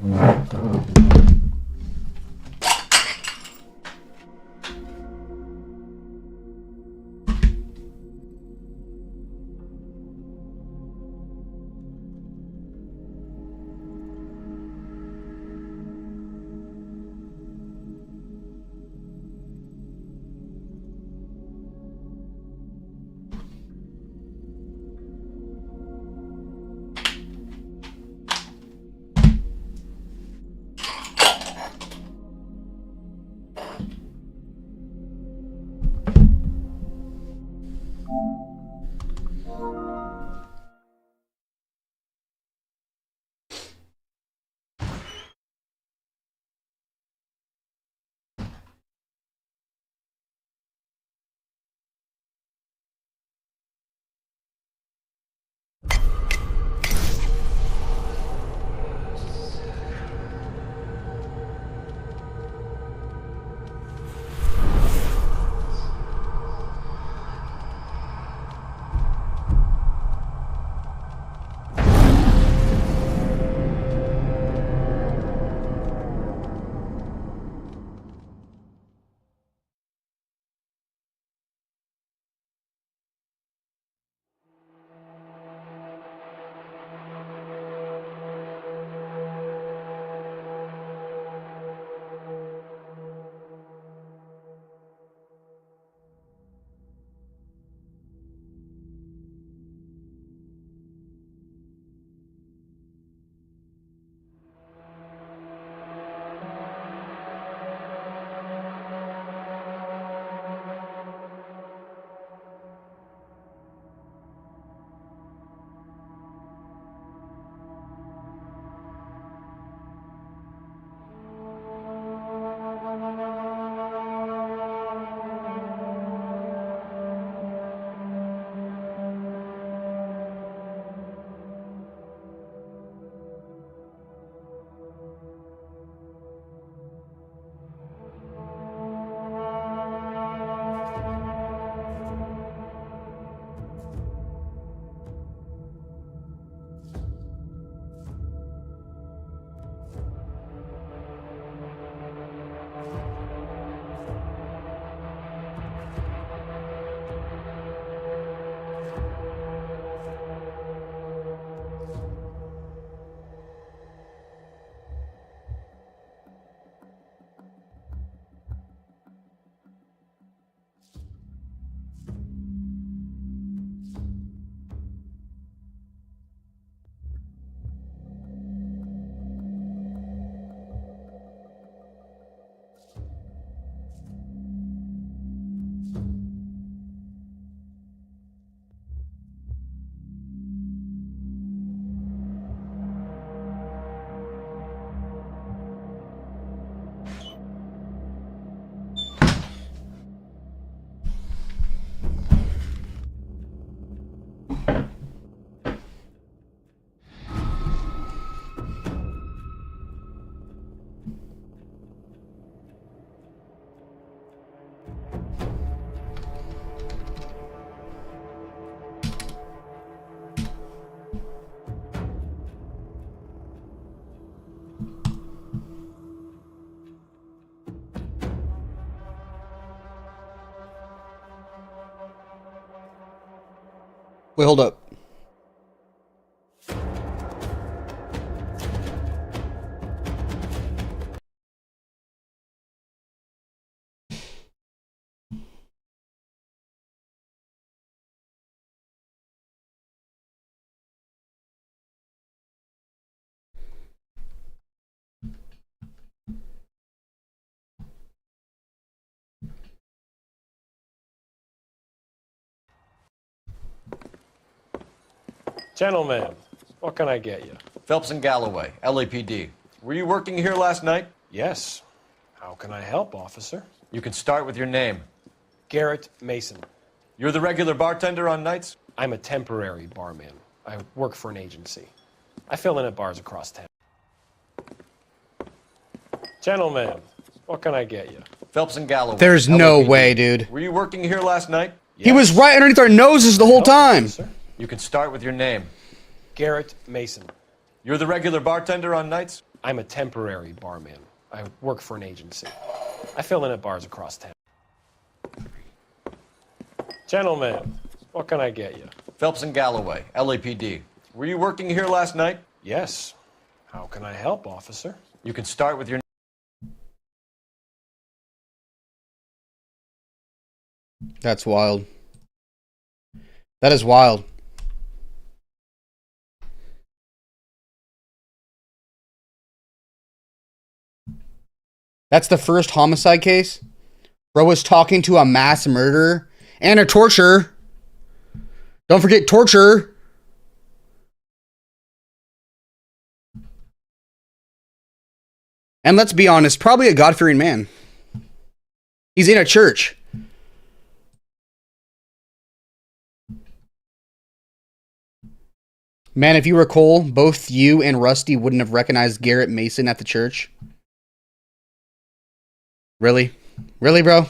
Wait, hold up. Gentlemen, what can I get you? Phelps and Galloway, LAPD. Were you working here last night? Yes. How can I help, officer? You can start with your name. Garrett Mason. You're the regular bartender on nights? I'm a temporary barman. I work for an agency. I fill in at bars across town. Gentlemen, what can I get you? Phelps and Galloway. There's no LAPD. way, dude. Were you working here last night? He was right underneath our noses the whole time. You can start with your name. Garrett Mason. You're the regular bartender on nights? I'm a temporary barman. I work for an agency. I fill in at bars across town. Gentlemen, what can I get you? Phelps and Galloway, LAPD. Were you working here last night? Yes. How can I help, officer? You can start with your That's wild. That is wild. That's the first homicide case. Bro was talking to a mass murderer and a torturer. Don't forget torture. And let's be honest, probably a God-fearing man. He's in a church. Man, if you recall, both you and Rusty wouldn't have recognized Garrett Mason at the church. Really? Really, bro?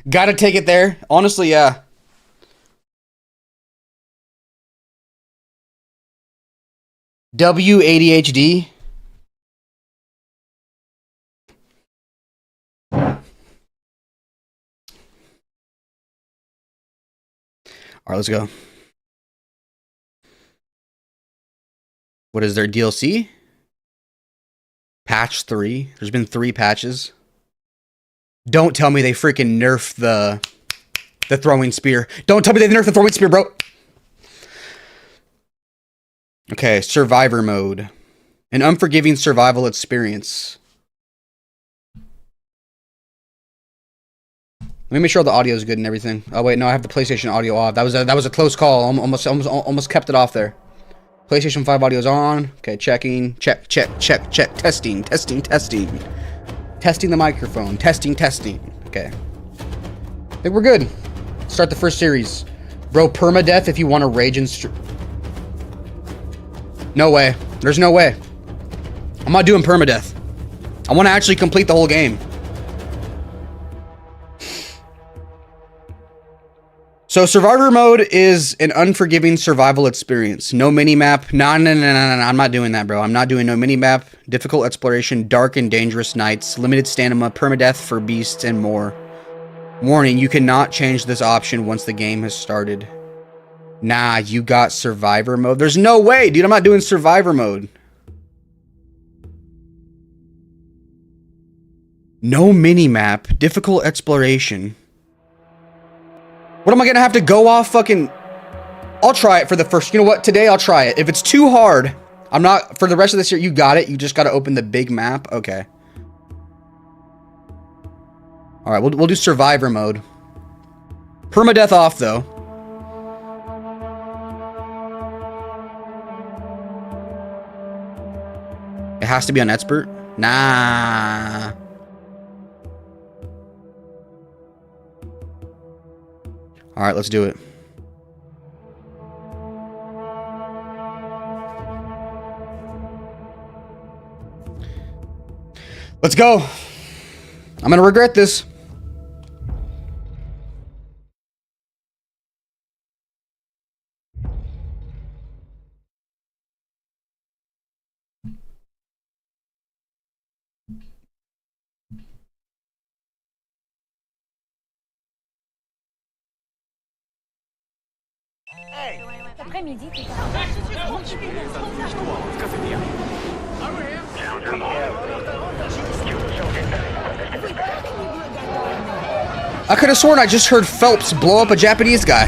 Gotta take it there. Honestly, yeah. WADHD. All right, let's go. What is their DLC? Patch 3. There's been 3 patches. Don't tell me they freaking nerfed the throwing spear. Don't tell me they nerfed the throwing spear, bro. Okay, survivor mode. An unforgiving survival experience. Let me make sure the audio is good and everything. Oh wait, no, I have the PlayStation audio off. That was a close call. Almost kept it off there. PlayStation 5 audio is on. Okay, checking. Check. Testing. Testing the microphone. Testing. Okay. I think we're good. Start the first series. Bro, permadeath if you want to rage and... No way. There's no way. I'm not doing permadeath. I want to actually complete the whole game. So survivor mode is an unforgiving survival experience. No minimap. No. I'm not doing that, bro. I'm not doing no minimap. Difficult exploration, dark and dangerous nights, limited stamina, permadeath for beasts, and more. Warning, you cannot change this option once the game has started. Nah, you got survivor mode. There's no way, dude. I'm not doing survivor mode. No minimap. Difficult exploration. What am I gonna have to go off fucking... I'll try it for the first... You know what? Today I'll try it. If it's too hard, I'm not... For the rest of this year, you got it. You just gotta open the big map. Okay. Alright, we'll do survivor mode. Permadeath off, though. It has to be on expert? Nah. All right, let's do it. Let's go. I'm gonna regret this. Après-midi, t'es I could have sworn I just heard Phelps blow up a Japanese guy.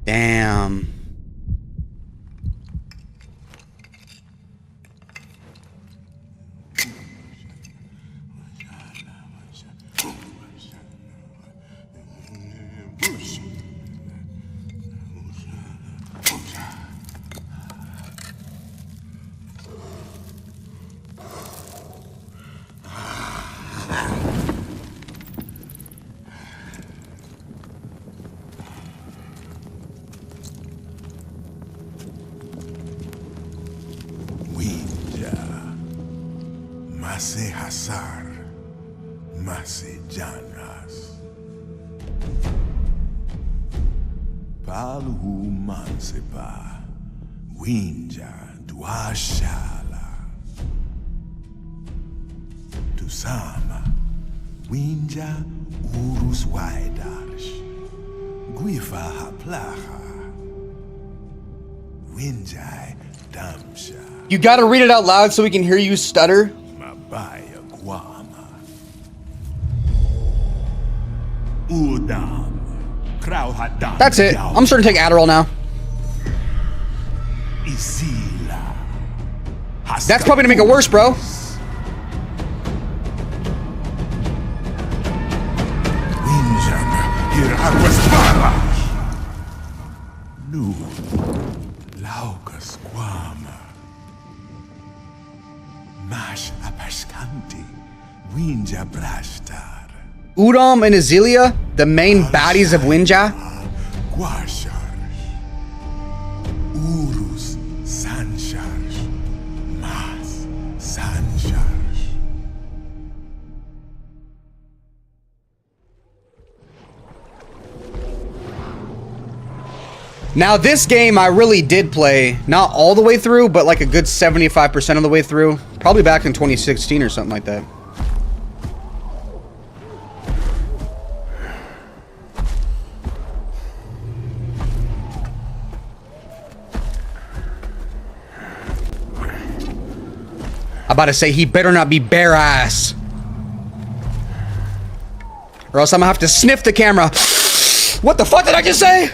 Damn. Mase Hasar, Mase Janas. Palhu Mansepa, Winja Duashala. Tusama, Winja Urus Waidarsh, Guifa Haplaha, Winjai Damsha. You gotta read it out loud so we can hear you stutter. Mabaya Guama. Udam. Krauhadam. That's it. I'm starting to take Adderall now. Isila. That's probably gonna make it worse, bro. Winjan. Hiraguaspara. Nu. Laukas Guama. Mash Apashkanti. Winja Brashtar. Udom and Azealia, the main baddies of Winja. Guashar. Urus Sanshar. Mas Sanshar. Now this game I really did play, not all the way through, but like a good 75% of the way through. Probably back in 2016 or something like that. I'm about to say he better not be bare ass. Or else I'm gonna have to sniff the camera. What the fuck did I just say?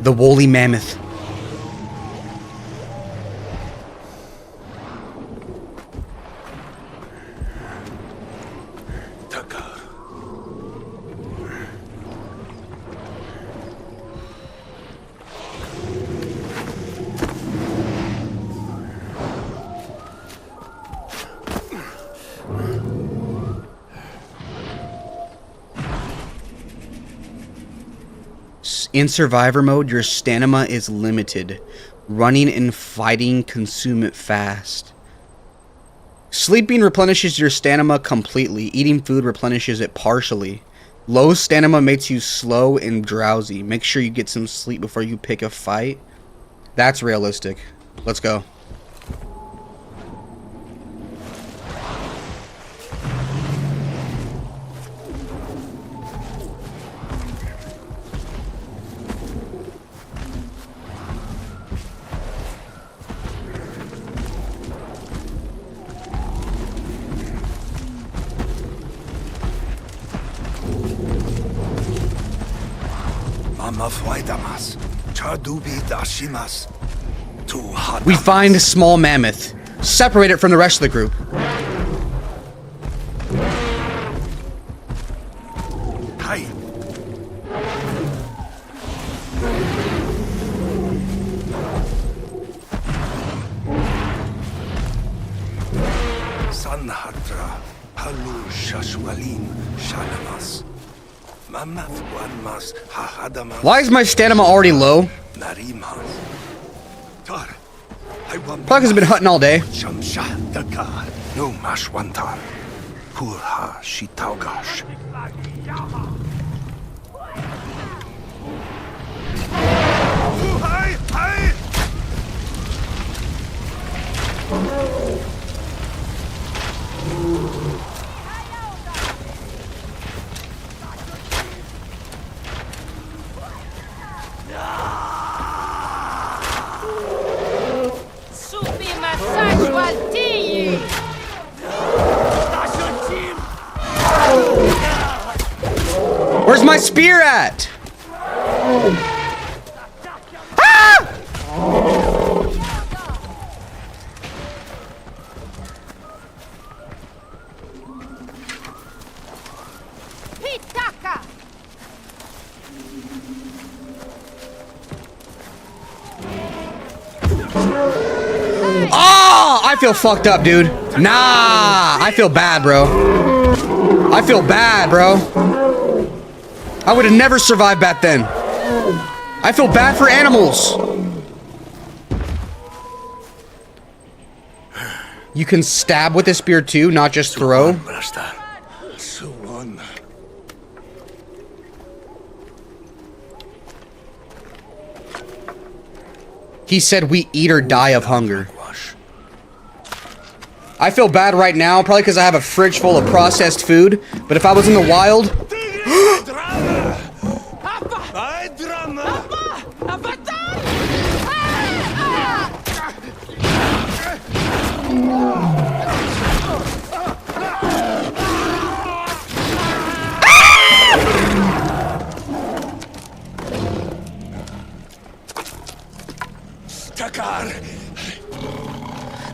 The woolly mammoth. In survivor mode, your stamina is limited. Running and fighting consume it fast. Sleeping replenishes your stamina completely. Eating food replenishes it partially. Low stamina makes you slow and drowsy. Make sure you get some sleep before you pick a fight. That's realistic. Let's go. We find a small mammoth. Separate it from the rest of the group. Hi. Sanhatra Halu Shashwalim Shalamas Why is my stamina already low? Probably because I've been hunting all day. Where's my spear at? Ah! Oh, I feel fucked up, dude. Nah, I feel bad, bro. I feel bad, bro. I would have never survived back then. I feel bad for animals. You can stab with a spear too, not just throw. He said we eat or die of hunger. I feel bad right now, probably because I have a fridge full of processed food. But if I was in the wild...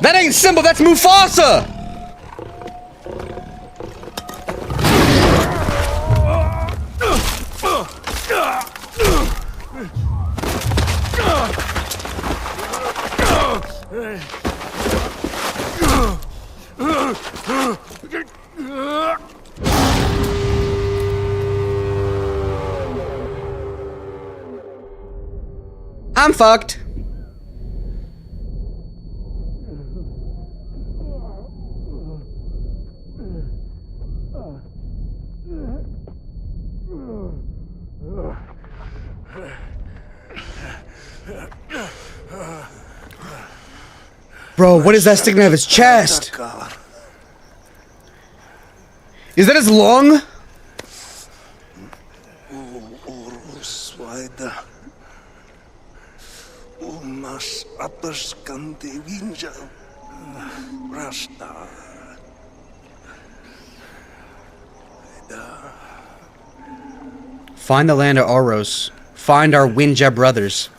That ain't Simba, that's Mufasa! I'm fucked. Bro, what is that sticking out of his chest? Is that his lung? Find the land of Oros. Find our Winja brothers.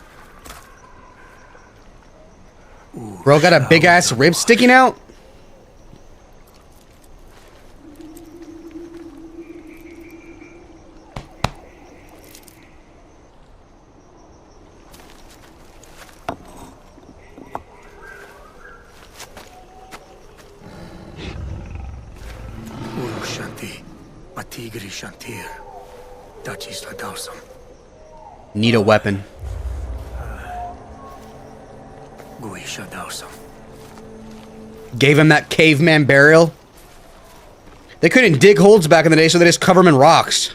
Bro got a big ass rib sticking out? Need a weapon. Gave him that caveman burial. They couldn't dig holes back in the day, so they just cover them in rocks.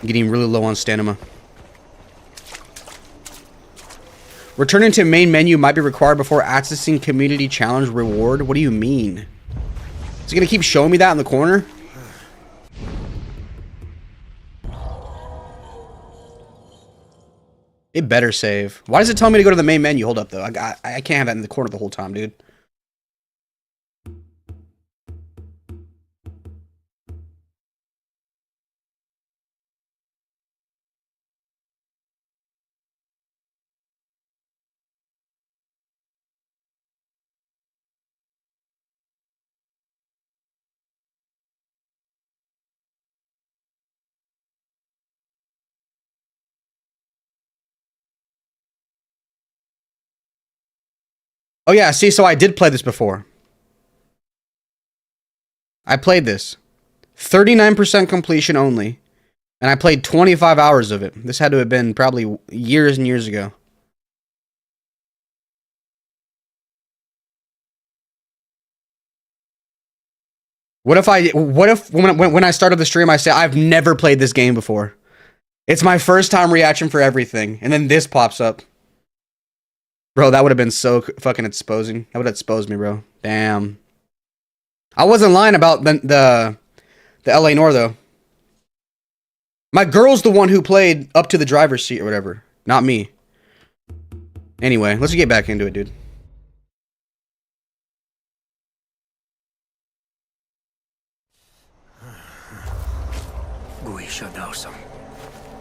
I'm getting really low on stamina. Returning to main menu might be required before accessing community challenge reward. What do you mean? Is it gonna keep showing me that in the corner? It better save. Why does it tell me to go to the main menu? Hold up, though. I can't have that in the corner the whole time, dude. Oh yeah, see, so I did play this before. I played this. 39% completion only. And I played 25 hours of it. This had to have been probably years and years ago. What if when I started the stream I say I've never played this game before? It's my first time reaction for everything, and then this pops up. Bro, that would have been so fucking exposing. That would have exposed me, bro. Damn. I wasn't lying about the LA Noire though. My girl's the one who played up to the driver's seat or whatever, not me. Anyway, let's get back into it, dude.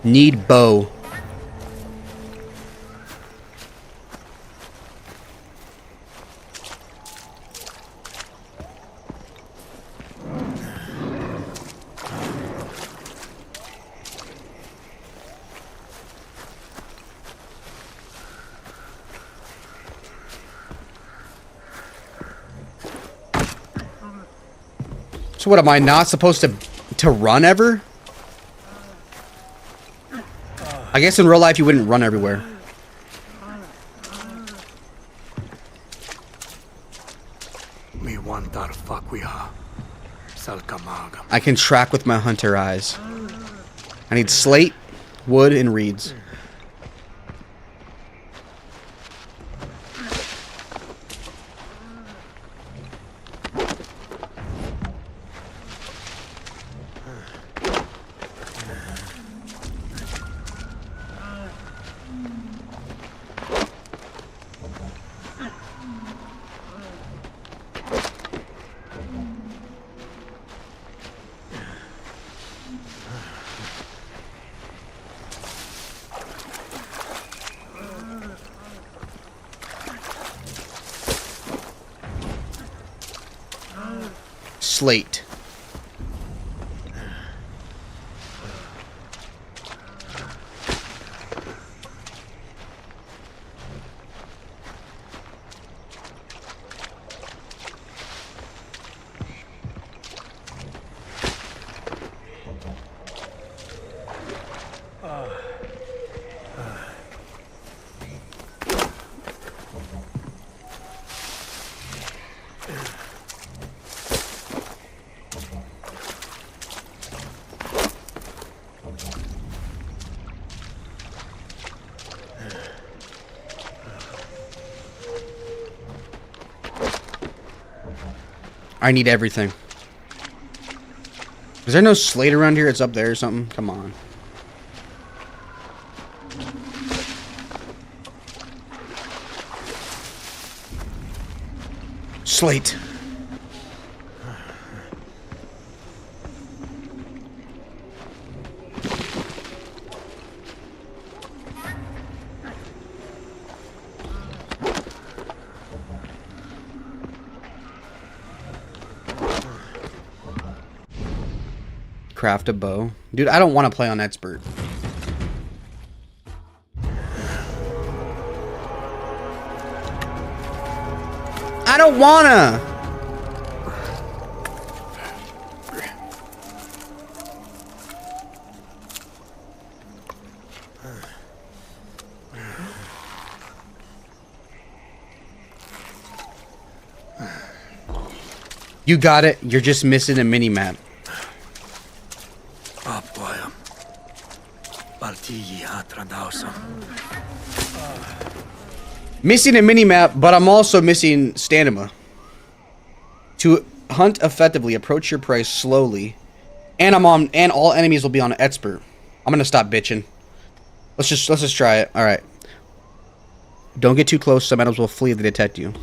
Need bow. So what, am I not supposed to run ever? I guess in real life you wouldn't run everywhere. I can track with my hunter eyes. I need slate, wood, and reeds. Slate. I need everything. Is there no slate around here? It's up there or something? Come on. Slate. Craft a bow. Dude, I don't want to play on expert. I don't wanna. You got it. You're just missing a mini map. Missing a mini-map, but I'm also missing stamina. To hunt effectively, approach your prey slowly. And all enemies will be on expert. I'm gonna stop bitching. Let's just try it. Alright. Don't get too close, some enemies will flee if they detect you.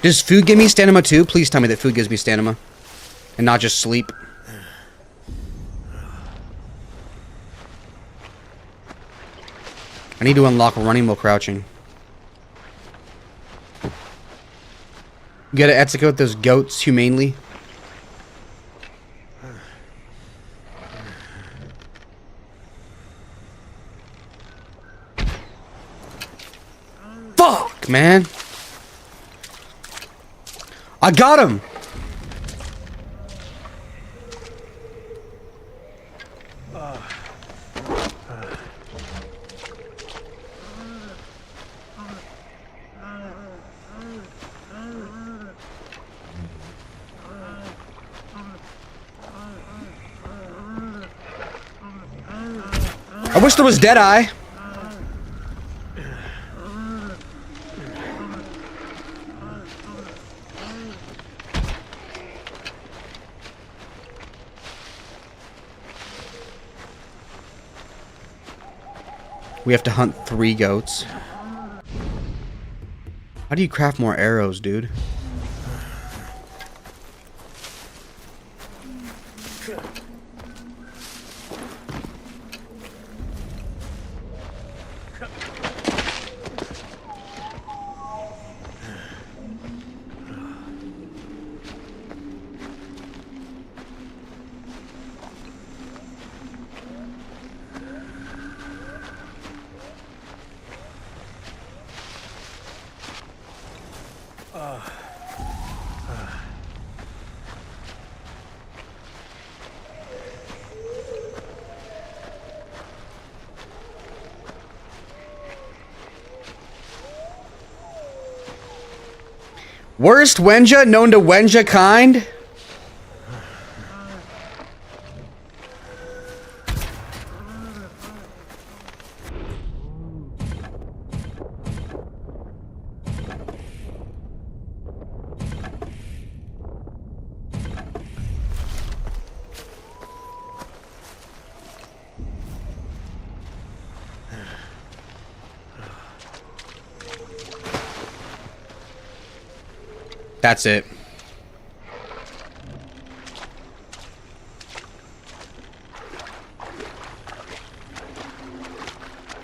Does food give me stamina too? Please tell me that food gives me stamina. and not just sleep. I need to unlock running while crouching. You gotta execute those goats humanely. Fuck, man. I got him. I wish there was Deadeye. We have to hunt 3 goats. How do you craft more arrows, dude? Worst Wenja known to Wenja kind? That's it.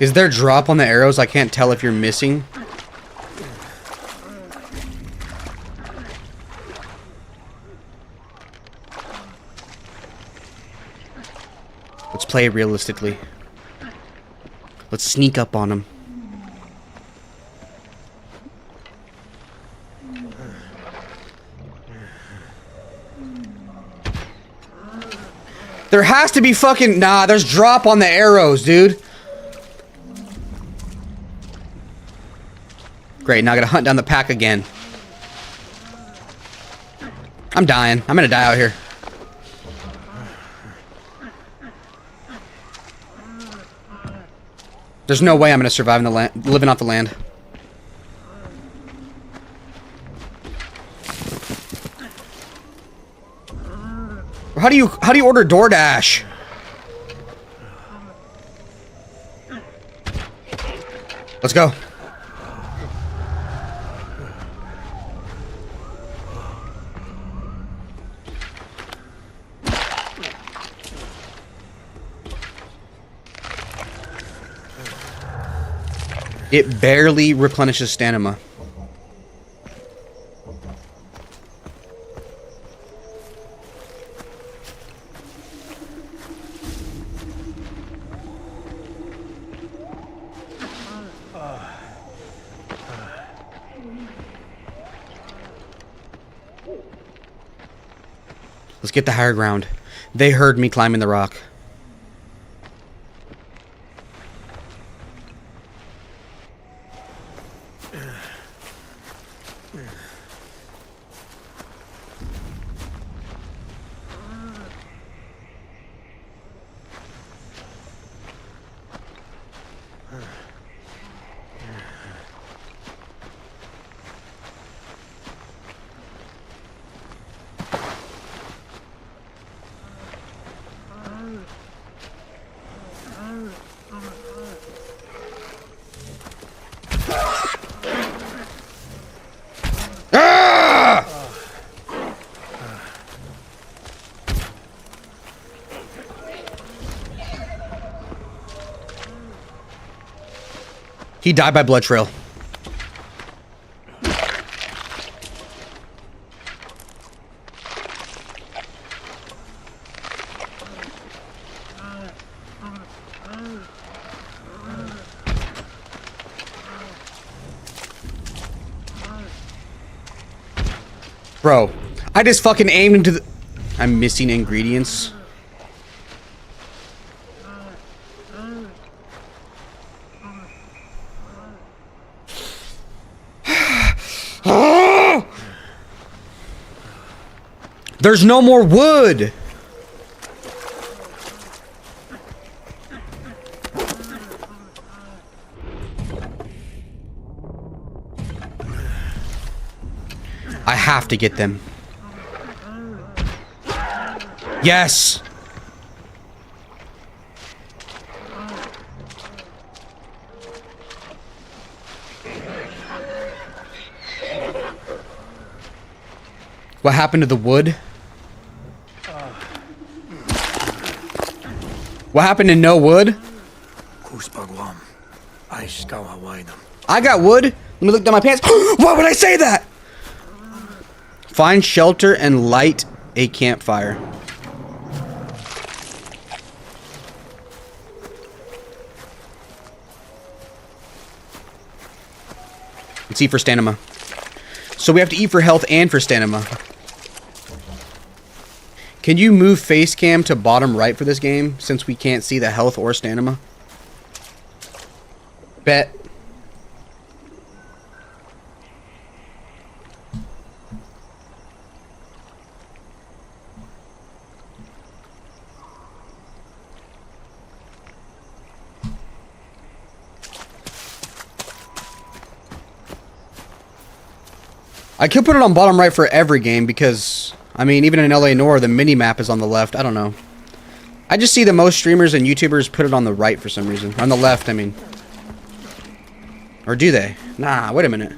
Is there drop on the arrows? I can't tell if you're missing. Let's play it realistically. Let's sneak up on him. There has to be fucking... Nah, there's drop on the arrows, dude. Great, now I gotta hunt down the pack again. I'm dying. I'm gonna die out here. There's no way I'm gonna survive in the land, living off the land. How do you order DoorDash? Let's go. It barely replenishes stamina. Let's get the higher ground. They heard me climbing the rock. He died by blood trail. Bro, I just fucking aimed into the... I'm missing ingredients. There's no more wood. I have to get them. Yes. What happened to the wood? What happened to no wood? I got wood. Let me look down my pants. Why would I say that? Find shelter and light a campfire. Let's eat for stamina. So we have to eat for health and for stamina. Can you move face cam to bottom right for this game since we can't see the health or stamina? Bet. I could put it on bottom right for every game because, I mean, even in LA Noire, the mini-map is on the left. I don't know. I just see the most streamers and YouTubers put it on the right for some reason. On the left, I mean. Or do they? Nah, wait a minute.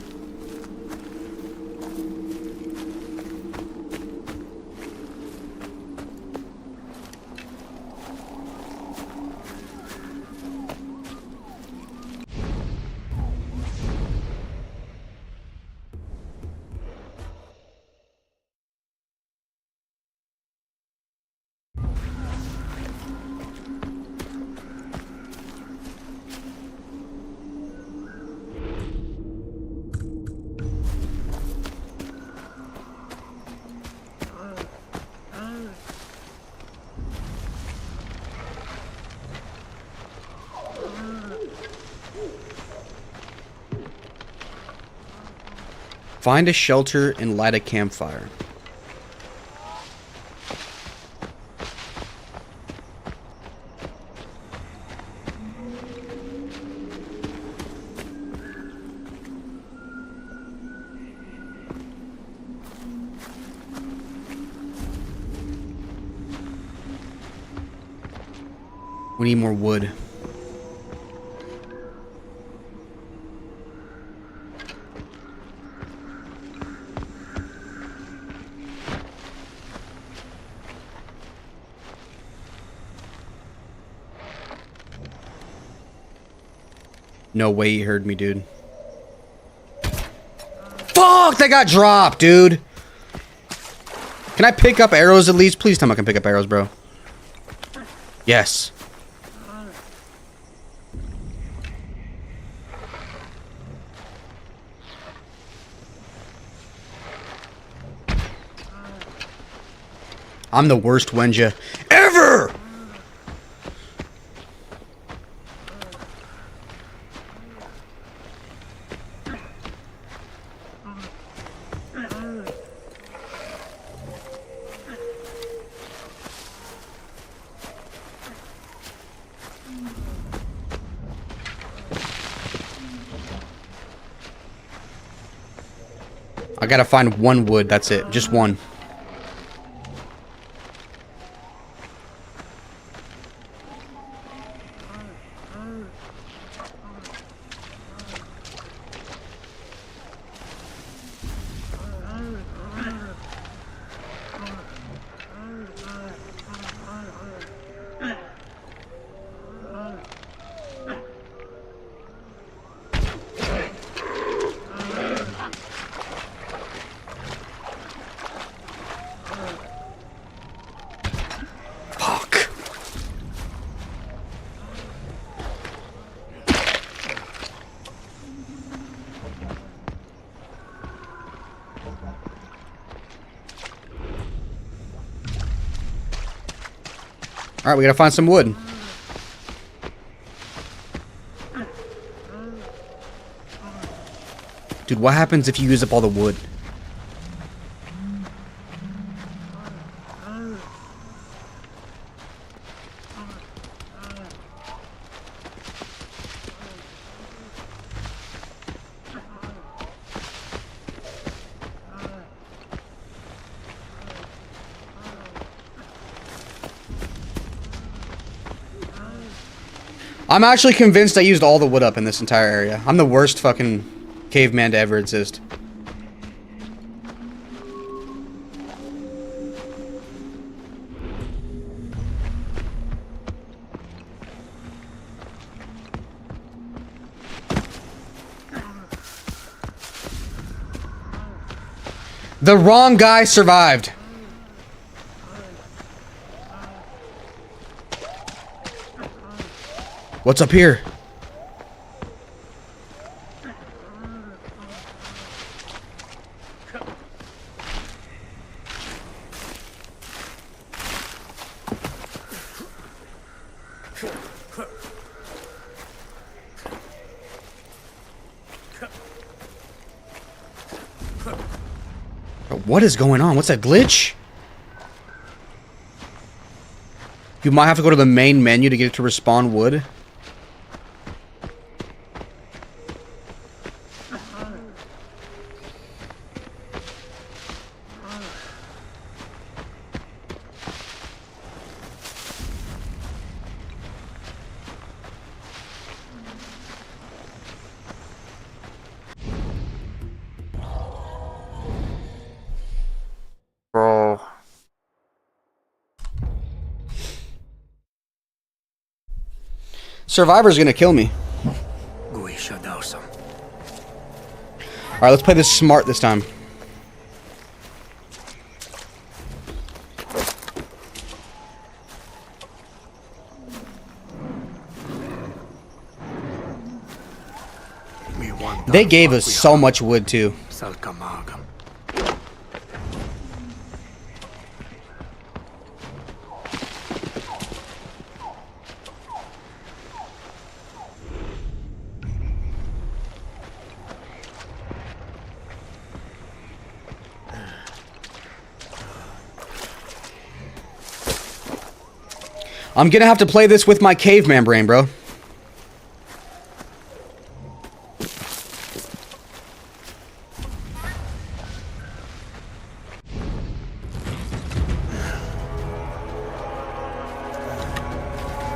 Find a shelter and light a campfire. We need more wood. No way he heard me, dude. Fuck! They got dropped, dude! Can I pick up arrows at least? Please tell me I can pick up arrows, bro. Yes. I'm the worst Wenja ever! I gotta find one wood, that's it. Just one. Alright, we gotta find some wood. Dude, what happens if you use up all the wood? I'm actually convinced I used all the wood up in this entire area. I'm the worst fucking caveman to ever exist. The wrong guy survived. What's up here? Bro, what is going on? What's that glitch? You might have to go to the main menu to get it to respawn wood. Bro. Survivor's gonna kill me. Alright, let's play this smart this time. They gave us so much wood too. I'm gonna have to play this with my caveman brain, bro.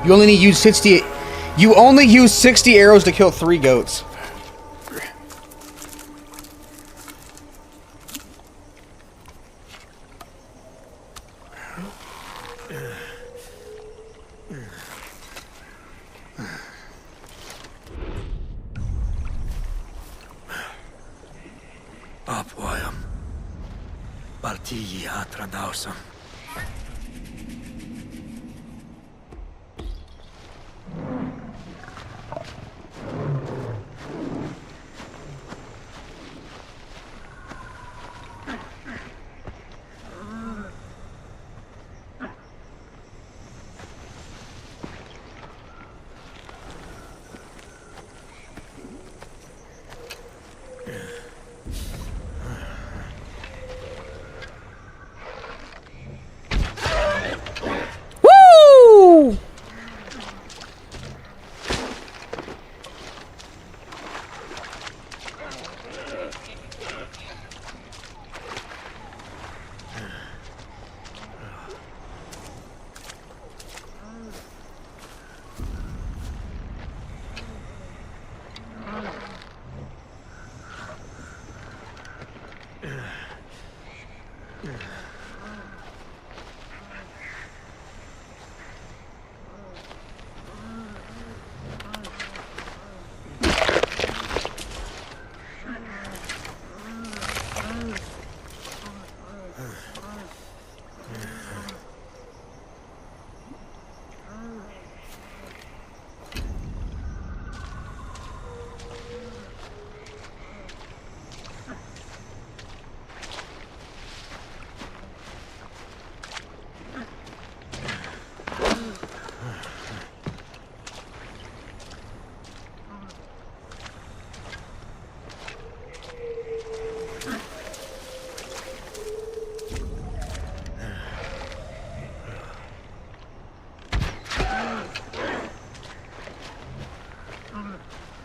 You only need to use 60. You only use 60 arrows to kill 3 goats. Woo!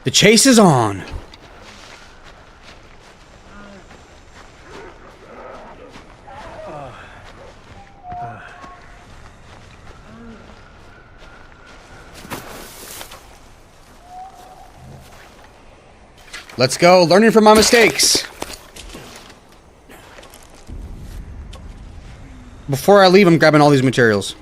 The chase is on. Let's go. Learning from my mistakes. Before I leave, I'm grabbing all these materials.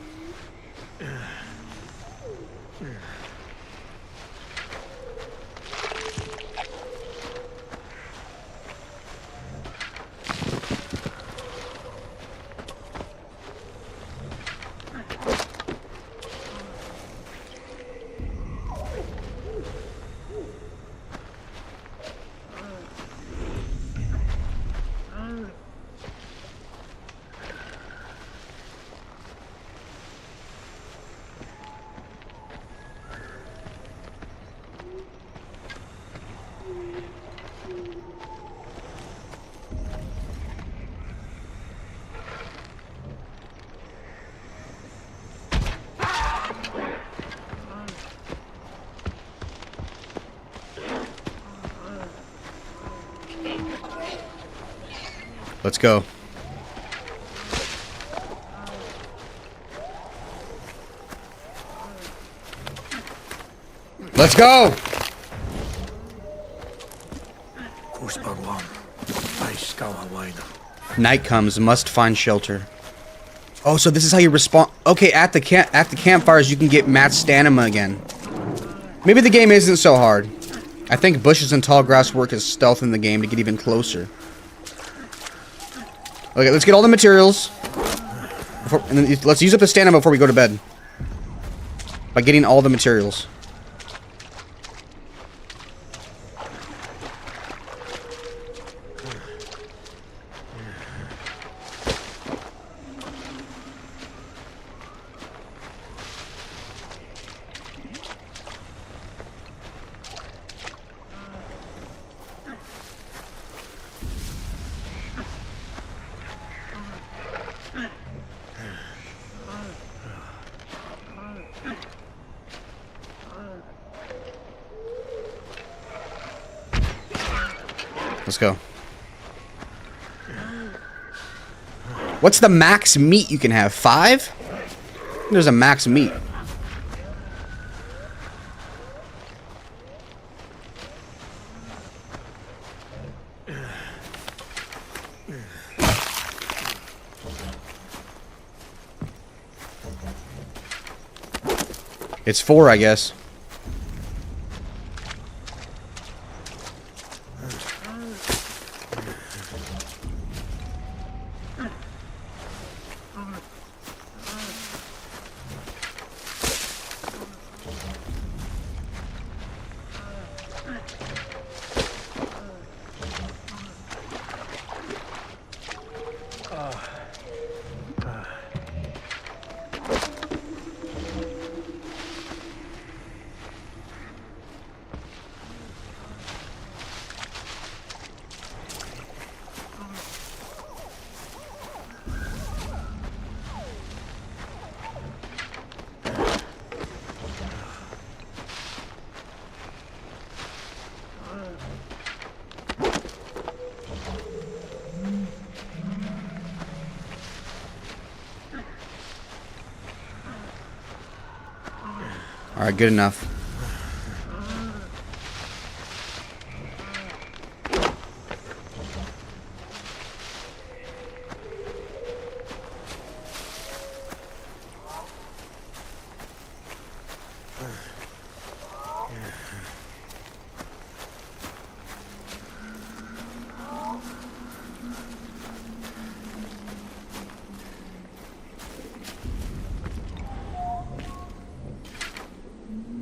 Let's go. Let's go. Night comes, must find shelter. Oh, so this is how you respond. Okay, at the campfires, you can get max stamina again. Maybe the game isn't so hard. I think bushes and tall grass work as stealth in the game to get even closer. Okay, let's get all the materials. And then let's use up the stamina before we go to bed. By getting all the materials. Let's go. What's the max meat you can have? 5? There's a max meat. It's 4, I guess. All right, good enough.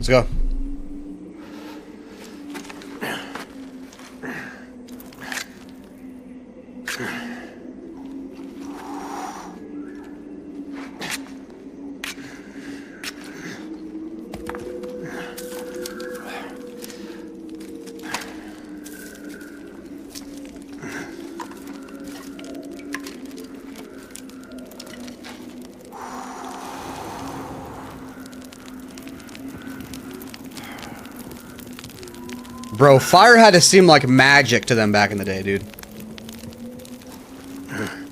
Let's go. Bro, fire had to seem like magic to them back in the day, dude.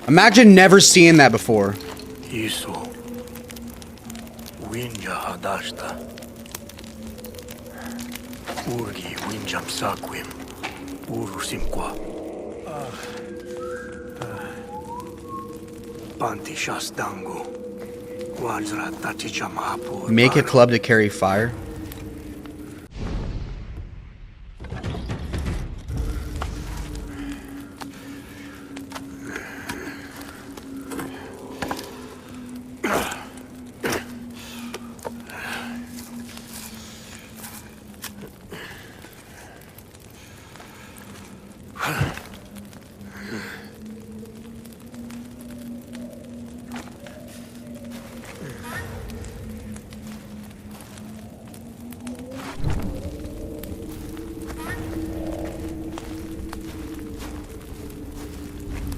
Imagine never seeing that before. Iso. Winja hadashta. Urgi winjam sakwim. Urusimqua. Pantishas dango. Wajra tachichamapu. Make a club to carry fire.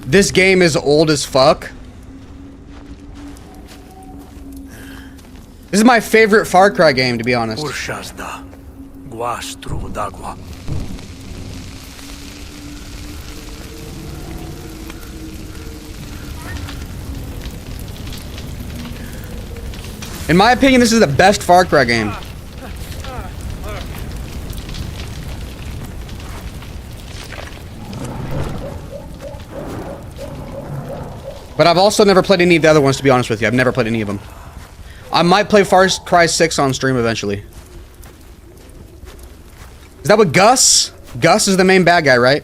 This game is old as fuck. This is my favorite Far Cry game, to be honest. Urshazda. Guastru dagwa. In my opinion, this is the best Far Cry game. But I've also never played any of the other ones, to be honest with you. I've never played any of them. I might play Far Cry 6 on stream eventually. Is that what Gus? Gus is the main bad guy, right?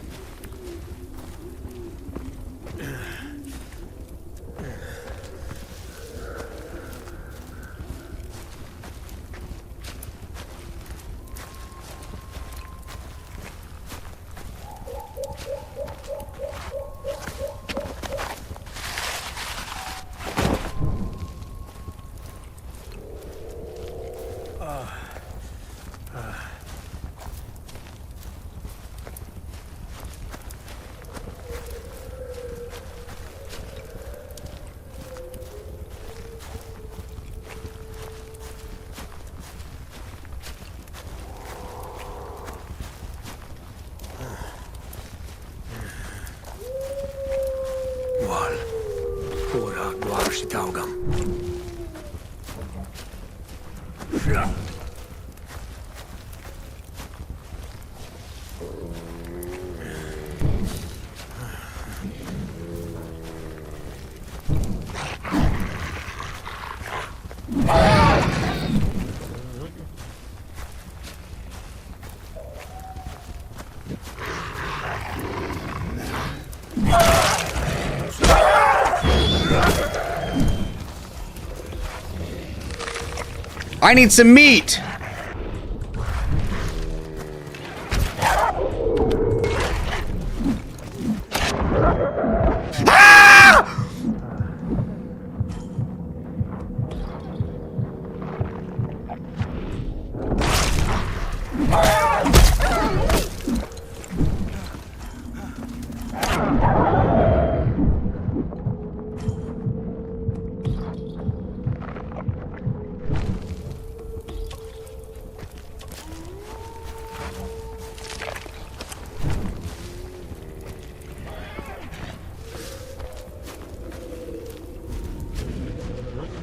I need some meat.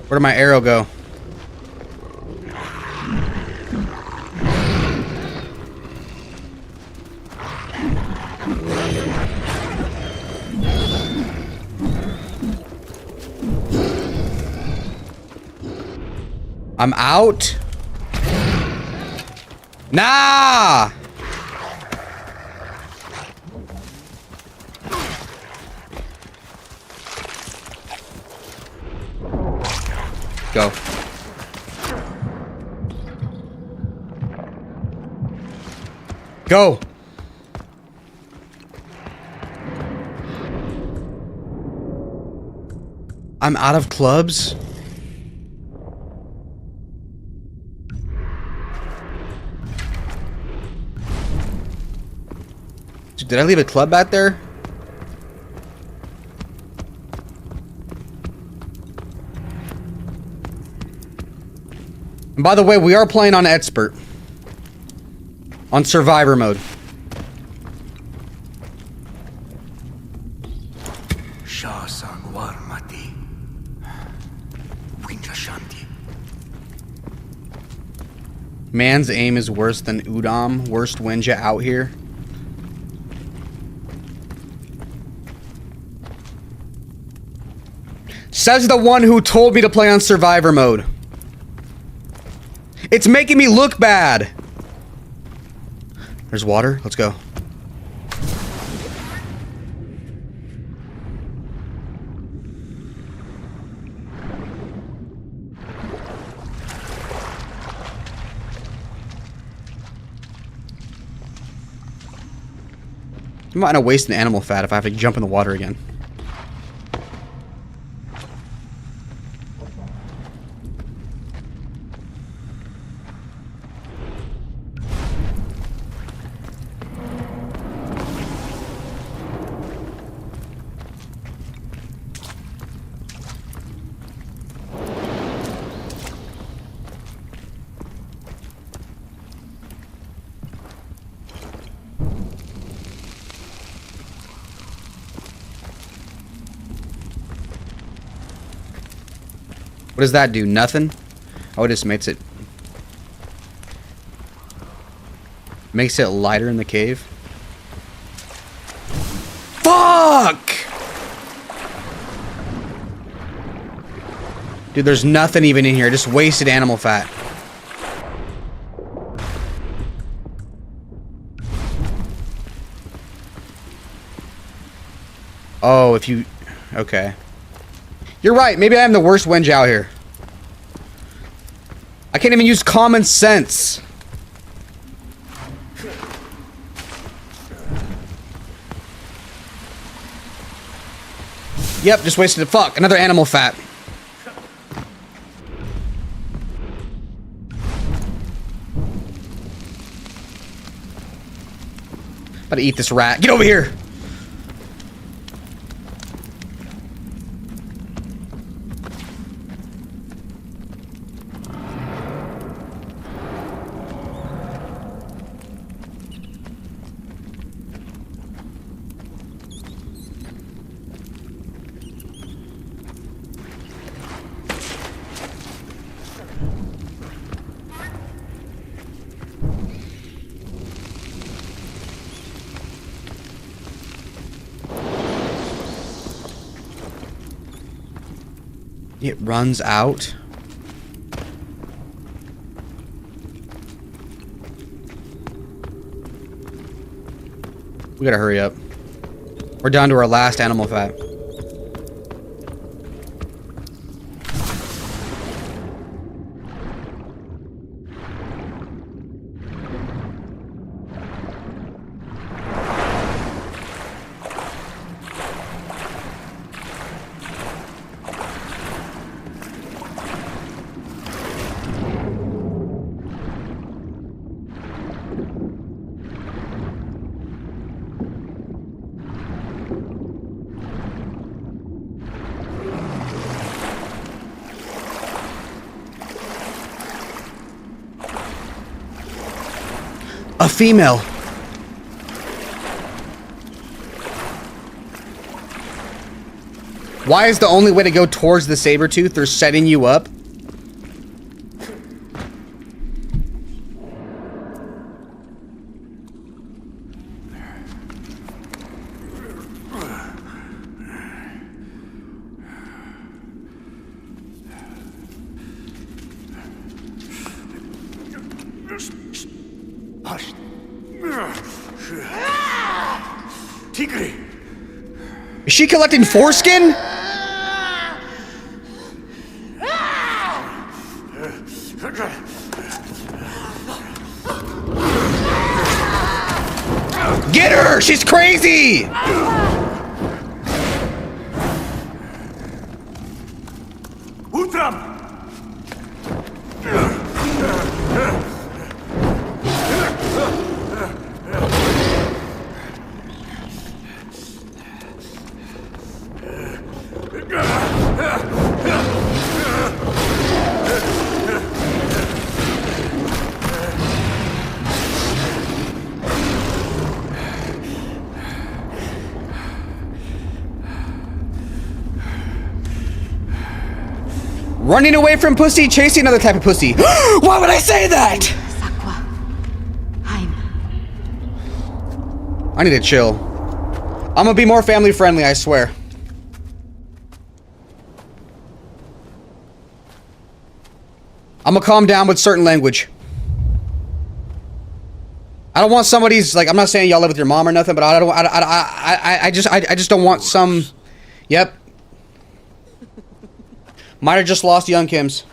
Where did my arrow go? I'm out. Nah. Go. Go. I'm out of clubs. Did I leave a club back there? And by the way, we are playing on Expert. On Survivor mode. Shasa Guarmati. Winja Shanti. Man's aim is worse than Udam. Worst Winja out here. Says the one who told me to play on survivor mode. It's making me look bad. There's water. Let's go. I might not waste an animal fat if I have to jump in the water again. What does that do? Nothing? Oh, it just makes it lighter in the cave. Fuck! Dude, there's nothing even in here. Just wasted animal fat. Oh, if you... Okay. You're right. Maybe I am the worst wench out here. I can't even use common sense. Yep, just wasted it. Fuck, another animal fat. About to eat this rat. Get over here. It runs out. We gotta hurry up. We're down to our last animal fat. A female. Why is the only way to go towards the saber-tooth? They're setting you up. Hush. Tigre. Is she collecting foreskin? Get her! She's crazy! Utram! Running away from pussy, chasing another type of pussy. Why would I say that? I need to chill. I'm gonna be more family friendly, I swear. I'm gonna calm down with certain language. I don't want somebody's like. I'm not saying y'all live with your mom or nothing, but I just don't want some. Yep. Might have just lost young Kims.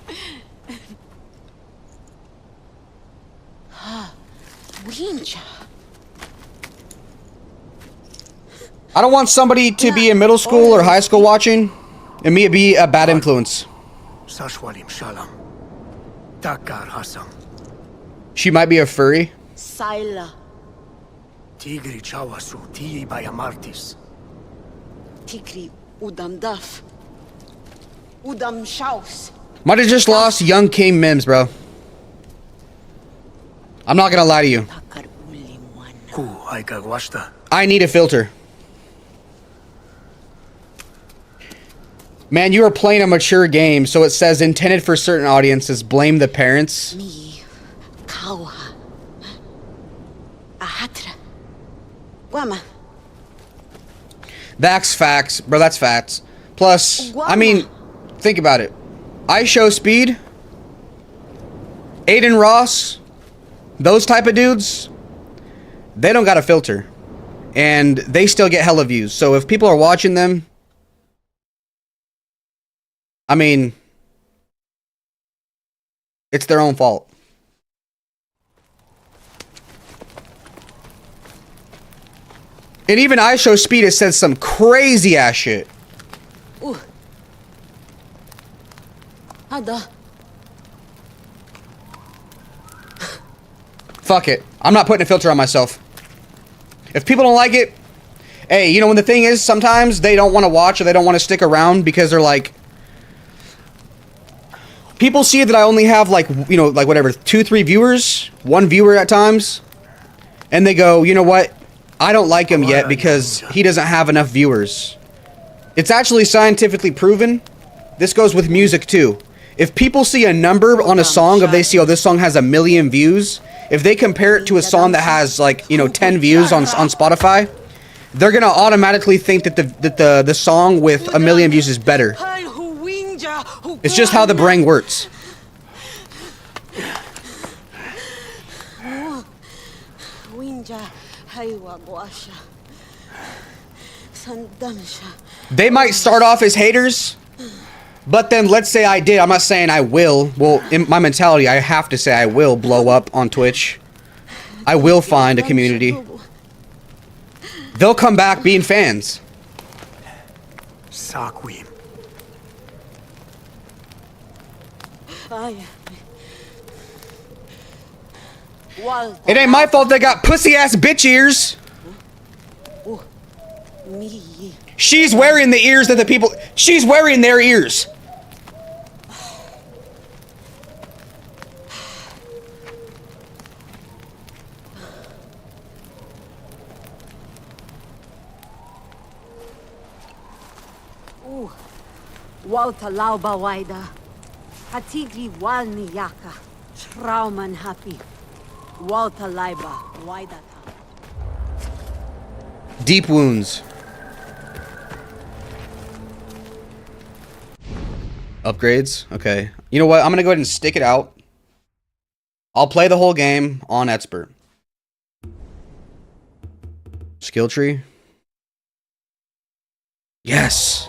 I don't want somebody to be in middle school or high school watching, and me be a bad influence. She might be a furry. Saila. Tigri chawasu tii bayamartis. Tigri udam daf. Udam shaus. Might have just lost young King Mims, bro. I'm not gonna lie to you. I need a filter. Man, you are playing a mature game, so it says intended for certain audiences. Blame the parents. Me. Kauha. Ahatra. Guama. That's facts, bro. That's facts. Plus, I mean, think about it. I Show Speed, Aiden Ross, those type of dudes, they don't got a filter. And they still get hella views. So if people are watching them, I mean, it's their own fault. And even I Show Speed has said some crazy ass shit. Ada. Fuck it. I'm not putting a filter on myself. If people don't like it, hey, you know, when the thing is, sometimes they don't want to watch or they don't want to stick around because they're like, people see that I only have like, you know, like whatever, 2-3 viewers, 1 viewer at times, and they go, you know what? I don't like him yet because he doesn't have enough viewers. It's actually scientifically proven. This goes with music too. If people see a number on a song, if they see, oh, this song has 1 million views, if they compare it to a song that has like, you know, 10 views on Spotify, they're gonna automatically think that the song with 1 million views is better. It's just how the brain works. They might start off as haters, but then let's say I did. I'm not saying I will. Well, in my mentality, I have to say I will blow up on Twitch. I will find a community. They'll come back being fans. It ain't my fault they got pussy ass bitch ears. She's wearing the ears that the people. She's wearing their ears. Walta lauba waida. Hatigri walni yaka. Trauman happy. Walta laiba waida. Deep wounds. Upgrades? Okay. You know what? I'm gonna go ahead and stick it out. I'll play the whole game on expert. Skill tree. Yes.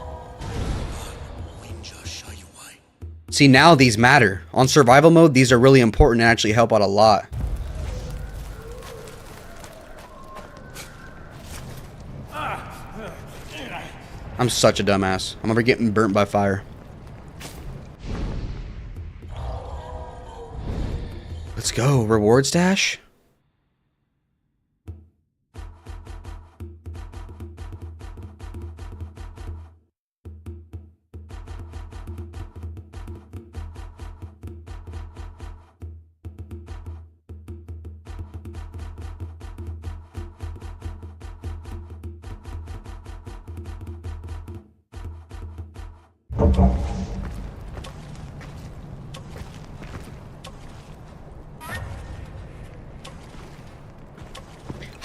See, now these matter. On survival mode, these are really important and actually help out a lot. I'm such a dumbass. I'm over getting burnt by fire. Let's go. Reward stash?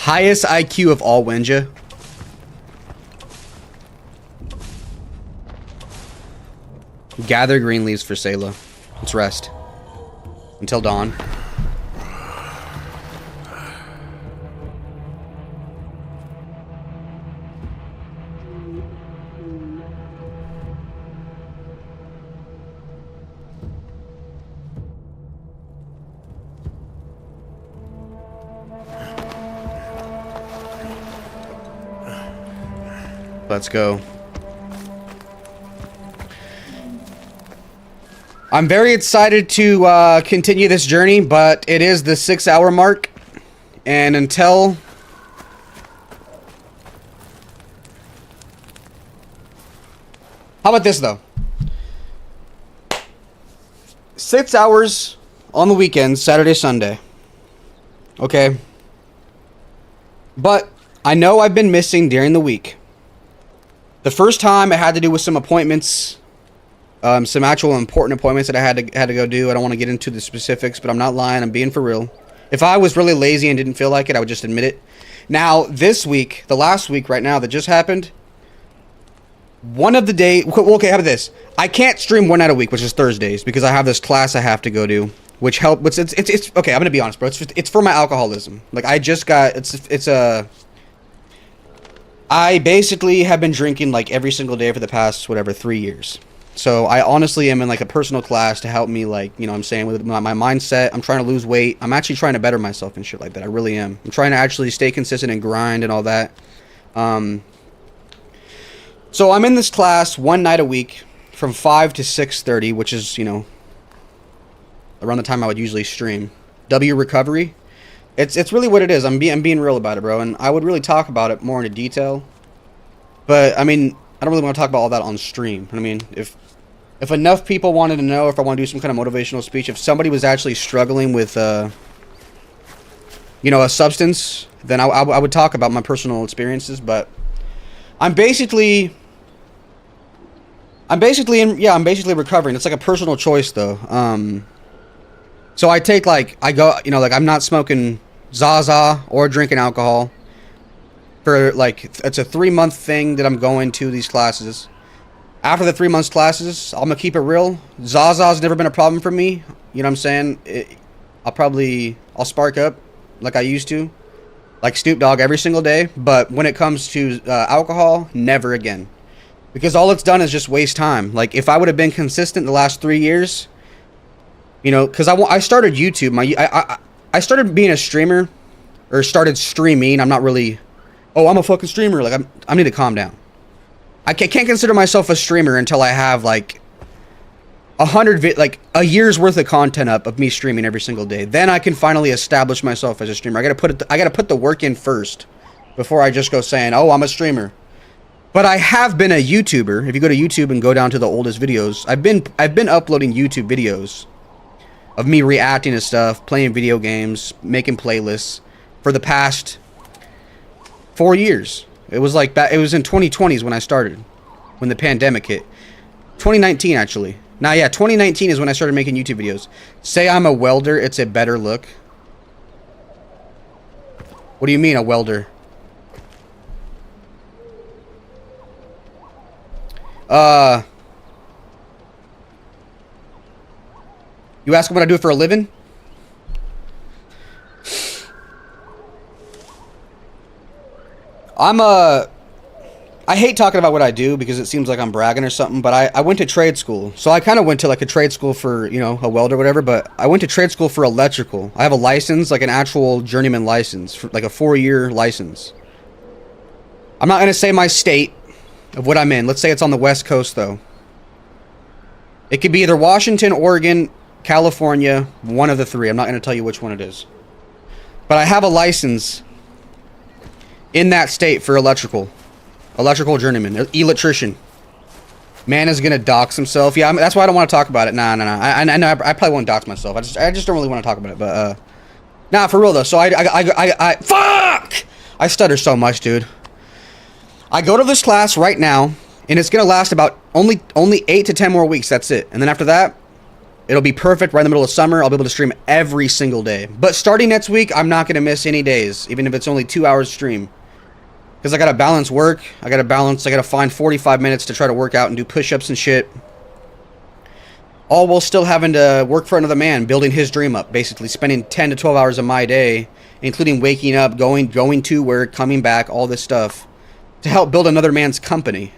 Highest IQ of all Wenja. Gather green leaves for Sayla. Let's rest. Until dawn. Let's go. I'm very excited to continue this journey, but it is the 6-hour mark. And until... How about this, though? 6 hours on the weekends, Saturday, Sunday. Okay. But I know I've been missing during the week. The first time I had to do with some appointments, some actual important appointments that I had to go do. I don't want to get into the specifics, but I'm not lying. I'm being for real. If I was really lazy and didn't feel like it, I would just admit it. Now, this week, the last week right now that just happened, one of the days... Okay, how about this? I can't stream one night a week, which is Thursdays, because I have this class I have to go to, which help. It's okay, I'm going to be honest, bro. It's for my alcoholism. Like, I just got... I basically have been drinking like every single day for the past, 3 years. So I honestly am in like a personal class to help me, like, you know what I'm saying, with my mindset. I'm trying to lose weight. I'm actually trying to better myself and shit like that. I really am. I'm trying to actually stay consistent and grind and all that. So I'm in this class one night a week from 5 to 6:30, which is, you know, around the time I would usually stream. W Recovery. It's really what it is. I'm being real about it, bro. And I would really talk about it more into detail. But, I mean, I don't really want to talk about all that on stream. I mean, if enough people wanted to know, if I want to do some kind of motivational speech, if somebody was actually struggling with, you know, a substance, then I would talk about my personal experiences. But I'm basically recovering. It's like a personal choice, though. So I take, like, I'm not smoking Zaza or drinking alcohol for, like, it's a 3-month thing that I'm going to these classes. After the 3 months classes, I'm gonna keep it real. Zaza's never been a problem for me. You know what I'm saying? I'll spark up like I used to, like Snoop Dogg every single day. But when it comes to alcohol, never again. Because all it's done is just waste time. Like, if I would have been consistent the last 3 years... You know, because I started YouTube. I started being a streamer, or started streaming. I'm not really... Oh, I'm a fucking streamer. Like, I need to calm down. I can't consider myself a streamer until I have, like, a year's worth of content up of me streaming every single day. Then I can finally establish myself as a streamer. I gotta put the work in first before I just go saying, oh, I'm a streamer. But I have been a YouTuber. If you go to YouTube and go down to the oldest videos, I've been uploading YouTube videos of me reacting to stuff, playing video games, making playlists for the past 4 years. It was like that. It was in 2020s when I started, when the pandemic hit. 2019, actually. Now, yeah, 2019 is when I started making YouTube videos. Say I'm a welder, it's a better look. What do you mean, a welder? You ask what I do for a living? I hate talking about what I do because it seems like I'm bragging or something, but I went to trade school. So I kind of went to like a trade school for, you know, a welder or whatever, but I went to trade school for electrical. I have a license, like an actual journeyman license, for like a 4-year license. I'm not going to say my state of what I'm in. Let's say it's on the West Coast, though. It could be either Washington, Oregon, California, one of the three. I'm not going to tell you which one it is. But I have a license in that state for electrical journeyman, electrician. Man is going to dox himself. Yeah, that's why I don't want to talk about it. Nah. I know I probably won't dox myself. I just don't really want to talk about it. But, nah, for real, though. So fuck! I stutter so much, dude. I go to this class right now, and it's going to last about only 8 to 10 more weeks. That's it. And then after that, It'll be perfect right in the middle of summer. I'll be able to stream every single day. But starting next week, I'm not going to miss any days, even if it's only 2 hours stream. Because I got to balance work. I got to find 45 minutes to try to work out and do push-ups and shit. All while still having to work for another man, building his dream up, basically. Spending 10 to 12 hours of my day, including waking up, going to work, coming back, all this stuff. To help build another man's company.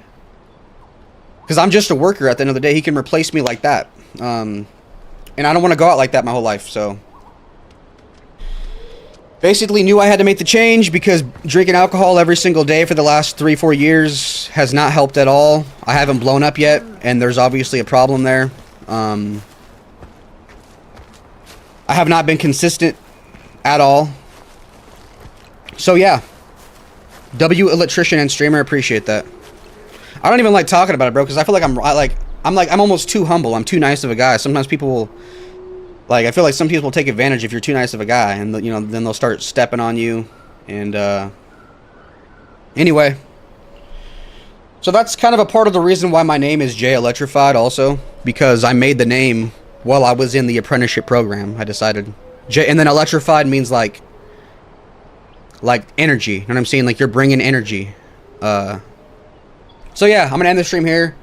Because I'm just a worker at the end of the day. He can replace me like that. And I don't want to go out like that my whole life, so... Basically knew I had to make the change because drinking alcohol every single day for the last 3-4 years has not helped at all. I haven't blown up yet, and there's obviously a problem there. I have not been consistent at all. So yeah. W electrician and streamer, appreciate that. I don't even like talking about it, bro, because I feel like I'm almost too humble. I'm too nice of a guy. Sometimes people will... Like, I feel like some people will take advantage if you're too nice of a guy, and, you know, then they'll start stepping on you, and, anyway. So that's kind of a part of the reason why my name is Jay Electrified also, because I made the name while I was in the apprenticeship program. I decided, and then electrified means, like energy, you know what I'm saying? Like, you're bringing energy. So yeah, I'm gonna end the stream here.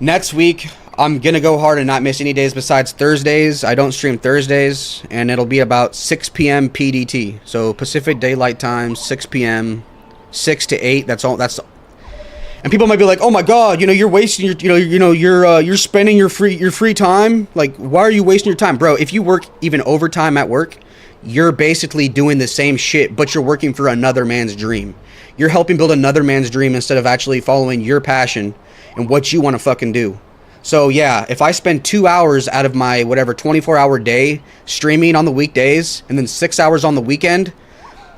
Next week, I'm going to go hard and not miss any days besides Thursdays. I don't stream Thursdays, and it'll be about 6 p.m. PDT. So Pacific Daylight Time, 6 p.m., 6 to 8. That's all. And people might be like, "Oh my God, you know, you're wasting your, you're spending your free time. Like, why are you wasting your time, bro? If you work even overtime at work, you're basically doing the same shit, but you're working for another man's dream. You're helping build another man's dream instead of actually following your passion and what you want to fucking do." So yeah, if I spend 2 hours out of my whatever 24-hour day streaming on the weekdays and then 6 hours on the weekend,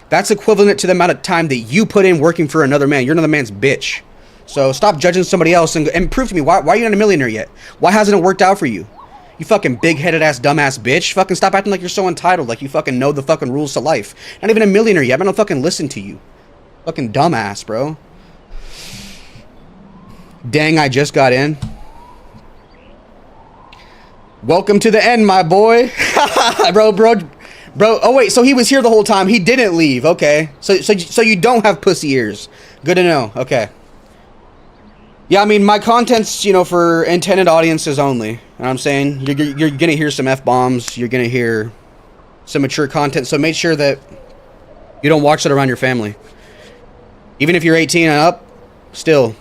that's equivalent to the amount of time that you put in working for another man. You're another man's bitch. So stop judging somebody else and prove to me, why are you not a millionaire yet? Why hasn't it worked out for you? You fucking big-headed ass dumbass bitch. Fucking stop acting like you're so entitled, like you fucking know the fucking rules to life. Not even a millionaire yet. I don't fucking listen to you. Fucking dumbass, bro. Dang, I just got in. Welcome to the end, my boy. bro. Oh wait, so he was here the whole time. He didn't leave. Okay. So you don't have pussy ears. Good to know. Okay. Yeah, I mean, my content's, for intended audiences only. You know what I'm saying? You're gonna hear some F-bombs. You're gonna hear some mature content. So make sure that you don't watch it around your family. Even if you're 18 and up, still,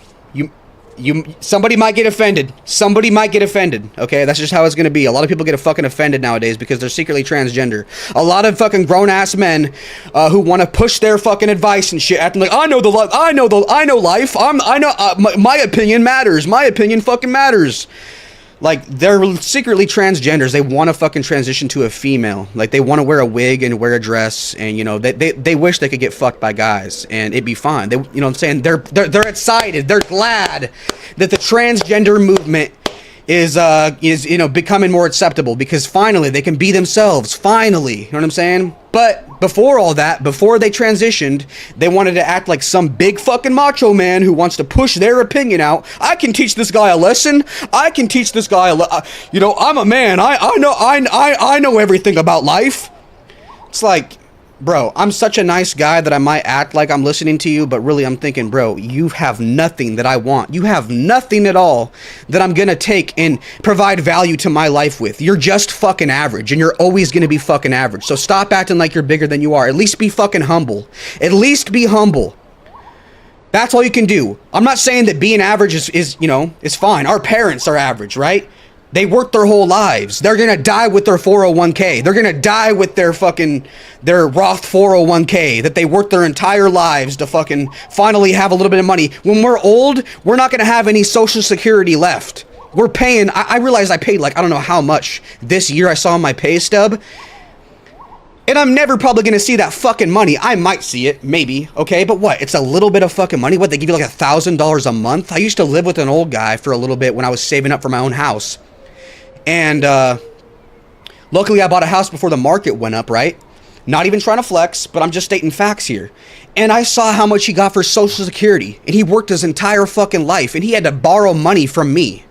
somebody might get offended. Somebody might get offended. Okay, that's just how it's gonna be. A lot of people get fucking offended nowadays because they're secretly transgender. A lot of fucking grown ass men who want to push their fucking advice and shit, acting like I know life. My opinion matters. My opinion fucking matters. Like, they're secretly transgenders. They want to fucking transition to a female. Like, they want to wear a wig and wear a dress, and they wish they could get fucked by guys and it'd be fine. They, you know what I'm saying? They're excited. They're glad that the transgender movement is becoming more acceptable because finally they can be themselves. Finally, you know what I'm saying? But before all that, before they transitioned, they wanted to act like some big fucking macho man who wants to push their opinion out. I can teach this guy a lesson. I can teach this guy I'm a man. I know everything about life. It's like, bro, I'm such a nice guy that I might act like I'm listening to you, but really I'm thinking, bro, you have nothing that I want. You have nothing at all that I'm gonna take and provide value to my life with. You're just fucking average, and you're always gonna be fucking average. So stop acting like you're bigger than you are. At least be fucking humble. At least be humble. That's all you can do. I'm not saying that being average is fine. Our parents are average, right? They work their whole lives. They're gonna die with their 401k. They're gonna die with their Roth 401k that they worked their entire lives to fucking finally have a little bit of money. When we're old, we're not gonna have any social security left. We're paying, I realized I paid I don't know how much this year. I saw my pay stub. And I'm never probably gonna see that fucking money. I might see it, maybe, okay? But what? It's a little bit of fucking money? What, they give you like $1,000 a month? I used to live with an old guy for a little bit when I was saving up for my own house. And luckily I bought a house before the market went up, right? Not even trying to flex, but I'm just stating facts here. And I saw how much he got for Social Security. And he worked his entire fucking life. And he had to borrow money from me.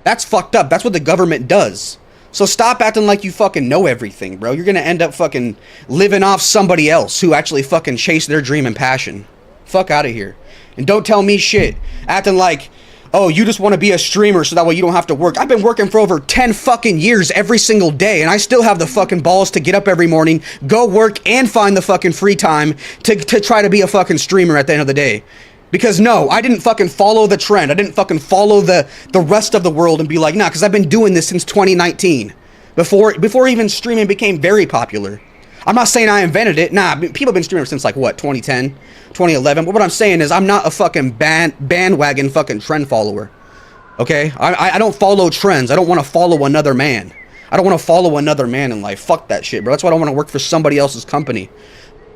That's fucked up. That's what the government does. So stop acting like you fucking know everything, bro. You're gonna end up fucking living off somebody else who actually fucking chased their dream and passion. Fuck out of here. And don't tell me shit. Acting like, oh, you just want to be a streamer so that way you don't have to work. I've been working for over 10 fucking years every single day, and I still have the fucking balls to get up every morning, go work, and find the fucking free time to try to be a fucking streamer at the end of the day. Because no, I didn't fucking follow the trend. I didn't fucking follow the rest of the world and be like, nah, because I've been doing this since 2019. Before even streaming became very popular. I'm not saying I invented it. Nah, people have been streaming since like what, 2010, 2011. But what I'm saying is I'm not a fucking bandwagon fucking trend follower. Okay? I don't follow trends. I don't want to follow another man. I don't want to follow another man in life. Fuck that shit, bro. That's why I don't want to work for somebody else's company.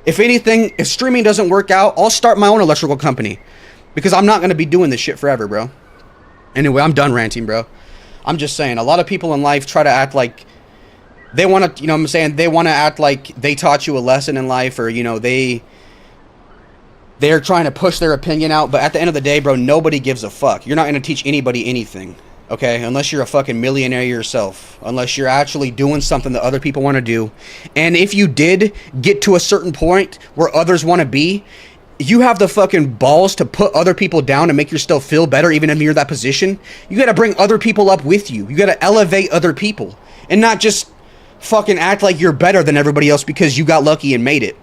If anything, if streaming doesn't work out, I'll start my own electrical company. Because I'm not going to be doing this shit forever, bro. Anyway, I'm done ranting, bro. I'm just saying, a lot of people in life try to act like they want to, you know what I'm saying, they want to act like they taught you a lesson in life, or, you know, they're trying to push their opinion out, but at the end of the day, bro, nobody gives a fuck. You're not going to teach anybody anything, okay? Unless you're a fucking millionaire yourself. Unless you're actually doing something that other people want to do. And if you did get to a certain point where others want to be, you have the fucking balls to put other people down and make yourself feel better even if you're in that position. You got to bring other people up with you. You got to elevate other people. And not just fucking act like you're better than everybody else because you got lucky and made it.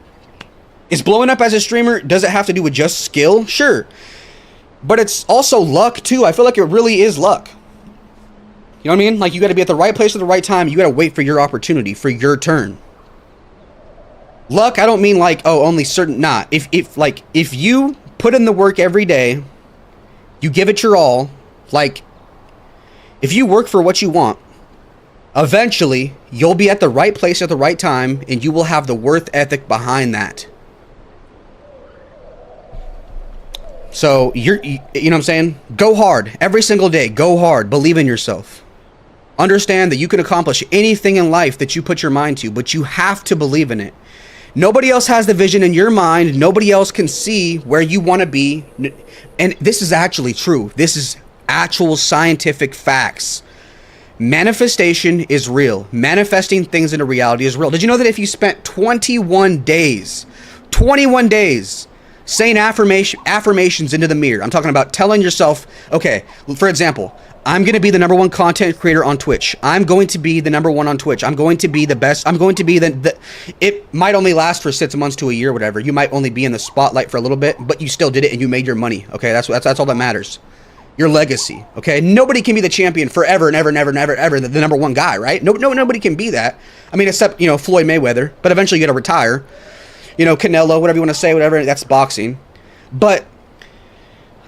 Is blowing up as a streamer, does it have to do with just skill? Sure. But it's also luck too. I feel like it really is luck. You know what I mean? Like, you got to be at the right place at the right time. You got to wait for your opportunity, for your turn. Luck, I don't mean like, oh, only certain, nah. If you put in the work every day, you give it your all, like, if you work for what you want, eventually, you'll be at the right place at the right time, and you will have the worth ethic behind that. So, you know what I'm saying? Go hard. Every single day, go hard. Believe in yourself. Understand that you can accomplish anything in life that you put your mind to, but you have to believe in it. Nobody else has the vision in your mind. Nobody else can see where you want to be. And this is actually true. This is actual scientific facts. Manifestation is real. Manifesting things into reality is real. Did you know that if you spent 21 days saying affirmations into the mirror, I'm talking about telling yourself, okay, for example, I'm going to be the #1 content creator on Twitch. I'm going to be the #1 on Twitch. I'm going to be the best. I'm going to be the it might only last for 6 months to a year, whatever. You might only be in the spotlight for a little bit, but you still did it and you made your money. Okay, that's all that matters. Your legacy. Okay, nobody can be the champion forever and ever and ever and ever, ever, the #1 guy, right? Nobody can be that. I mean, except, you know, Floyd Mayweather, but eventually you got to retire. You know, Canelo, whatever you want to say, whatever, that's boxing. But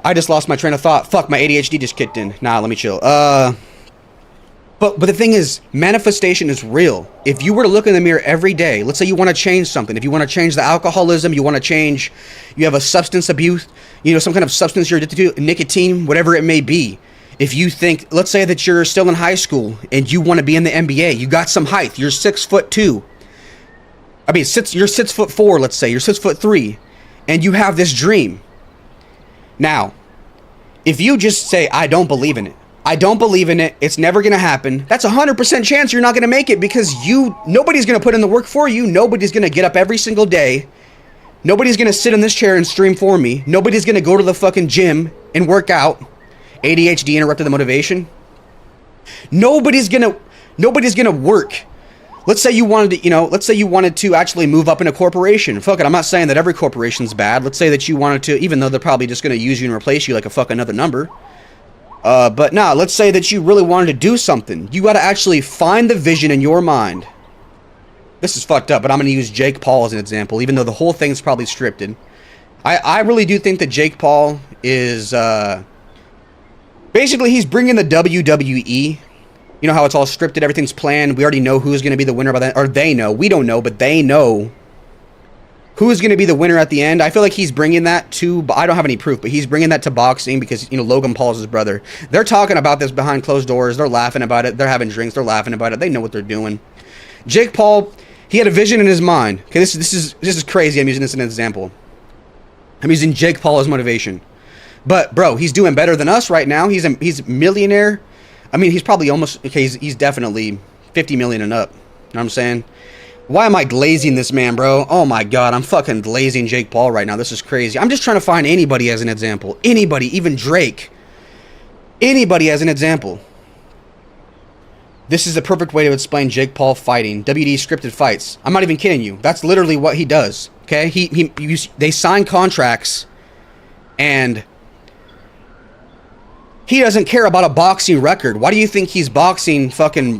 I just lost my train of thought. Fuck, my ADHD just kicked in. Nah, let me chill. But the thing is, manifestation is real. If you were to look in the mirror every day, let's say you want to change something. If you want to change the alcoholism, you want to change, you have a substance abuse, you know, some kind of substance you're addicted to, nicotine, whatever it may be. If you think, let's say that you're still in high school and you want to be in the NBA, you got some height, you're 6'2". I mean, you're 6'4", let's say, you're 6'3", and you have this dream. Now, if you just say, I don't believe in it, it's never going to happen, that's 100% chance you're not going to make it, because nobody's going to put in the work for you. Nobody's going to get up every single day. Nobody's going to sit in this chair and stream for me. Nobody's going to go to the fucking gym and work out. ADHD interrupted the motivation. Nobody's going to work. Let's say you wanted to actually move up in a corporation. Fuck it, I'm not saying that every corporation's bad. Let's say that you wanted to, even though they're probably just going to use you and replace you like a fuck another number. But nah, let's say that you really wanted to do something. You got to actually find the vision in your mind. This is fucked up, but I'm going to use Jake Paul as an example, even though the whole thing's probably scripted. I really do think that Jake Paul is, basically he's bringing the WWE. You know how it's all scripted, everything's planned. We already know who's going to be the winner by then, or they know. We don't know, but they know who's going to be the winner at the end. I feel like he's bringing that to, I don't have any proof, but he's bringing that to boxing because, you know, Logan Paul's his brother. They're talking about this behind closed doors. They're laughing about it. They're having drinks. They're laughing about it. They know what they're doing. Jake Paul, he had a vision in his mind. Okay, this is crazy. I'm using this as an example. I'm using Jake Paul as motivation. But, bro, he's doing better than us right now. He's a millionaire. I mean, he's probably almost, okay, he's definitely 50 million and up. You know what I'm saying? Why am I glazing this man, bro? Oh my god, I'm fucking glazing Jake Paul right now. This is crazy. I'm just trying to find anybody as an example. Anybody, even Drake. Anybody as an example. This is the perfect way to explain Jake Paul fighting. WD scripted fights. I'm not even kidding you. That's literally what he does. Okay? They sign contracts and he doesn't care about a boxing record. Why do you think he's boxing fucking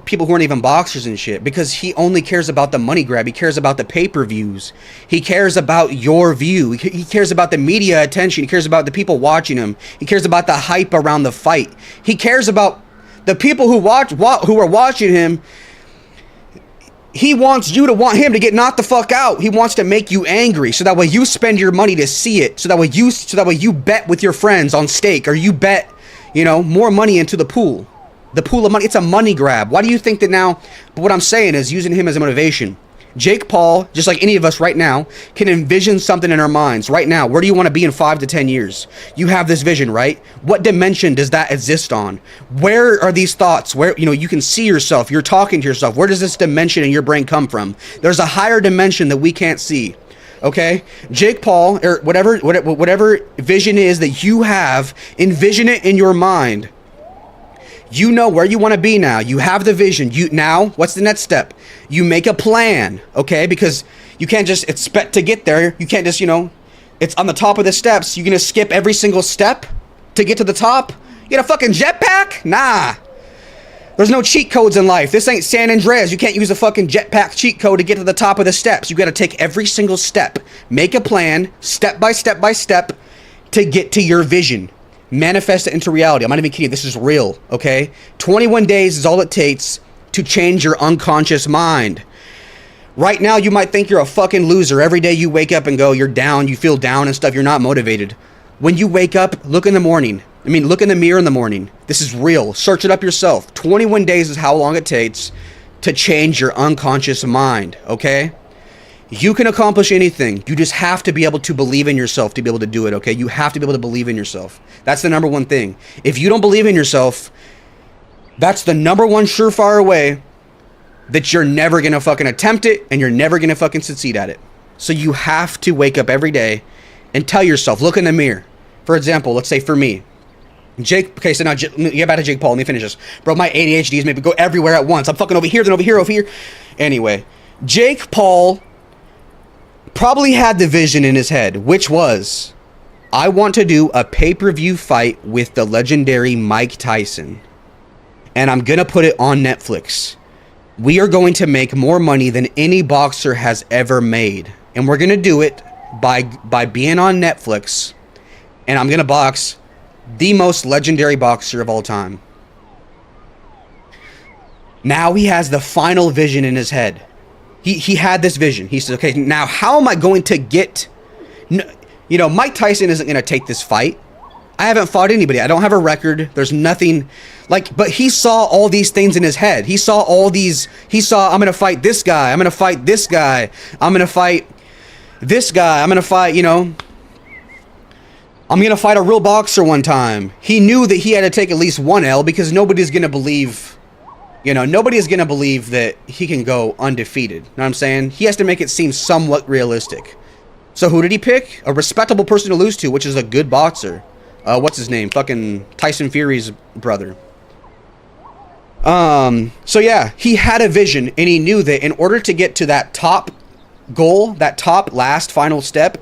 people who aren't even boxers and shit? Because he only cares about the money grab. He cares about the pay-per-views. He cares about your view. He cares about the media attention. He cares about the people watching him. He cares about the hype around the fight. He cares about the people who are watching him. He wants you to want him to get knocked the fuck out. He wants to make you angry so that way you spend your money to see it. So that way you bet with your friends on stake, or you bet, more money into the pool. The pool of money. It's a money grab. Why do you think that now? But what I'm saying is using him as a motivation. Jake Paul, just like any of us right now, can envision something in our minds right now. Where do you want to be in 5 to 10 years? You have this vision, right? What dimension does that exist on? Where are these thoughts? Where, you can see yourself. You're talking to yourself. Where does this dimension in your brain come from? There's a higher dimension that we can't see. Okay? Jake Paul, or whatever vision is that you have, envision it in your mind. You know where you want to be now. You have the vision. Now, what's the next step? You make a plan, okay? Because you can't just expect to get there. You can't just, it's on the top of the steps. You're going to skip every single step to get to the top? You get a fucking jetpack? Nah. There's no cheat codes in life. This ain't San Andreas. You can't use a fucking jetpack cheat code to get to the top of the steps. You got to take every single step. Make a plan, step by step by step, to get to your vision. Manifest it into reality. I'm not even kidding. This is real, okay? 21 days is all it takes to change your unconscious mind. Right now, you might think you're a fucking loser. Every day you wake up and go, you're down, you feel down and stuff. You're not motivated. When you wake up, look in the mirror in the morning. This is real. Search it up yourself. 21 days is how long it takes to change your unconscious mind, okay? You can accomplish anything. You just have to be able to believe in yourself to be able to do it, okay? You have to be able to believe in yourself. That's the number one thing. If you don't believe in yourself, that's the number one surefire way that you're never going to fucking attempt it and you're never going to fucking succeed at it. So you have to wake up every day and tell yourself, look in the mirror. For example, let's say for me, okay, so now get back to Jake Paul. Let me finish this. Bro, my ADHD is maybe go everywhere at once. I'm fucking over here, then over here, over here. Anyway, Jake Paul probably had the vision in his head, which was, I want to do a pay-per-view fight with the legendary Mike Tyson. And I'm going to put it on Netflix. We are going to make more money than any boxer has ever made. And we're going to do it by being on Netflix. And I'm going to box the most legendary boxer of all time. Now he has the final vision in his head. He had this vision. He said, okay, now how am I going to get... Mike Tyson isn't going to take this fight. I haven't fought anybody. I don't have a record. There's nothing... but he saw all these things in his head. He saw, I'm going to fight this guy. I'm going to fight this guy. I'm going to fight this guy. I'm going to fight, I'm going to fight a real boxer one time. He knew that he had to take at least one L because nobody's going to believe... nobody is going to believe that he can go undefeated. Know what I'm saying? He has to make it seem somewhat realistic. So who did he pick? A respectable person to lose to, which is a good boxer. What's his name? Fucking Tyson Fury's brother. So yeah, he had a vision and he knew that in order to get to that top goal, that top last final step,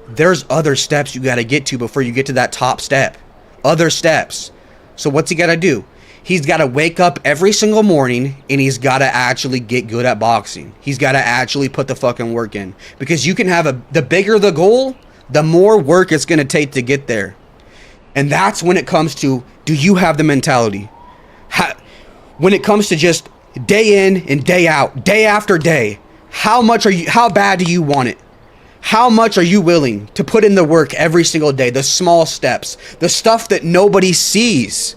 there's other steps you got to get to before you get to that top step. Other steps. So what's he got to do? He's got to wake up every single morning and he's got to actually get good at boxing. He's got to actually put the fucking work in. Because you can have the bigger the goal, the more work it's going to take to get there. And that's when it comes to, do you have the mentality? When it comes to just day in and day out, day after day, how bad do you want it? How much are you willing to put in the work every single day? The small steps, the stuff that nobody sees.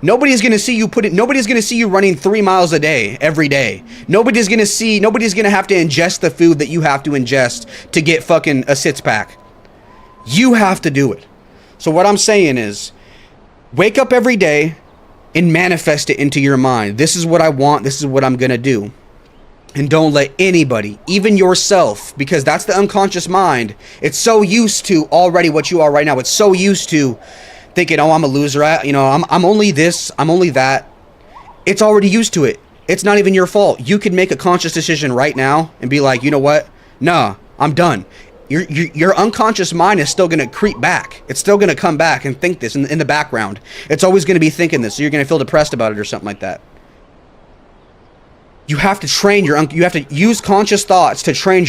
Nobody's going to see you nobody's going to see you running 3 miles a day, every day. Nobody's going to have to ingest the food that you have to ingest to get fucking a six-pack. You have to do it. So what I'm saying is, wake up every day, and manifest it into your mind. This is what I want. This is what I'm going to do. And don't let anybody, even yourself, because that's the unconscious mind. It's so used to already what you are right now. It's so used to thinking, oh, I'm a loser. I'm only this. I'm only that. It's already used to it. It's not even your fault. You could make a conscious decision right now and be like, you know what? Nah, I'm done. Your unconscious mind is still going to creep back. It's still going to come back and think this in the background. It's always going to be thinking this. So you're going to feel depressed about it or something like that. You have to train you have to use conscious thoughts to train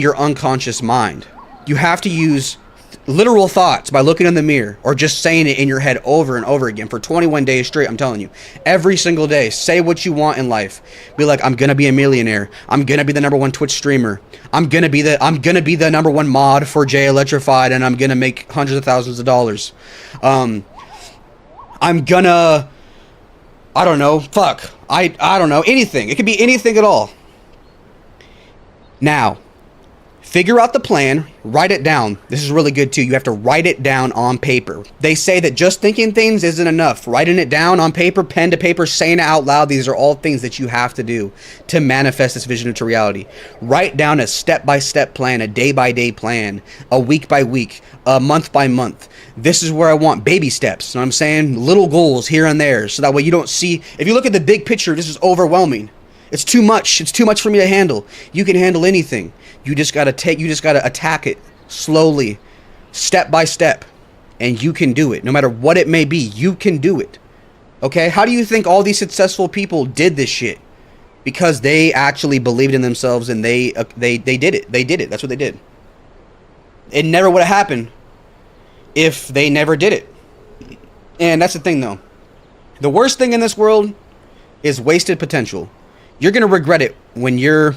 your unconscious mind. You have to use literal thoughts by looking in the mirror or just saying it in your head over and over again for 21 days straight. I'm telling you, every single day, say what you want in life. Be like, I'm gonna be a millionaire. I'm gonna be the #1 Twitch streamer. I'm gonna be the #1 mod for Jay Electrified, and I'm gonna make hundreds of thousands of dollars. I'm gonna, I don't know, fuck. I don't know, anything. It could be anything at all. Now, figure out the plan, write it down. This is really good too. You have to write it down on paper. They say that just thinking things isn't enough. Writing it down on paper, pen to paper, saying it out loud, these are all things that you have to do to manifest this vision into reality. Write down a step-by-step plan, a day-by-day plan, a week-by-week, a month-by-month. This is where I want baby steps. You know what I'm saying? Little goals here and there. So that way you don't see, if you look at the big picture, this is overwhelming. It's too much. It's too much for me to handle. You can handle anything. You just gotta attack it slowly, step by step. And you can do it. No matter what it may be, you can do it. Okay? How do you think all these successful people did this shit? Because they actually believed in themselves and they did it. They did it. That's what they did. It never would have happened if they never did it. And that's the thing though. The worst thing in this world is wasted potential. You're going to regret it when you're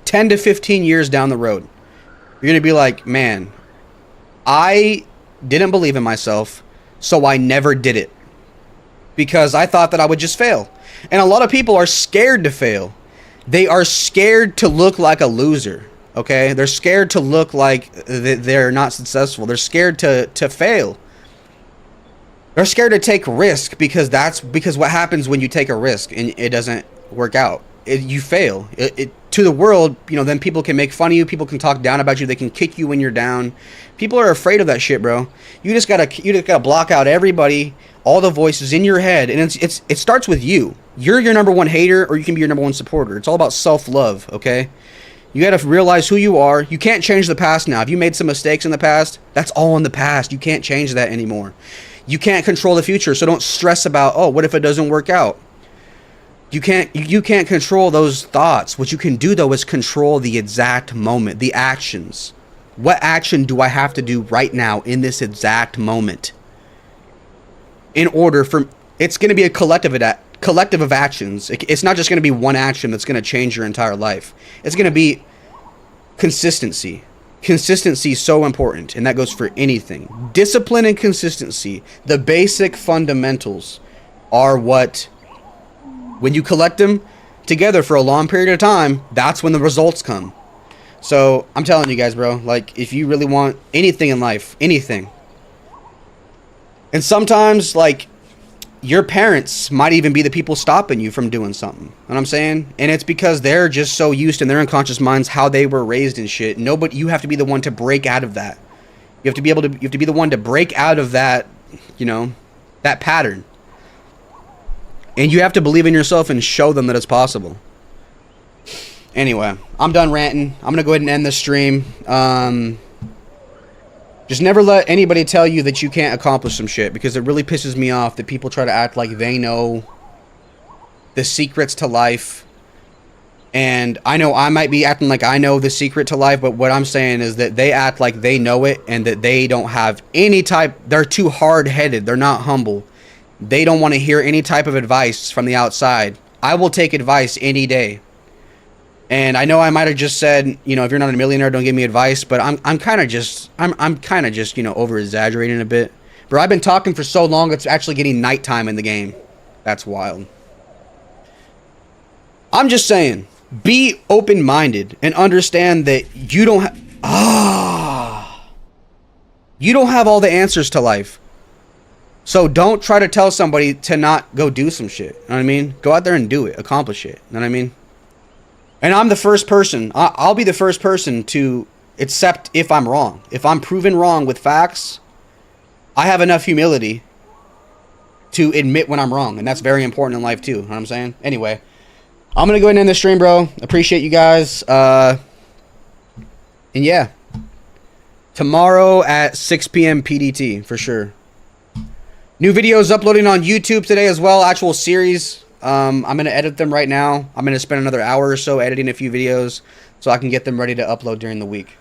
10 to 15 years down the road. You're going to be like, man, I didn't believe in myself, so I never did it. Because I thought that I would just fail. And a lot of people are scared to fail. They are scared to look like a loser. Okay, they're scared to look like they're not successful. They're scared to fail. They're scared to take risk because what happens when you take a risk and it doesn't work out. You fail. To the world, then people can make fun of you. People can talk down about you. They can kick you when you're down. People are afraid of that shit, bro. You just gotta block out everybody, all the voices in your head, and it starts with you. You're your #1 hater, or you can be your #1 supporter. It's all about self-love. Okay. You got to realize who you are. You can't change the past now. If you made some mistakes in the past, that's all in the past. You can't change that anymore. You can't control the future, so don't stress about, oh, what if it doesn't work out? You can't control those thoughts. What you can do, though, is control the exact moment, the actions. What action do I have to do right now in this exact moment? In order for... It's going to be a collective of actions. It's not just going to be one action that's going to change your entire life. It's going to be consistency. Consistency is so important, and that goes for anything. Discipline and consistency, the basic fundamentals, are what, when you collect them together for a long period of time, that's when the results come. So I'm telling you guys, bro, like, if you really want anything in life, anything, and sometimes, like, your parents might even be the people stopping you from doing something. You know what I'm saying? And it's because they're just so used in their unconscious minds how they were raised and shit. You have to be the one to break out of that. You have to be the one to break out of that, that pattern. And you have to believe in yourself and show them that it's possible. Anyway, I'm done ranting. I'm going to go ahead and end this stream. Just never let anybody tell you that you can't accomplish some shit, because it really pisses me off that people try to act like they know the secrets to life. And I know I might be acting like I know the secret to life, but what I'm saying is that they act like they know it and that they don't have any type... They're too hard-headed. They're not humble. They don't want to hear any type of advice from the outside. I will take advice any day. And I know I might have just said, if you're not a millionaire, don't give me advice. But I'm kind of just over exaggerating a bit. Bro, I've been talking for so long, it's actually getting nighttime in the game. That's wild. I'm just saying, be open-minded and understand that you don't you don't have all the answers to life. So don't try to tell somebody to not go do some shit. You know what I mean? Go out there and do it. Accomplish it. You know what I mean? And I'm the first person. I'll be the first person to accept if I'm wrong. If I'm proven wrong with facts, I have enough humility to admit when I'm wrong. And that's very important in life too. You know what I'm saying? Anyway, I'm going to go ahead and end the stream, bro. Appreciate you guys. And yeah. Tomorrow at 6 p.m. PDT for sure. New videos uploading on YouTube today as well. Actual series. I'm going to edit them right now. I'm going to spend another hour or so editing a few videos so I can get them ready to upload during the week.